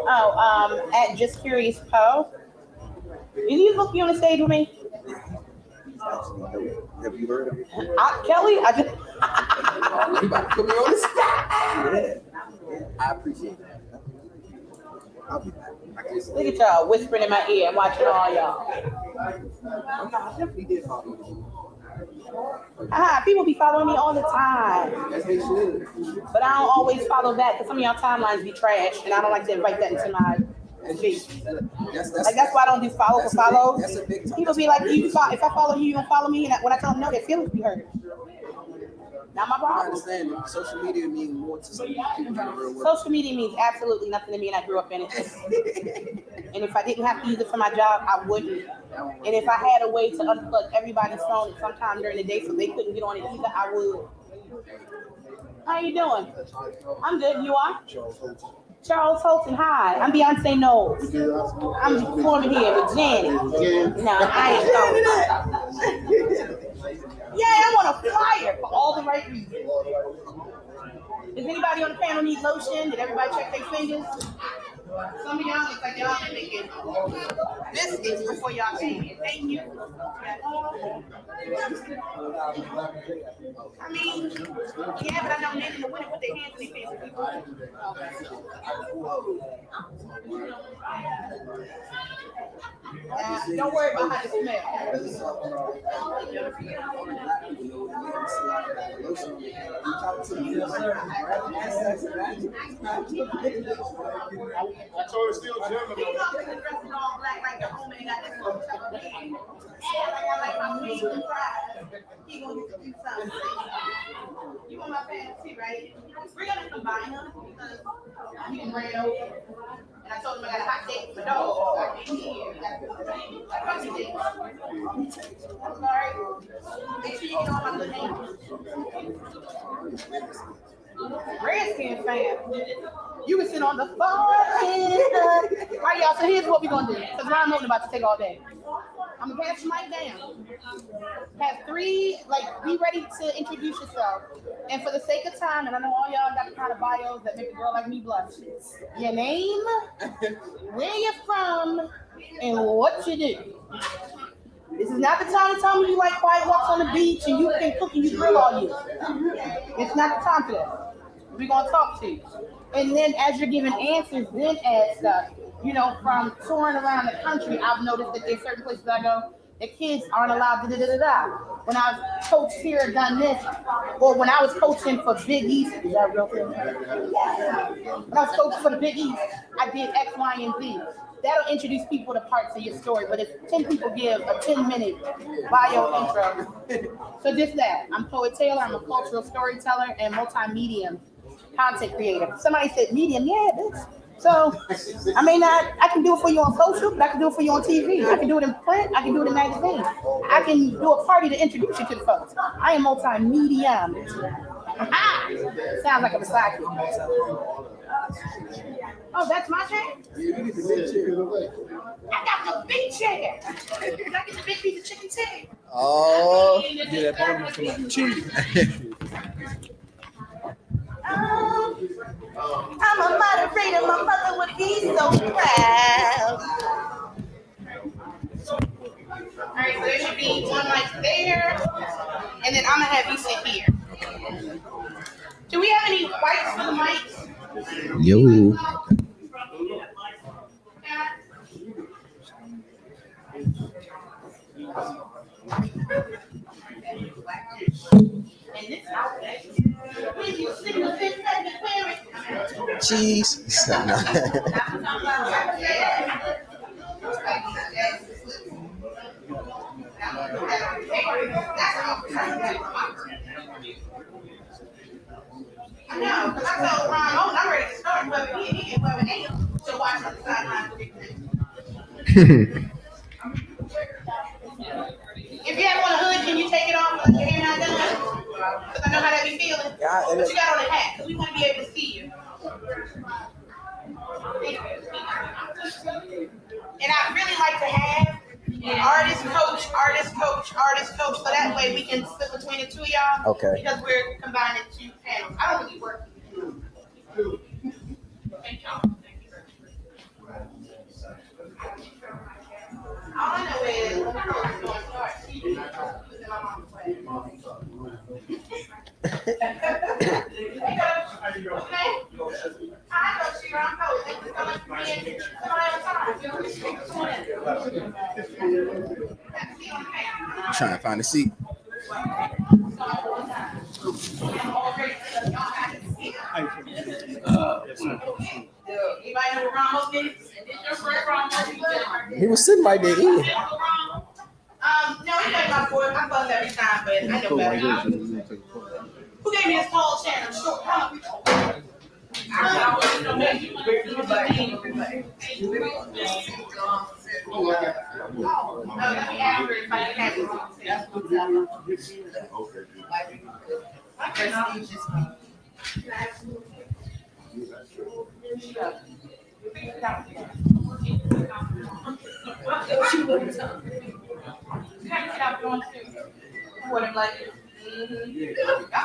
Oh, at Just Curious Poe. Is he supposed to be on the stage with me? Have you heard of it? Kelly, I just. You about to put me on the spot. Yeah, I appreciate that. I'll be back. Look at y'all whispering in my ear, watching all y'all. I definitely did follow you. People be following me all the time. As they should. But I don't always follow back because some of y'all timelines be trash, and I don't like to invite that into my feed. That's why I don't do follow for follow. People be like, if I follow you, you don't follow me. And when I tell them no, their feelings be hurt. Not my problem. I understand. Social media means more to some people. Social media means absolutely nothing to me, and I grew up in it. And if I didn't have to use it for my job, I wouldn't. And if I had a way to unplug everybody's phone at some time during the day so they couldn't get on it either, I would. How you doing? I'm good. You are? Charles Holton. Hi. I'm Beyonce Knowles. I'm performing here with Janet. No, I ain't going. Yeah, I'm on a flyer for all the right reasons. Does anybody on the panel need lotion? Did everybody check their fingers? Some of y'all look like y'all been making biscuits before y'all came here. Thank you. I mean, yeah, but I know men in the winter put their hands in their face. Don't worry about how it smells. I told her still German. Dressing all black like the home and got this little chuckle in. Like my wings and fries. He gonna get to do something. You want my pants too, right? We're gonna combine them because you can bring it over. And I told him I got a hot date for dog. I came here. I'm sorry. Make sure you get all my good names. Redskins fan. You can sit on the phone. All right, y'all. So here's what we're gonna do. Because Ron Moten about to take all day. I'm gonna pass the mic down. Have three, be ready to introduce yourself. And for the sake of time, and I know all y'all got the kind of bios that make a girl like me blush. Your name, where you're from, and what you do. This is not the time to tell me you like quiet walks on the beach and you can cook and you grill all year. It's not the time for that. We're gonna talk to you. And then as you're giving answers, then add stuff. From touring around the country, I've noticed that there's certain places I go, the kids aren't allowed da-da-da-da-da. When I was coached here, done this, or when I was coaching for Big East, is that real thing? When I was coaching for the Big East, I did X, Y, and Z. That'll introduce people to parts of your story, but if 10 people give a 10-minute bio intro, so just that. I'm Poet Taylor, I'm a cultural storyteller and multimedia content creator. Somebody said medium, yeah, bitch. So, I can do it for you on social, but I can do it for you on TV. I can do it in print, I can do it in magazines. I can do a party to introduce you to the folks. I am multimedia. Sounds like a recycle. Oh, that's my chair? I got the big chair. I get the big piece of chicken too. Oh, Get that bottom from my cheese. I'm a moderator. My mother would be so proud. All right, so there should be one mic there, and then I'm gonna have you sit here. Do we have any wipes for the mics? Yo. Cheese. I know, because I told Ron, oh, I'm ready to start whoever he and whoever ain't. So watch on the sideline. If you have on a hood, can you take it off like your hair not done? Because I know how that be feeling. But you got on a hat, because we want to be able to see you. And I'd really like to have an artist coach, so that way we can split between the two of y'all. Okay. Because we're combining two panels. I don't really work. Thank y'all. All I know is when I'm going to start, she's in my mom's way. Hey, Coach. How you doing? Hey. Hi, Coach Sheila. I'm Coach. Thank you so much for being Trying to find a seat. He was sitting right there eating. No, he made my board. I fuss every time, but I know better. Who gave me this tall chair? I'm short. I'm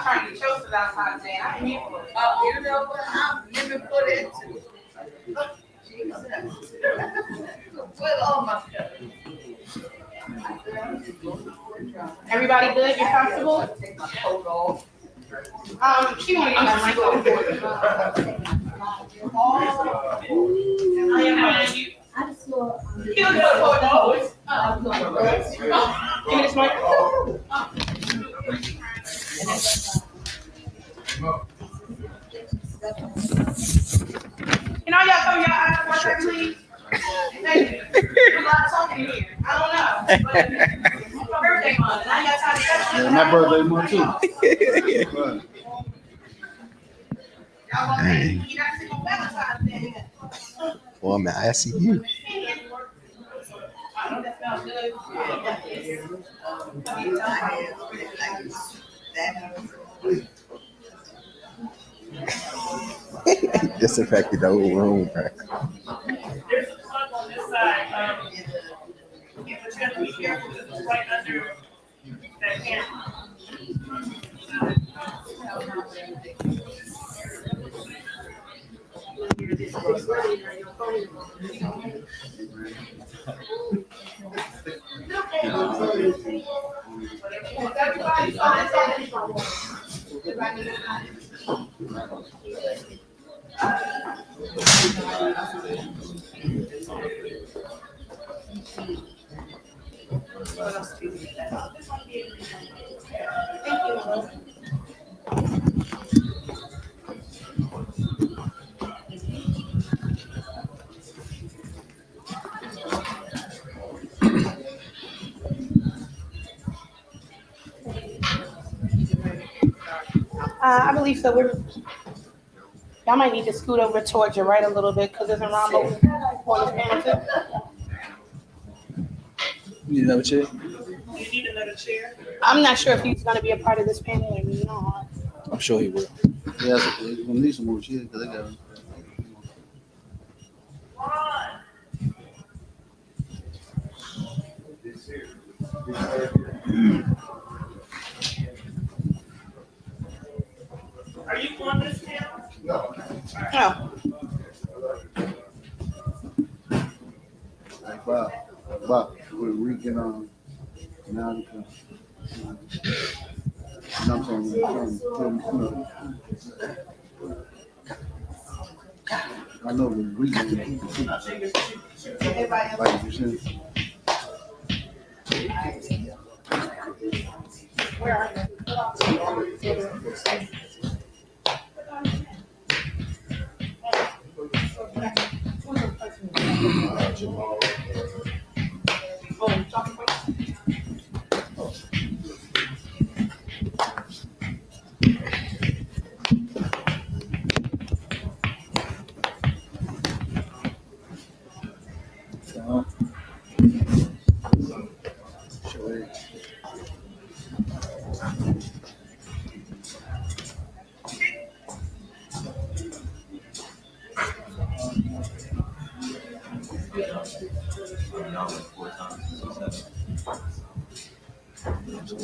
trying to get toasted outside today. I ain't here for it. Oh, you know what? I'm living for that too. Everybody good? You're comfortable? She wanna get my mic over. I am behind you. You don't go for those. Give me this mic. Can all y'all cover your eyes for a second, please? Thank you. There's a lot of talking here. I don't know. But it's my birthday month, and I got time to catch Yeah, my birthday month too. Dang. You got to see on Valentine's Day. Well, man, I see you. That smells good. Disinfected the whole room, bro. There's a plug on this side. But you have to be careful because it's right under that camera. I believe so. Y'all might need to scoot over towards your right a little bit because there's a Ramo on this panel too. You need another chair? You need another chair? I'm not sure if he's going to be a part of this panel or not. I'm sure he will. Yeah, we're gonna need some more chairs because they got. Are you on this panel? No. No. Like Bob, Puerto Rican now because you know what I'm saying? I know the reason like you said. Where are you?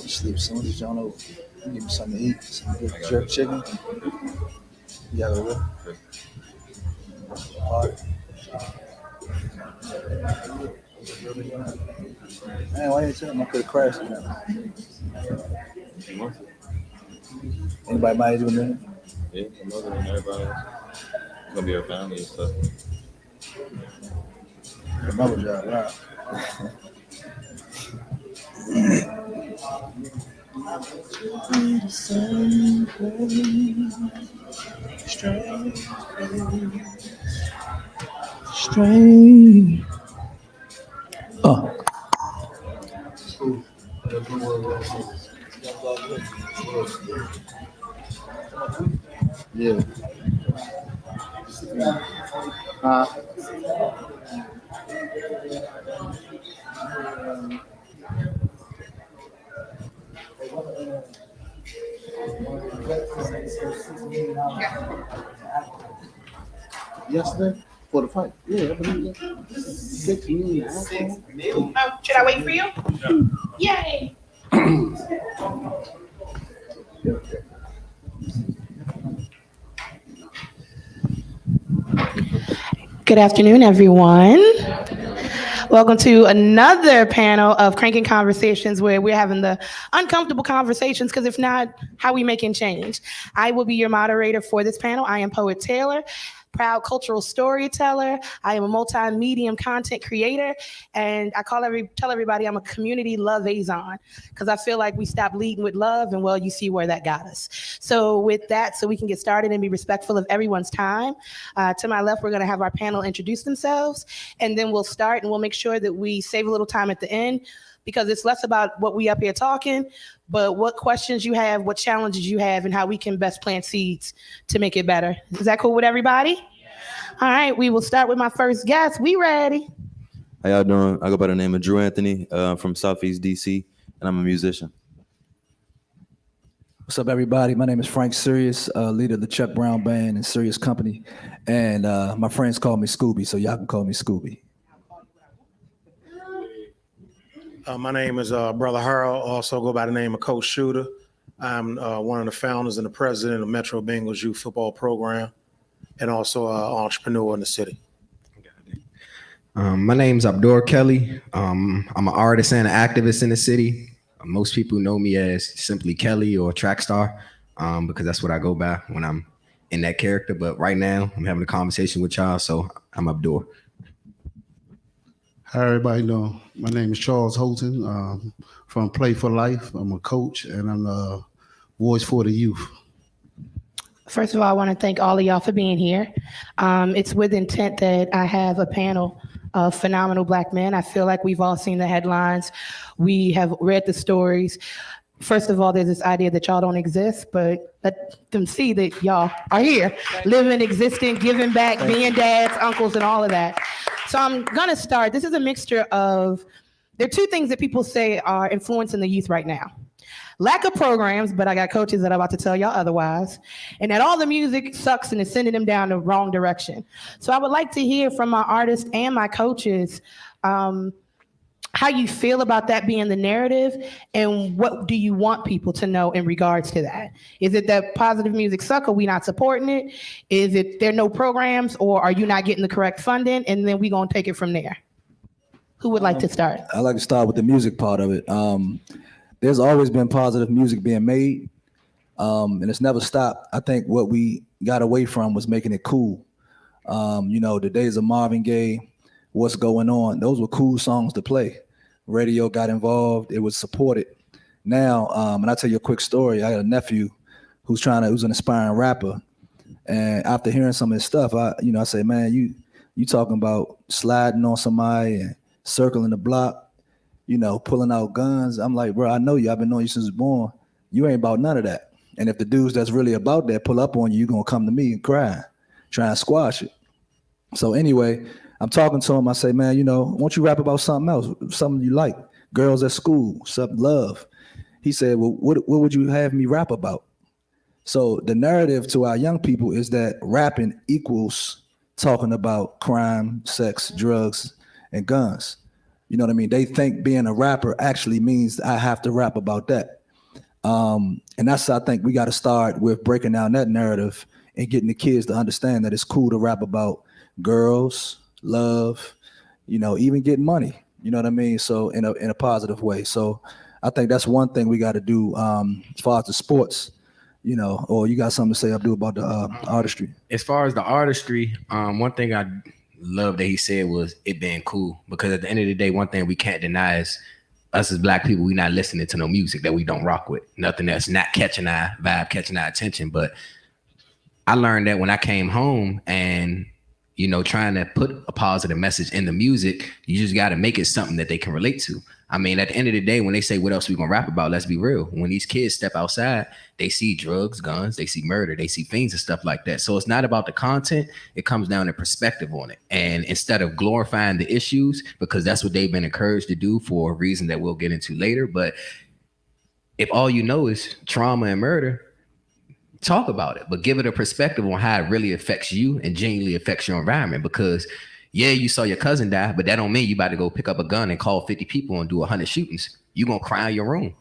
Sleep soon as y'all know. Give me something to eat, some good jerk chicken. Yeah, man, why you tell me I could have crashed now? Anybody mind doing that? Yeah, I'm other than everybody else. It's gonna be our family and stuff. Another job, right? Strange. Yeah. Yesterday for the fight. Yeah, I believe that. 6 million. Oh, should I wait for you? Yay. Good afternoon, everyone. Welcome to another panel of Cranking Conversations where we're having the uncomfortable conversations because if not, how we making change. I will be your moderator for this panel. I am Poet Taylor, proud cultural storyteller. I am a multi-medium content creator, and I tell everybody I'm a community love-azon because I feel like we stopped leading with love, and well, you see where that got us. So with that, so we can get started and be respectful of everyone's time, to my left, we're going to have our panel introduce themselves, and then we'll start, and we'll make sure that we save a little time at the end because it's less about what we up here talking, but what questions you have, what challenges you have, and how we can best plant seeds to make it better. Is that cool with everybody? All right, we will start with my first guest. We ready? How y'all doing? I go by the name of Drew Anthony from Southeast DC, and I'm a musician. What's up, everybody? My name is Frank Sirius, leader of the Chuck Brown Band and Sirius Company, and my friends call me Scooby, so y'all can call me Scooby. My name is Brother Harold, also go by the name of Coach Shooter. I'm one of the founders and the president of Metro Bengals Youth Football Program, and also an entrepreneur in the city. My name's Abdur Kelly. I'm an artist and an activist in the city. Most people know me as simply Kelly or Track Star because that's what I go by when I'm in that character. But right now, I'm having a conversation with y'all, so I'm Abdur. How everybody doing? My name is Charles Holton from Play for Life. I'm a coach and I'm a voice for the youth. First of all, I want to thank all of y'all for being here. It's with intent that I have a panel of phenomenal Black men. I feel like we've all seen the headlines. We have read the stories. First of all, there's this idea that y'all don't exist, but let them see that y'all are here, living, existing, giving back, being dads, uncles, and all of that. So I'm gonna start. This is a mixture of, there are two things that people say are influencing the youth right now. Lack of programs, but I got coaches that are about to tell y'all otherwise, and that all the music sucks and is sending them down the wrong direction. So I would like to hear from my artists and my coaches, how how you feel about that being the narrative, and what do you want people to know in regards to that? Is it that positive music suck? Are we not supporting it? Is it there are no programs, or are you not getting the correct funding? And then we gonna take it from there. Who would like to start? I like to start with the music part of it. There's always been positive music being made, and it's never stopped. I think what we got away from was making it cool. The days of Marvin Gaye, What's Going On, those were cool songs to play. Radio got involved, it was supported. Now, and I'll tell you a quick story. I got a nephew who's an aspiring rapper. And after hearing some of his stuff, I say, man, you talking about sliding on somebody and circling the block, pulling out guns. I'm like, bro, I know you. I've been knowing you since I was born. You ain't about none of that. And if the dudes that's really about that pull up on you, you're going to come to me and cry, try and squash it. So anyway, I'm talking to him. I say, man, won't you rap about something else, something you like, girls at school, something love. He said, well, what would you have me rap about? So the narrative to our young people is that rapping equals talking about crime, sex, drugs, and guns. You know what I mean? They think being a rapper actually means I have to rap about that. And that's, I think we got to start with breaking down that narrative and getting the kids to understand that it's cool to rap about girls, love, even getting money. You know what I mean? So in a positive way. So I think that's one thing we got to do as far as the sports, or you got something to say, Abdul, about the artistry? As far as the artistry, one thing I love that he said was it being cool, because at the end of the day, one thing we can't deny is us as Black people, we not listening to no music that we don't rock with, nothing that's not catching our vibe, catching our attention. But I learned that when I came home and, trying to put a positive message in the music, you just got to make it something that they can relate to. I mean, at the end of the day, when they say, what else we gonna rap about? Let's be real. When these kids step outside, they see drugs, guns, they see murder, they see fiends and stuff like that. So it's not about the content. It comes down to perspective on it. And instead of glorifying the issues, because that's what they've been encouraged to do for a reason that we'll get into later. But if all you know is trauma and murder, talk about it, but give it a perspective on how it really affects you and genuinely affects your environment. Because yeah, you saw your cousin die, but that don't mean you about to go pick up a gun and call 50 people and do 100 shootings. You're going to cry in your room.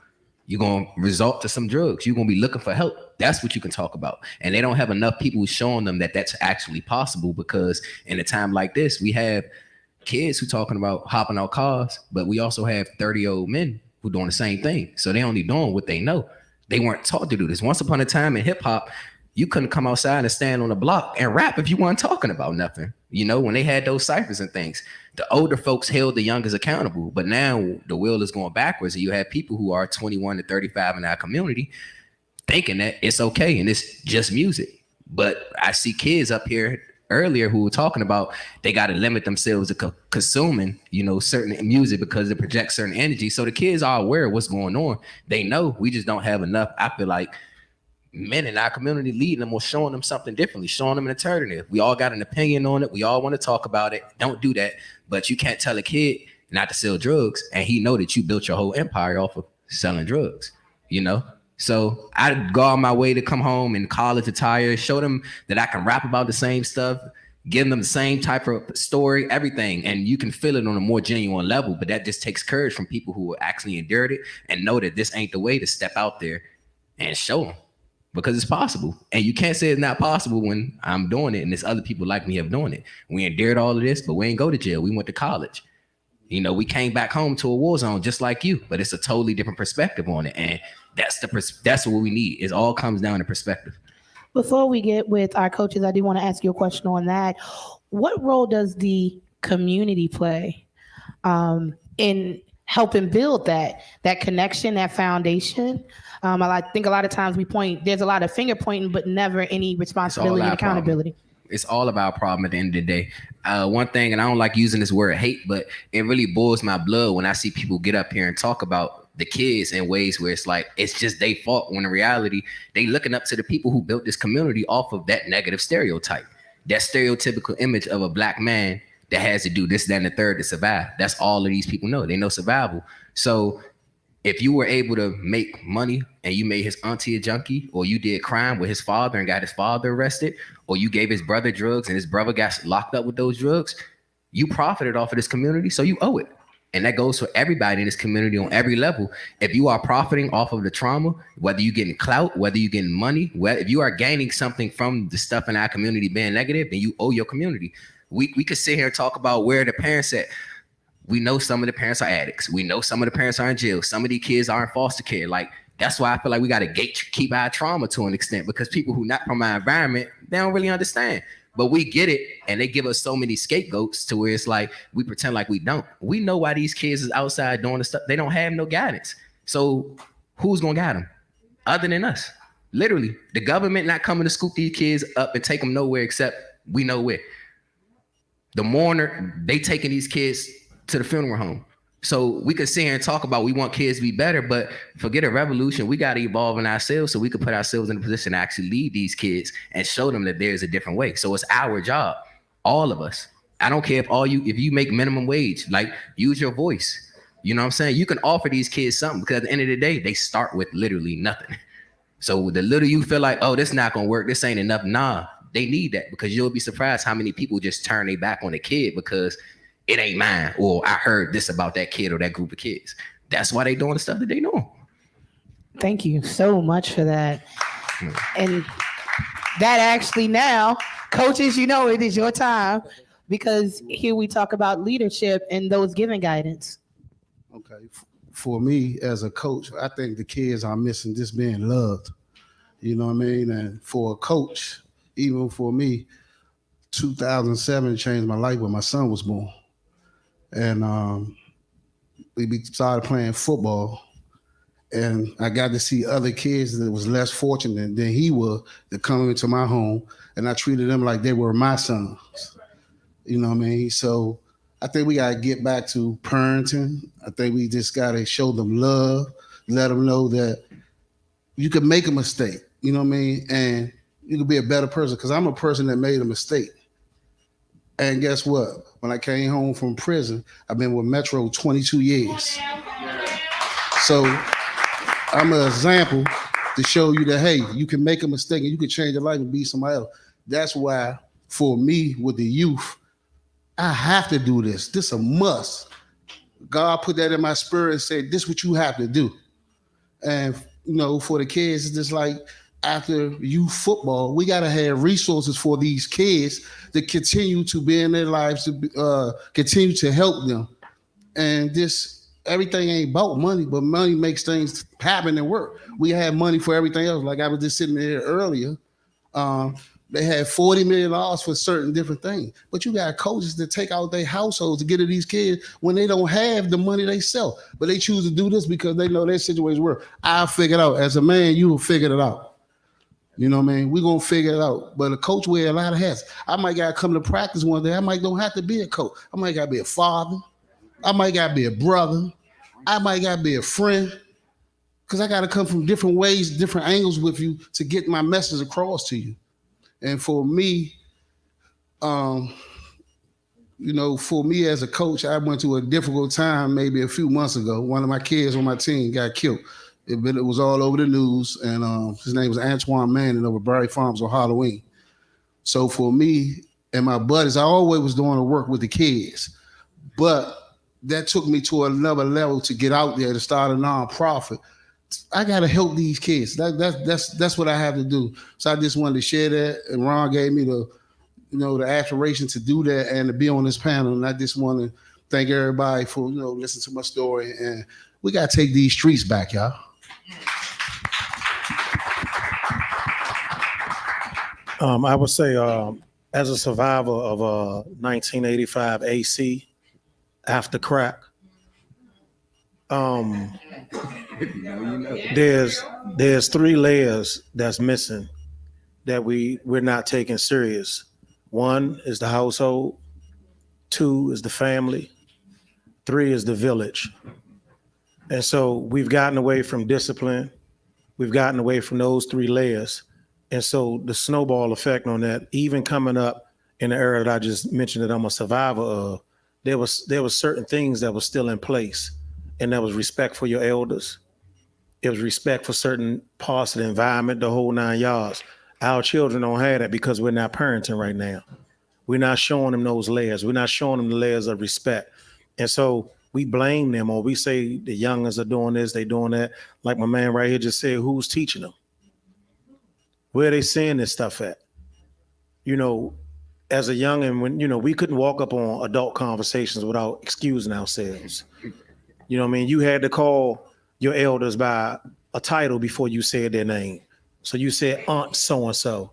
You're going to resort to some drugs. You're going to be looking for help. That's what you can talk about. And they don't have enough people showing them that that's actually possible, because in a time like this, we have kids who talking about hopping out cars, but we also have 30-year-old men who doing the same thing. So they only doing what they know. They weren't taught to do this. Once upon a time in hip hop, you couldn't come outside and stand on the block and rap if you weren't talking about nothing. When they had those ciphers and things, the older folks held the youngest accountable. But now the wheel is going backwards, and you have people who are 21 to 35 in our community thinking that it's okay and it's just music. But I see kids up here earlier who were talking about they got to limit themselves to consuming, certain music because it projects certain energy. So the kids are aware of what's going on. They know. We just don't have enough, I feel like, men in our community leading them or showing them something differently, showing them an alternative. We all got an opinion on it. We all want to talk about it. Don't do that. But you can't tell a kid not to sell drugs and he know that you built your whole empire off of selling drugs, So I'd go on my way to come home in college attire, show them that I can rap about the same stuff, give them the same type of story, everything. And you can feel it on a more genuine level, but that just takes courage from people who actually endured it and know that this ain't the way to step out there and show them. Because it's possible. And you can't say it's not possible when I'm doing it and there's other people like me have doing it. We endured all of this, but we ain't go to jail. We went to college. We came back home to a war zone just like you, but it's a totally different perspective on it. And that's what we need. It all comes down to perspective. Before we get with our coaches, I do want to ask you a question on that. What role does the community play in helping build that connection, that foundation? I think a lot of times there's a lot of finger pointing, but never any responsibility and accountability. It's all of our problem at the end of the day. One thing, and I don't like using this word hate, but it really boils my blood when I see people get up here and talk about the kids in ways where it's like, it's just their fault, when in reality, they looking up to the people who built this community off of that negative stereotype, that stereotypical image of a Black man that has to do this, that, and the third to survive. That's all of these people know. They know survival. So if you were able to make money and you made his auntie a junkie, or you did crime with his father and got his father arrested, or you gave his brother drugs and his brother got locked up with those drugs, you profited off of this community, so you owe it. And that goes for everybody in this community on every level. If you are profiting off of the trauma, whether you're getting clout, whether you're getting money, if you are gaining something from the stuff in our community being negative, then you owe your community. We could sit here and talk about where the parents at. We know some of the parents are addicts. We know some of the parents are in jail. Some of these kids are in foster care. Like, that's why I feel like we got to keep our trauma to an extent, because people who not from our environment, they don't really understand. But we get it, and they give us so many scapegoats to where it's like we pretend like we don't. We know why these kids is outside doing the stuff. They don't have no guidance. So who's gonna guide them other than us? Literally, the government not coming to scoop these kids up and take them nowhere except we know where. The mourner, they taking these kids to the funeral home. So we could sit here and talk about we want kids to be better, but forget a revolution. We got to evolve in ourselves so we could put ourselves in a position to actually lead these kids and show them that there's a different way. So it's our job, all of us. I don't care if you make minimum wage, like, use your voice. You know what I'm saying? You can offer these kids something, because at the end of the day, they start with literally nothing. So the little you feel like, oh, this not gonna work, this ain't enough. Nah, they need that, because you'll be surprised how many people just turn their back on a kid because it ain't mine, or I heard this about that kid or that group of kids. That's why they doing the stuff that they doing. Thank you so much for that. And that actually now, coaches, you know, it is your time, because here we talk about leadership and those giving guidance. Okay. For me as a coach, I think the kids are missing just being loved. You know what I mean? And for a coach, even for me, 2007 changed my life when my son was born. And we started playing football, and I got to see other kids that was less fortunate than he was that come into my home, and I treated them like they were my sons. You know what I mean? So I think we got to get back to parenting. I think we just got to show them love, let them know that you can make a mistake, you know what I mean? And you can be a better person, because I'm a person that made a mistake. And guess what? When I came home from prison, I've been with Metro 22 years. So I'm an example to show you that, hey, you can make a mistake and you can change your life and be somebody else. That's why, for me, with the youth, I have to do this. This is a must. God put that in my spirit and said, this is what you have to do. And, you know, for the kids, it's just like, after youth football, we got to have resources for these kids to continue to be in their lives, to continue to help them. And this, everything ain't about money, but money makes things happen and work. We have money for everything else. Like I was just sitting there earlier, they had $40 million for certain different things. But you got coaches that take out their households to get to these kids when they don't have the money they sell. But they choose to do this because they know their situation work. I'll figure it out. As a man, you will figure it out. You know what I mean? We're going to figure it out. But a coach wear a lot of hats. I might got to come to practice one day. I might don't have to be a coach. I might got to be a father. I might got to be a brother. I might got to be a friend. Because I got to come from different ways, different angles with you to get my message across to you. And for me, you know, for me as a coach, I went through a difficult time maybe a few months ago. One of my kids on my team got killed. It was all over the news, and his name was Antoine Manning over Barry Farms on Halloween. So for me and my buddies, I always was doing the work with the kids, but that took me to another level to get out there to start a nonprofit. I got to help these kids. That's what I have to do. So I just wanted to share that, and Ron gave me the aspiration to do that and to be on this panel. And I just want to thank everybody for listening to my story. And we got to take these streets back, y'all. I would say, as a survivor of 1985 AC after crack, there's three layers that's missing that we're not taking serious. One is the household, two is the family, three is the village. And so we've gotten away from discipline. We've gotten away from those three layers. And so the snowball effect on that, even coming up in the era that I just mentioned that I'm a survivor of, there was certain things that were still in place. And that was respect for your elders. It was respect for certain parts of the environment, the whole 9 yards. Our children don't have that because we're not parenting right now. We're not showing them those layers. We're not showing them the layers of respect. And so we blame them or we say the youngins are doing this, they doing that. Like my man right here just said, who's teaching them? Where are they seeing this stuff at? You know, as a youngin', when, you know, we couldn't walk up on adult conversations without excusing ourselves. You know what I mean? You had to call your elders by a title before you said their name. So you said Aunt so-and-so.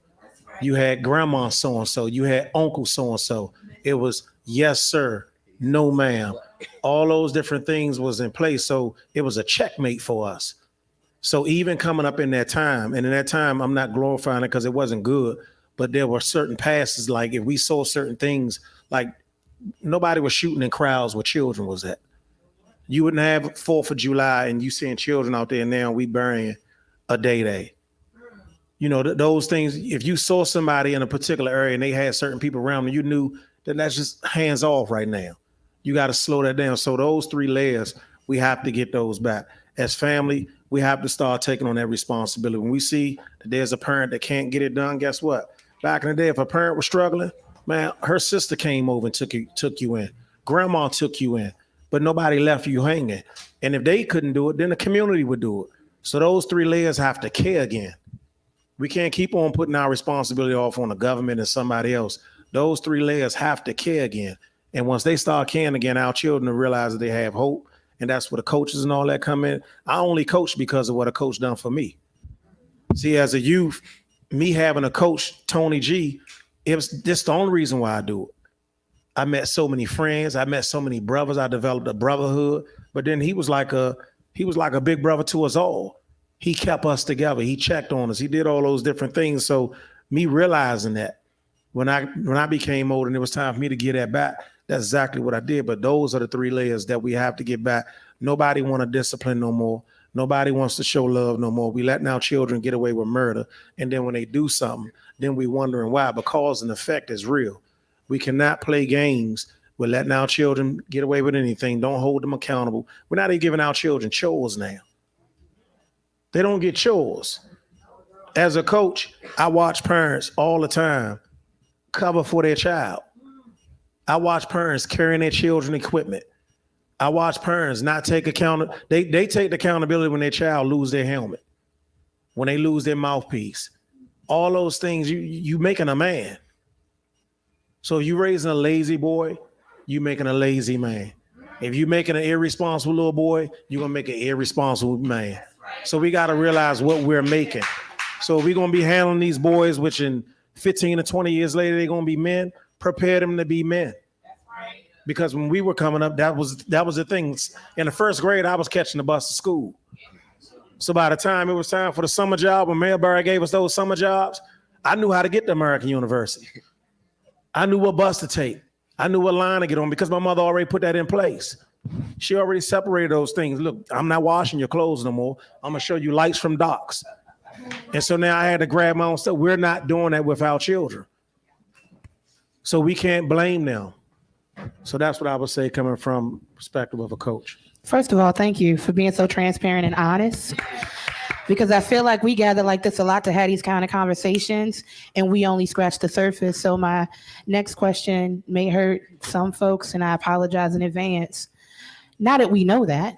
You had Grandma so-and-so. You had Uncle so-and-so. It was yes, sir, no, ma'am. All those different things was in place. So it was a checkmate for us. So even coming up in that time, and in that time, I'm not glorifying it because it wasn't good, but there were certain passes, like if we saw certain things, like nobody was shooting in crowds where children was at. You wouldn't have 4th of July and you seeing children out there, and now we burying a day. You know, those things, if you saw somebody in a particular area and they had certain people around them, you knew that that's just hands off right now. You got to slow that down. So those 3 layers, we have to get those back. As family, we have to start taking on that responsibility. When we see that there's a parent that can't get it done, guess what? Back in the day, if a parent was struggling, man, her sister came over and took you in. Grandma took you in, but nobody left you hanging. And if they couldn't do it, then the community would do it. So those 3 layers have to care again. We can't keep on putting our responsibility off on the government and somebody else. Those 3 layers have to care again. And once they start caring again, our children will realize that they have hope. And that's where the coaches and all that come in. I only coach because of what a coach done for me. See, as a youth, me having a coach, Tony G, this the only reason why I do it. I met so many friends. I met so many brothers. I developed a brotherhood. But then he was like a big brother to us all. He kept us together. He checked on us. He did all those different things. So me realizing that when I became older and it was time for me to get that back, that's exactly what I did. But those are the 3 layers that we have to get back. Nobody want to discipline no more. Nobody wants to show love no more. We letting our children get away with murder. And then when they do something, then we wondering why. But cause and effect is real. We cannot play games with letting our children get away with anything. Don't hold them accountable. We're not even giving our children chores now. They don't get chores. As a coach, I watch parents all the time cover for their child. I watch parents carrying their children equipment. I watch parents not take accountability. They take the accountability when their child lose their helmet, when they lose their mouthpiece. All those things, you making a man. So if you raising a lazy boy, you making a lazy man. If you making an irresponsible little boy, you're gonna make an irresponsible man. So we got to realize what we're making. So we're going to be handling these boys, which in 15 to 20 years later, they're going to be men. Prepare them to be men. Because when we were coming up, that was the thing. In the 1st grade, I was catching the bus to school. So by the time it was time for the summer job, when Mayberry gave us those summer jobs, I knew how to get to American University. I knew what bus to take. I knew what line to get on because my mother already put that in place. She already separated those things. Look, I'm not washing your clothes no more. I'm going to show you lights from docks. And so now I had to grab my own stuff. We're not doing that with our children. So we can't blame them. So that's what I would say coming from the perspective of a coach. First of all, thank you for being so transparent and honest, because I feel like we gather like this a lot to have these kind of conversations and we only scratch the surface. So my next question may hurt some folks and I apologize in advance. Now that we know that,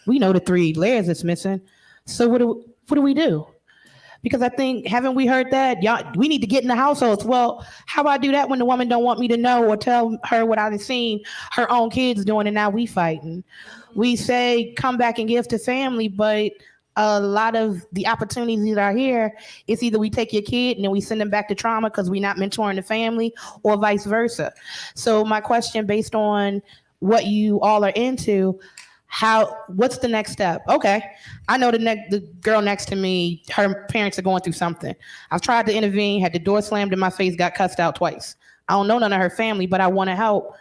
we know the 3 layers that's missing. So what do we do? Because I think, haven't we heard that? Y'all, we need to get in the households. Well, how do I do that when the woman don't want me to know or tell her what I've seen her own kids doing and now we fighting? We say, come back and give to family, but a lot of the opportunities that are here, it's either we take your kid and then we send them back to trauma because we're not mentoring the family or vice versa. So my question based on what you all are into, what's the next step? Okay, I know the girl next to me, her parents are going through something. I've tried to intervene, had the door slammed in my face, got cussed out twice. I don't know none of her family, but I want to help.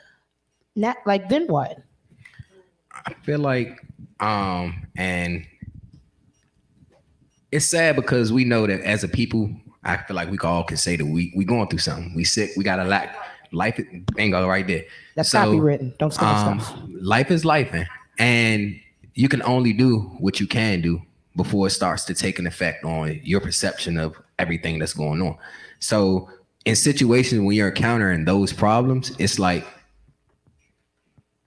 Not like, then what? I feel like, and it's sad because we know that as a people, I feel like we all can say that we going through something. We sick, we got a lack. Life, bingo, right there. That's copywritten. Don't steal stuff. Life is life, and you can only do what you can do before it starts to take an effect on your perception of everything that's going on. So in situations when you're encountering those problems, it's like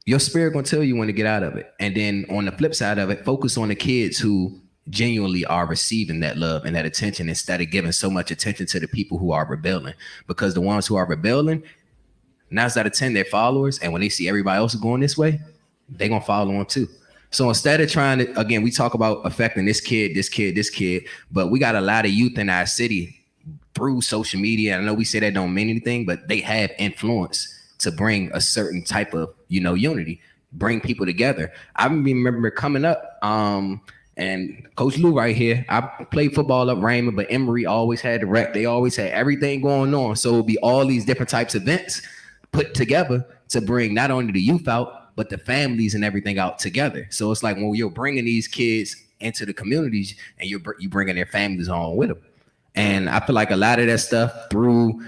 your spirit gonna tell you when to get out of it. And then on the flip side of it, focus on the kids who genuinely are receiving that love and that attention instead of giving so much attention to the people who are rebelling. Because the ones who are rebelling, 9 out of 10, they're followers. And when they see everybody else going this way, they're gonna follow them too. So instead of trying to, again, we talk about affecting this kid, but we got a lot of youth in our city through social media. I know we say that don't mean anything, but they have influence to bring a certain type of, unity, bring people together. I remember coming up, and Coach Lou right here, I played football up Raymond, but Emory always had the rec. They always had everything going on. So it'd be all these different types of events put together to bring not only the youth out, but the families and everything out together. So it's like when you're bringing these kids into the communities and you bringing their families on with them. And I feel like a lot of that stuff through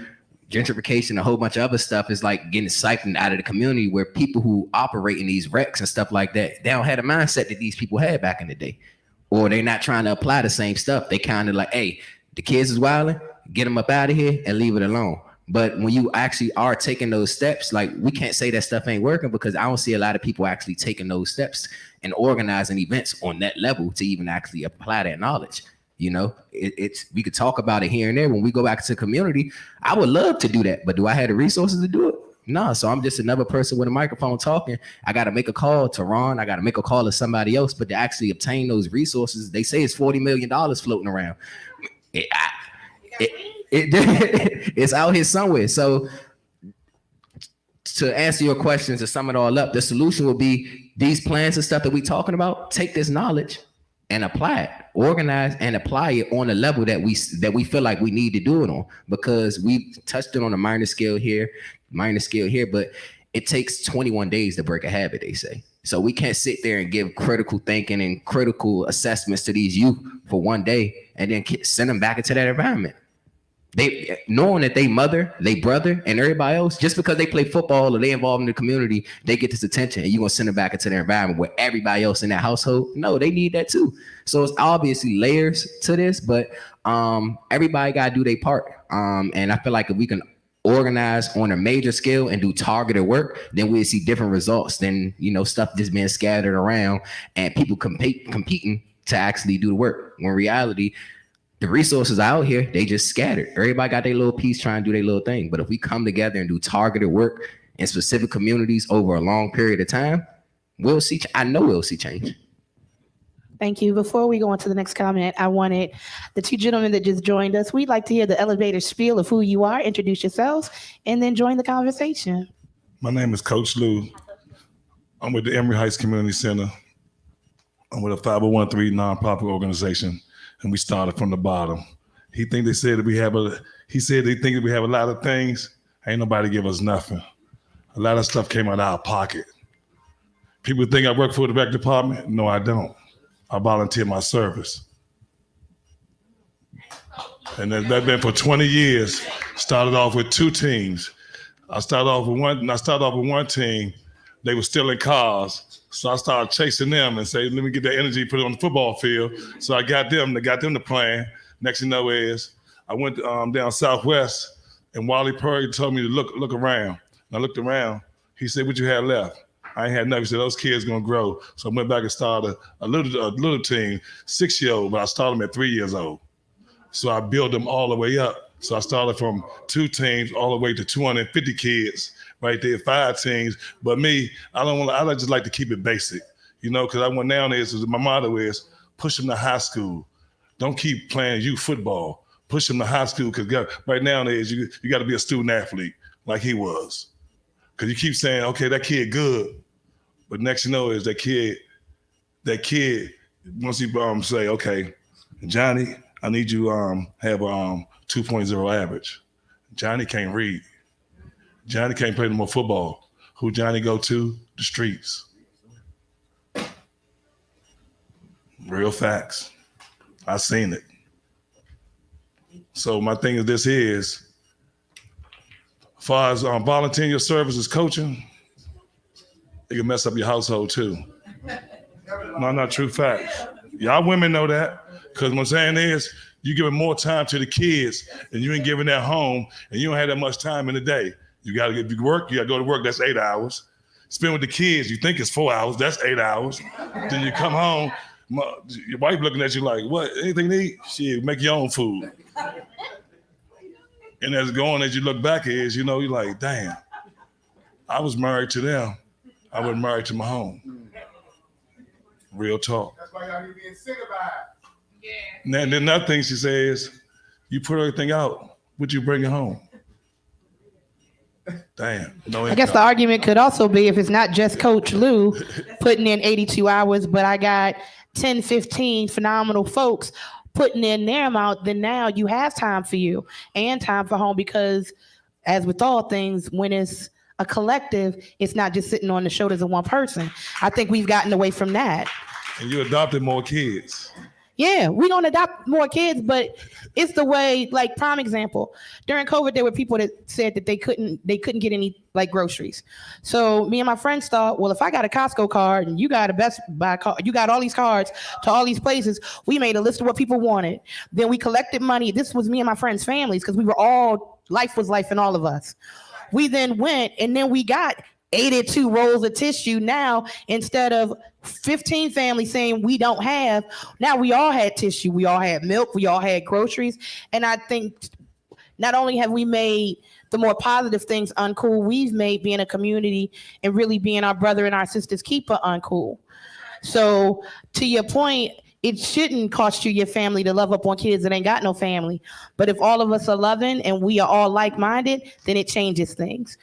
gentrification, a whole bunch of other stuff is like getting siphoned out of the community, where people who operate in these recs and stuff like that, they don't have the mindset that these people had back in the day, or they're not trying to apply the same stuff. They kind of like, hey, the kids is wilding, get them up out of here and leave it alone. But when you actually are taking those steps, like, we can't say that stuff ain't working, because I don't see a lot of people actually taking those steps and organizing events on that level to even actually apply that knowledge. It's we could talk about it here and there. When we go back to the community, I would love to do that, but do I have the resources to do it? No. So I'm just another person with a microphone talking. I got to make a call to Ron. I got to make a call to somebody else. But to actually obtain those resources, they say it's $40 million floating around. It's out here somewhere. So to answer your questions, to sum it all up, the solution will be these plans and stuff that we're talking about. Take this knowledge and apply it, organize and apply it on a level that we feel like we need to do it on, because we touched it on a minor scale here, but it takes 21 days to break a habit, they say. So we can't sit there and give critical thinking and critical assessments to these youth for one day and then send them back into that environment. They knowing that they mother, they brother, and everybody else, just because they play football or they involved in the community, they get this attention, and you're gonna send them back into their environment where everybody else in that household, no, they need that too. So it's obviously layers to this, but everybody gotta do their part. And I feel like if we can organize on a major scale and do targeted work, then we'll see different results than stuff just being scattered around and people competing to actually do the work. When in reality, the resources out here, they just scattered. Everybody got their little piece trying to do their little thing. But if we come together and do targeted work in specific communities over a long period of time, we'll see. I know we'll see change. Thank you. Before we go on to the next comment, I wanted the two gentlemen that just joined us, we'd like to hear the elevator spiel of who you are, introduce yourselves, and then join the conversation. My name is Coach Lou. I'm with the Emory Heights Community Center. I'm with a 501(c)(3) nonprofit organization, and we started from the bottom. He think they said that we have a lot of things. Ain't nobody give us nothing. A lot of stuff came out of our pocket. People think I work for the rec department. No, I don't. I volunteer my service. And that's been for 20 years. Started off with 2 teams. I started off with one team. They were stealing cars. So I started chasing them and say, let me get that energy, put it on the football field. So I got them to plan. Next thing you know is I went down Southwest, and Wally Purdy told me to look around. And I looked around. He said, what you had left? I ain't had nothing. He said, those kids gonna grow. So I went back and started a little team, 6-year-old, but I started them at 3 years old. So I built them all the way up. So I started from 2 teams all the way to 250 kids right there, 5 teams. But me, I just like to keep it basic, because I went down there, my motto is push them to high school. Don't keep playing youth football. Push them to high school, because right nowadays you got to be a student athlete like he was. Because you keep saying, okay, that kid good. But next you know is that kid, once he say, okay, Johnny, I need you have a 2.0 average. Johnny can't read. Johnny can't play no more football. Who Johnny go to? The streets. Real facts. I seen it. So my thing is this is, as far as volunteering your services coaching, it can mess up your household too. No, not true facts. Y'all women know that. Because what I'm saying is, you giving more time to the kids and you ain't giving that home, and you don't have that much time in the day. If you work, you gotta go to work, that's 8 hours. spend with the kids. You think it's 4 hours, that's 8 hours. Then you come home, your wife looking at you like, what, anything to eat? Shit, make your own food. And as you look back is, you're like, damn, I was married to them. I wasn't married to my home. Real talk. That's why y'all need to be incentivized. And then another thing she says, you put everything out, would you bring it home? Damn. No I guess the argument could also be if it's not just Coach Lou putting in 82 hours, but I got 10, 15 phenomenal folks putting in their amount, then now you have time for you and time for home, because as with all things, when it's a collective, it's not just sitting on the shoulders of one person. I think we've gotten away from that. And you adopted more kids. Yeah, we're gonna adopt more kids, but it's the way, like prime example, during COVID, there were people that said that they couldn't get any like groceries. So me and my friends thought, well, if I got a Costco card and you got a Best Buy card, you got all these cards to all these places, we made a list of what people wanted. Then we collected money. This was me and my friends' families, because we were all, life was life in all of us. We then went and then we got 82 rolls of tissue. Now, instead of 15 families saying we don't have, now we all had tissue, we all had milk, we all had groceries. And I think not only have we made the more positive things uncool, we've made being a community and really being our brother and our sister's keeper uncool. So to your point, it shouldn't cost you your family to love up on kids that ain't got no family. But if all of us are loving and we are all like-minded, then it changes things.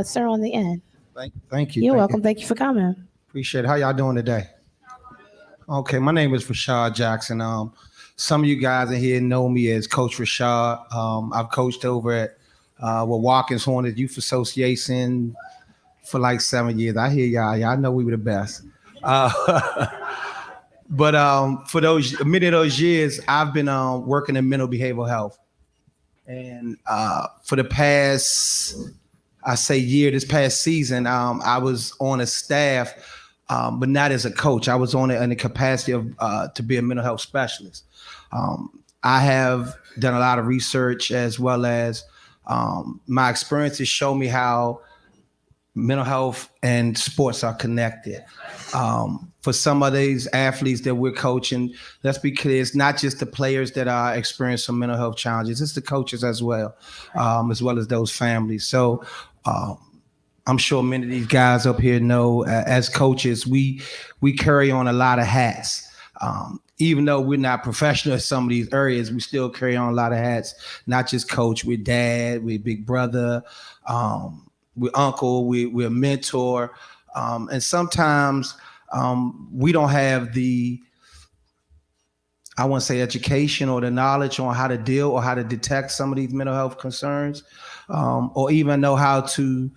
Sir, on the end. Thank you. You're welcome. Thank you for coming. Appreciate it. How y'all doing today? Okay, my name is Rashad Jackson. Some of you guys in here know me as Coach Rashad. I've coached over at Watkins Hornets Youth Association for like 7 years. I hear y'all. Y'all know we were the best. But for many of those years, I've been working in mental behavioral health. And for the past, this past season, I was on a staff, but not as a coach. I was on it in the capacity of to be a mental health specialist. I have done a lot of research, as well as my experiences show me how mental health and sports are connected. For some of these athletes that we're coaching, let's be clear, it's not just the players that are experiencing some mental health challenges, it's the coaches as well as those families. So I'm sure many of these guys up here know, as coaches, we carry on a lot of hats. Even though we're not professional in some of these areas, we still carry on a lot of hats, not just coach, we're dad, we're big brother, we're uncle, we're a mentor. And sometimes we don't have the, I won't say education or the knowledge on how to deal or how to detect some of these mental health concerns, or even know how to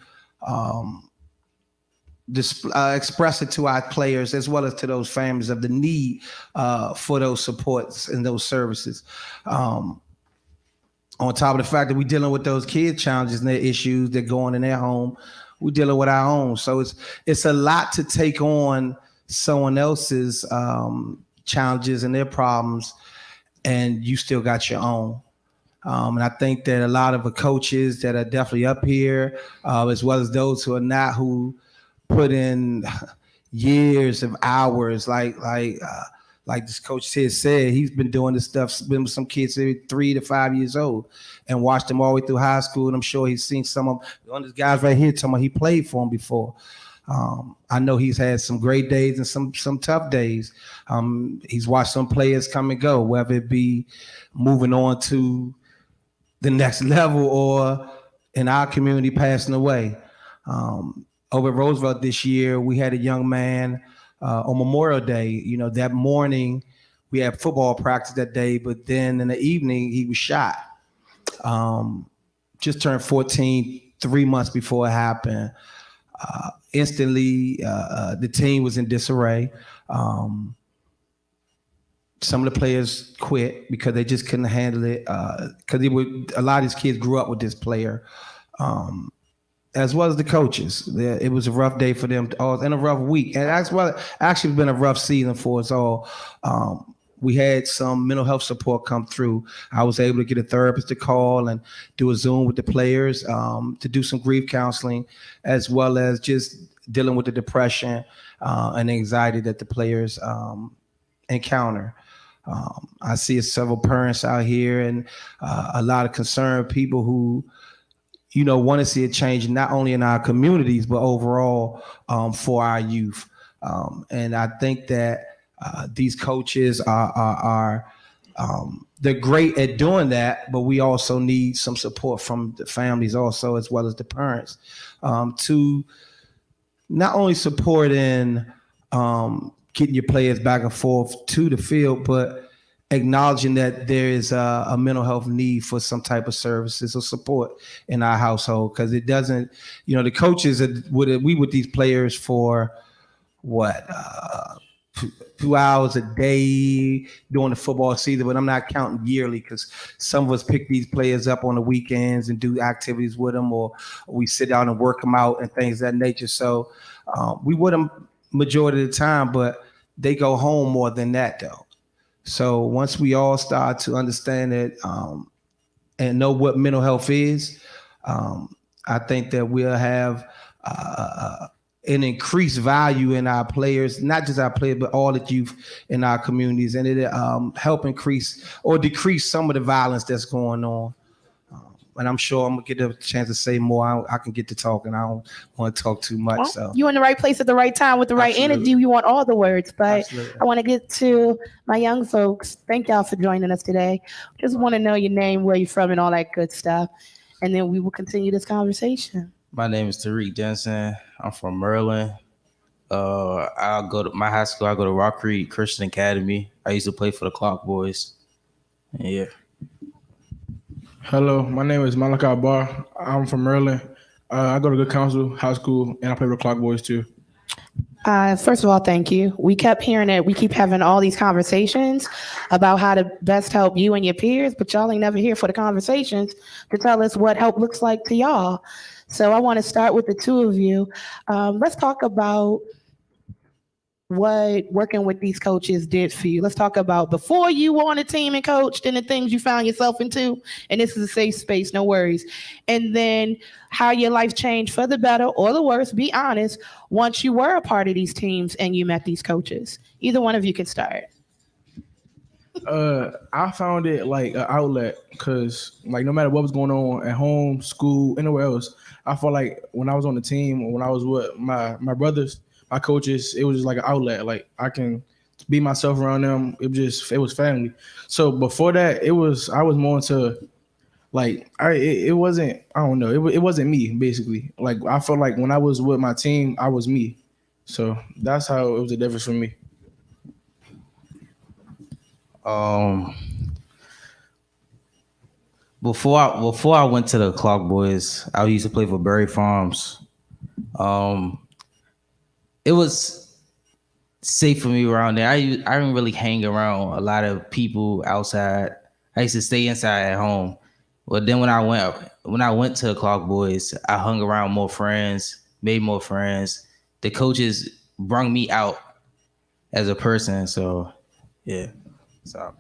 express it to our players, as well as to those families, of the need for those supports and those services. On top of the fact that we're dealing with those kid challenges and their issues that go on in their home, we're dealing with our own. So it's a lot to take on someone else's challenges and their problems, and you still got your own. And I think that a lot of the coaches that are definitely up here, as well as those who are not, who put in years of hours, like this coach said, he's been doing this stuff, been with some kids 3 to 5 years old, and watched them all the way through high school. And I'm sure he's seen some of one of these guys right here talking about he played for him before. I know he's had some great days and some tough days. He's watched some players come and go, whether it be moving on to the next level or in our community passing away. Over at Roosevelt this year, we had a young man on Memorial Day. You know, that morning we had football practice that day, but then in the evening he was shot. Just turned 14, 3 months before it happened. Instantly, the team was in disarray. Some of the players quit because they just couldn't handle it. Because a lot of these kids grew up with this player, as well as the coaches. It was a rough day for them, and a rough week, and as well, actually, it's been a rough season for us all. We had some mental health support come through. I was able to get a therapist to call and do a Zoom with the players to do some grief counseling, as well as just dealing with the depression and anxiety that the players encounter. I see several parents out here and a lot of concerned people who, want to see a change not only in our communities but overall for our youth. And I think that these coaches are they're great at doing that, but we also need some support from the families also, as well as the parents, to not only support in getting your players back and forth to the field, but acknowledging that there is a mental health need for some type of services or support in our household. Because it doesn't, the coaches we with these players for what, 2 hours a day during the football season, but I'm not counting yearly because some of us pick these players up on the weekends and do activities with them, or we sit down and work them out and things of that nature. So we with them majority of the time, but they go home more than that though. So once we all start to understand it and know what mental health is, I think that we'll have an increased value in our players, not just our players, but all the youth in our communities, and it help increase or decrease some of the violence that's going on. And I'm sure I'm gonna get a chance to say more. I can get to talking. I don't want to talk too much. Well, So you're in the right place at the right time with the right energy. You want all the words, but Absolutely. I want to get to my young folks. Thank y'all for joining us today. Just want to know your name, where you're from, and all that good stuff, and then we will continue this conversation. My name is Tariq Jensen. I'm from Maryland. I'll go to my high school. I go to Rock Creek Christian Academy. I used to play for the Clock Boys. Yeah. Hello, my name is MLK Bar. I'm from Maryland. I go to Good Counsel High School, and I play with the Clock Boys too. First of all, thank you. We kept hearing it. We keep having all these conversations about how to best help you and your peers, but y'all ain't never here for the conversations to tell us what help looks like to y'all. So I want to start with the two of you. Let's talk about what working with these coaches did for you. Let's talk about before you were on a team and coached and the things you found yourself into. And this is a safe space, no worries. And then how your life changed for the better or the worse, be honest, once you were a part of these teams and you met these coaches. Either one of you can start. I found it like an outlet because like no matter what was going on at home, school, anywhere else, I felt like when I was on the team or when I was with my brothers, my coaches, it was just like an outlet. Like I can be myself around them. It was family. So before that, I was more into like it wasn't, I don't know, it wasn't me basically. Like I felt like when I was with my team, I was me. So that's how it was a difference for me. Before I went to the Clock Boys, I used to play for Berry Farms. It was safe for me around there. I didn't really hang around a lot of people outside. I used to stay inside at home. But then when I went to the Clock Boys, I hung around more friends, made more friends. The coaches brought me out as a person. So yeah. So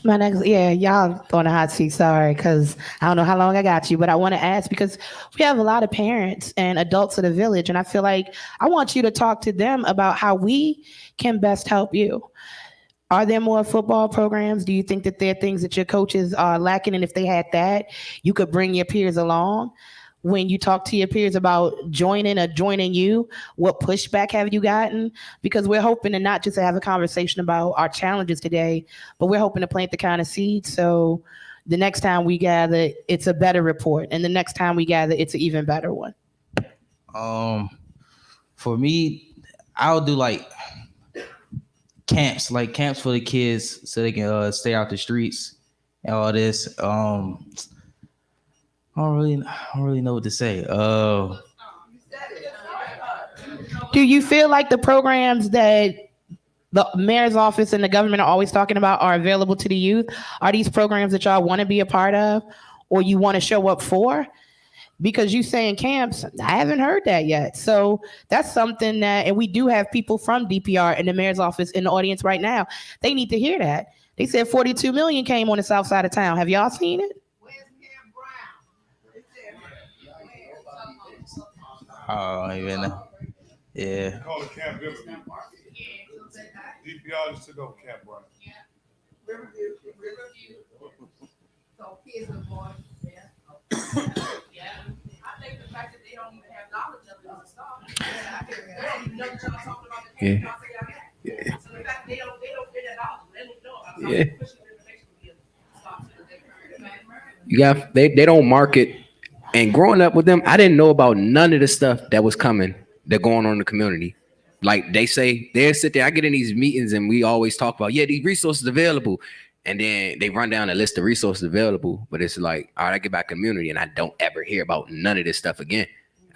My next, y'all throwing a hot seat. Sorry, because I don't know how long I got you, but I want to ask because we have a lot of parents and adults of the village, and I feel like I want you to talk to them about how we can best help you. Are there more football programs? Do you think that there are things that your coaches are lacking, and if they had that, you could bring your peers along? When you talk to your peers about joining or joining you, what pushback have you gotten? Because we're hoping to not just have a conversation about our challenges today, but we're hoping to plant the kind of seed so the next time we gather, it's a better report. And the next time we gather, it's an even better one. For me, I'll do like camps for the kids so they can stay out the streets and all this. I don't really know what to say. Do you feel like the programs that the mayor's office and the government are always talking about are available to the youth? Are these programs that y'all want to be a part of or you want to show up for? Because you saying camps, I haven't heard that yet. So that's something that, and we do have people from DPR in the mayor's office in the audience right now. They need to hear that. They said 42 million came on the south side of town. Have y'all seen it? I don't even know. Yeah. Call it Camp Village. DPR just took over Camp Brian. Riverview. So kids are born, yeah. Yeah. I think the fact that they don't even have knowledge of it is a start. They don't even know that y'all talking about the case. Y'all say y'all have. Yeah. So the fact they don't get knowledge. They don't know about Yeah. pushing information will be a start to the You got they don't market. And growing up with them, I didn't know about none of the stuff that was coming, that going on in the community. Like they say, they'll sit there. I get in these meetings and we always talk about, yeah, these resources available. And then they run down a list of resources available. But it's like, all right, I get back community and I don't ever hear about none of this stuff again.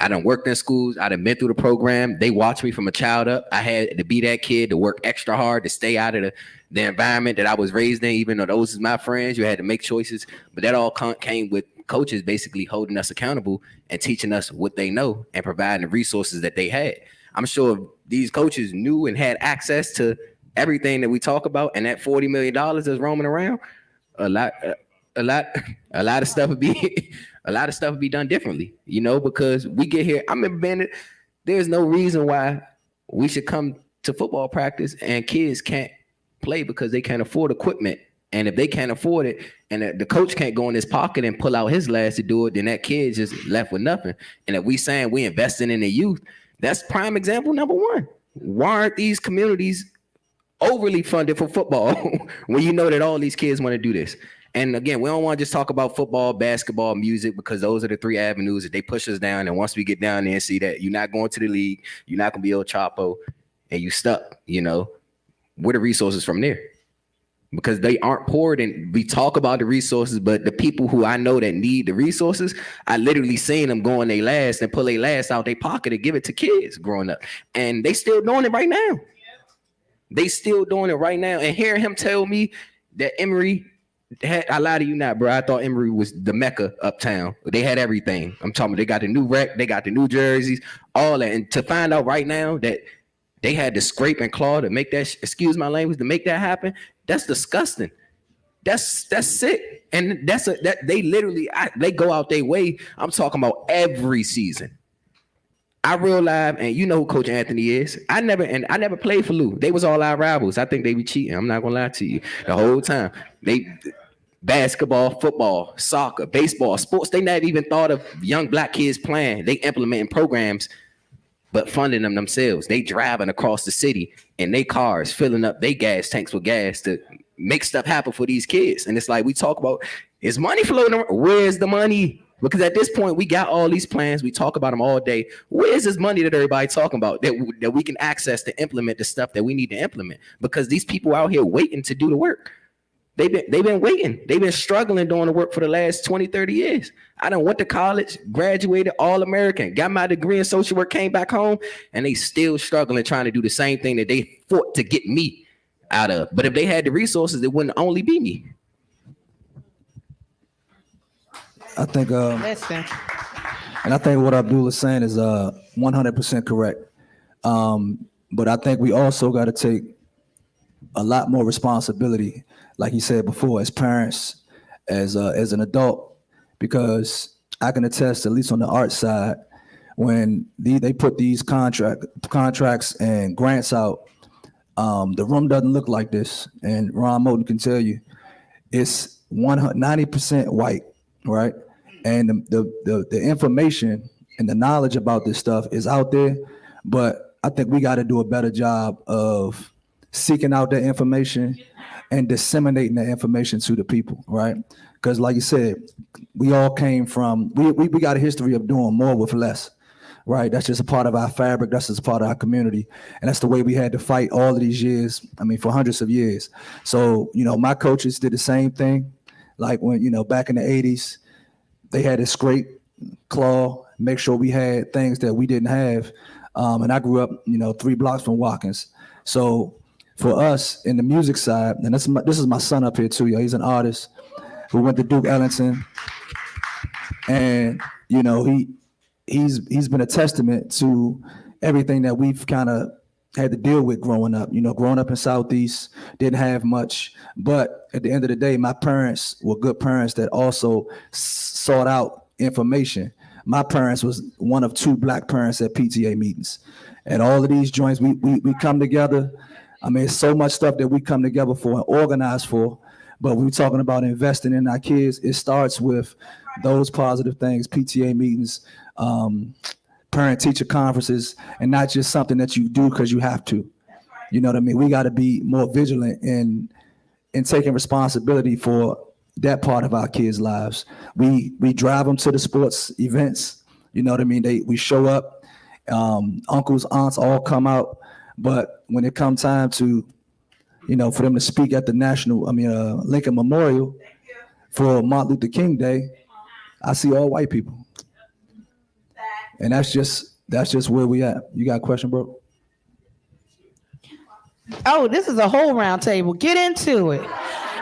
I done worked in schools. I done been through the program. They watched me from a child up. I had to be that kid to work extra hard to stay out of the environment that I was raised in, even though those is my friends. You had to make choices. But that all came with coaches basically holding us accountable and teaching us what they know and providing the resources that they had. I'm sure if these coaches knew and had access to everything that we talk about and that $40 million that's roaming around, a lot of stuff would be done differently, you know, because we get here. I remember being there's no reason why we should come to football practice and kids can't play because they can't afford equipment. And if they can't afford it and the coach can't go in his pocket and pull out his last to do it, then that kid's just left with nothing. And if we saying we investing in the youth, that's prime example number one. Why aren't these communities overly funded for football when you know that all these kids want to do this? And again, we don't want to just talk about football, basketball, music, because those are the three avenues that they push us down. And once we get down there and see that you're not going to the league, you're not going to be El Chapo, and you stuck, you know, where the resources from there? Because they aren't poured, and we talk about the resources, but the people who I know that need the resources, I literally seen them go in their last and pull their last out their pocket and give it to kids growing up. And they still doing it right now. They still doing it right now. And hearing him tell me that Emory had, I lie to you not, bro. I thought Emory was the Mecca uptown. They had everything. I'm talking about they got the new rec, they got the new jerseys, all that. And to find out right now that they had to scrape and claw to make that, excuse my language, to make that happen, that's disgusting. That's sick. And that they literally, they go out their way. I'm talking about every season. I realize, and you know who Coach Anthony is. I never played for Lou. They was all our rivals. I think they be cheating. I'm not gonna lie to you. The whole time. They basketball, football, soccer, baseball, sports. They not even thought of young black kids playing. They implementing programs, but funding them themselves. They driving across the city in their cars, filling up their gas tanks with gas to make stuff happen for these kids. And it's like we talk about, is money floating around? Where's the money? Because at this point, we got all these plans. We talk about them all day. Where's this money that everybody talking about that we can access to implement the stuff that we need to implement? Because these people out here waiting to do the work. They've been waiting. They've been struggling doing the work for the last 20, 30 years. I done went to college, graduated, all-American, got my degree in social work, came back home, and they still struggling trying to do the same thing that they fought to get me out of. But if they had the resources, it wouldn't only be me. I think, Listen. and I think what Abdul is saying is 100% correct. But I think we also got to take a lot more responsibility, like he said before, as parents, as an adult, because I can attest, at least on the art side, when they put these contracts and grants out, the room doesn't look like this. And Ron Moulton can tell you, it's 90% white, right? And the information and the knowledge about this stuff is out there, but I think we got to do a better job of seeking out that information and disseminating that information to the people, right? Because like you said, we all came from, we got a history of doing more with less, right? That's just a part of our fabric. That's just a part of our community. And that's the way we had to fight all of these years. I mean, for hundreds of years. So, you know, my coaches did the same thing. Like when, you know, back in the 80s, they had to scrape, claw, make sure we had things that we didn't have. And I grew up, you know, 3 blocks from Watkins. So for us in the music side, and this is my son up here too, yo. He's an artist who went to Duke Ellington. And, you know, he's been a testament to everything that we've kind of had to deal with growing up. You know, growing up in Southeast, didn't have much. But at the end of the day, my parents were good parents that also sought out information. My parents was one of 2 black parents at PTA meetings. And all of these joints, we come together. I mean, it's so much stuff that we come together for and organize for. But when we're talking about investing in our kids, it starts with those positive things, PTA meetings, parent-teacher conferences, and not just something that you do because you have to. You know what I mean? We got to be more vigilant in taking responsibility for that part of our kids' lives. We drive them to the sports events. You know what I mean? We show up. Uncles, aunts all come out. But when it comes time to, for them to speak at the Lincoln Memorial for Martin Luther King Day, I see all white people. And that's just where we at. You got a question, bro? Oh, this is a whole round table. Get into it.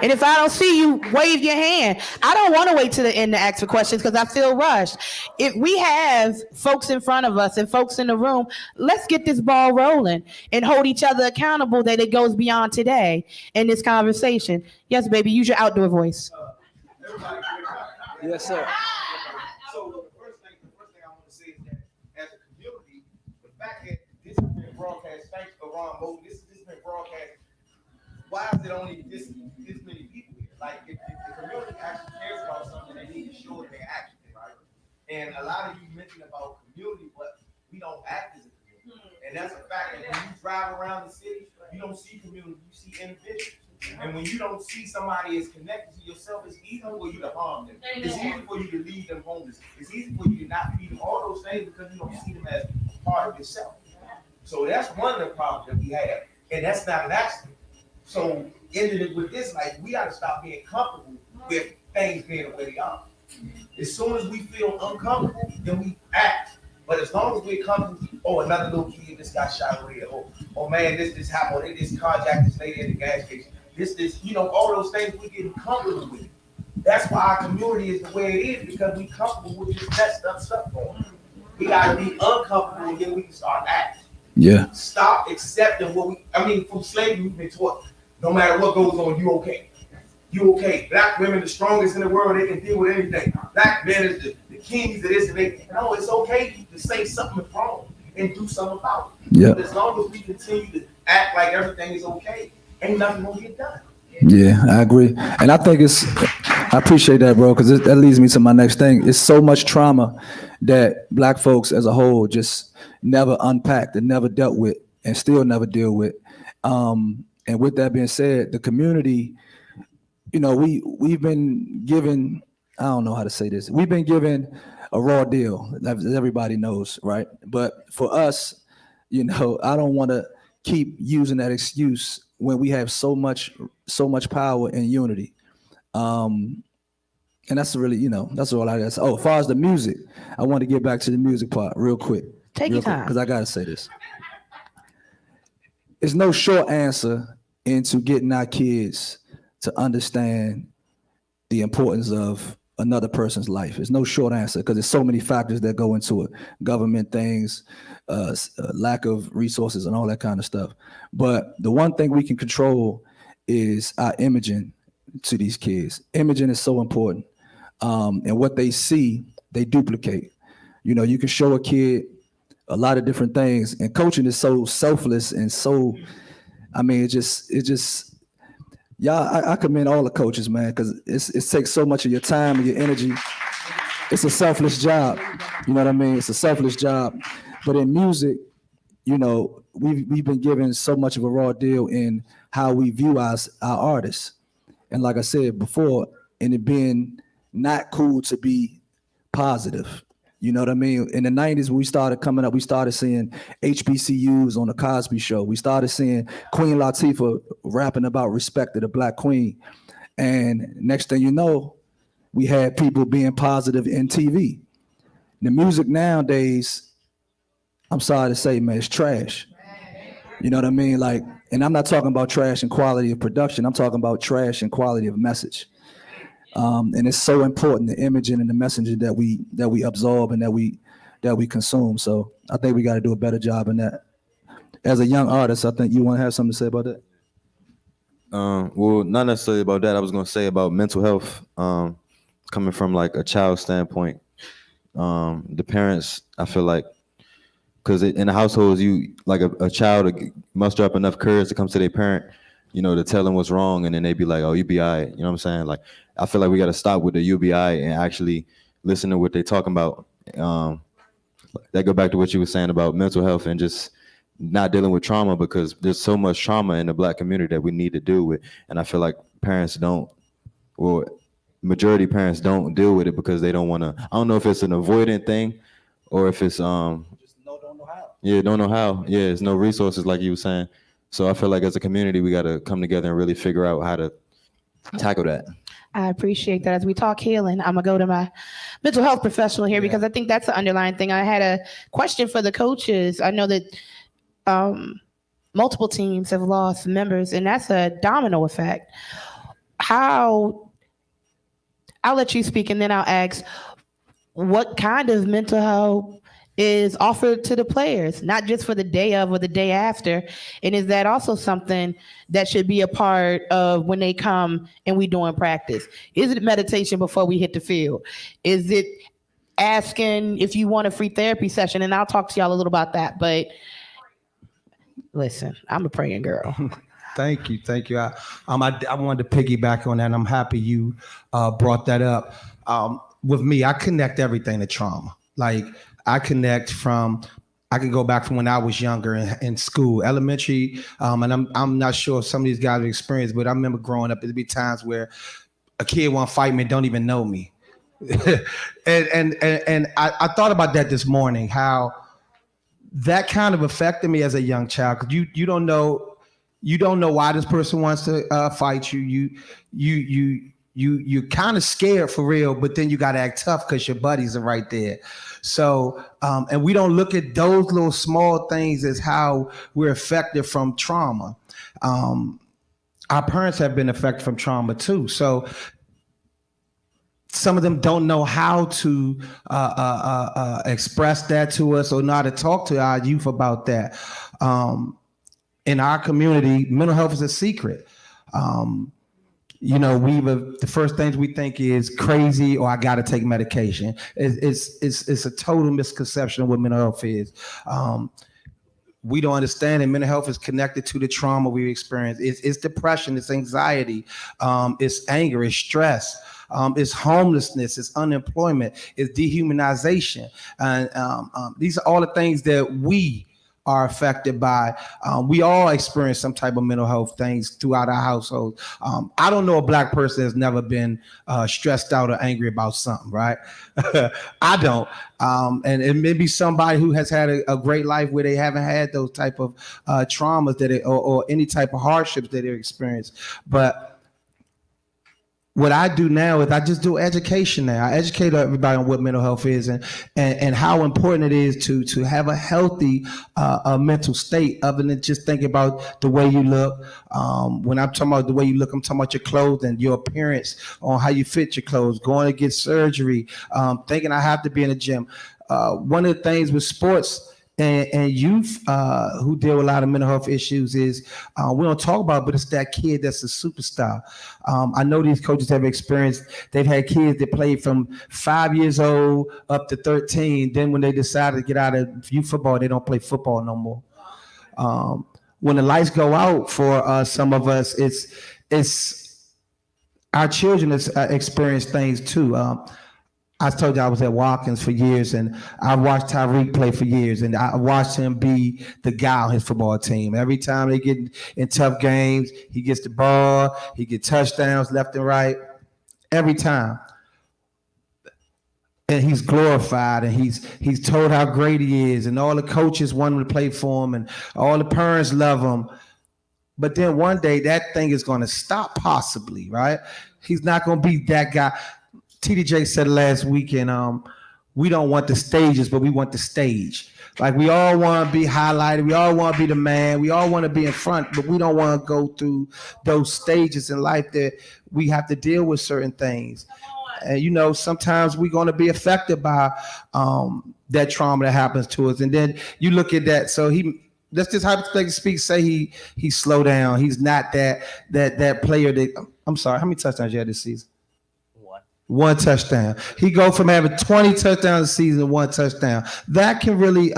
And if I don't see you, wave your hand. I don't want to wait to the end to ask for questions because I feel rushed. If we have folks in front of us and folks in the room, let's get this ball rolling and hold each other accountable that it goes beyond today in this conversation. Yes, baby, use your outdoor voice. Yes, sir. So the first thing I want to say is that as a community, the fact that this has been broadcast, thanks to Ron Moulton, this has been broadcast. Why is it only this many people here? Like, if the community actually cares about something, they need to show it their action, right? And a lot of you mentioned about community, but we don't act as a community. And that's a fact. And when you drive around the city, you don't see community, you see individuals. And when you don't see somebody as connected to yourself, it's easy for you to harm them. It's easy for you to leave them homeless. It's easy for you to not feed them, all those things, because you don't see them as part of yourself. So that's one of the problems that we have. And that's not an accident. So ending it with this, like, we got to stop being comfortable with things being the way they are. As soon as we feel uncomfortable, then we act. But as long as we're comfortable, another little kid just got shot over here. Oh man, this happened. They just carjacked this lady at the gas station. This, all those things we get comfortable with. That's why our community is the way it is, because we comfortable with this messed up stuff going on. We got to be uncomfortable, and then we can start acting. Yeah. Stop accepting from slavery, we've been taught, no matter what goes on, you okay. You okay. Black women, the strongest in the world, they can deal with anything. Black men is the kings of this and they. No, it's okay to say something is wrong and do something about it. Yeah. But as long as we continue to act like everything is okay, ain't nothing gonna get done. Yeah, I agree. And I think I appreciate that, bro, because that leads me to my next thing. It's so much trauma that Black folks as a whole just never unpacked and never dealt with and still never deal with. And with that being said, the community, we've been given, I don't know how to say this, we've been given a raw deal, as everybody knows, right? But for us, I don't want to keep using that excuse when we have so much power and unity. And that's really, that's all I got to say. Oh, as far as the music, I want to get back to the music part real quick. Take your time. Because I got to say this. It's no short answer into getting our kids to understand the importance of another person's life. There's no short answer because there's so many factors that go into it. Government things, lack of resources and all that kind of stuff. But the one thing we can control is our imaging to these kids. Imaging is so important. And what they see, they duplicate. You can show a kid a lot of different things, and coaching is so selfless and so, it just, y'all, I commend all the coaches, man, because it takes so much of your time and your energy. It's a selfless job. You know what I mean? It's a selfless job. But in music, we've been given so much of a raw deal in how we view our artists. And like I said before, and it being not cool to be positive. You know what I mean? In the 90s, when we started coming up, we started seeing HBCUs on the Cosby Show. We started seeing Queen Latifah rapping about respect to the Black queen. And next thing you know, we had people being positive in TV. The music nowadays, I'm sorry to say, man, it's trash. You know what I mean? Like, and I'm not talking about trash and quality of production. I'm talking about trash and quality of message. And it's so important, the imaging and the messaging that we absorb and that we consume. So I think we got to do a better job in that. As a young artist, I think you want to have something to say about that? Well, not necessarily about that. I was going to say about mental health, coming from like a child standpoint. The parents, I feel like because in the households, you like a child muster up enough courage to come to their parent, to tell them what's wrong, and then they be like, "Oh, you be all right." You know what I'm saying? Like, I feel like we got to stop with the UBI and actually listen to what they're talking about. That go back to what you were saying about mental health and just not dealing with trauma, because there's so much trauma in the Black community that we need to deal with, and I feel like parents don't, or majority parents don't deal with it because they don't want to. I don't know if it's an avoidant thing, or if it's don't know how. Yeah, there's no resources like you were saying. So I feel like as a community, we got to come together and really figure out how to tackle that. I appreciate that. As we talk healing, I'm gonna go to my mental health professional here because I think that's the underlying thing. I had a question for the coaches. I know that multiple teams have lost members, and that's a domino effect. I'll let you speak, and then I'll ask what kind of mental health is offered to the players, not just for the day of or the day after, and is that also something that should be a part of when they come and we doing practice? Is it meditation before we hit the field? Is it asking if you want a free therapy session? And I'll talk to y'all a little about that, but listen, I'm a praying girl. Thank you. I wanted to piggyback on that, and I'm happy you brought that up. With me, I connect everything to trauma. Like, I can go back from when I was younger in school, elementary, and I'm not sure if some of these guys have experienced, but I remember growing up, there'd be times where a kid want to fight me, don't even know me. and I thought about that this morning, how that kind of affected me as a young child, because you don't know why this person wants to fight you. You're kind of scared for real, but then you got to act tough because your buddies are right there. So, and we don't look at those little small things as how we're affected from trauma. Our parents have been affected from trauma too. So some of them don't know how to express that to us, or know how to talk to our youth about that. In our community, mental health is a secret. The first things we think is crazy, or I got to take medication. It's a total misconception of what mental health is. We don't understand that mental health is connected to the trauma we experience. It's depression, it's anxiety, it's anger, it's stress, it's homelessness, it's unemployment, it's dehumanization. And these are all the things that we are affected by. We all experience some type of mental health things throughout our household. I don't know a Black person that's never been stressed out or angry about something, right? I don't. And it may be somebody who has had a great life where they haven't had those type of traumas or any type of hardships that they experience. But what I do now is I just do education now. I educate everybody on what mental health is and how important it is to have a healthy mental state, other than just thinking about the way you look. When I'm talking about the way you look, I'm talking about your clothing, your appearance, on how you fit your clothes, going to get surgery, thinking I have to be in the gym. One of the things with sports and youth who deal with a lot of mental health issues is we don't talk about it, but it's that kid that's a superstar. I know these coaches have experienced, they've had kids that played from 5 years old up to 13. Then when they decided to get out of youth football, they don't play football no more. When the lights go out for some of us, it's our children has experienced things too. I told you I was at Watkins for years, and I watched Tyreek play for years, and I watched him be the guy on his football team. Every time they get in tough games, he gets the ball, he gets touchdowns left and right, every time. And he's glorified, and he's told how great he is, and all the coaches want him to play for him, and all the parents love him. But then one day that thing is going to stop, possibly, right? He's not going to be that guy. TDJ said last weekend, we don't want the stages, but we want the stage. Like, we all want to be highlighted. We all want to be the man. We all want to be in front, but we don't want to go through those stages in life that we have to deal with certain things. And, sometimes we're going to be affected by that trauma that happens to us. And then you look at that. So let's just hypothetically speak, say he slow down. He's not that player that, I'm sorry, how many touchdowns you had this season? One touchdown. He go from having 20 touchdowns a season to one touchdown. That can really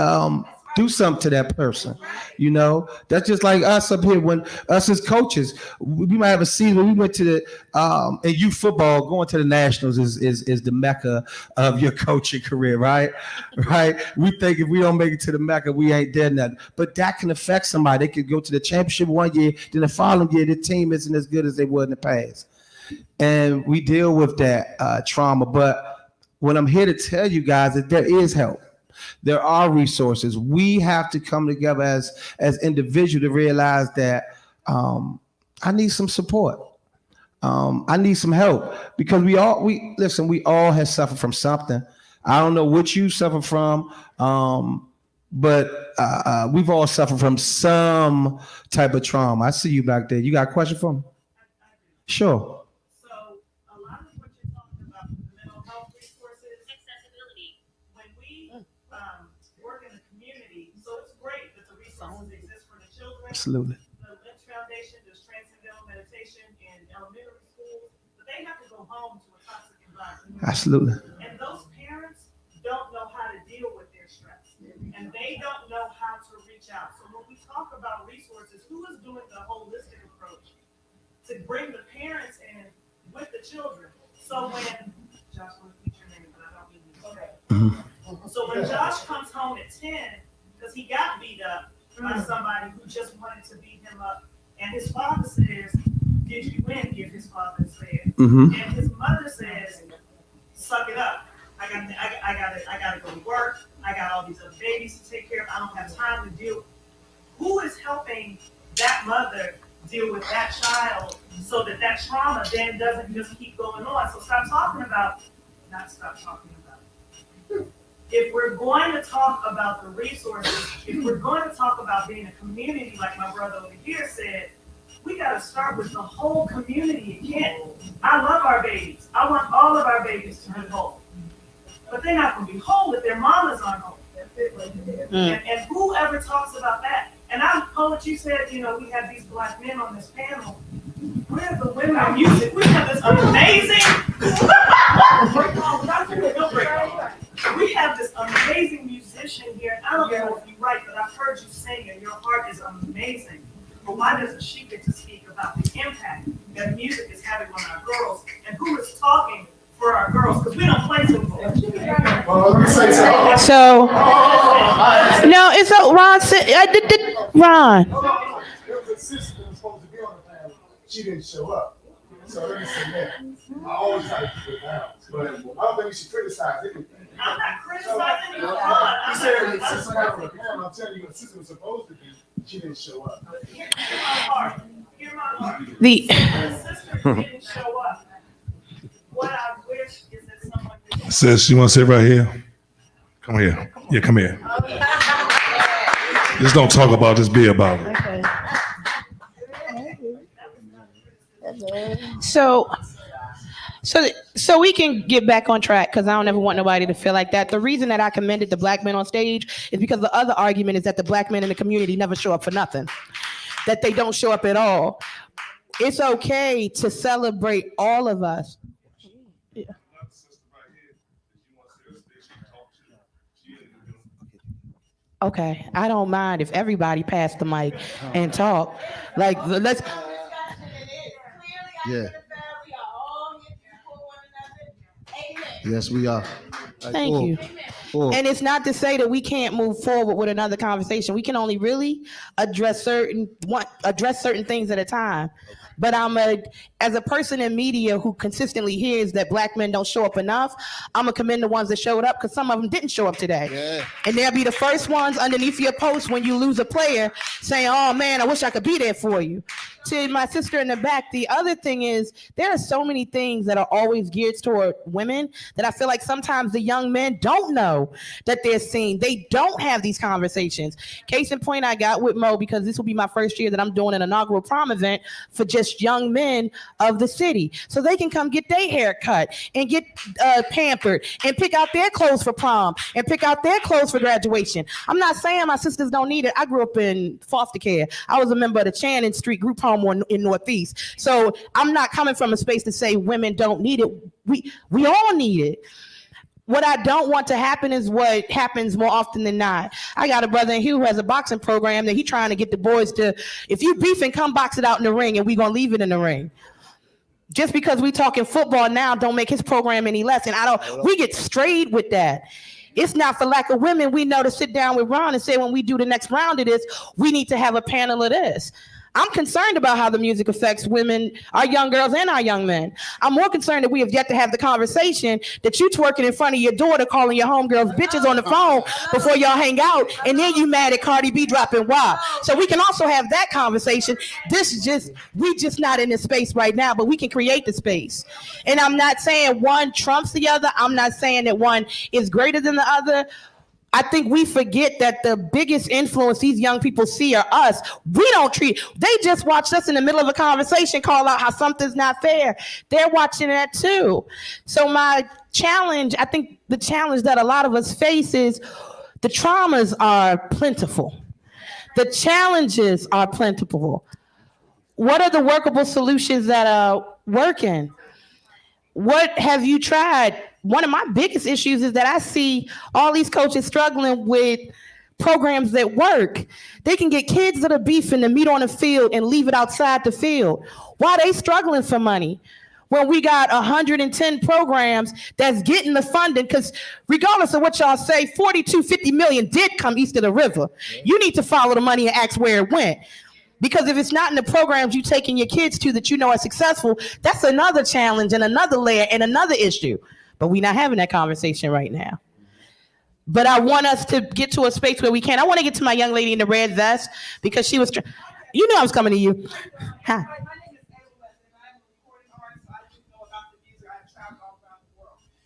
Do something to that person. You know, that's just like us up here. When us as coaches, we might have a season when we went to the in youth football. Going to the nationals is the mecca of your coaching career, right? Right. We think if we don't make it to the mecca, we ain't there nothing. But that can affect somebody. They could go to the championship one year, then the following year the team isn't as good as they were in the past, and we deal with that trauma. But what I'm here to tell you guys is there is help. There are resources. We have to come together as individuals to realize that I need some support. I need some help because we all have suffered from something. I don't know what you suffer from, but we've all suffered from some type of trauma. I see you back there. You got a question for me? Sure. Absolutely. The Lynch Foundation does transcendental meditation in elementary schools, but they have to go home to a toxic environment. Absolutely. And those parents don't know how to deal with their stress, and they don't know how to reach out. So when we talk about resources, who is doing the holistic approach to bring the parents in with the children? So when Josh, want to teach your name, but I don't mean you. Okay. So when Josh comes home at 10, because he got beat up by somebody who just wanted to beat him up, and his father says, "Did you win?" If his father said, and his mother says, "Suck it up. I gotta go to work. I got all these other babies to take care of. I don't have time to deal." Who is helping that mother deal with that child so that that trauma then doesn't just keep going on? So stop talking about. If we're going to talk about the resources, if we're going to talk about being a community, like my brother over here said, we got to start with the whole community. It can't. I love our babies. I want all of our babies to be whole. But they're not going to be whole if their mamas aren't whole. And whoever talks about that. And I know what you said, you know, we have these black men on this panel. We're the women of music. We have this amazing. We have this amazing musician here. I don't know if you write, but I've heard you sing, and your heart is amazing. But why doesn't she get to speak about the impact that music is having on our girls, and who is talking for our girls? Because we don't play football. So, no, it's a Ron said. Ron. She didn't show up. So let me say that. I always try to keep it balanced. But I don't think we should criticize anything. I'm not criticizing you. You said the assistant on the panel. I'm telling you what the assistant was supposed to do. She didn't show up. Hear my heart. Hear my heart. The sister didn't show up. What I wish is that someone could. Sis, you want to sit right here? Come here. Yeah, come here. Just don't talk about it, just be about it. Okay. So we can get back on track because I don't ever want nobody to feel like that. The reason that I commended the black men on stage is because the other argument is that the black men in the community never show up for nothing, that they don't show up at all. It's okay to celebrate all of us. Yeah. Okay, I don't mind if everybody pass the mic and talk. Like, let's. Yeah. Yes, we are. Thank you. And it's not to say that we can't move forward with another conversation. We can only really address certain things at a time. But as a person in media who consistently hears that black men don't show up enough, I'm gonna commend the ones that showed up because some of them didn't show up today. Yeah. And they'll be the first ones underneath your post when you lose a player saying, "Oh man, I wish I could be there for you." To my sister in the back, the other thing is there are so many things that are always geared toward women that I feel like sometimes the young men don't know that they're seeing. They don't have these conversations. Case in point, I got with Mo because this will be my first year that I'm doing an inaugural prom event for just young men of the city. So they can come get their hair cut and get pampered and pick out their clothes for prom and pick out their clothes for graduation. I'm not saying my sisters don't need it. I grew up in foster care. I was a member of the Channing Street group home in Northeast. So I'm not coming from a space to say women don't need it. We all need it. What I don't want to happen is what happens more often than not. I got a brother in here who has a boxing program that he's trying to get the boys to, if you beefing, come box it out in the ring and we gonna leave it in the ring. Just because we talking football now don't make his program any less. And we get strayed with that. It's not for lack of women. We know to sit down with Ron and say when we do the next round of this, we need to have a panel of this. I'm concerned about how the music affects women, our young girls and our young men. I'm more concerned that we have yet to have the conversation that you twerking in front of your daughter, calling your homegirls bitches on the phone before y'all hang out, and then you mad at Cardi B dropping WAP. So we can also have that conversation. We just not in this space right now, but we can create the space. And I'm not saying one trumps the other. I'm not saying that one is greater than the other. I think we forget that the biggest influence these young people see are us. They just watched us in the middle of a conversation call out how something's not fair. They're watching that too. So my challenge, I think the challenge that a lot of us face is the traumas are plentiful. The challenges are plentiful. What are the workable solutions that are working? What have you tried? One of my biggest issues is that I see all these coaches struggling with programs that work. They can get kids that are beefing to meet on the field and leave it outside the field. Why are they struggling for money? When we got 110 programs that's getting the funding, because regardless of what y'all say, 50 million did come east of the river. You need to follow the money and ask where it went. Because if it's not in the programs you taking your kids to that you know are successful, that's another challenge and another layer and another issue. But we're not having that conversation right now. But I want us to get to a space where we can. I want to get to my young lady in the red vest because she was, you know I was coming to you. Hi.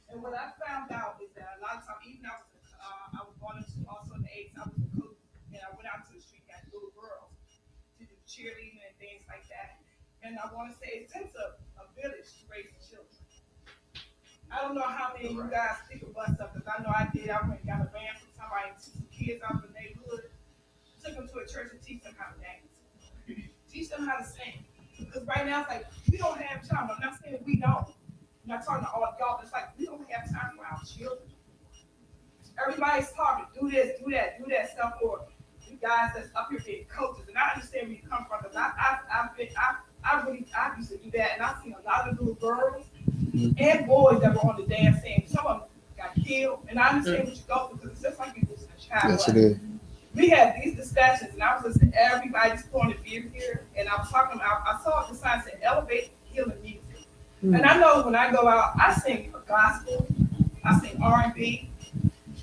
And what I found out is that a lot of times, even I was going into also in the 80s, I was a coach, and I went out to the street and got little girls to do cheerleading and things like that. And I want to say it takes a village to raise children. I don't know how many of you guys pick a bus up, because I know I did. I went and got a van from somebody, took some kids out of the neighborhood, took them to a church and teach them how to dance. Teach them how to sing. Because right now it's like, we don't have time. I'm not saying we don't. I'm not talking to all of y'all, but it's like, we don't have time for our children. Everybody's talking, do this, do that stuff for you guys that's up here being coaches. And I understand where you come from, because I used to do that, and I've seen a lot of little girls and boys that were on the dance team. Some of them got killed, and I understand what you go through, because it's just like you losing a child. Yes, it is. We had these discussions, and I was listening to everybody's point of view here, and I was talking about, I saw the sign said elevate healing music. And I know when I go out, I sing gospel, I sing R&B,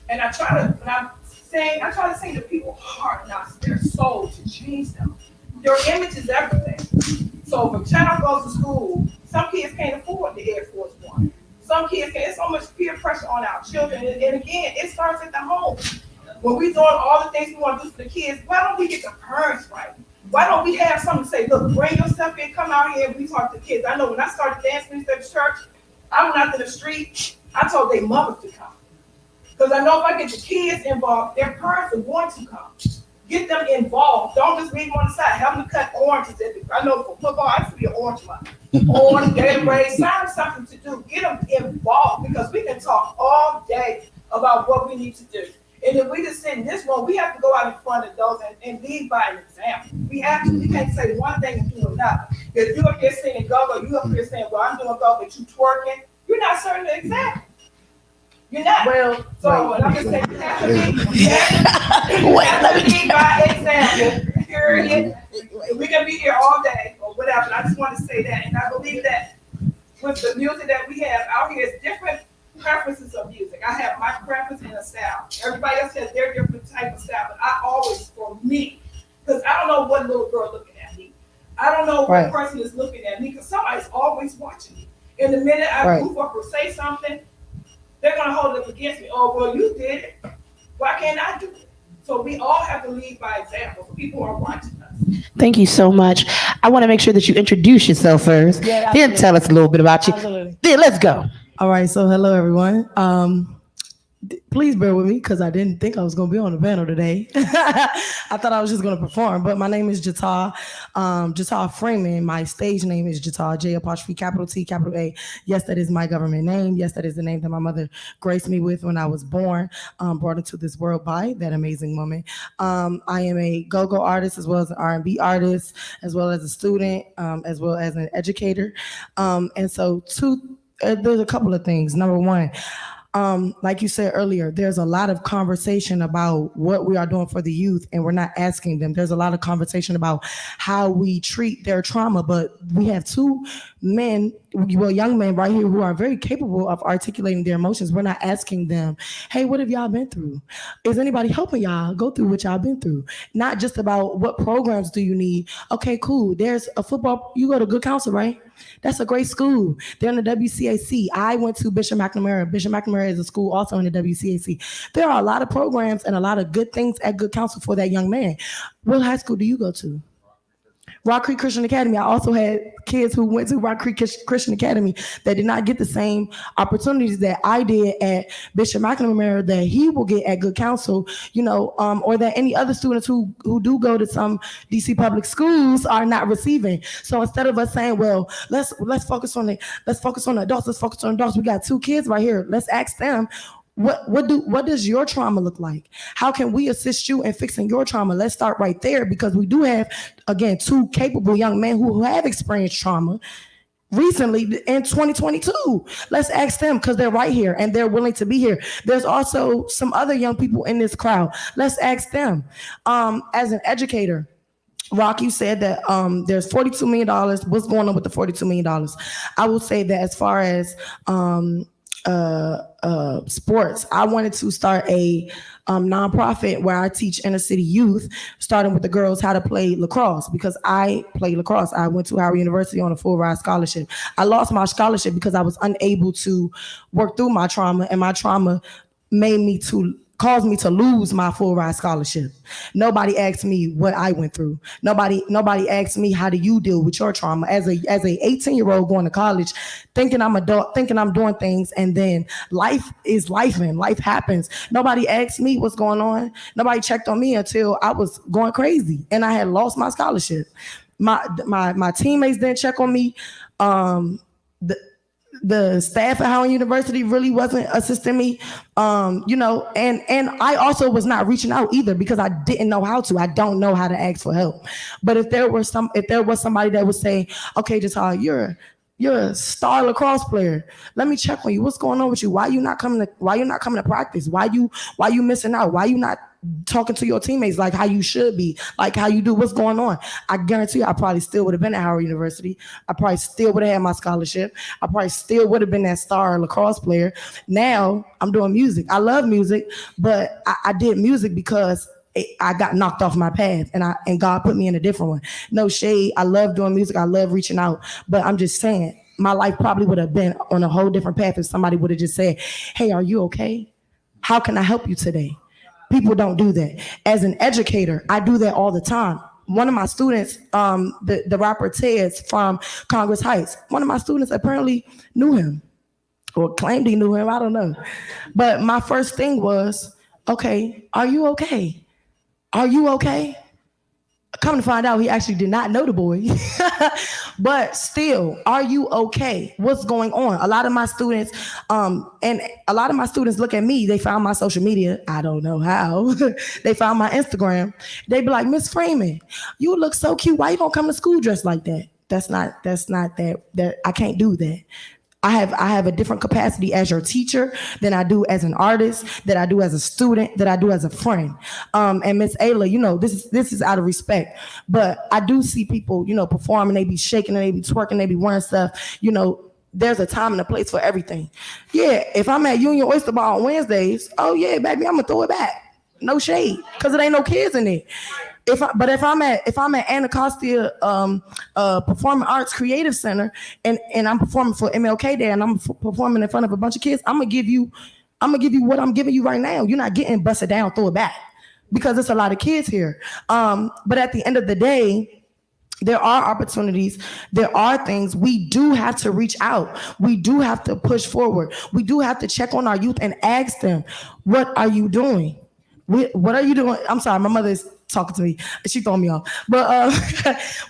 and I try to sing to people's heart, not their soul, to change them. Their image is everything. So if a child goes to school, some kids can't afford the Air Force One. Some kids can't. It's so much peer pressure on our children. And again, it starts at the home. When we're doing all the things we want to do for the kids, why don't we get the parents right? Why don't we have something to say, look, bring yourself in, come out here, and we talk to the kids. I know when I started dancing at the church, I went out to the street, I told their mothers to come. Because I know if I get the kids involved, their parents are going to come. Get them involved. Don't just leave them on the side. Help them to cut oranges. I know for football, I used to be an orange mother. Orange, Gatorade, find something to do. Get them involved, because we can talk all day about what we need to do. And if we just sit in this room, we have to go out in front of those and lead by an example. We have to. We can't say one thing and do another. If you up here singing go-go, you up here saying, well, I'm doing go, but you twerking, you're not serving the example. You're not. Well, so I'm just saying, you have to lead by example, period. We can be here all day or whatever. I just want to say that. And I believe that with the music that we have out here, it's different preferences of music. I have my preference in a style. Everybody else has their different type of style, but I always, for me, because I don't know what little girl looking at me. I don't know what person is looking at me, because somebody's always watching me. And the minute I move up or say something, they're gonna hold it up against me. Oh, well, you did it. Why can't I do it? So we all have to lead by example. People are watching us. Thank you so much. I want to make sure that you introduce yourself first. Yeah, then tell us a little bit about you. Absolutely. Then let's go. All right, so hello everyone. please bear with me because I didn't think I was going to be on the panel today. I thought I was just going to perform, but my name is Jata Freeman. My stage name is Jata, J' capital T, capital A. Yes, that is my government name. Yes, that is the name that my mother graced me with when I was born, brought into this world by that amazing woman. I am a go-go artist as well as an R&B artist, as well as a student, as well as an educator. And so there's a couple of things. Number one, like you said earlier, there's a lot of conversation about what we are doing for the youth, and we're not asking them. There's a lot of conversation about how we treat their trauma, but we have two young men right here who are very capable of articulating their emotions. We're not asking them, hey, what have y'all been through? Is anybody helping y'all go through what y'all been through? Not just about what programs do you need. Okay, cool. There's a football, you go to Good Counsel, right? That's a great school. They're in the WCAC. I went to Bishop McNamara. Bishop McNamara is a school also in the WCAC. There are a lot of programs and a lot of good things at Good Counsel for that young man. What high school do you go to? Rock Creek Christian Academy. I also had kids who went to Rock Creek Christian Academy that did not get the same opportunities that I did at Bishop McNamara that he will get at Good Counsel, or that any other students who do go to some DC public schools are not receiving. So instead of us saying, well, let's focus on the adults. We got two kids right here. Let's ask them, what does your trauma look like? How can we assist you in fixing your trauma? Let's start right there, because we do have, again, two capable young men who have experienced trauma recently in 2022. Let's ask them, because they're right here and they're willing to be here. There's also some other young people in this crowd. Let's ask them. As an educator, Rock, you said that there's $42 million. What's going on with the $42 million? I will say that as far as sports, I wanted to start a nonprofit where I teach inner city youth, starting with the girls, how to play lacrosse, because I play lacrosse. I went to Howard University on a full ride scholarship. I lost my scholarship because I was unable to work through my trauma, and my trauma caused me to lose my full ride scholarship. Nobody asked me what I went through. Nobody asked me, how do you deal with your trauma as a 18-year-old going to college, thinking I'm adult, thinking I'm doing things, and then life is life, and life happens. Nobody asked me what's going on. Nobody checked on me until I was going crazy and I had lost my scholarship. My teammates didn't check on me. The staff at Howard University really wasn't assisting me, and I also was not reaching out either because I didn't know how to. I don't know how to ask for help. But if there was somebody that would say, okay, just you're a star lacrosse player, let me check on you. What's going on with you? Why you not coming to practice? Why you missing out? Why you not talking to your teammates like how you should be, like how you do? What's going on? I guarantee you, I probably still would have been at Howard University. I probably still would have had my scholarship. I probably still would have been that star lacrosse player. Now I'm doing music. I love music, but I did music because I got knocked off my path, and God put me in a different one. No shade. I love doing music. I love reaching out, but I'm just saying my life probably would have been on a whole different path if somebody would have just said, hey, are you okay? How can I help you today? People don't do that. As an educator, I do that all the time. One of my students, the rapper Tez from Congress Heights, one of my students apparently knew him or claimed he knew him. I don't know. But my first thing was, okay, are you okay? Are you okay? Come to find out, he actually did not know the boy. But still, are you okay? What's going on? A lot of my students, look at me. They found my social media. I don't know how. They found my Instagram. They be like, Miss Freeman, you look so cute. Why you don't come to school dressed like that? That's not that I can't do that. I have a different capacity as your teacher than I do as an artist, that I do as a student, that I do as a friend. And Miss Ayla, this is out of respect, but I do see people, performing, they be shaking, they be twerking, they be wearing stuff. There's a time and a place for everything. Yeah, if I'm at Union Oyster Bar on Wednesdays, oh yeah, baby, I'm gonna throw it back. No shade, because it ain't no kids in it. If I'm at Anacostia Performing Arts Creative Center and I'm performing for MLK Day and I'm performing in front of a bunch of kids, I'm gonna give you what I'm giving you right now. You're not getting busted down, throw it back, because there's a lot of kids here. But at the end of the day, There are opportunities. There are things. We do have to reach out. We do have to push forward. We do have to check on our youth and ask them, what are you doing? What are you doing? I'm sorry, my mother is talking to me. She throw me off. But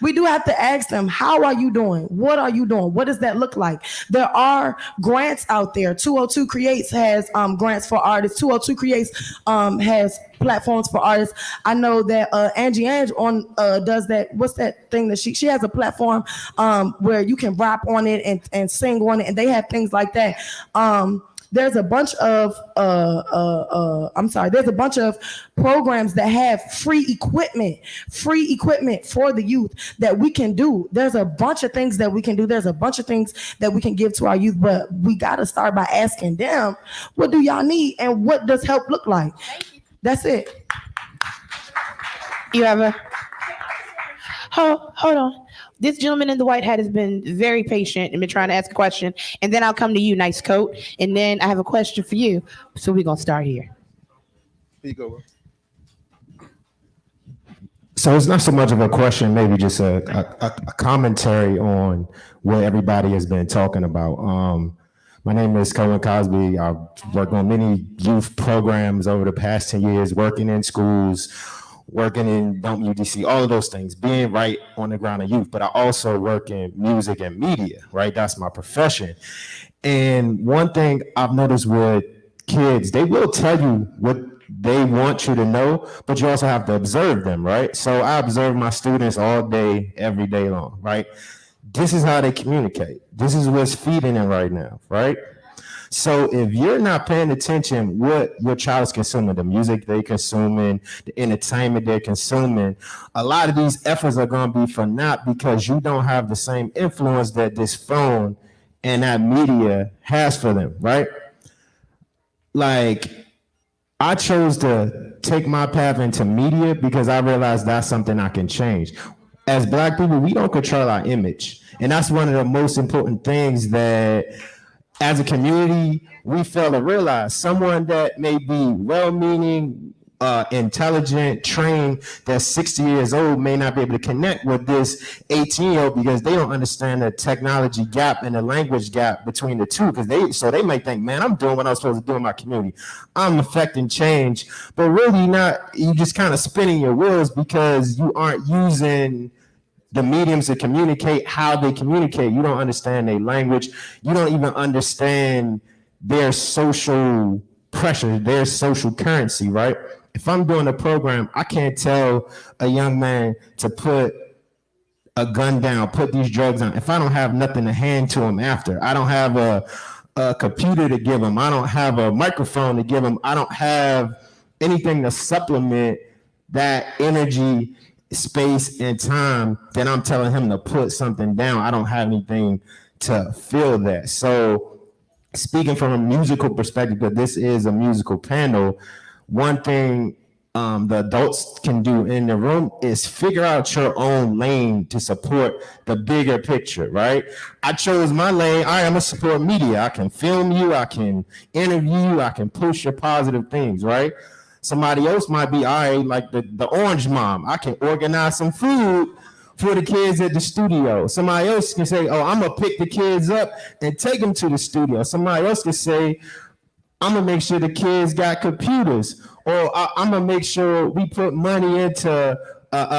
we do have to ask them, how are you doing? What are you doing? What does that look like? There are grants out there. 202 Creates has grants for artists. 202 Creates has platforms for artists. I know that Angie does that. What's that thing that she has a platform where you can rap on it and sing on it, and they have things like that. There's a bunch of there's a bunch of programs that have free equipment for the youth that we can do. There's a bunch of things that we can do. There's a bunch of things that we can give to our youth, but we got to start by asking them, what do y'all need and what does help look like? That's it. You have a hold on. This gentleman in the white hat has been very patient and been trying to ask a question, and then I'll come to you, nice coat, and then I have a question for you. So we're gonna start here. Here you go. So it's not so much of a question, maybe just a commentary on what everybody has been talking about. My name is Cohen Cosby. I've worked on many youth programs over the past 10 years, working in schools, working in Mut DC, all of those things, being right on the ground of youth. But I also work in music and media, right? That's my profession. And one thing I've noticed with kids, they will tell you what they want you to know, but you also have to observe them, right? So I observe my students all day, every day long, right? This is how they communicate. This is what's feeding them right now, right? So if you're not paying attention what your child is consuming, the music they're consuming, the entertainment they're consuming, a lot of these efforts are going to be for naught because you don't have the same influence that this phone and that media has for them, right? Like, I chose to take my path into media because I realized that's something I can change. As Black people, we don't control our image. And that's one of the most important things that as a community, we fail to realize. Someone that may be well-meaning, intelligent, trained, that's 60 years old may not be able to connect with this 18-year-old because they don't understand the technology gap and the language gap between the two. So they might think, man, I'm doing what I'm supposed to do in my community. I'm affecting change, but really not. You just kind of spinning your wheels because you aren't using the mediums to communicate how they communicate. You don't understand their language. You don't even understand their social pressure, their social currency, right? If I'm doing a program, I can't tell a young man to put a gun down, put these drugs on, if I don't have nothing to hand to him after. I don't have a computer to give him. I don't have a microphone to give him. I don't have anything to supplement that energy, space, and time that I'm telling him to put something down. I don't have anything to feel that. So speaking from a musical perspective, but this is a musical panel, one thing the adults can do in the room is figure out your own lane to support the bigger picture, right? I chose my lane. I am a support media. I can film you. I can interview you. I can push your positive things, right? Somebody else might be, all right, like the orange mom. I can organize some food for the kids at the studio. Somebody else can say, oh, I'm going to pick the kids up and take them to the studio. Somebody else can say, I'm going to make sure the kids got computers. Or I'm going to make sure we put money into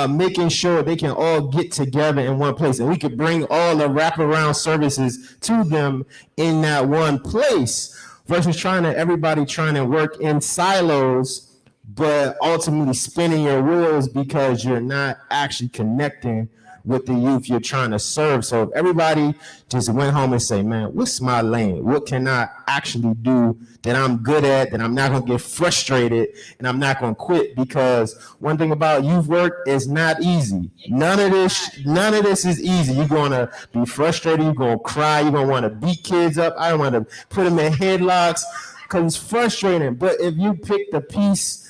making sure they can all get together in one place. And we could bring all the wraparound services to them in that one place versus everybody trying to work in silos, but ultimately spinning your wheels because you're not actually connecting with the youth you're trying to serve. So if everybody just went home and say, man, what's my lane? What can I actually do that I'm good at, that I'm not going to get frustrated and I'm not going to quit? Because one thing about youth work is not easy. None of this is easy. You're going to be frustrated. You're going to cry. You're going to want to beat kids up. I don't want to put them in headlocks because it's frustrating. But if you pick the piece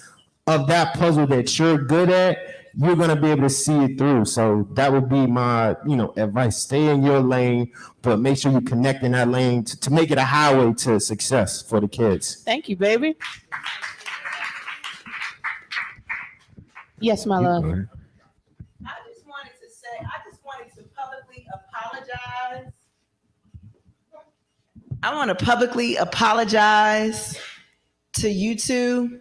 of that puzzle that you're good at, you're going to be able to see it through. So that would be my, advice. Stay in your lane, but make sure you connect in that lane to make it a highway to success for the kids. Thank you, baby. Yes, my love. I just wanted to say, I just wanted to publicly apologize. I want to publicly apologize to you two.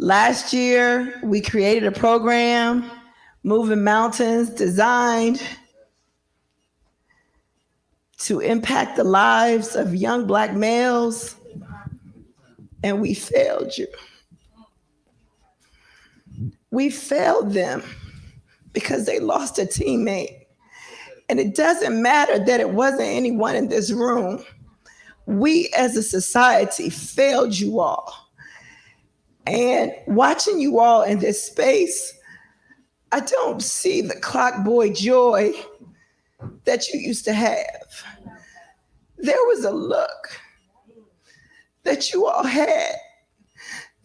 Last year, we created a program, Moving Mountains, designed to impact the lives of young Black males, and we failed you. We failed them because they lost a teammate. And it doesn't matter that it wasn't anyone in this room. We as a society failed you all. And watching you all in this space, I don't see the clock boy joy that you used to have. There was a look that you all had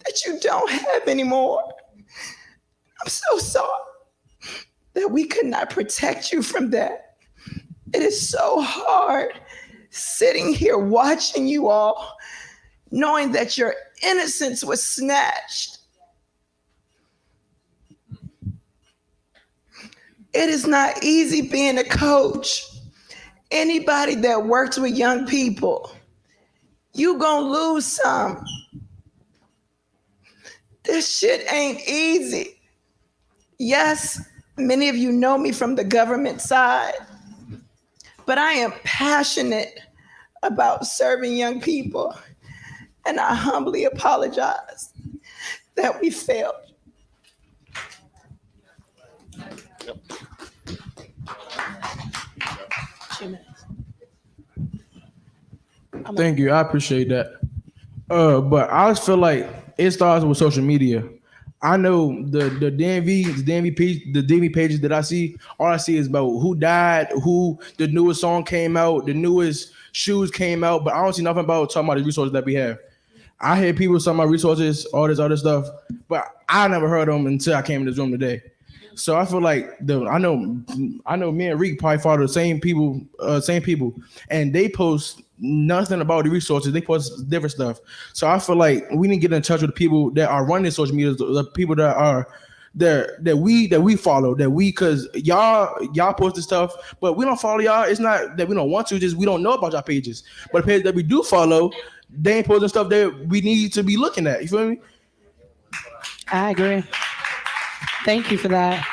that you don't have anymore. I'm so sorry that we could not protect you from that. It is so hard sitting here watching you all, knowing that your innocence was snatched. It is not easy being a coach. Anybody that works with young people, you gonna lose some. This shit ain't easy. Yes, many of you know me from the government side, but I am passionate about serving young people, and I humbly apologize that we failed. Thank you. I appreciate that. But I just feel like it starts with social media. I know the DMV pages that I see, all I see is about who died, who the newest song came out, the newest shoes came out, but I don't see nothing about talking about the resources that we have. I hear people talking about resources, all this other stuff, but I never heard them until I came in this room today. So I feel like I know me and Reek probably follow the same people, and they post nothing about the resources. They post different stuff. So I feel like we need to get in touch with the people that are running social media, the people that are that we follow, because y'all post this stuff, but we don't follow y'all. It's not that we don't want to, just we don't know about y'all pages. But the pages that we do follow, they ain't posting stuff that we need to be looking at. You feel me? I agree. Thank you for that.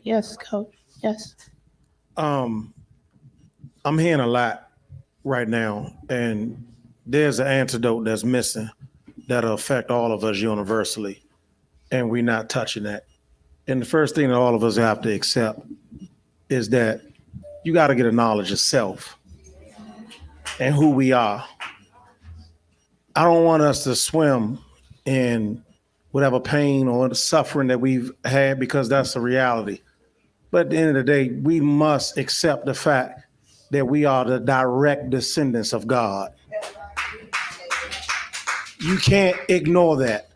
Yes, Coach. Yes. I'm hearing a lot right now, and there's an antidote that's missing that'll affect all of us universally, and we're not touching that. And the first thing that all of us have to accept is that you got to get a knowledge of self and who we are. I don't want us to swim in whatever pain or suffering that we've had, because that's a reality. But at the end of the day, we must accept the fact that we are the direct descendants of God. You can't ignore that.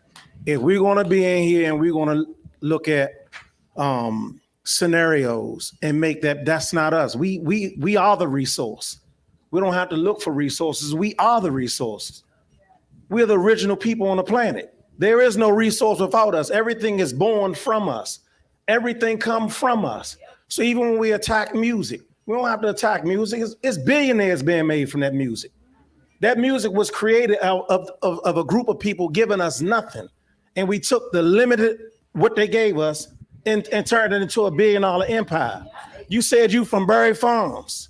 If we're going to be in here and we're going to look at scenarios and make that's not us. We are the resource. We don't have to look for resources. We are the resources. We're the original people on the planet. There is no resource without us. Everything is born from us. Everything comes from us. So even when we attack music, we don't have to attack music. It's billionaires being made from that music. That music was created out of a group of people giving us nothing. And we took the limited, what they gave us, and turned it into $1 billion empire. You said you from Berry Farms.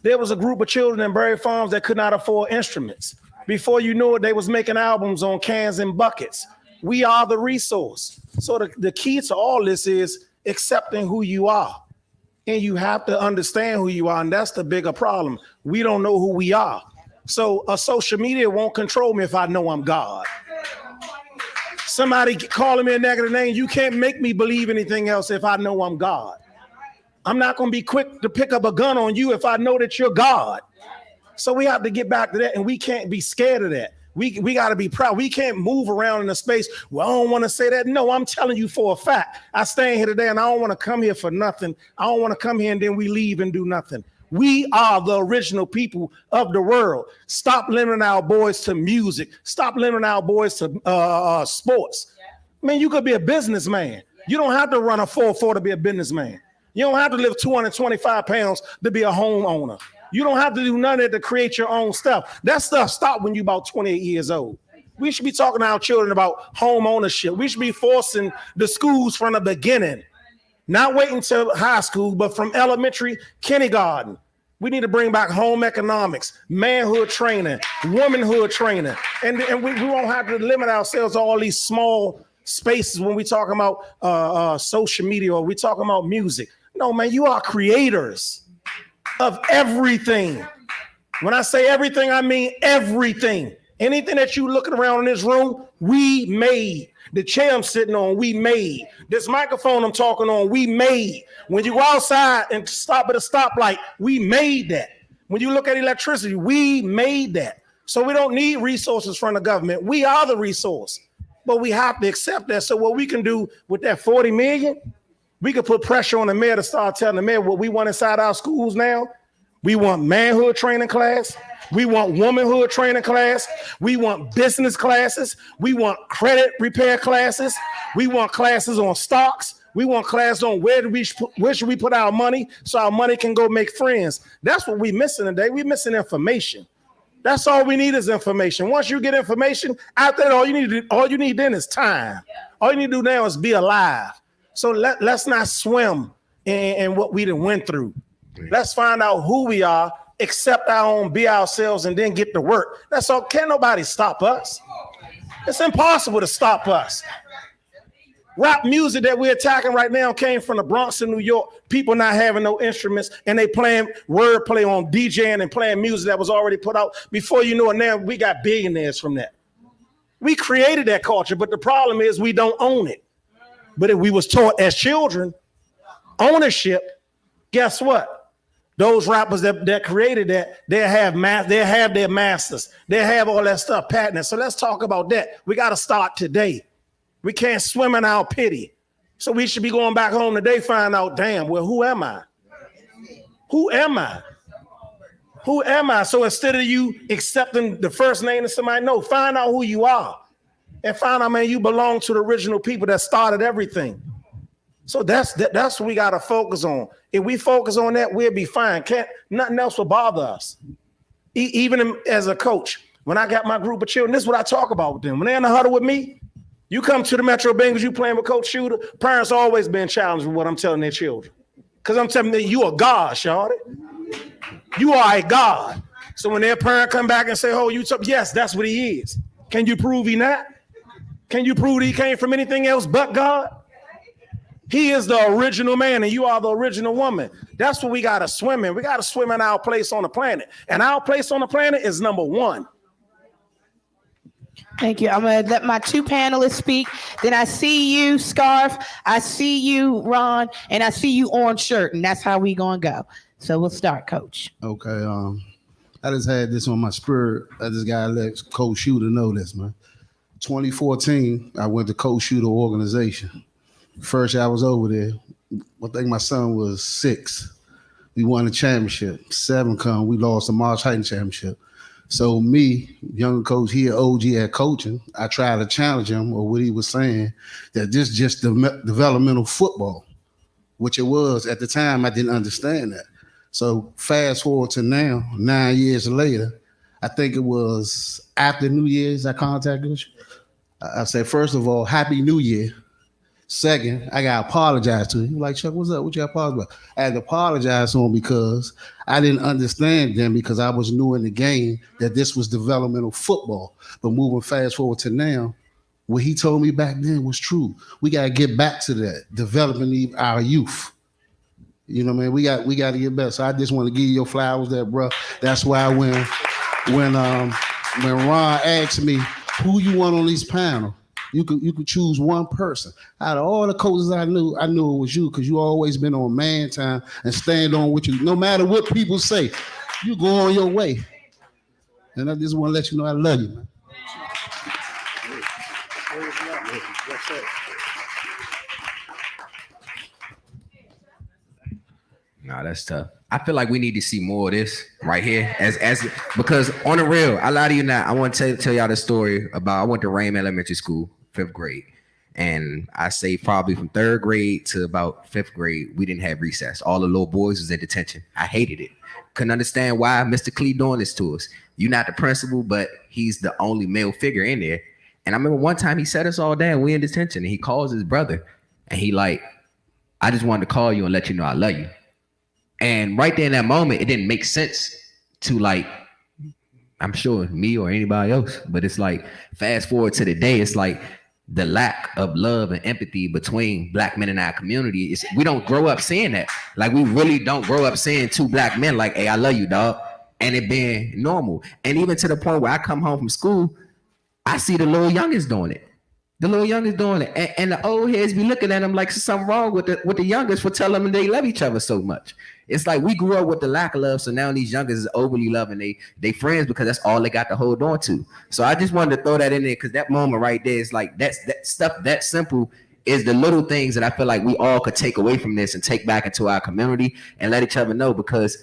There was a group of children in Berry Farms that could not afford instruments. Before you knew it, they was making albums on cans and buckets. We are the resource. So the key to all this is accepting who you are. And you have to understand who you are. And that's the bigger problem. We don't know who we are. So social media won't control me if I know I'm God. Somebody calling me a negative name, you can't make me believe anything else if I know I'm God. I'm not going to be quick to pick up a gun on you if I know that you're God. So we have to get back to that, and we can't be scared of that. We got to be proud. We can't move around in a space, well, I don't want to say that. No, I'm telling you for a fact. I stand here today, and I don't want to come here for nothing. I don't want to come here and then we leave and do nothing. We are the original people of the world. Stop limiting our boys to music. Stop limiting our boys to sports. Man, you could be a businessman. You don't have to run a 4-4 to be a businessman. You don't have to live 225 pounds to be a homeowner. You don't have to do none of it to create your own stuff. That stuff stopped when you're about 28 years old. We should be talking to our children about home ownership. We should be forcing the schools from the beginning, not waiting till high school, but from elementary, kindergarten. We need to bring back home economics, manhood training, womanhood training. And we won't have to limit ourselves to all these small spaces when we talking about social media or we talking about music. No, man, you are creators of everything. When I say everything, I mean everything. Anything that you looking around in this room, we made. The chair I'm sitting on, we made. This microphone I'm talking on, we made. When you go outside and stop at a stoplight, we made that. When you look at electricity, we made that. So we don't need resources from the government. We are the resource. But we have to accept that. So what we can do with that 40 million, we can put pressure on the mayor to start telling the mayor what we want inside our schools now. We want manhood training class. We want womanhood training class. We want business classes. We want credit repair classes. We want classes on stocks. We want classes on where should we put our money so our money can go make friends. That's what we're missing today. We're missing information. That's all we need is information. Once you get information, after that, all you need then is time. All you need to do now is be alive. So let's not swim in what we done went through. Let's find out who we are, accept our own, be ourselves, and then get to work. That's all. Can't nobody stop us. It's impossible to stop us. Rap music that we're attacking right now came from the Bronx in New York. People not having no instruments, and they playing wordplay on DJing and playing music that was already put out. Before you know it, now we got billionaires from that. We created that culture, but the problem is we don't own it. But if we was taught as children ownership, guess what? Those rappers that created that, they have their masters. They have all that stuff patented. So let's talk about that. We got to start today. We can't swim in our pity. So we should be going back home today, find out, damn, well, who am I? Who am I? Who am I? So instead of you accepting the first name of somebody, no, find out who you are. And find out, man, you belong to the original people that started everything. So that's what we got to focus on. If we focus on that, we'll be fine. Nothing else will bother us. Even as a coach, when I got my group of children, this is what I talk about with them. When they're in the huddle with me, you come to the Metro Bengals, you playing with Coach Shooter, parents always been challenged with what I'm telling their children. Because I'm telling them, you a God, Shawty. You are a God. So when their parent come back and say, oh, yes, that's what he is. Can you prove he not? Can you prove he came from anything else but God? He is the original man and you are the original woman. That's what we got to swim in. We got to swim in our place on the planet. And our place on the planet is number one. Thank you. I'm going to let my two panelists speak. Then I see you, Scarf. I see you, Ron. And I see you, Orange Shirt. And that's how we going to go. So we'll start, Coach. Okay. I just had this on my spirit. I just got to let Coach Shooter know this, man. 2014, I went to Coach Shooter organization. First year I was over there, I think my son was 6. We won the championship. 7 come, we lost the March Heights championship. So me, young coach here, OG at coaching, I tried to challenge him or what he was saying, that this just developmental football, which it was. At the time, I didn't understand that. So fast forward to now, 9 years later, I think it was after New Year's I contacted you. I said, first of all, Happy New Year. Second, I got to apologize to him. Like, Chuck, what's up? What you apologize about? I had to apologize to him because I didn't understand then because I was new in the game that this was developmental football. But moving fast forward to now, what he told me back then was true. We got to get back to that, developing our youth. You know what I mean? We got to get better. So I just want to give you your flowers there, bro. That's why when Ron asked me who you want on this panel, you could choose one person. Out of all the coaches I knew it was you because you always been on man time and stand on what you, no matter what people say, you go on your way. And I just want to let you know I love you, man. Nah, that's tough. I feel like we need to see more of this right here, as because on the real, I lie to you not. I want to tell y'all the story about I went to Rame Elementary School, 5th grade, and I say probably from 3rd grade to about 5th grade, we didn't have recess. All the little boys was in detention. I hated it. Couldn't understand why Mr. Clee doing this to us. You're not the principal, but he's the only male figure in there. And I remember one time he set us all down. We in detention, and he calls his brother, and he like, I just wanted to call you and let you know I love you. And right there in that moment, it didn't make sense to like, I'm sure me or anybody else, but it's like, fast forward to the day, it's like the lack of love and empathy between Black men in our community. We don't grow up seeing that. Like, we really don't grow up seeing 2 Black men like, hey, I love you, dog. And it being normal. And even to the point where I come home from school, I see the little youngest doing it. The little youngest doing it. And the old heads be looking at them like there's something wrong with the youngest for telling them they love each other so much. It's like we grew up with the lack of love, so now these youngest is overly loving they friends because that's all they got to hold on to. So I just wanted to throw that in there because that moment right there is like that stuff that simple is the little things that I feel like we all could take away from this and take back into our community and let each other know, because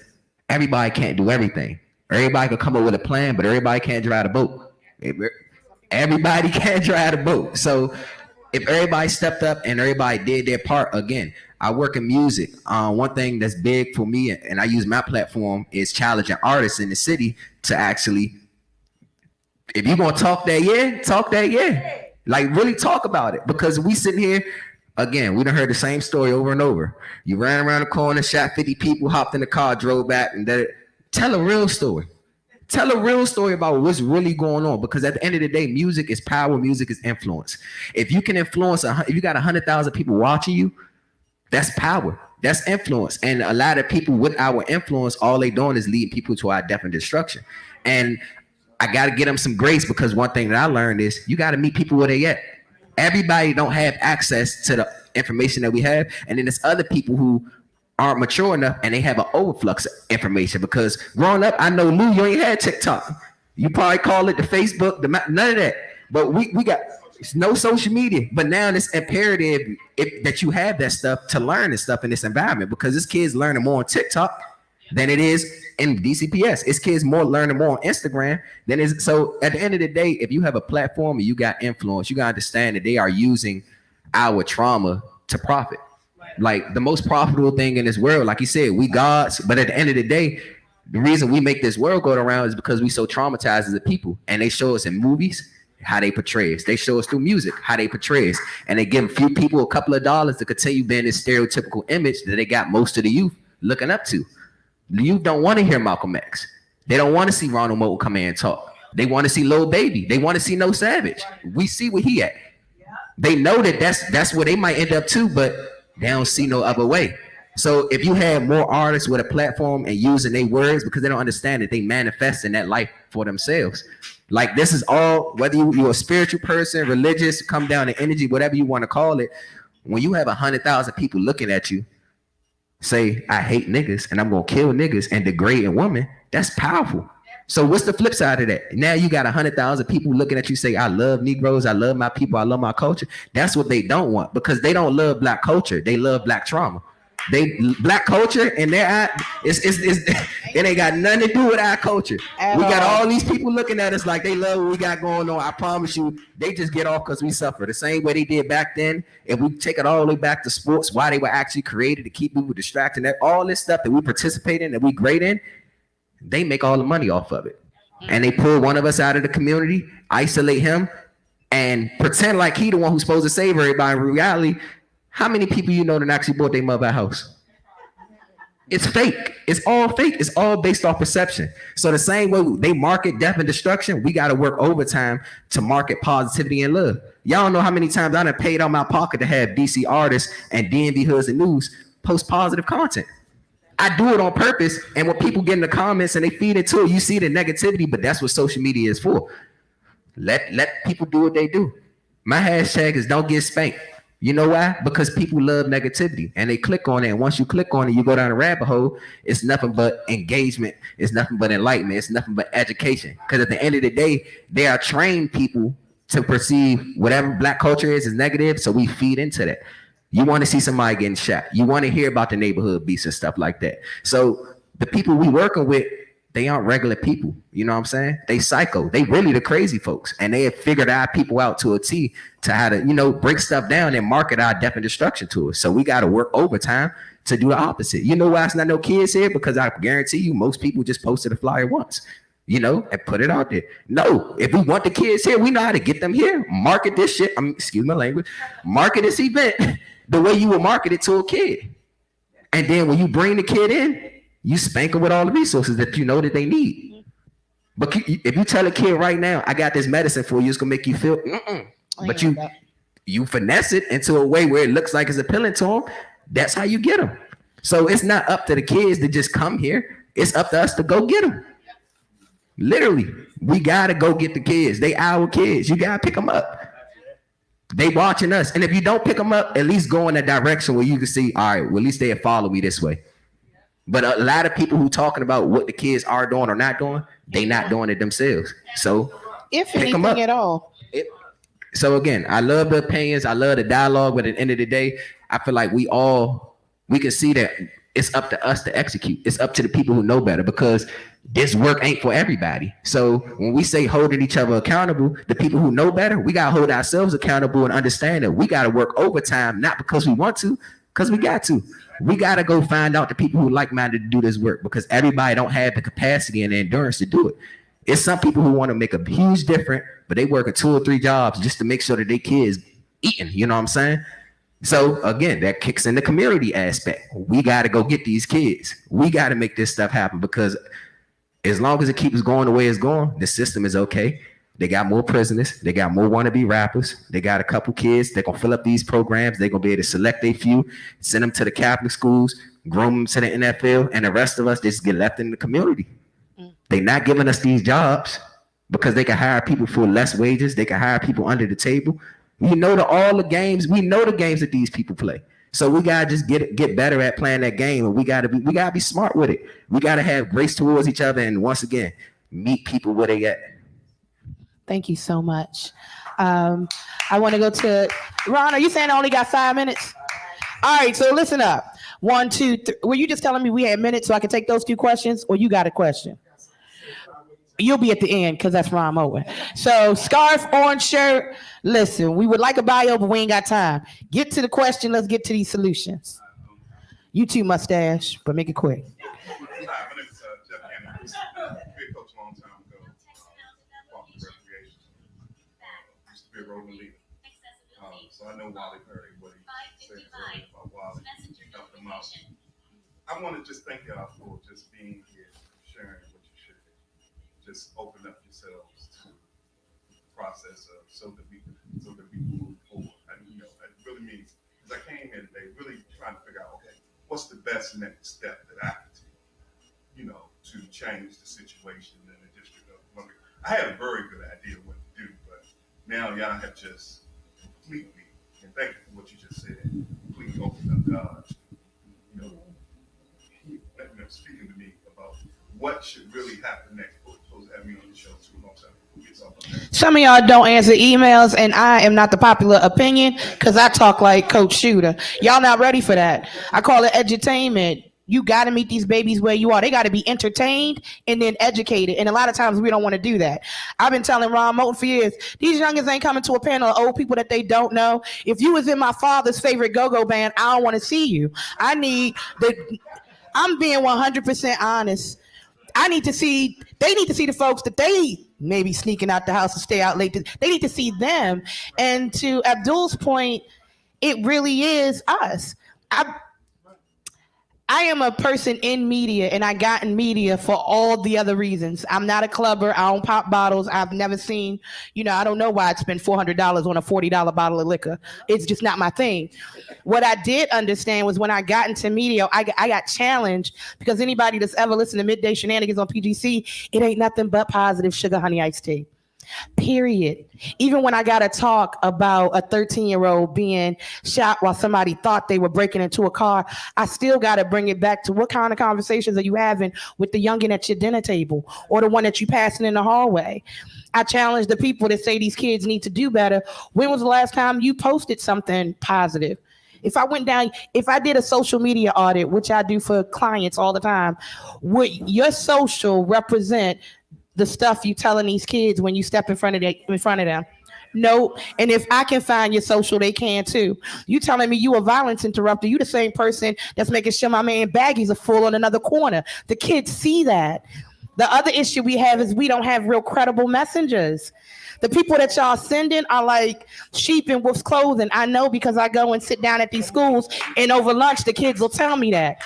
everybody can't do everything. Everybody could come up with a plan, but everybody can't drive the boat. Everybody can't drive the boat. So if everybody stepped up and everybody did their part, again, I work in music. One thing that's big for me, and I use my platform, is challenging artists in the city to actually, if you're gonna talk that yeah. Like really talk about it. Because we sitting here, again, we done heard the same story over and over. You ran around the corner, shot 50 people, hopped in the car, drove back, and tell a real story. Tell a real story about what's really going on, because at the end of the day, music is power, music is influence. If you can influence, if you got 100,000 people watching you, that's power, that's influence. And a lot of people with our influence, all they doing is leading people to our death and destruction. And I got to get them some grace, because one thing that I learned is you got to meet people where they at. Everybody don't have access to the information that we have. And then there's other people who aren't mature enough and they have an overflux of information, because growing up, I know, Lou, you ain't had TikTok. You probably call it the Facebook, none of that. But we got no social media. But now it's imperative that you have that stuff to learn this stuff in this environment, because this kid's learning more on TikTok than it is in DCPS. It's kids learning more on Instagram than is. So at the end of the day, if you have a platform and you got influence, you got to understand that they are using our trauma to profit. Like the most profitable thing in this world, like you said, we gods, but at the end of the day, the reason we make this world go around is because we so traumatized as a people. And they show us in movies how they portray us. They show us through music how they portray us. And they give a few people a couple of dollars to continue being this stereotypical image that they got most of the youth looking up to. The youth don't want to hear Malcolm X. They don't want to see Ronald Moulton come in and talk. They want to see Lil Baby. They want to see No Savage. We see where he at. They know that that's where they might end up too, but they don't see no other way. So if you have more artists with a platform and using their words, because they don't understand that they manifest in that life for themselves. Like this is all, whether you're a spiritual person, religious, come down to energy, whatever you want to call it. When you have 100,000 people looking at you, say, I hate niggas and I'm going to kill niggas and degrading women, that's powerful. So what's the flip side of that? Now you got 100,000 people looking at you say, I love Negroes, I love my people, I love my culture. That's what they don't want, because they don't love Black culture. They love Black trauma. Black culture and their it ain't got nothing to do with our culture. We got all these people looking at us like they love what we got going on. I promise you, they just get off because we suffer the same way they did back then. If we take it all the way back to sports, why they were actually created to keep people distracted, that all this stuff that we participate in, that we great in, they make all the money off of it. And they pull one of us out of the community, isolate him, and pretend like he the one who's supposed to save everybody. In reality, how many people you know that actually bought their mother a house? It's fake. It's all fake. It's all based off perception. So the same way they market death and destruction, we got to work overtime to market positivity and love. Y'all don't know how many times I done paid out my pocket to have DC artists and DMV Hoods and News post positive content. I do it on purpose, and when people get in the comments and they feed into it, you see the negativity, but that's what social media is for. Let people do what they do. My hashtag is don't get spanked. You know why? Because people love negativity and they click on it. And once you click on it, you go down a rabbit hole. It's nothing but engagement. It's nothing but enlightenment. It's nothing but education. Because at the end of the day, they are trained people to perceive whatever Black culture is negative. So we feed into that. You want to see somebody getting shot. You want to hear about the neighborhood beats and stuff like that. So the people we working with, they aren't regular people. You know what I'm saying? They psycho. They really the crazy folks. And they have figured our people out to a T to how to, break stuff down and market our death and destruction to us. So we got to work overtime to do the opposite. You know why it's not no kids here? Because I guarantee you most people just posted a flyer once, and put it out there. No, if we want the kids here, we know how to get them here. Market this shit. Excuse my language. Market this event the way you would market it to a kid. And then when you bring the kid in, you spank them with all the resources that you know that they need. But if you tell a kid right now, I got this medicine for you, it's gonna make you feel, but you finesse it into a way where it looks like it's appealing to them. That's how you get them. So it's not up to the kids to just come here. It's up to us to go get them. Literally, we gotta go get the kids. They our kids. You gotta pick them up. They watching us. And if you don't pick them up, at least go in a direction where you can see, all right, well, at least they'll follow me this way. But a lot of people who talking about what the kids are doing or not doing, they not doing it themselves. So if anything at all. So again, I love the opinions. I love the dialogue. But at the end of the day, I feel like we can see that it's up to us to execute. It's up to the people who know better, because this work ain't for everybody. So when we say holding each other accountable, the people who know better, we got to hold ourselves accountable and understand that we got to work overtime, not because we want to, because we got to. We got to go find out the people who like-minded to do this work, because everybody don't have the capacity and the endurance to do it. It's some people who want to make a huge difference, but they working 2 or 3 jobs just to make sure that their kids eating. You know what I'm saying? So again, that kicks in the community aspect. We got to go get these kids. We got to make this stuff happen, because as long as it keeps going the way it's going, the system is okay. They got more prisoners. They got more wannabe rappers. They got a couple kids. They're going to fill up these programs. They're going to be able to select a few, send them to the Catholic schools, groom them to the NFL, and the rest of us just get left in the community. They're not giving us these jobs because they can hire people for less wages. They can hire people under the table. We know all the games. We know the games that these people play. So we gotta just get better at playing that game, and we gotta be smart with it. We gotta have grace towards each other, and once again, meet people where they at. Thank you so much. I want to go to Ron. Are you saying I only got 5 minutes? All right, so listen up. 1, 2, 3. Were you just telling me we had minutes so I can take those 2 questions, or you got a question? You'll be at the end because that's Ron Owen. So scarf, orange shirt. Listen, we would like a bio, but we ain't got time. Get to the question. Let's get to these solutions. You too, mustache, but make it quick. Hi, my name is Jeff Hannon. Been coach a long time ago. Recreation. Used to be a roving leader. So I know Wally Perry, what he said earlier about Wally. Helped him out. I want to just thank y'all for just being here, sharing what you shared. Just open up yourselves to the process of so that we move forward. And it really means, because I came here today really trying to figure out, okay, what's the best next step that I can take, to change the situation in the District of Columbia. I had a very good idea what to do, but now y'all have just completely, and thank you for what you just said, completely opened up God. Speaking to me about what should really happen next. Supposed to have me on the show too long time. Some of y'all don't answer emails, and I am not the popular opinion because I talk like Coach Shooter. Y'all not ready for that. I call it edutainment. You got to meet these babies where you are. They got to be entertained and then educated. And a lot of times we don't want to do that. I've been telling Ron Moulton for years, these youngins ain't coming to a panel of old people that they don't know. If you was in my father's favorite go-go band, I don't want to see you. I'm being 100% honest. They need to see the folks that they may be sneaking out the house and stay out late. They need to see them. And to Abdul's point, it really is us. I am a person in media, and I got in media for all the other reasons. I'm not a clubber. I don't pop bottles. I've never seen, I don't know why I'd spend $400 on a $40 bottle of liquor. It's just not my thing. What I did understand was when I got into media, I got challenged because anybody that's ever listened to Midday Shenanigans on PGC, it ain't nothing but positive sugar honey iced tea. Period. Even when I got to talk about a 13-year-old being shot while somebody thought they were breaking into a car, I still got to bring it back to what kind of conversations are you having with the youngin' at your dinner table or the one that you passing in the hallway. I challenge the people that say these kids need to do better. When was the last time you posted something positive? If I did a social media audit, which I do for clients all the time, would your social represent the stuff you telling these kids when you step in front of them? No. And if I can find your social, they can too. You telling me you a violence interrupter, you the same person that's making sure my man baggies are full on another corner. The kids see that. The other issue we have is we don't have real credible messengers. The people that y'all sending are like sheep in wolf's clothing. I know because I go and sit down at these schools, and over lunch, the kids will tell me that.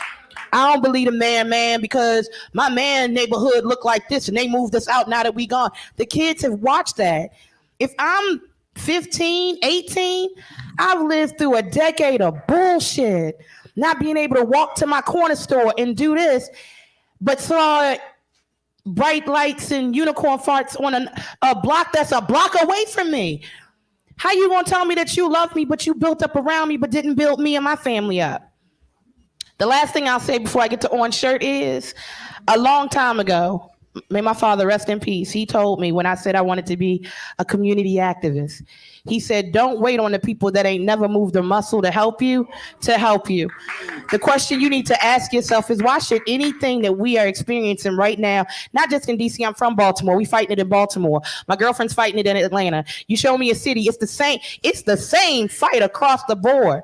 I don't believe a man because my man neighborhood look like this and they moved us out now that we gone. The kids have watched that. If I'm 15, 18, I've lived through a decade of bullshit, not being able to walk to my corner store and do this, but saw bright lights and unicorn farts on a block that's a block away from me. How you gonna tell me that you love me, but you built up around me, but didn't build me and my family up? The last thing I'll say before I get to orange shirt is, a long time ago, may my father rest in peace, he told me when I said I wanted to be a community activist, he said, don't wait on the people that ain't never moved a muscle to help you. The question you need to ask yourself is, why should anything that we are experiencing right now, not just in DC, I'm from Baltimore, we fighting it in Baltimore, my girlfriend's fighting it in Atlanta. You show me a city, it's the same fight across the board.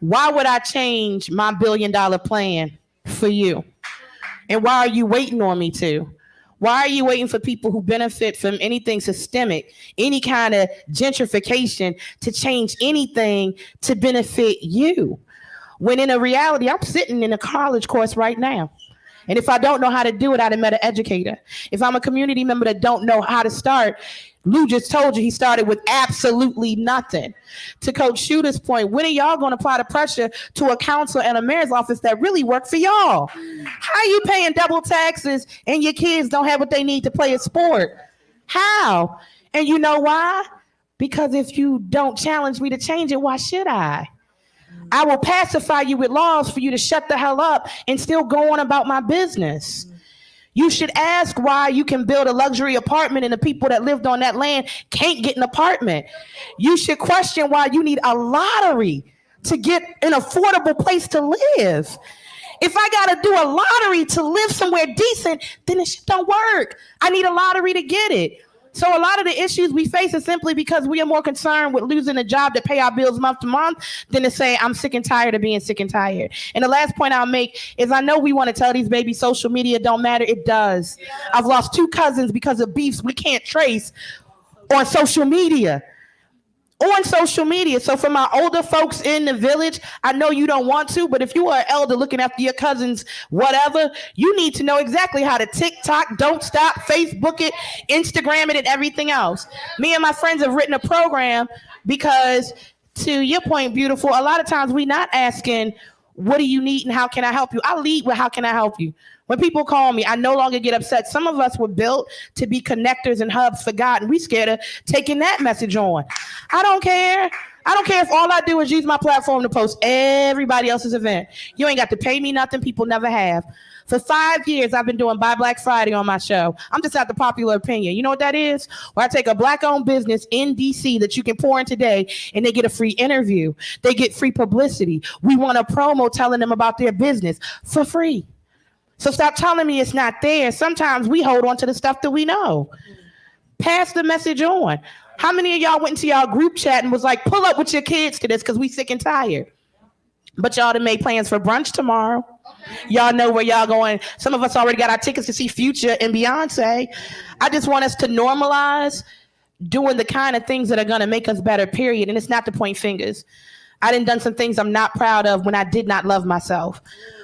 Why would I change my $1 billion plan for you? And why are you waiting on me to? Why are you waiting for people who benefit from anything systemic, any kind of gentrification, to change anything to benefit you? When in a reality, I'm sitting in a college course right now. And if I don't know how to do it, I'd have met an educator. If I'm a community member that don't know how to start, Lou just told you he started with absolutely nothing. To Coach Shooter's point, when are y'all going to apply the pressure to a council and a mayor's office that really work for y'all? How are you paying double taxes and your kids don't have what they need to play a sport? How? And you know why? Because if you don't challenge me to change it, why should I? I will pacify you with laws for you to shut the hell up and still go on about my business. You should ask why you can build a luxury apartment and the people that lived on that land can't get an apartment. You should question why you need a lottery to get an affordable place to live. If I gotta do a lottery to live somewhere decent, then it shit don't work. I need a lottery to get it. So a lot of the issues we face is simply because we are more concerned with losing a job to pay our bills month to month than to say, I'm sick and tired of being sick and tired. And the last point I'll make is, I know we want to tell these babies social media don't matter. It does. I've lost 2 cousins because of beefs we can't trace on social media. So for my older folks in the village, I know you don't want to, but if you are an elder looking after your cousins, whatever, you need to know exactly how to TikTok, Don't Stop, Facebook it, Instagram it, and everything else. Me and my friends have written a program because, to your point, beautiful, a lot of times we're not asking, what do you need and how can I help you? I lead with how can I help you? When people call me, I no longer get upset. Some of us were built to be connectors and hubs for God, and we scared of taking that message on. I don't care. I don't care if all I do is use my platform to post everybody else's event. You ain't got to pay me nothing. People never have. For 5 years, I've been doing Buy Black Friday on my show. I'm just out the popular opinion. You know what that is? Where I take a Black-owned business in DC that you can pour in today, and they get a free interview. They get free publicity. We want a promo telling them about their business for free. So stop telling me it's not there. Sometimes we hold on to the stuff that we know. Pass the message on. How many of y'all went into y'all group chat and was like, pull up with your kids to this because we sick and tired? But y'all done made plans for brunch tomorrow. Y'all know where y'all going. Some of us already got our tickets to see Future and Beyonce. I just want us to normalize doing the kind of things that are going to make us better, period. And it's not to point fingers. I done some things I'm not proud of when I did not love myself.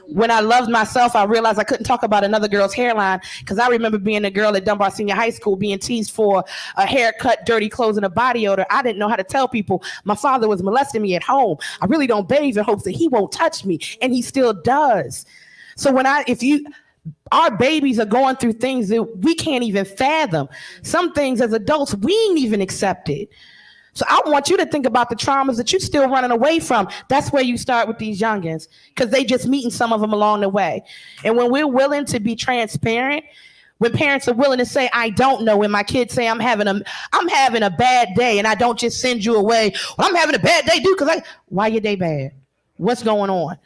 When I loved myself, I realized I couldn't talk about another girl's hairline because I remember being a girl at Dunbar Senior High School being teased for a haircut, dirty clothes, and a body odor. I didn't know how to tell people my father was molesting me at home. I really don't bathe in hopes that he won't touch me, and he still does. So our babies are going through things that we can't even fathom. Some things as adults, we ain't even accepted. So I want you to think about the traumas that you're still running away from. That's where you start with these youngins, because they just meeting some of them along the way. And when we're willing to be transparent, when parents are willing to say, I don't know, when my kids say I'm having a bad day, and I don't just send you away. Well, I'm having a bad day, dude, why your day bad? What's going on?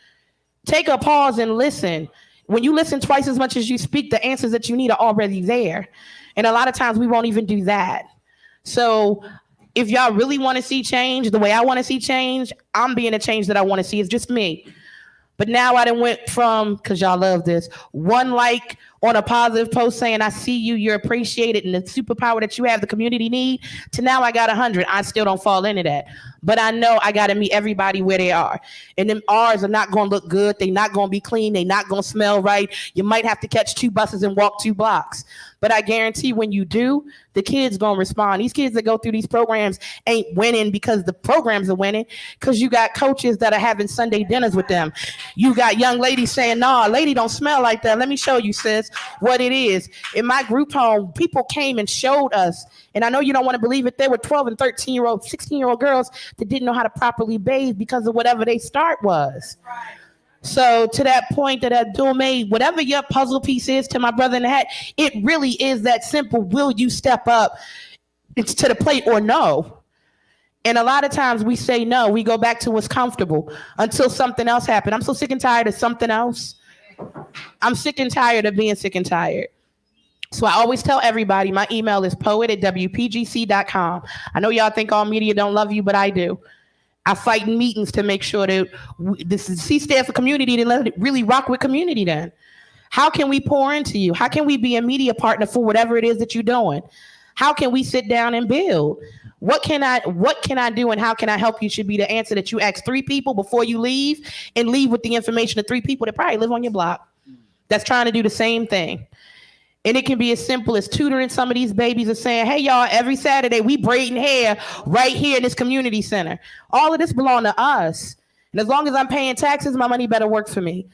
Take a pause and listen. When you listen twice as much as you speak, the answers that you need are already there. And a lot of times we won't even do that. So if y'all really want to see change the way I want to see change, I'm being a change that I want to see. It's just me. But now I done went from, because y'all love this, one like on a positive post saying, I see you, you're appreciated, and the superpower that you have, the community need, to now I got 100. I still don't fall into that. But I know I got to meet everybody where they are. And them R's are not going to look good. They're not going to be clean. They're not going to smell right. You might have to catch 2 buses and walk 2 blocks. But I guarantee when you do, the kids going to respond. These kids that go through these programs ain't winning because the programs are winning, because you got coaches that are having Sunday dinners with them. You got young ladies saying, nah, lady don't smell like that. Let me show you, sis, what it is. In my group home, people came and showed us, and I know you don't want to believe it, there were 12 and 13-year-old, 16-year-old girls that didn't know how to properly bathe because of whatever their start was. So to that point that Abdul made, whatever your puzzle piece is, to my brother in the hat, it really is that simple. Will you step up to the plate or no? And a lot of times we say no. We go back to what's comfortable until something else happens. I'm so sick and tired of something else. I'm sick and tired of being sick and tired. So I always tell everybody, my email is poet@wpgc.com. I know y'all think all media don't love you, but I do. I fight in meetings to make sure that this is C stand for community, to let it really rock with community then. How can we pour into you? How can we be a media partner for whatever it is that you're doing? How can we sit down and build? What can I do and how can I help you should be the answer that you ask 3 people before you leave, and leave with the information of 3 people that probably live on your block that's trying to do the same thing. And it can be as simple as tutoring some of these babies and saying, hey, y'all, every Saturday we braiding hair right here in this community center. All of this belong to us. And as long as I'm paying taxes, my money better work for me.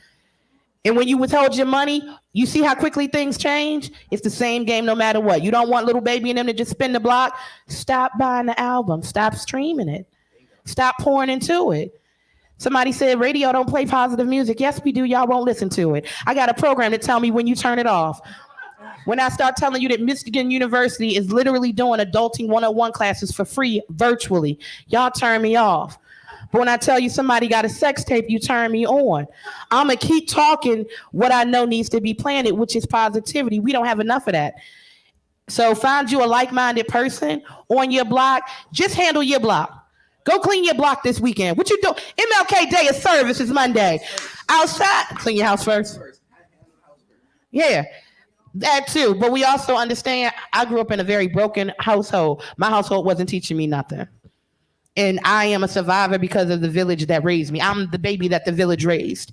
And when you withhold your money, you see how quickly things change? It's the same game no matter what. You don't want little baby and them to just spin the block? Stop buying the album. Stop streaming it. Stop pouring into it. Somebody said radio don't play positive music. Yes, we do. Y'all won't listen to it. I got a program to tell me when you turn it off. When I start telling you that Michigan University is literally doing adulting 101 classes for free virtually, y'all turn me off. But when I tell you somebody got a sex tape, you turn me on. I'm going to keep talking what I know needs to be planted, which is positivity. We don't have enough of that. So find you a like-minded person on your block. Just handle your block. Go clean your block this weekend. What you do? MLK Day of Service is Monday. Outside, clean your house first. Yeah. That too, but we also understand I grew up in a very broken household. My household wasn't teaching me nothing. And I am a survivor because of the village that raised me. I'm the baby that the village raised.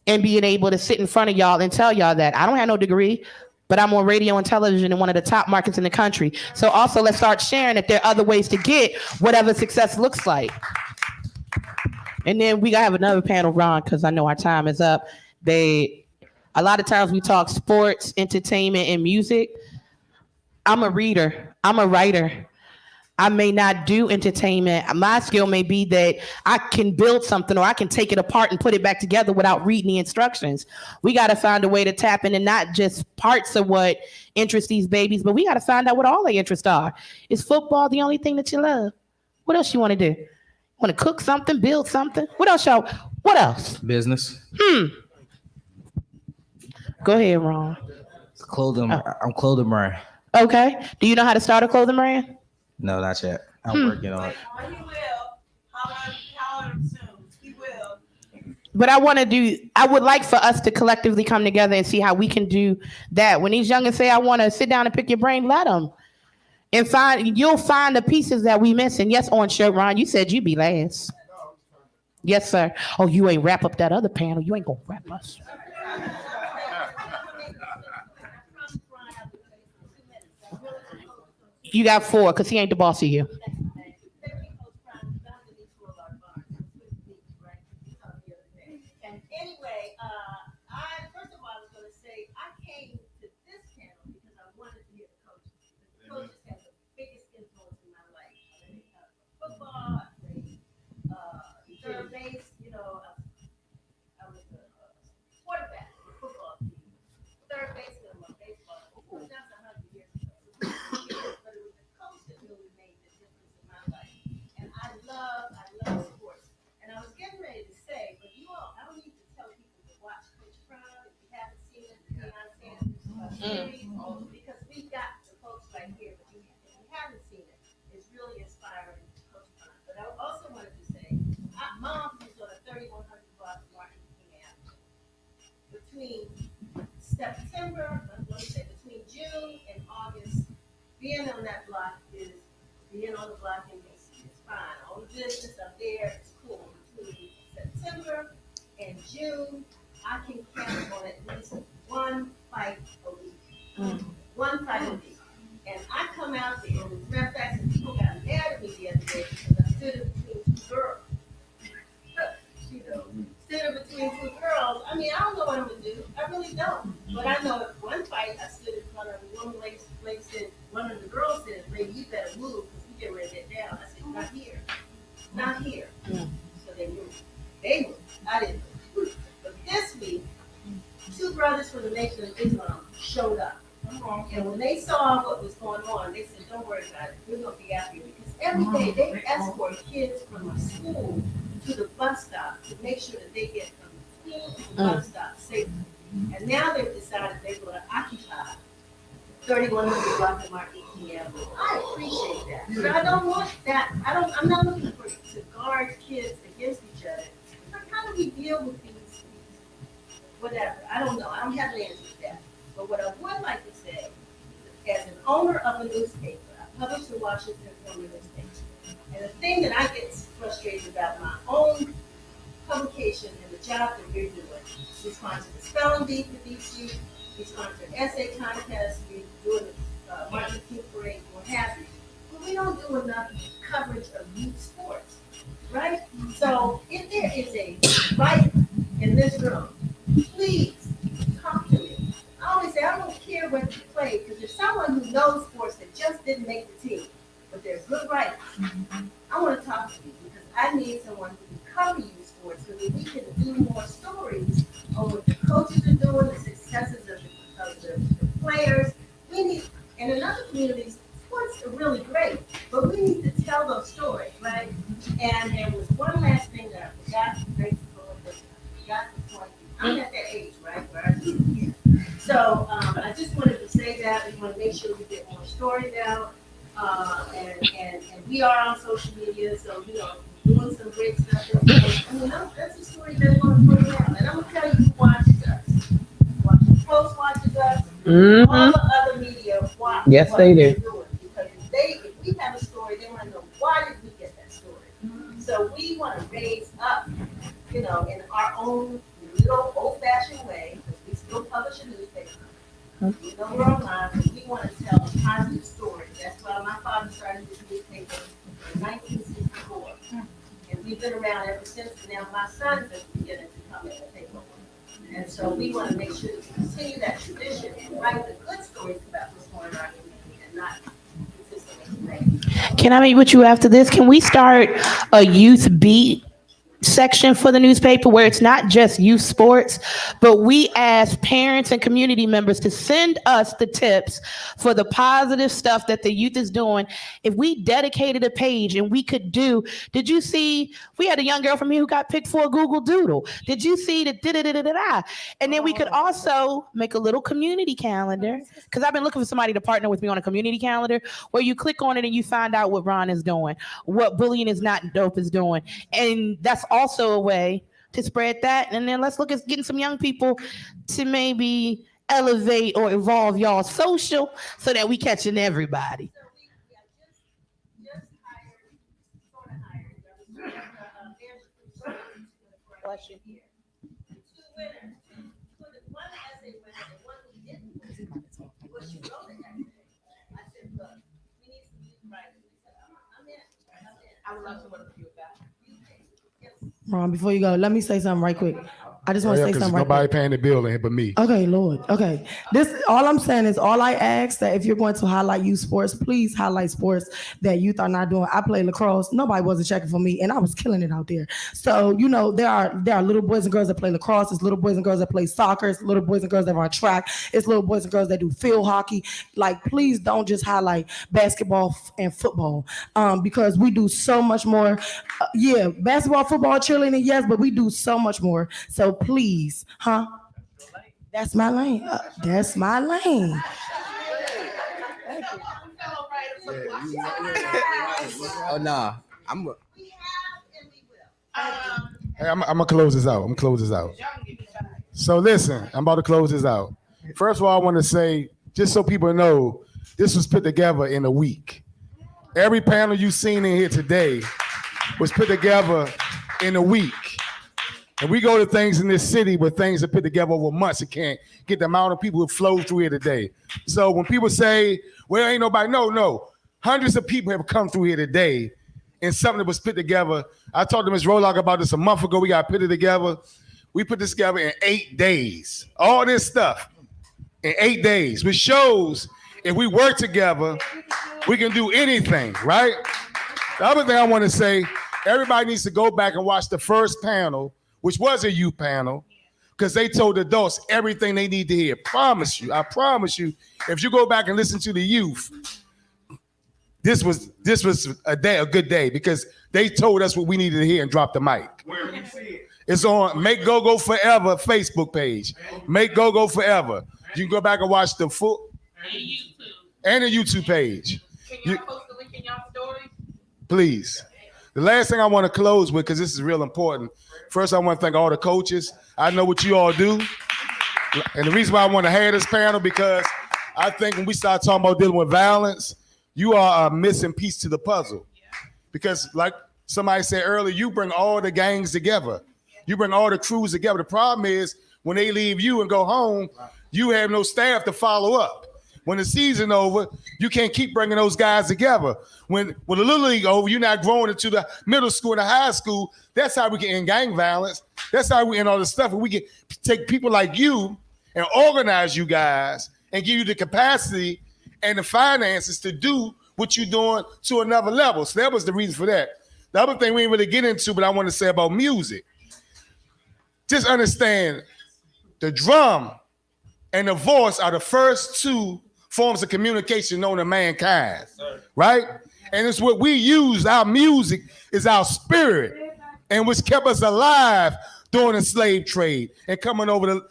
And being able to sit in front of y'all and tell y'all that I don't have no degree, but I'm on radio and television in one of the top markets in the country. So also let's start sharing that there are other ways to get whatever success looks like. And then we gotta have another panel, Ron, because I know our time is up. A lot of times we talk sports, entertainment, and music. I'm a reader. I'm a writer. I may not do entertainment. My skill may be that I can build something or I can take it apart and put it back together without reading the instructions. We got to find a way to tap into not just parts of what interests these babies, but we got to find out what all their interests are. Is football the only thing that you love? What else you want to do? Want to cook something, build something? What else? Business. Go ahead, Ron. Clothing. I'm clothing brand. Okay. Do you know how to start a clothing brand? No, not yet. I'm working on it. But I would like for us to collectively come together and see how we can do that. When these youngins say, I want to sit down and pick your brain, let them. And you'll find the pieces that we missing. Yes, Orange Shirt, Ron, you said you'd be last. Yes, sir. Oh, you ain't wrap up that other panel. You ain't gonna wrap us. You got 4 because he ain't the boss of you. Anyway, first of all, I was going to say, I came to this panel because I wanted to hear the coaches. The coaches have the biggest influence in my life. I played football, I played third base, I was a quarterback for the football team. Third base, my baseball. That's 100 years ago. But it was the coach that really made the difference in my life. And I love sports. And I was getting ready to between September, I'm going to say between June and August, being on that block is being on the block and it's fine. All the business up there is cool. Between September and June, I can count on at least one fight a week. One fight a week. And I come out there, and as a matter of fact, some people got mad at me the other day because I stood in between two girls. Stood in between two girls. I mean, I don't know what I'm gonna do. I really don't. But I know at one fight, I stood in front of one lady said, one of the girls said, "Lady, you better move because we get ready to get down." I said, "Not here, not here." So they moved. They moved. I didn't move. But this week, two brothers from the Nation of Islam showed up. And when they saw what was going on, they said, "Don't worry about it. We're gonna be out here." Because every day they escort kids from the school to the bus stop to make sure that they get from the school to the bus stop safely. And now they've decided they're going to occupy 3100 block of Martin Avenue. I appreciate that. But I don't want that. I'm not looking for to guard kids against each other. But how do we deal with these whatever? I don't know. I don't have an answer to that. But what I would like to say, as an owner of a newspaper, I publish the Washington Film newspaper. And the thing that I get frustrated about my own publication and the job that we're doing, we sponsor the spelling bee for DC, we sponsor essay contests, we're doing the Martin Luther King Parade, what have you. But we don't do enough coverage of youth sports, right? So if there is a fight in this room, please talk to me. I always say I don't care what you play, because there's someone who knows sports that just didn't make the team, but they're good writers. I want to talk to you because I need someone who can cover youth sports so that we can do more stories on what the coaches are doing, the successes of the players. We need, and in other communities, sports are really great, but we need to tell those stories, right? And there was one last thing that I forgot to make the point. I'm at that age, right, where I do here. So I just wanted to say that we want to make sure we get more stories out. And we are on social media, so doing some great stuff. I mean, that's a story that we want to put around. And I'm gonna tell you who watches us. Washington Post watches us. All the other media watch. Yes, they do. Doing. Because if we have a story, they want to know why did we get that story. So we want to raise up, in our own little old-fashioned way, because we still publish a newspaper. We know we're online, but we want to tell positive stories. That's why my father started this newspaper in 1964. And we've been around ever since. And now my sons are beginning to come in and take over. And so we want to make sure to continue that tradition and write the good stories about what's going on in our community and not consistently. Can I meet with you after this? Can we start a youth beat section for the newspaper where it's not just youth sports, but we ask parents and community members to send us the tips for the positive stuff that the youth is doing? If we dedicated a page and we could did you see, we had a young girl from here who got picked for a Google Doodle. Did you see the da-da-da-da-da? And then we could also make a little community calendar, because I've been looking for somebody to partner with me on a community calendar where you click on it and you find out what Ron is doing, what Bullying Is Not Dope is doing. And that's also a way to spread that. And then let's look at getting some young people to maybe elevate or evolve y'all social so that we catching everybody. I would love to work with you with that. Ron, before you go, let me say something right quick. I just want to say something right nobody quick. paying the bill in here but me. Okay, Lord. Okay. All I'm saying is all I ask that if you're going to highlight youth sports, please highlight sports that youth are not doing. I play lacrosse. Nobody wasn't checking for me, and I was killing it out there. So, there are little boys and girls that play lacrosse. There's little boys and girls that play soccer. It's little boys and girls that are on track. It's little boys and girls that do field hockey. Like, please don't just highlight basketball and football, because we do so much more. Basketball, football, cheerleading, yes, but we do so much more. So please, that's my lane. That's my lane. Oh nah, Hey, I'm gonna close this out. So listen, I'm about to close this out. First of all, I want to say, just so people know, this was put together in a week. Every panel you've seen in here today was put together in a week. And we go to things in this city where things are put together over months. You can't get the amount of people who flow through here today. So when people say, well, ain't nobody, no. Hundreds of people have come through here today and something that was put together. I talked to Ms. Rolock about this a month ago. We got put it together. We put this together in 8 days. All this stuff in 8 days, which shows if we work together, we can do anything, right? The other thing I want to say, everybody needs to go back and watch the first panel, which was a youth panel, because they told adults everything they need to hear. I promise you, if you go back and listen to the youth, this was a good day, because they told us what we needed to hear and dropped the mic. Where you see it? It's on Make Go Go Forever Facebook page. Make Go Go Forever. You can go back and watch the full and the YouTube page. Can y'all post the link in y'all stories? Please. The last thing I want to close with, because this is real important. First, I want to thank all the coaches. I know what you all do. And the reason why I want to have this panel, because I think when we start talking about dealing with violence, you are a missing piece to the puzzle. Because like somebody said earlier, you bring all the gangs together. You bring all the crews together. The problem is when they leave you and go home, you have no staff to follow up. When the season over, you can't keep bringing those guys together. When the Little League over, you're not growing into the middle school and the high school. That's how we get in gang violence. That's how we end all this stuff. And we can take people like you and organize you guys and give you the capacity and the finances to do what you're doing to another level. So that was the reason for that. The other thing we didn't really get into, but I want to say about music. Just understand the drum and the voice are the first two forms of communication known to mankind, right? And it's what we use. Our music is our spirit, and which kept us alive during the slave trade and coming over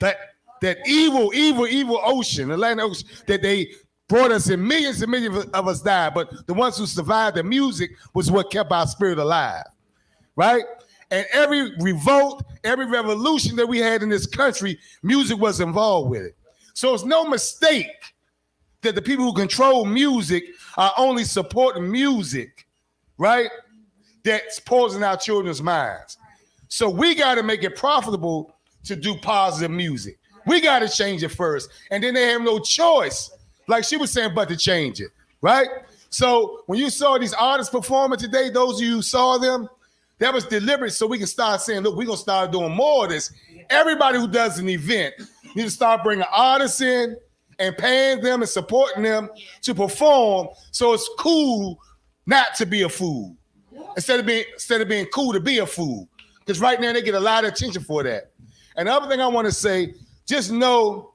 that evil ocean, Atlantic Ocean, that they brought us in. Millions and millions of us died, but the ones who survived, the music was what kept our spirit alive, right? And every revolt, every revolution that we had in this country, music was involved with it. So it's no mistake that the people who control music are only supporting music, right? That's poisoning our children's minds. So we got to make it profitable to do positive music. We got to change it first. And then they have no choice, like she was saying, but to change it, right? So when you saw these artists performing today, those of you who saw them, that was deliberate so we can start saying, look, we're going to start doing more of this. Everybody who does an event needs to start bringing artists in and paying them and supporting them to perform so it's cool not to be a fool instead of being cool to be a fool. Because right now they get a lot of attention for that. And the other thing I want to say, just know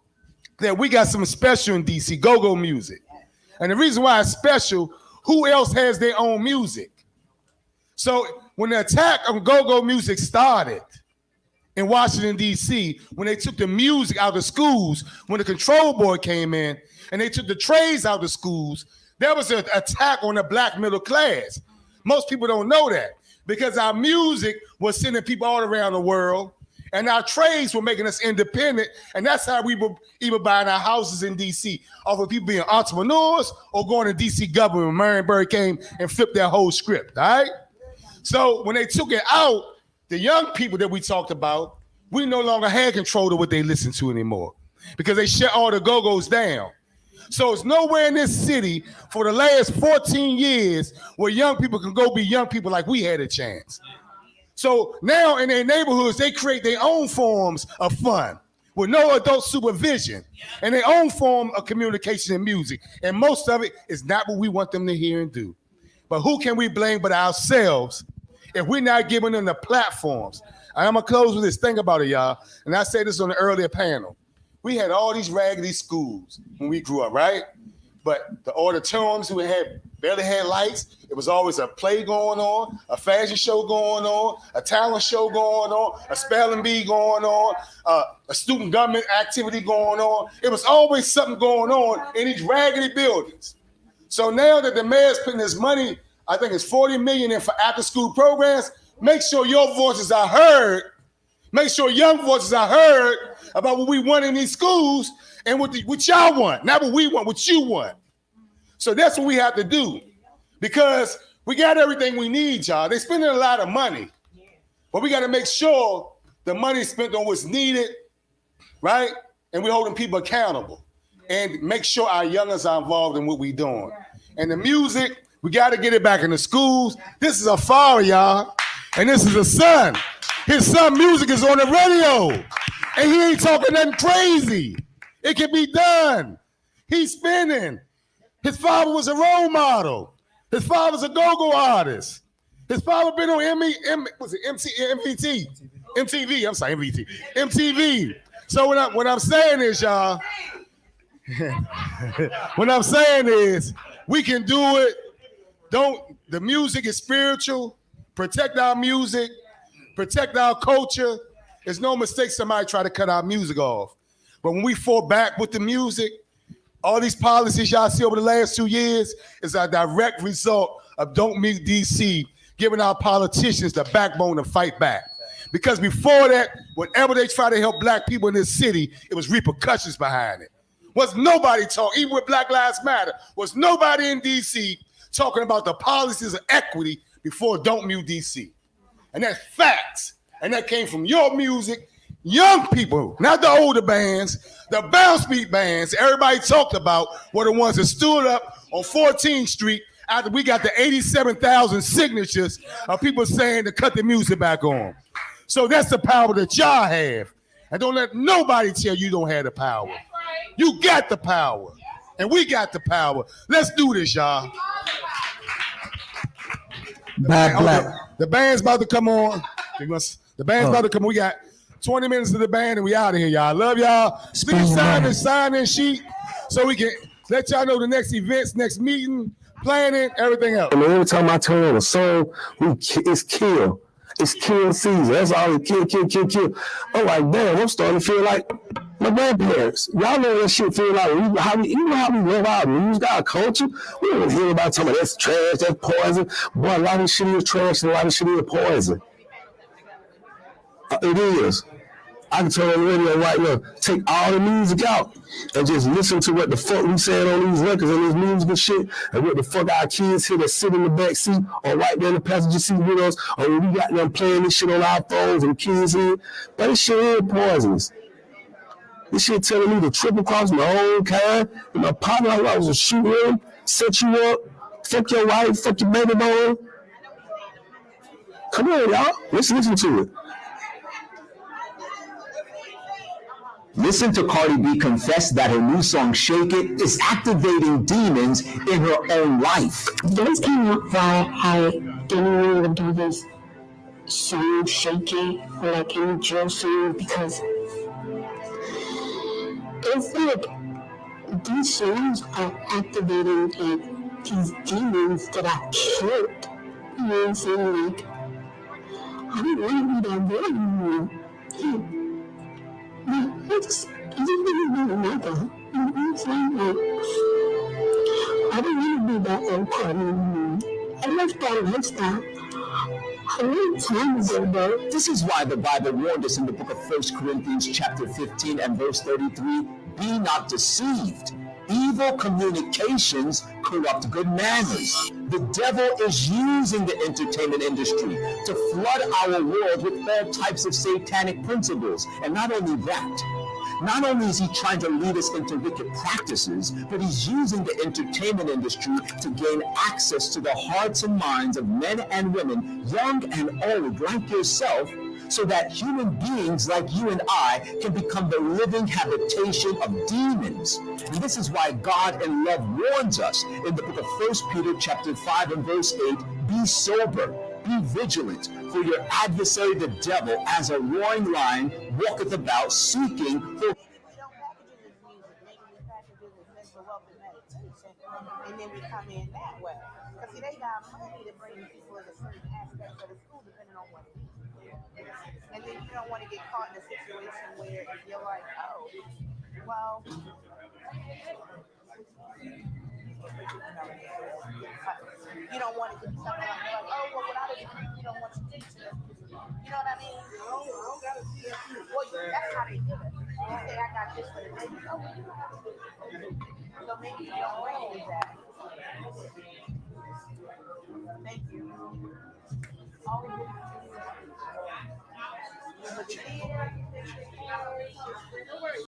that we got some special in DC, go-go music. And the reason why it's special, who else has their own music? So when the attack on go-go music started in Washington, D.C., when they took the music out of schools, when the control board came in and they took the trades out of schools, there was an attack on the black middle class. Most people don't know that because our music was sending people all around the world and our trades were making us independent. And that's how we were even buying our houses in D.C. off of people being entrepreneurs or going to D.C. government when Marienberg came and flipped their whole script, all right? So when they took it out, the young people that we talked about, we no longer had control of what they listened to anymore because they shut all the go-go's down. So it's nowhere in this city for the last 14 years where young people can go be young people like we had a chance. So now in their neighborhoods, they create their own forms of fun with no adult supervision and their own form of communication and music. And most of it is not what we want them to hear and do. But who can we blame but ourselves if we're not giving them the platforms? And I'm going to close with this. Think about it, y'all. And I said this on the earlier panel. We had all these raggedy schools when we grew up, right? But the auditoriums we had barely had lights. It was always a play going on, a fashion show going on, a talent show going on, a spelling bee going on, a student government activity going on. It was always something going on in these raggedy buildings. So now that the mayor's putting his money, I think it's $40 million in for after-school programs, make sure your voices are heard Make sure young voices are heard about what we want in these schools and what y'all want, not what we want, what you want. So that's what we have to do, because we got everything we need, y'all. They're spending a lot of money, but we got to make sure the money is spent on what's needed, right? And we're holding people accountable and make sure our youngers are involved in what we're doing. And the music, we got to get it back in the schools. This is a father, y'all, and this is a son. His son music is on the radio, and he ain't talking nothing crazy. It can be done. He's spinning. His father was a role model. His father's a go-go artist. His father been on MTV. I'm sorry, MTV. So what I'm saying is, y'all, what I'm saying is, we can do it. The music is spiritual. Protect our music. Protect our culture. There's no mistake somebody try to cut our music off. But when we fall back with the music, all these policies y'all see over the last 2 years is a direct result of Don't Mut DC giving our politicians the backbone to fight back. Because before that, whenever they try to help black people in this city, it was repercussions behind it. Was nobody talking, even with Black Lives Matter, was nobody in DC talking about the policies of equity before Don't Mut DC. And that's facts. And that came from your music, young people, not the older bands, the bounce beat bands everybody talked about were the ones that stood up on 14th Street after we got the 87,000 signatures of people saying to cut the music back on. So that's the power that y'all have. And don't let nobody tell you don't have the power. You got the power. And we got the power. Let's do this, y'all. The band's about to come on. The band's about to come. We got 20 minutes of the band and we out of here, y'all. Love y'all. Please sign this sheet so we can let y'all know the next events, next meeting, planning, everything else. I mean, every time I turn on a song, it's kill. It's kill season. That's all. Kill. I'm like, damn, I'm starting to feel like my grandparents. Y'all know that shit feel like. You know how we love our music, our culture. We don't hear about talking about that's trash, that's poison. Boy, a lot of shit is trash and a lot of shit is poison. It is. I can turn on the radio right now, take all the music out, and just listen to what the fuck we saying on these records and this music and shit, and what the fuck our kids here that sit in the back seat or right there in the passenger seat with us, or when we got them playing this shit on our phones and kids here. But this shit is poisonous. This shit telling me to triple cross my own kind, and my partner, I was a shoot him, set you up, fuck your wife, fuck your baby boy. Come on, y'all. Let's listen to it. Listen to Cardi B confess that her new song Shake It is activating demons in her own life. This came up why I didn't want to do this song Shake It or like any drill song, because it's like these songs are activating like these demons that I killed. You know what I'm saying? Like, I don't want to be that boy anymore. I just really want another. You know what I'm saying? Like, I don't want to be that old party anymore. I left that lifestyle a long time ago, though. This is why the Bible warned us in the book of 1 Corinthians chapter 15 and verse 33, be not deceived. Evil communications corrupt good manners. The devil is using the entertainment industry to flood our world with all types of satanic principles. And not only that, not only is he trying to lead us into wicked practices, but he's using the entertainment industry to gain access to the hearts and minds of men and women, young and old, like yourself, so that human beings like you and I can become the living habitation of demons. And this is why God in love warns us in the book of 1 Peter chapter 5 and verse 8, be sober, be vigilant, for your adversary the devil, as a roaring lion, walketh about seeking whom. And then we come in that way. Because see, they got money to bring people in a certain aspect of the school depending on what it is. And then you don't want to get caught in a situation where you're like, oh, well, you don't want it to be something like, oh, well, what I do, you don't want to teach it. You know what I mean? I don't gotta see So maybe you don't know that. Thank you. But you did.